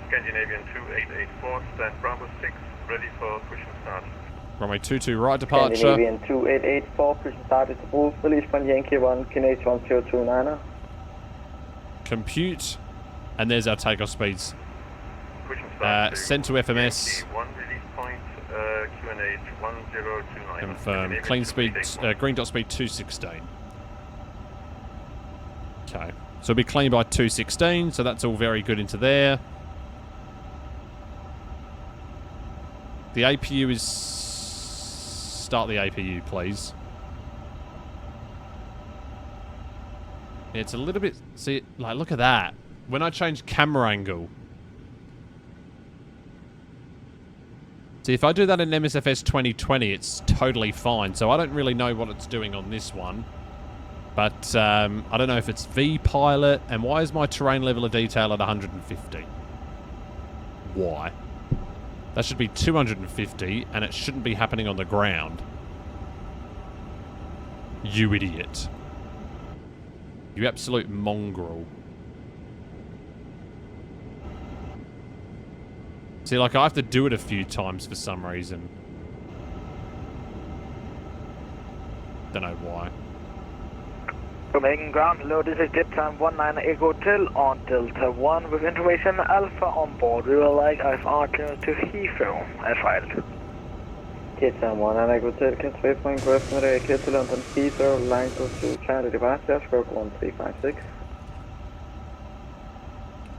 Scandinavian 2884, stand Bravo 6, ready for push and start. Runway 22 right Scandinavian departure. 2884, pushing start is approved. Release from Yankee 1, Canadian 1029er. Compute. And there's our takeoff speeds. Send to FMS. Confirm. Clean speed, green dot speed 216. Okay. So it'll be clean by 216, so that's all very good into there. The APU is... Start the APU, please. Yeah, it's a little bit... See, like, look at that. When I change camera angle... See, if I do that in MSFS 2020, it's totally fine. So I don't really know what it's doing on this one. But I don't know if it's V-Pilot. And why is my terrain level of detail at 150? Why? That should be 250, and it shouldn't be happening on the ground. You idiot. You absolute mongrel. See, like, I have to do it a few times for some reason. Don't know why. Copenhagen ground, hello, this is jet time 19 Echo Hotel on Delta 1 with information Alpha on board. We will like IFR clearance to Heathrow as filed. Jet time 19 Echo Hotel, can 3 point graph with clear to London Heathrow, line goes to Charlie departure, stroke 1356.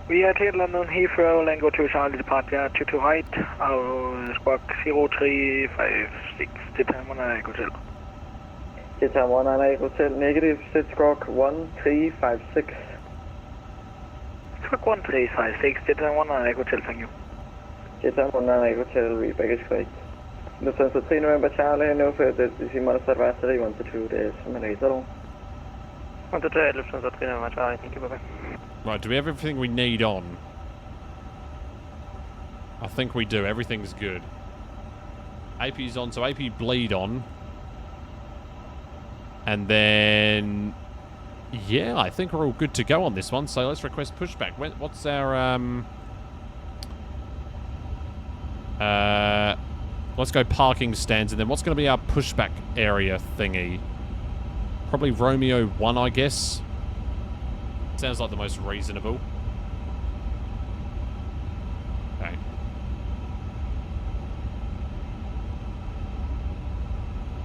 We are clear London Heathrow, line go to Charlie departure, 22 right, our squawk 0356, jet time 19 Echo Hotel. Jet time 19 Echo Hotel, negative, set squawk 1356. Squawk 1356, jet time 19 Echo Hotel, thank you. Jet time 19 Echo Hotel, read baggage correct. Lufthansa 3 November Charlie, no further decimal observatory, 122 days, simulator. 122, Lufthansa 3 November Charlie, thank you, bye-bye. Right, do we have everything we need on? I think we do. Everything's good. AP's on, so AP bleed on. And then... Yeah, I think we're all good to go on this one, so let's request pushback. What's our... let's go parking stands, and then what's going to be our pushback area thingy? Probably Romeo 1, I guess. Sounds like the most reasonable. Okay.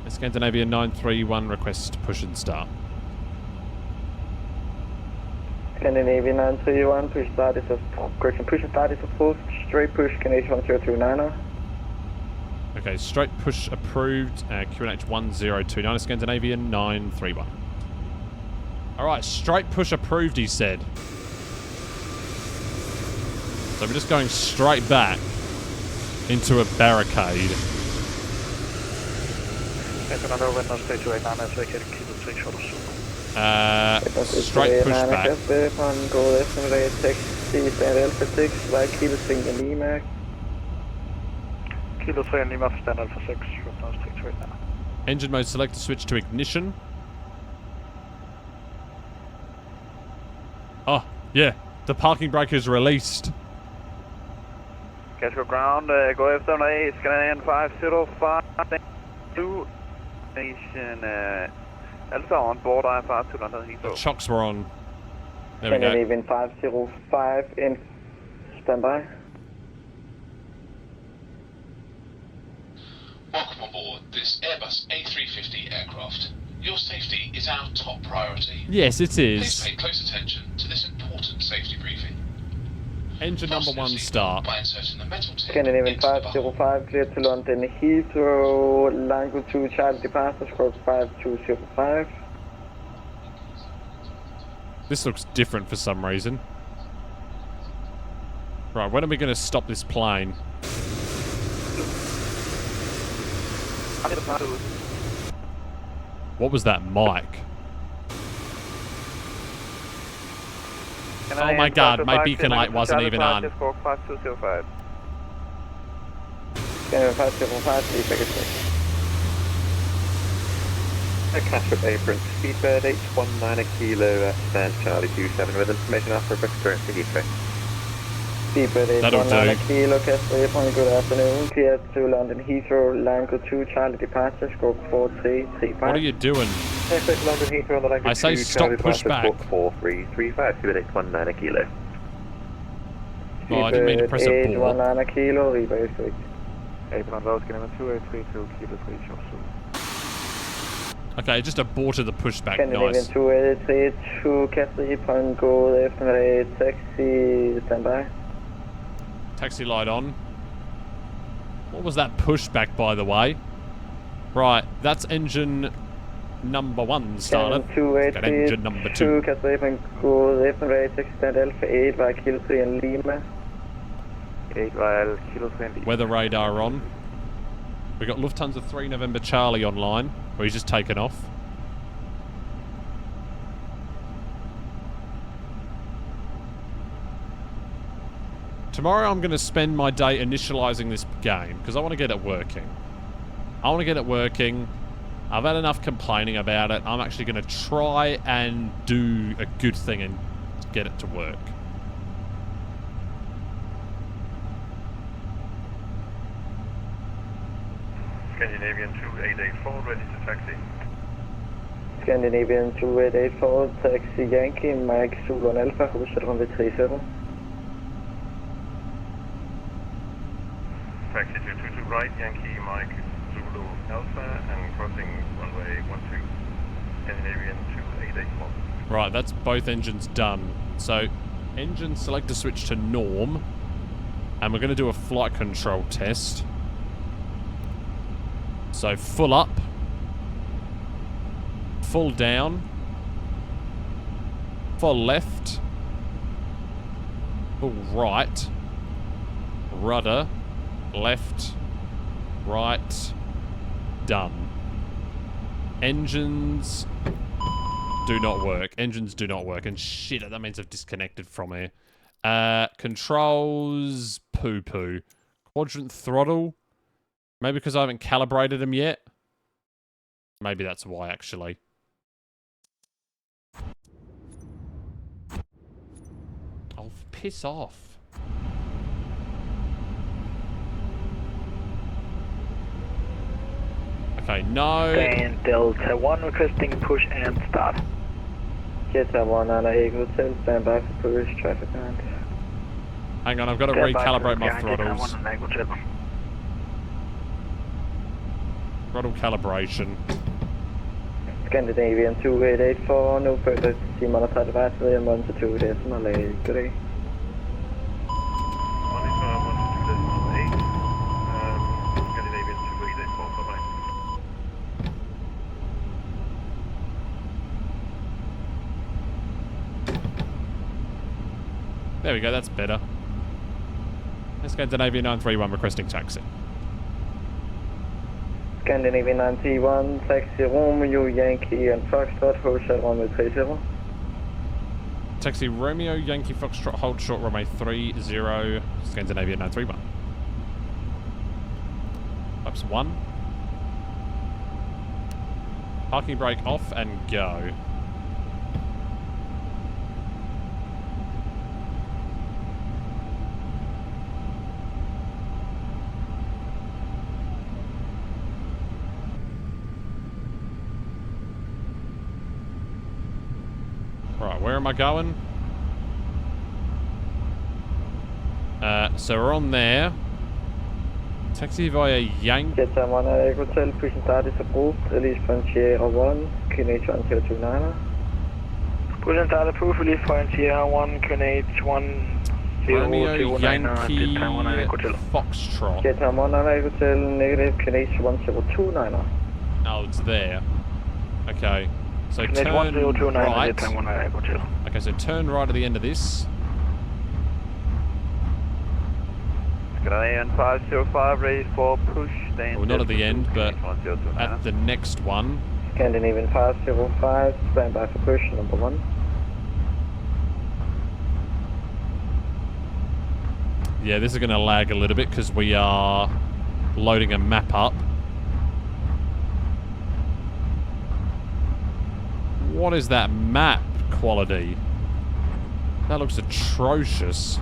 Scandinavian 931 request push and start. Scandinavian 931, push start is correction, push and start is approved, straight push, Canadian 1029er. Okay, straight push approved, QNH 1029, Scandinavian 931. Alright, straight push approved, he said. So we're just going straight back into a barricade. Straight push back. Kilo 3 and Lima for stand Alpha 6, take right now. Engine mode select to switch to ignition. Oh, yeah. The parking brake is released. Casco ground, go F78, Scandinavian 505, 2, Nation Alpha on board, IFR to London Heathrow. The chocks were on. There we go. Scandinavian 505 in standby. Welcome on board this Airbus A350 aircraft. Your safety is our top priority. Yes, it is. Please pay close attention to this important safety briefing. Engine number 1 start. By inserting the metal tip Scandinavian 505, clear to London Heathrow, line go to Charlie departure, stroke 5205. This looks different for some reason. Right, when are we going to stop this plane? What was that mic? Oh my god, my beacon light wasn't even on. Squawk 5205. Scandinavian 505, please take a switch. Cash with apron, speedbird 819 kilo, stand Charlie 27 with information after Victor to Heathrow. That'll do. Kilo, Casper Airport, good afternoon. Clear to London Heathrow, line code 2, Charlie departure, scope 4335. What are you doing? London Heathrow on the line I say stop pushback. 4335, 2819 kilo. Oh, I didn't mean to press a board. 819 kilo, Riva is correct. 812, kilo 3 shots. Okay, just aborted the pushback. Scandinavian Nice. 2832, Casper Airport, go eftermiddag, taxi, standby. Taxi light on. What was that pushback, by the way? Right, that's engine number 1 started. Got engine number 2. Casper Airport, go eftermiddag, taxi stand Alpha 8, by Kilo 3 in Lima. 8 while kilo 20. Weather radar on. We got Lufthansa 3 November Charlie online, where he's just taken off. Tomorrow I'm going to spend my day initializing this game, because I want to get it working. I've had enough complaining about it. I'm actually going to try and do a good thing and get it to work. Scandinavian 2884, ready to taxi. Scandinavian 2884, taxi Yankee, Mike Zulu and Alpha, Hotel runway 37. Taxi 222 right, Yankee, Mike Zulu Alpha, and crossing runway 12, Scandinavian 2884. Right, that's both engines done. So, engine selector switch to norm, and we're going to do a flight control test. So, full up, full down, full left, full right, rudder, left, right, done. Engines do not work. Engines do not work. And shit, that means I've disconnected from here. Controls, poo-poo. Quadrant throttle. Maybe because I haven't calibrated them yet. Maybe that's why, actually. Oh, piss off. Okay, no. And Delta 1 requesting push and start. Delta 1 on a hotel, stand by for push, traffic count. Hang on, I've got to recalibrate my throttles. Throttle calibration. Scandinavian 2884, no further C-monitor advisory and 1 to 2 decimal 8. Good day. Monitor 1 to 2.8, Scandinavian 2884, bye-bye. There we go, that's better. Scandinavian 931 requesting taxi. Scandinavian 91, taxi Romeo, Yankee and Foxtrot, Hotel runway 30. Taxi Romeo, Yankee Foxtrot, hold short runway 30, Scandinavian 931. Flaps 1. Parking brake off and go. Right, where am I going? So we're on there. Taxi via Yankee. Delta 1 hotel, push and start is approved. Release from Sierra 1, QNH 1029. Push and start approved, release from Sierra 1, QNH 1029. Romeo, Yankee, Foxtrot. Delta 1 hotel, negative, QNH 1029. Oh, it's there. Okay. So QNH turn 1029, right. Delta 1 hotel. Okay, so turn right at the end of this. Scandinavian 505, ready for push. Well, not at the end, but at the next one. Scandinavian 505, stand by for push, number 1. Yeah, this is going to lag a little bit because we are loading a map up. What is that map quality? That looks atrocious.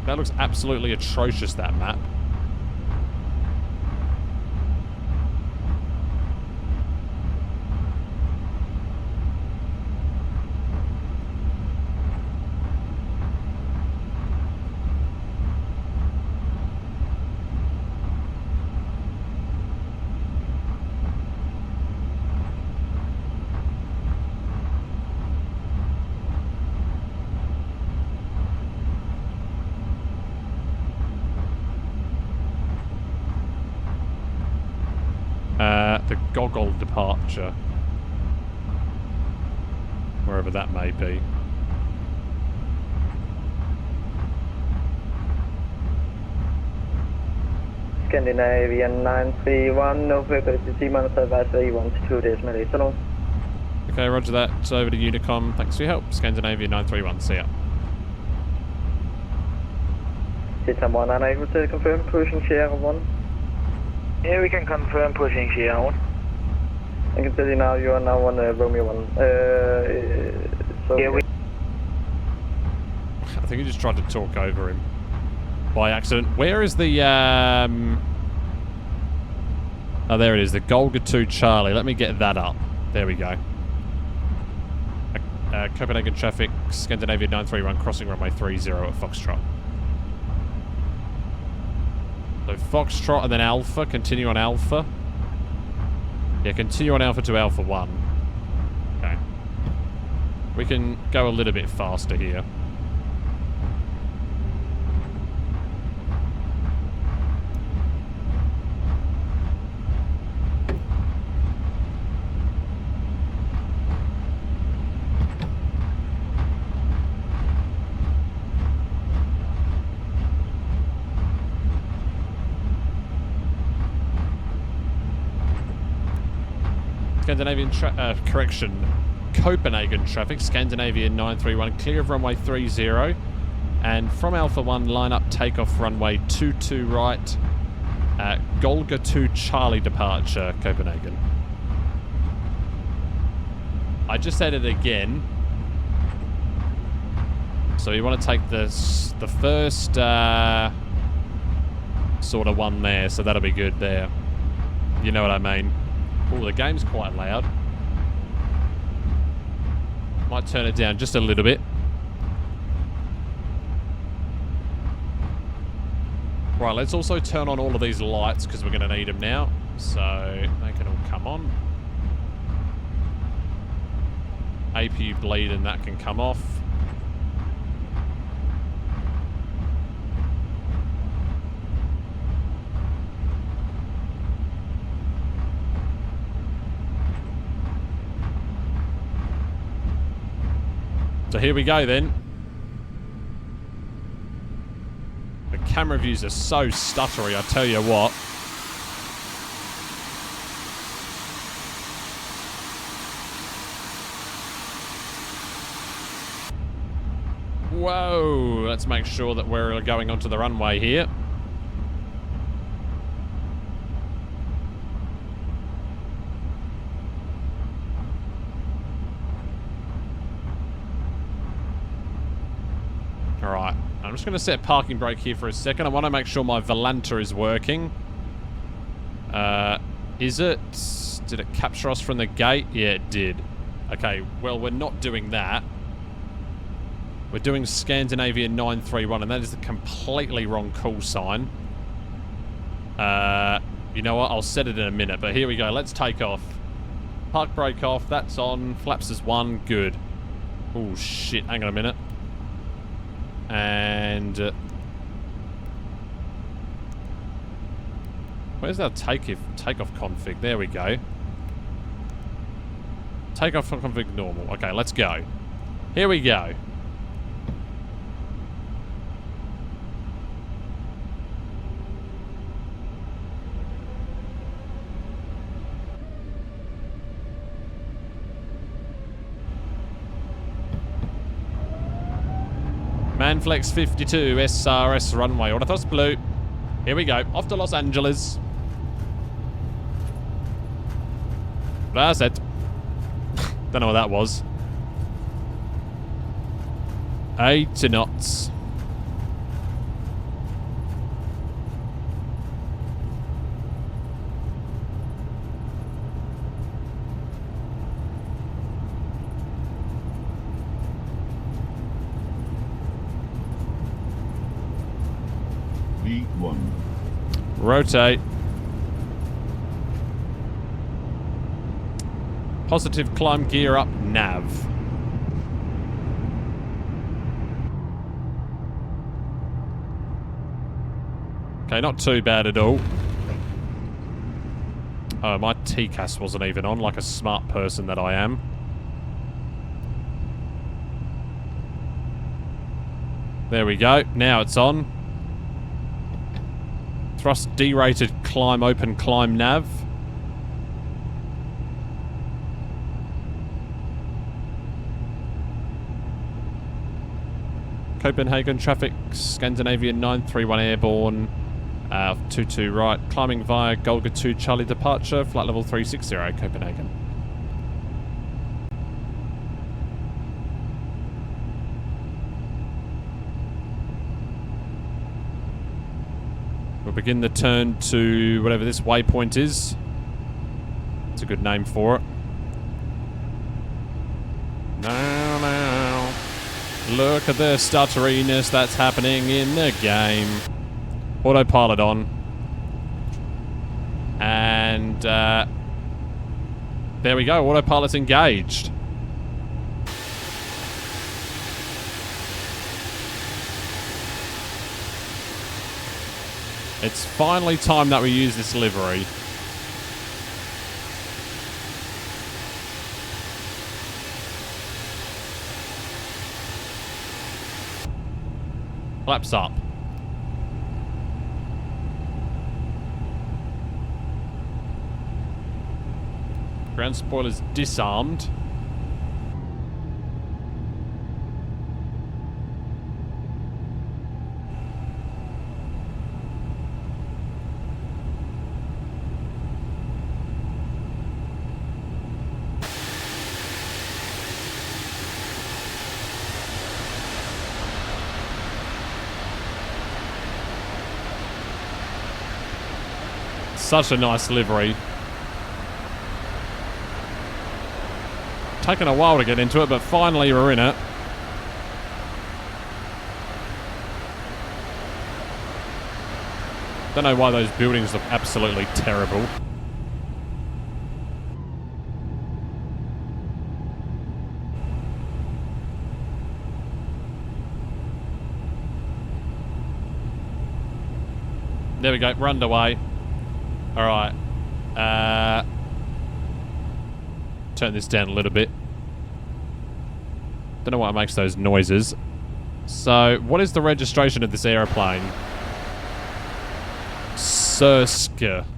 That looks absolutely atrocious, that map. The goggle departure. Wherever that may be. Scandinavian 931, no frequency, C-minus advisory 1 to 2 days, Malay Salon. Okay, roger that. So over to Unicom. Thanks for your help. Scandinavian 931. See ya. CityLine 1, are able to confirm pushing share 1? Yeah, we can confirm pushing share 1. I can tell you now, you are now on Romeo 1. So yeah, I think he just tried to talk over him by accident. Where is the oh, there it is, the Golga 2 Charlie. Let me get that up. There we go. Copenhagen traffic, Scandinavia 931, crossing runway 30 at Foxtrot. So Foxtrot and then Alpha, continue on Alpha. Yeah, continue on Alpha to Alpha 1. Okay. We can go a little bit faster here. Scandinavian Copenhagen traffic, Scandinavian 931, clear of runway 30, and from Alpha 1, line up takeoff runway 22 right, Golga 2 Charlie departure, Copenhagen. I just said it again. So you want to take the first sort of one there, so that'll be good there. You know what I mean. Oh, the game's quite loud. Might turn it down just a little bit. Right, let's also turn on all of these lights because we're going to need them now. So they can all come on. APU bleed and that can come off. So here we go then. The camera views are so stuttery, I tell you what. Whoa, let's make sure that we're going onto the runway here. Alright, I'm just going to set parking brake here for a second. I want to make sure my Volanta is working. Is it? Did it capture us from the gate? Yeah, it did. Okay, well, we're not doing that. We're doing Scandinavian 931, and that is the completely wrong call sign. You know what? I'll set it in a minute, but here we go. Let's take off. Park brake off. That's on. Flaps is 1. Good. Oh, shit. Hang on a minute. And where's our takeoff config? There we go. Takeoff config normal. Okay, let's go. Here we go. Manflex 52, SRS runway. Order thrust blue. Here we go. Off to Los Angeles. That's it. Don't know what that was. 80 knots. 1. Rotate. Positive climb gear up nav. Okay, not too bad at all. Oh, my TCAS wasn't even on, like a smart person that I am. There we go. Now it's on. Thrust derated climb open climb nav. Copenhagen traffic, Scandinavian 931 airborne, 22 right, climbing via Golga 2 Charlie departure, flight level 360 Copenhagen. We'll begin the turn to whatever this waypoint is. It's a good name for it. Now. Look at the stutteriness that's happening in the game. Autopilot on. And, there we go. Autopilot's engaged. It's finally time that we use this livery. Flaps up. Ground spoilers disarmed. Such a nice livery. Taken a while to get into it, but finally we're in it. Don't know why those buildings look absolutely terrible. There we go, we're underway. Alright. Turn this down a little bit. Don't know why it makes those noises. So, what is the registration of this aeroplane? Sursk.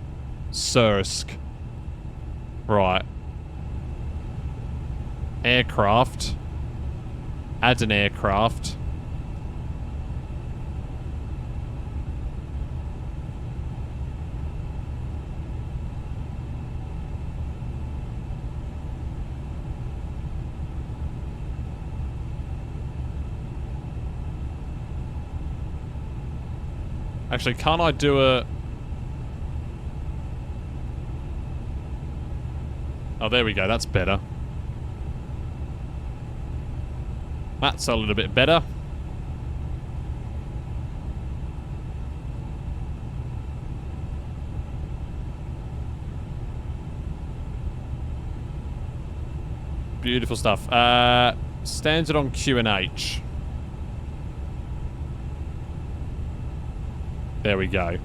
Right. Aircraft. Add an aircraft. Actually, can't I do a... Oh, there we go. That's better. That's a little bit better. Beautiful stuff. Stands it on Q&H. There we go.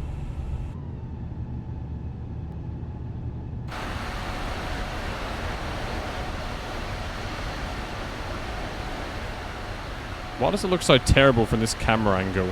Why does it look so terrible from this camera angle?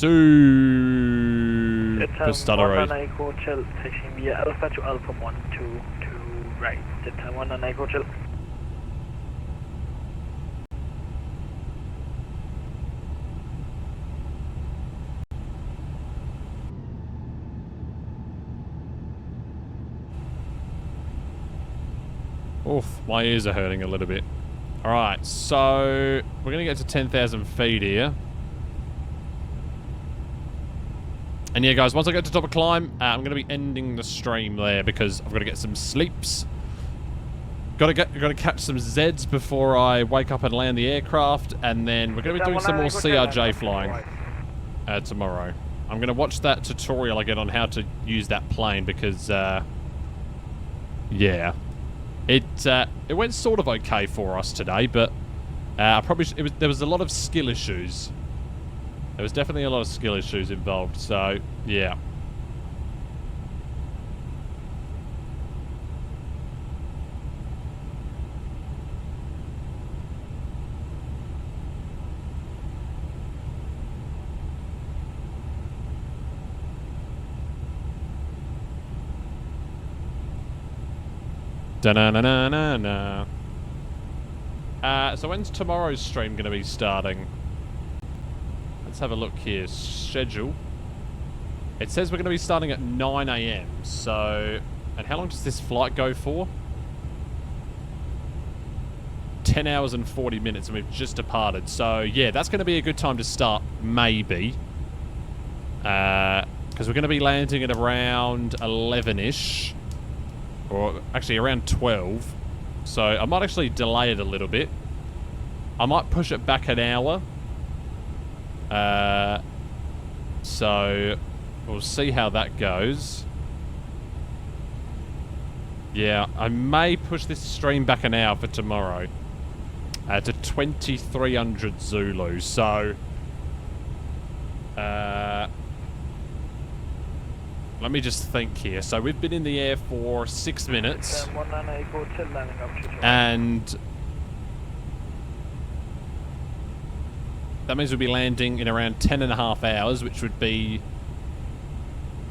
Super stuttery. Hotel, taking via Alpha to Alpha 1 to right. Delta 1 on Nike Hotel. Oof, my ears are hurting a little bit. Alright, so we're going to get to 10,000 feet here. And yeah, guys, once I get to top of climb, I'm going to be ending the stream there because I've got to get some sleeps. Got to catch some Zeds before I wake up and land the aircraft, and then we're going to be doing some more CRJ flying tomorrow. I'm going to watch that tutorial I get on how to use that plane because, yeah, it went sort of okay for us today, but there was a lot of skill issues. There was definitely a lot of skill issues involved, so yeah. Da-na-na-na-na-na. So when's tomorrow's stream going to be starting? Let's have a look here. Schedule. It says we're going to be starting at 9 AM. So, and how long does this flight go for? 10 hours and 40 minutes, and we've just departed. So, yeah, that's going to be a good time to start, maybe. Because we're going to be landing at around 11-ish. Or actually around 12. So I might actually delay it a little bit. I might push it back an hour. So we'll see how that goes. Yeah, I may push this stream back an hour for tomorrow. To 2300 Zulu. So let me just think here. So we've been in the air for 6 minutes. And that means we'll be landing in around 10.5 hours, which would be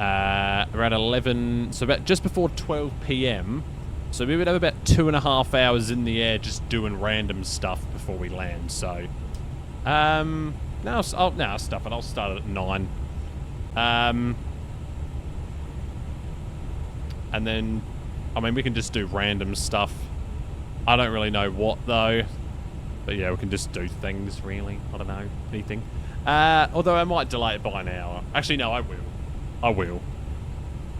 around 11, so about just before 12 PM. So we would have about 2.5 hours in the air just doing random stuff before we land. So, now I'll stuff it. I'll start it at 9. And then, I mean, we can just do random stuff. I don't really know what, though. But yeah, we can just do things, really. I don't know. Anything. Although I might delay it by an hour. Actually, no, I will. I will.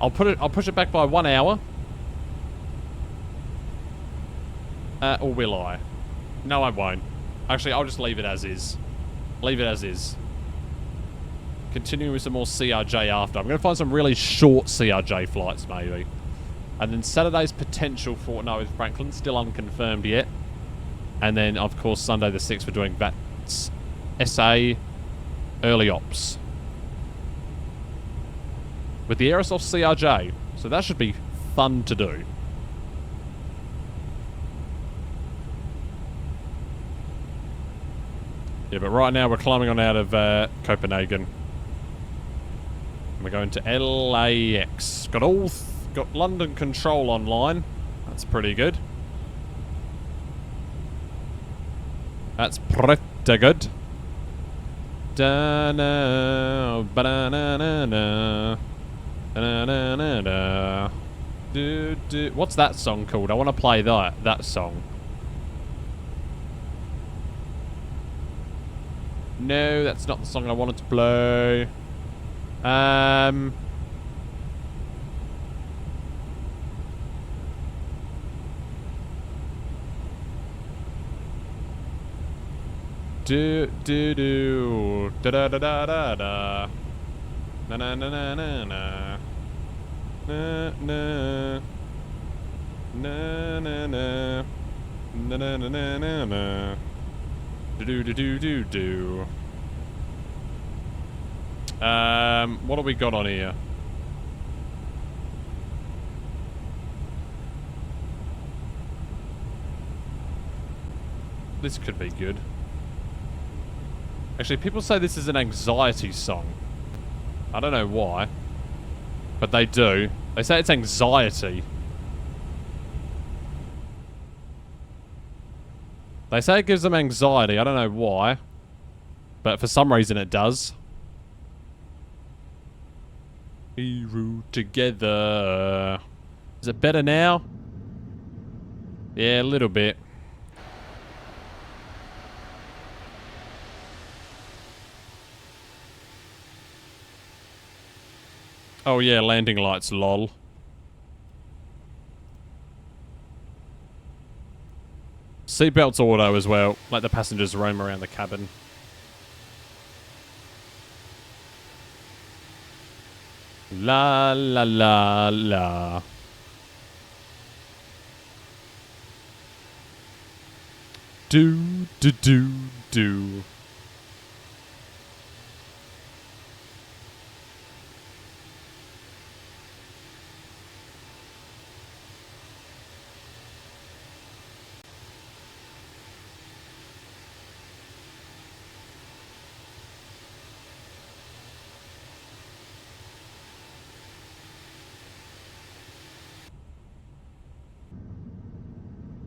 I'll push it back by 1 hour. Or will I? No, I won't. Actually, I'll just leave it as is. Leave it as is. Continue with some more CRJ after. I'm going to find some really short CRJ flights, maybe. And then Saturday's potential fortnight with Franklin, still unconfirmed yet. And then, of course, Sunday the 6th, we're doing VATS SA Early Ops. With the Aerosoft CRJ. So that should be fun to do. Yeah, but right now we're climbing on out of Copenhagen. We're going to LAX. Got London Control online. That's pretty good. That's pretty good. Da-na, ba-da-na-na-na. Da-na-na-na-na. What's that song called? I want to play that song. No, that's not the song I wanted to play. Do do do da da da da da da na na na na na na na na na na na na na na na na do do do do do. What have we got on here? This could be good. Actually, people say this is an anxiety song. I don't know why, but they do. They say it's anxiety. They say it gives them anxiety. I don't know why, but for some reason it does. We root together. Is it better now? Yeah, a little bit. Oh yeah, landing lights, lol. Seatbelts auto as well. Let the passengers roam around the cabin. La la la la. Do do do do.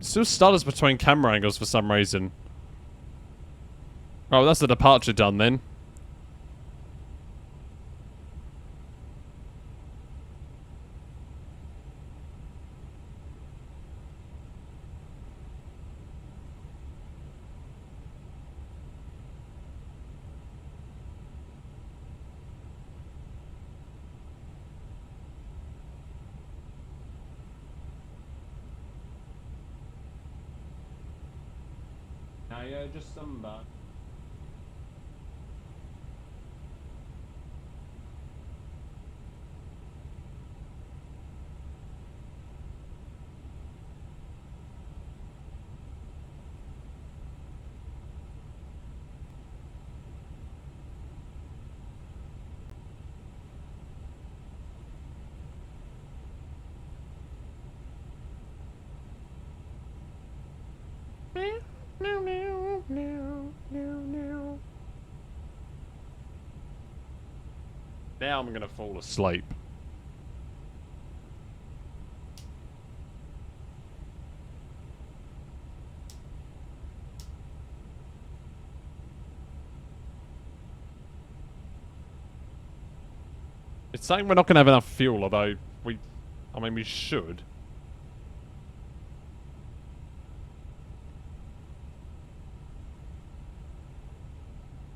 Still stutters between camera angles for some reason. Oh, that's the departure done then. Now yeah, just somebody. Now I'm gonna fall asleep. It's saying we're not gonna have enough fuel, although I mean we should.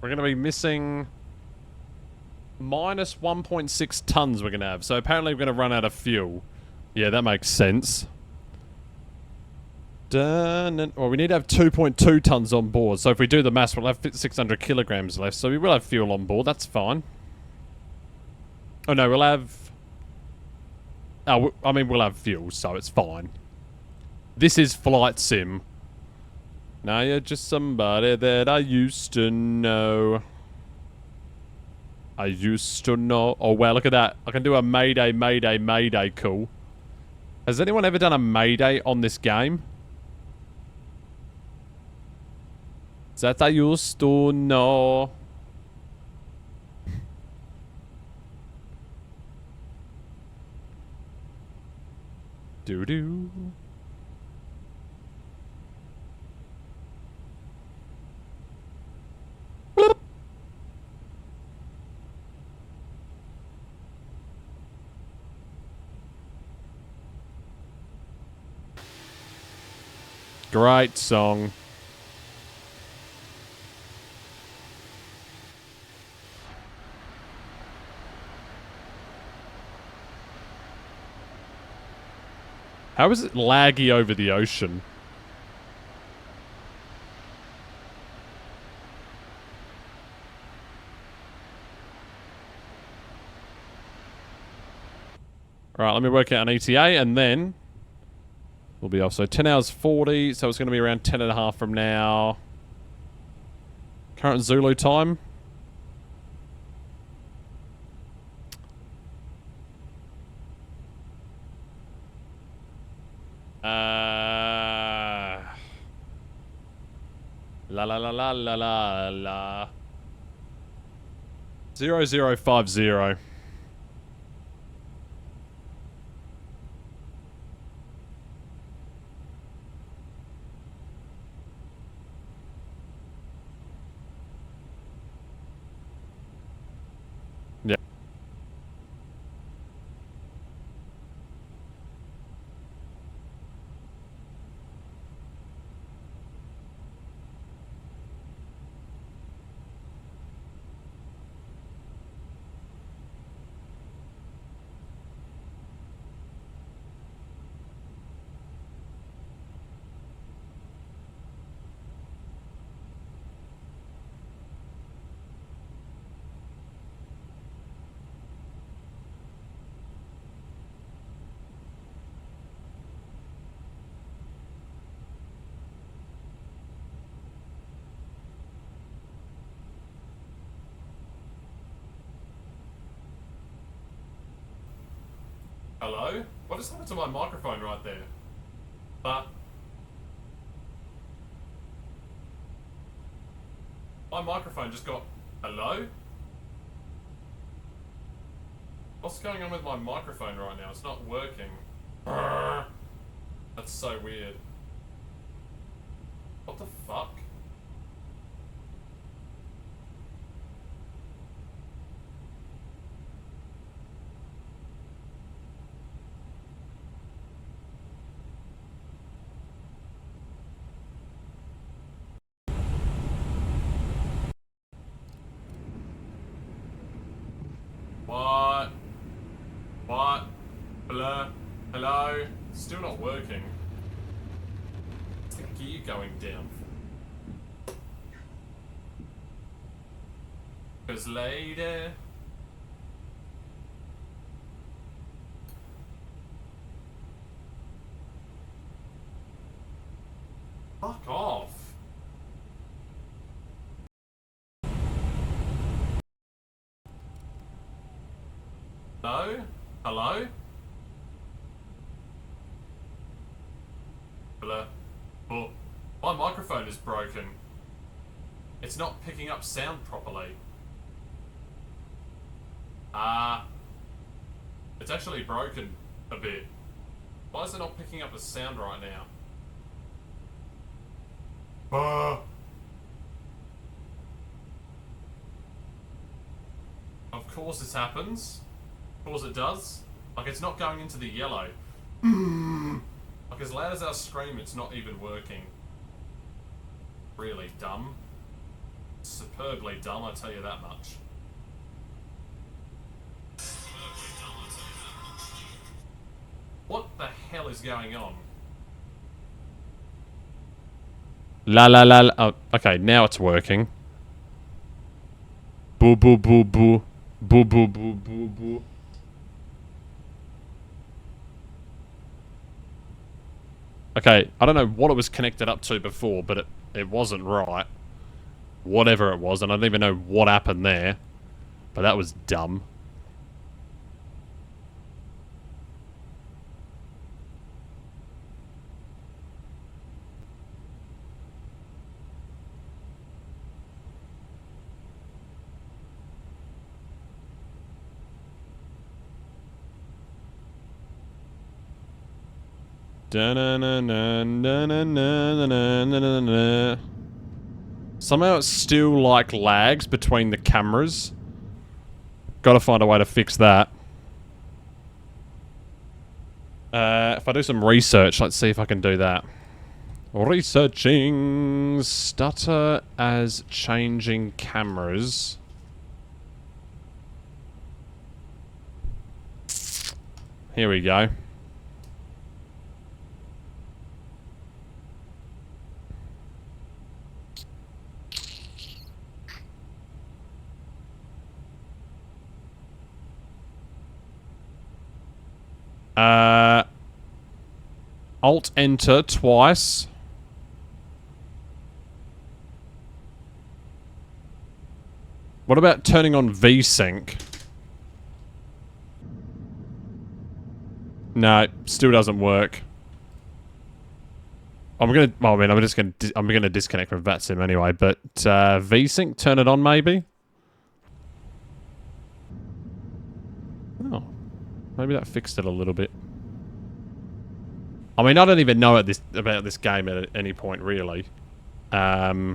We're gonna be missing minus 1.6 tons we're gonna have. So apparently we're gonna run out of fuel. Yeah, that makes sense. Done. Well, we need to have 2.2 tons on board. So if we do the maths, we'll have 600 kilograms left. So we will have fuel on board. That's fine. Oh no, we'll have... Oh, I mean, we'll have fuel, so it's fine. This is Flight Sim. Now you're just somebody that I used to know. I used to know. Oh, wow, look at that. I can do a Mayday, Mayday, Mayday call. Has anyone ever done a Mayday on this game? That I used to know. Doo-doo. Great song. How is it laggy over the ocean? Alright, let me work out an ETA and then we'll be off. So 10 hours 40, so it's going to be around 10 and a half from now. Current Zulu time. La la la la la la la. 0050. Yeah. Hello? What just happened to my microphone right there? My microphone just got... Hello? What's going on with my microphone right now? It's not working. That's so weird. What the fuck? What? What? Hello? Hello? Still not working. What's the gear going down? Cause lady... Fuck off. Hello? Hello? Hello? Oh, my microphone is broken. It's not picking up sound properly. It's actually broken a bit. Why is it not picking up the sound right now? Of course this happens. Of course it does. Like, it's not going into the yellow. Like, as loud as I scream, it's not even working. Really dumb. Superbly dumb, I tell you that much. What the hell is going on? La la la la. Oh, okay, now it's working. Boo boo boo boo. Boo boo boo boo boo. Okay, I don't know what it was connected up to before, but it wasn't right. Whatever it was, and I don't even know what happened there. But that was dumb. Somehow it still, like, lags between the cameras. Gotta find a way to fix that. If I do some research, let's see if I can do that. Researching stutter as changing cameras. Here we go. Alt-enter twice. What about turning on VSync? No, still doesn't work. I'm gonna disconnect from VATSIM anyway, but VSync, turn it on maybe? Oh. Maybe that fixed it a little bit. I mean, I don't even know about this game at any point, really. Paradise.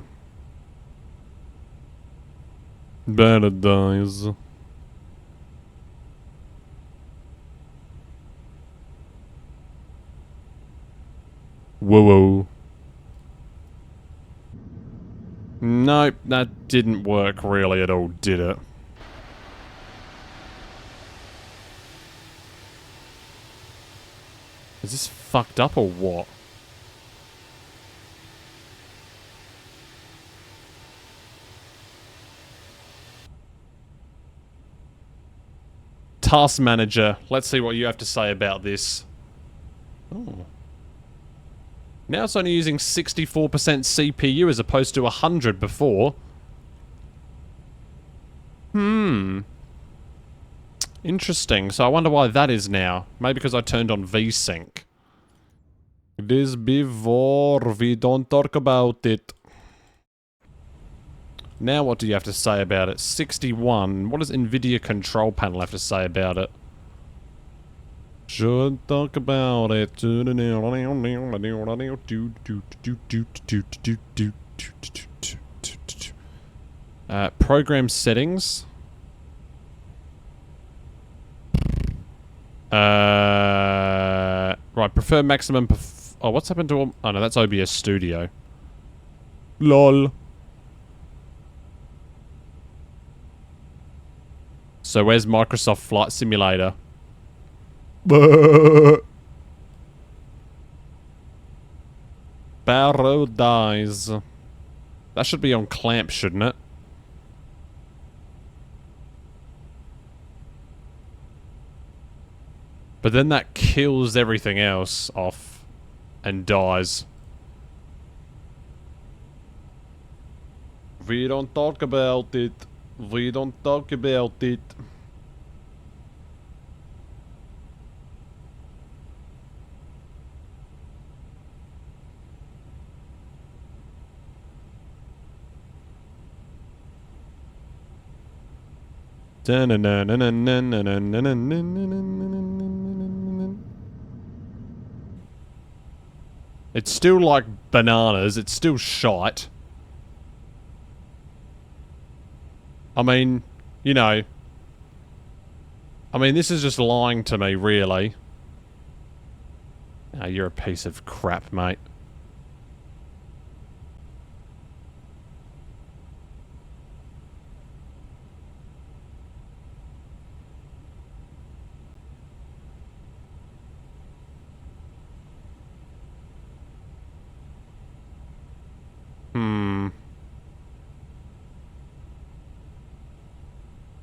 Whoa. Nope, that didn't work really at all, did it? Is this fucked up or what? Task Manager. Let's see what you have to say about this. Oh. Now it's only using 64% CPU as opposed to 100 before. Interesting. So I wonder why that is now. Maybe because I turned on VSync. It is before. We don't talk about it. Now what do you have to say about it? 61. What does NVIDIA control panel have to say about it? Should talk about it. Program settings. Right, prefer maximum oh, what's happened to all... Oh no, that's OBS Studio. LOL. So where's Microsoft Flight Simulator? Paradise. That should be on clamp, shouldn't it? But then that kills everything else off and dies. We don't talk about it. We don't talk about it. It's still like bananas. It's still shite. I mean, you know. I mean, this is just lying to me, really. Oh, you're a piece of crap, mate.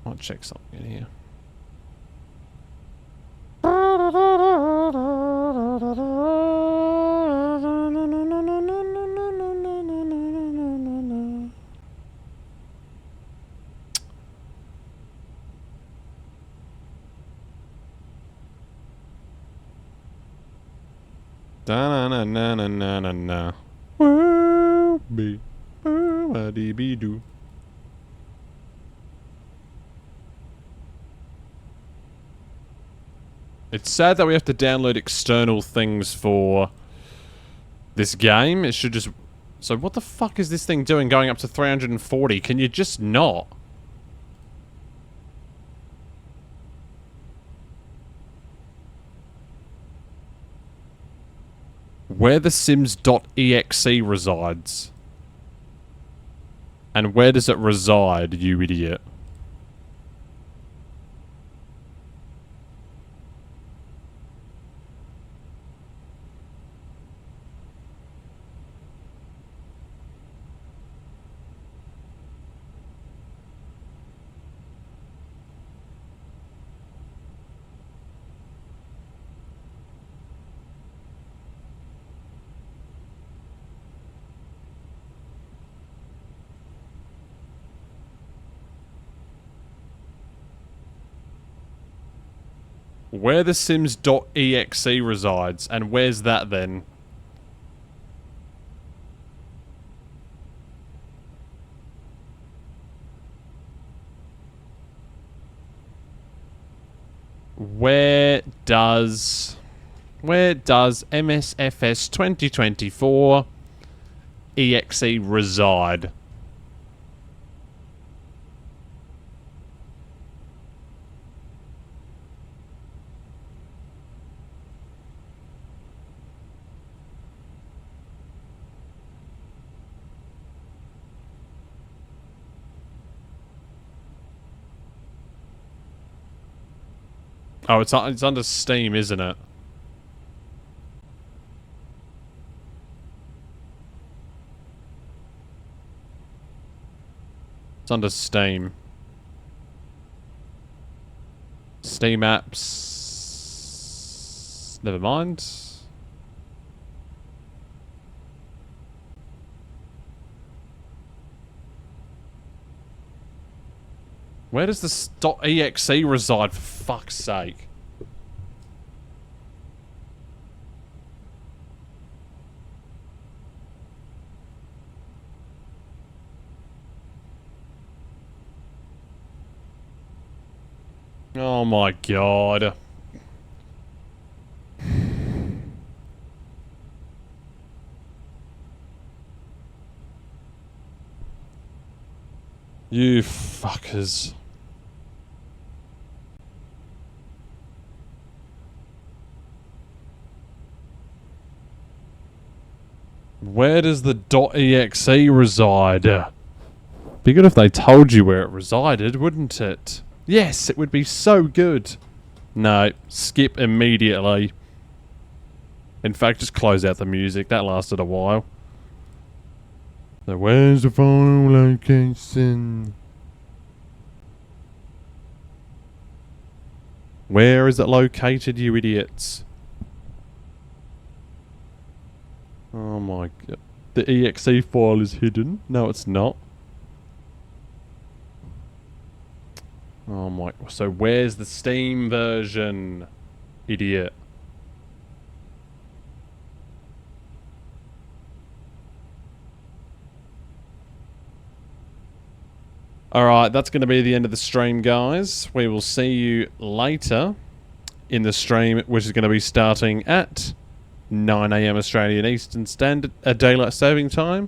I'll check something in here. Da-na-na-na-na-na-na. Woo-be-woo-a-dee-be-doo. It's sad that we have to download external things for this game. It should just... So what the fuck is this thing doing going up to 340? Can you just not? Where the Sims.exe resides. And where does it reside, you idiot? Where the Sims.exe resides, and where's that then? Where does MSFS 2024 EXE reside? Oh, it's under Steam, isn't it? It's under Steam. Steam apps... Never mind. Where does this .exe reside, for fuck's sake? Oh my god. You fuckers. Where does the .exe reside? Be good if they told you where it resided, wouldn't it? Yes, it would be so good. No, skip immediately. In fact, just close out the music. That lasted a while. So where's the final location? Where is it located, you idiots? Oh my god. The exe file is hidden. No, it's not. Oh my... So where's the Steam version? Idiot. Alright, that's going to be the end of the stream, guys. We will see you later in the stream, which is going to be starting at 9 AM Australian Eastern Standard Daylight Saving Time.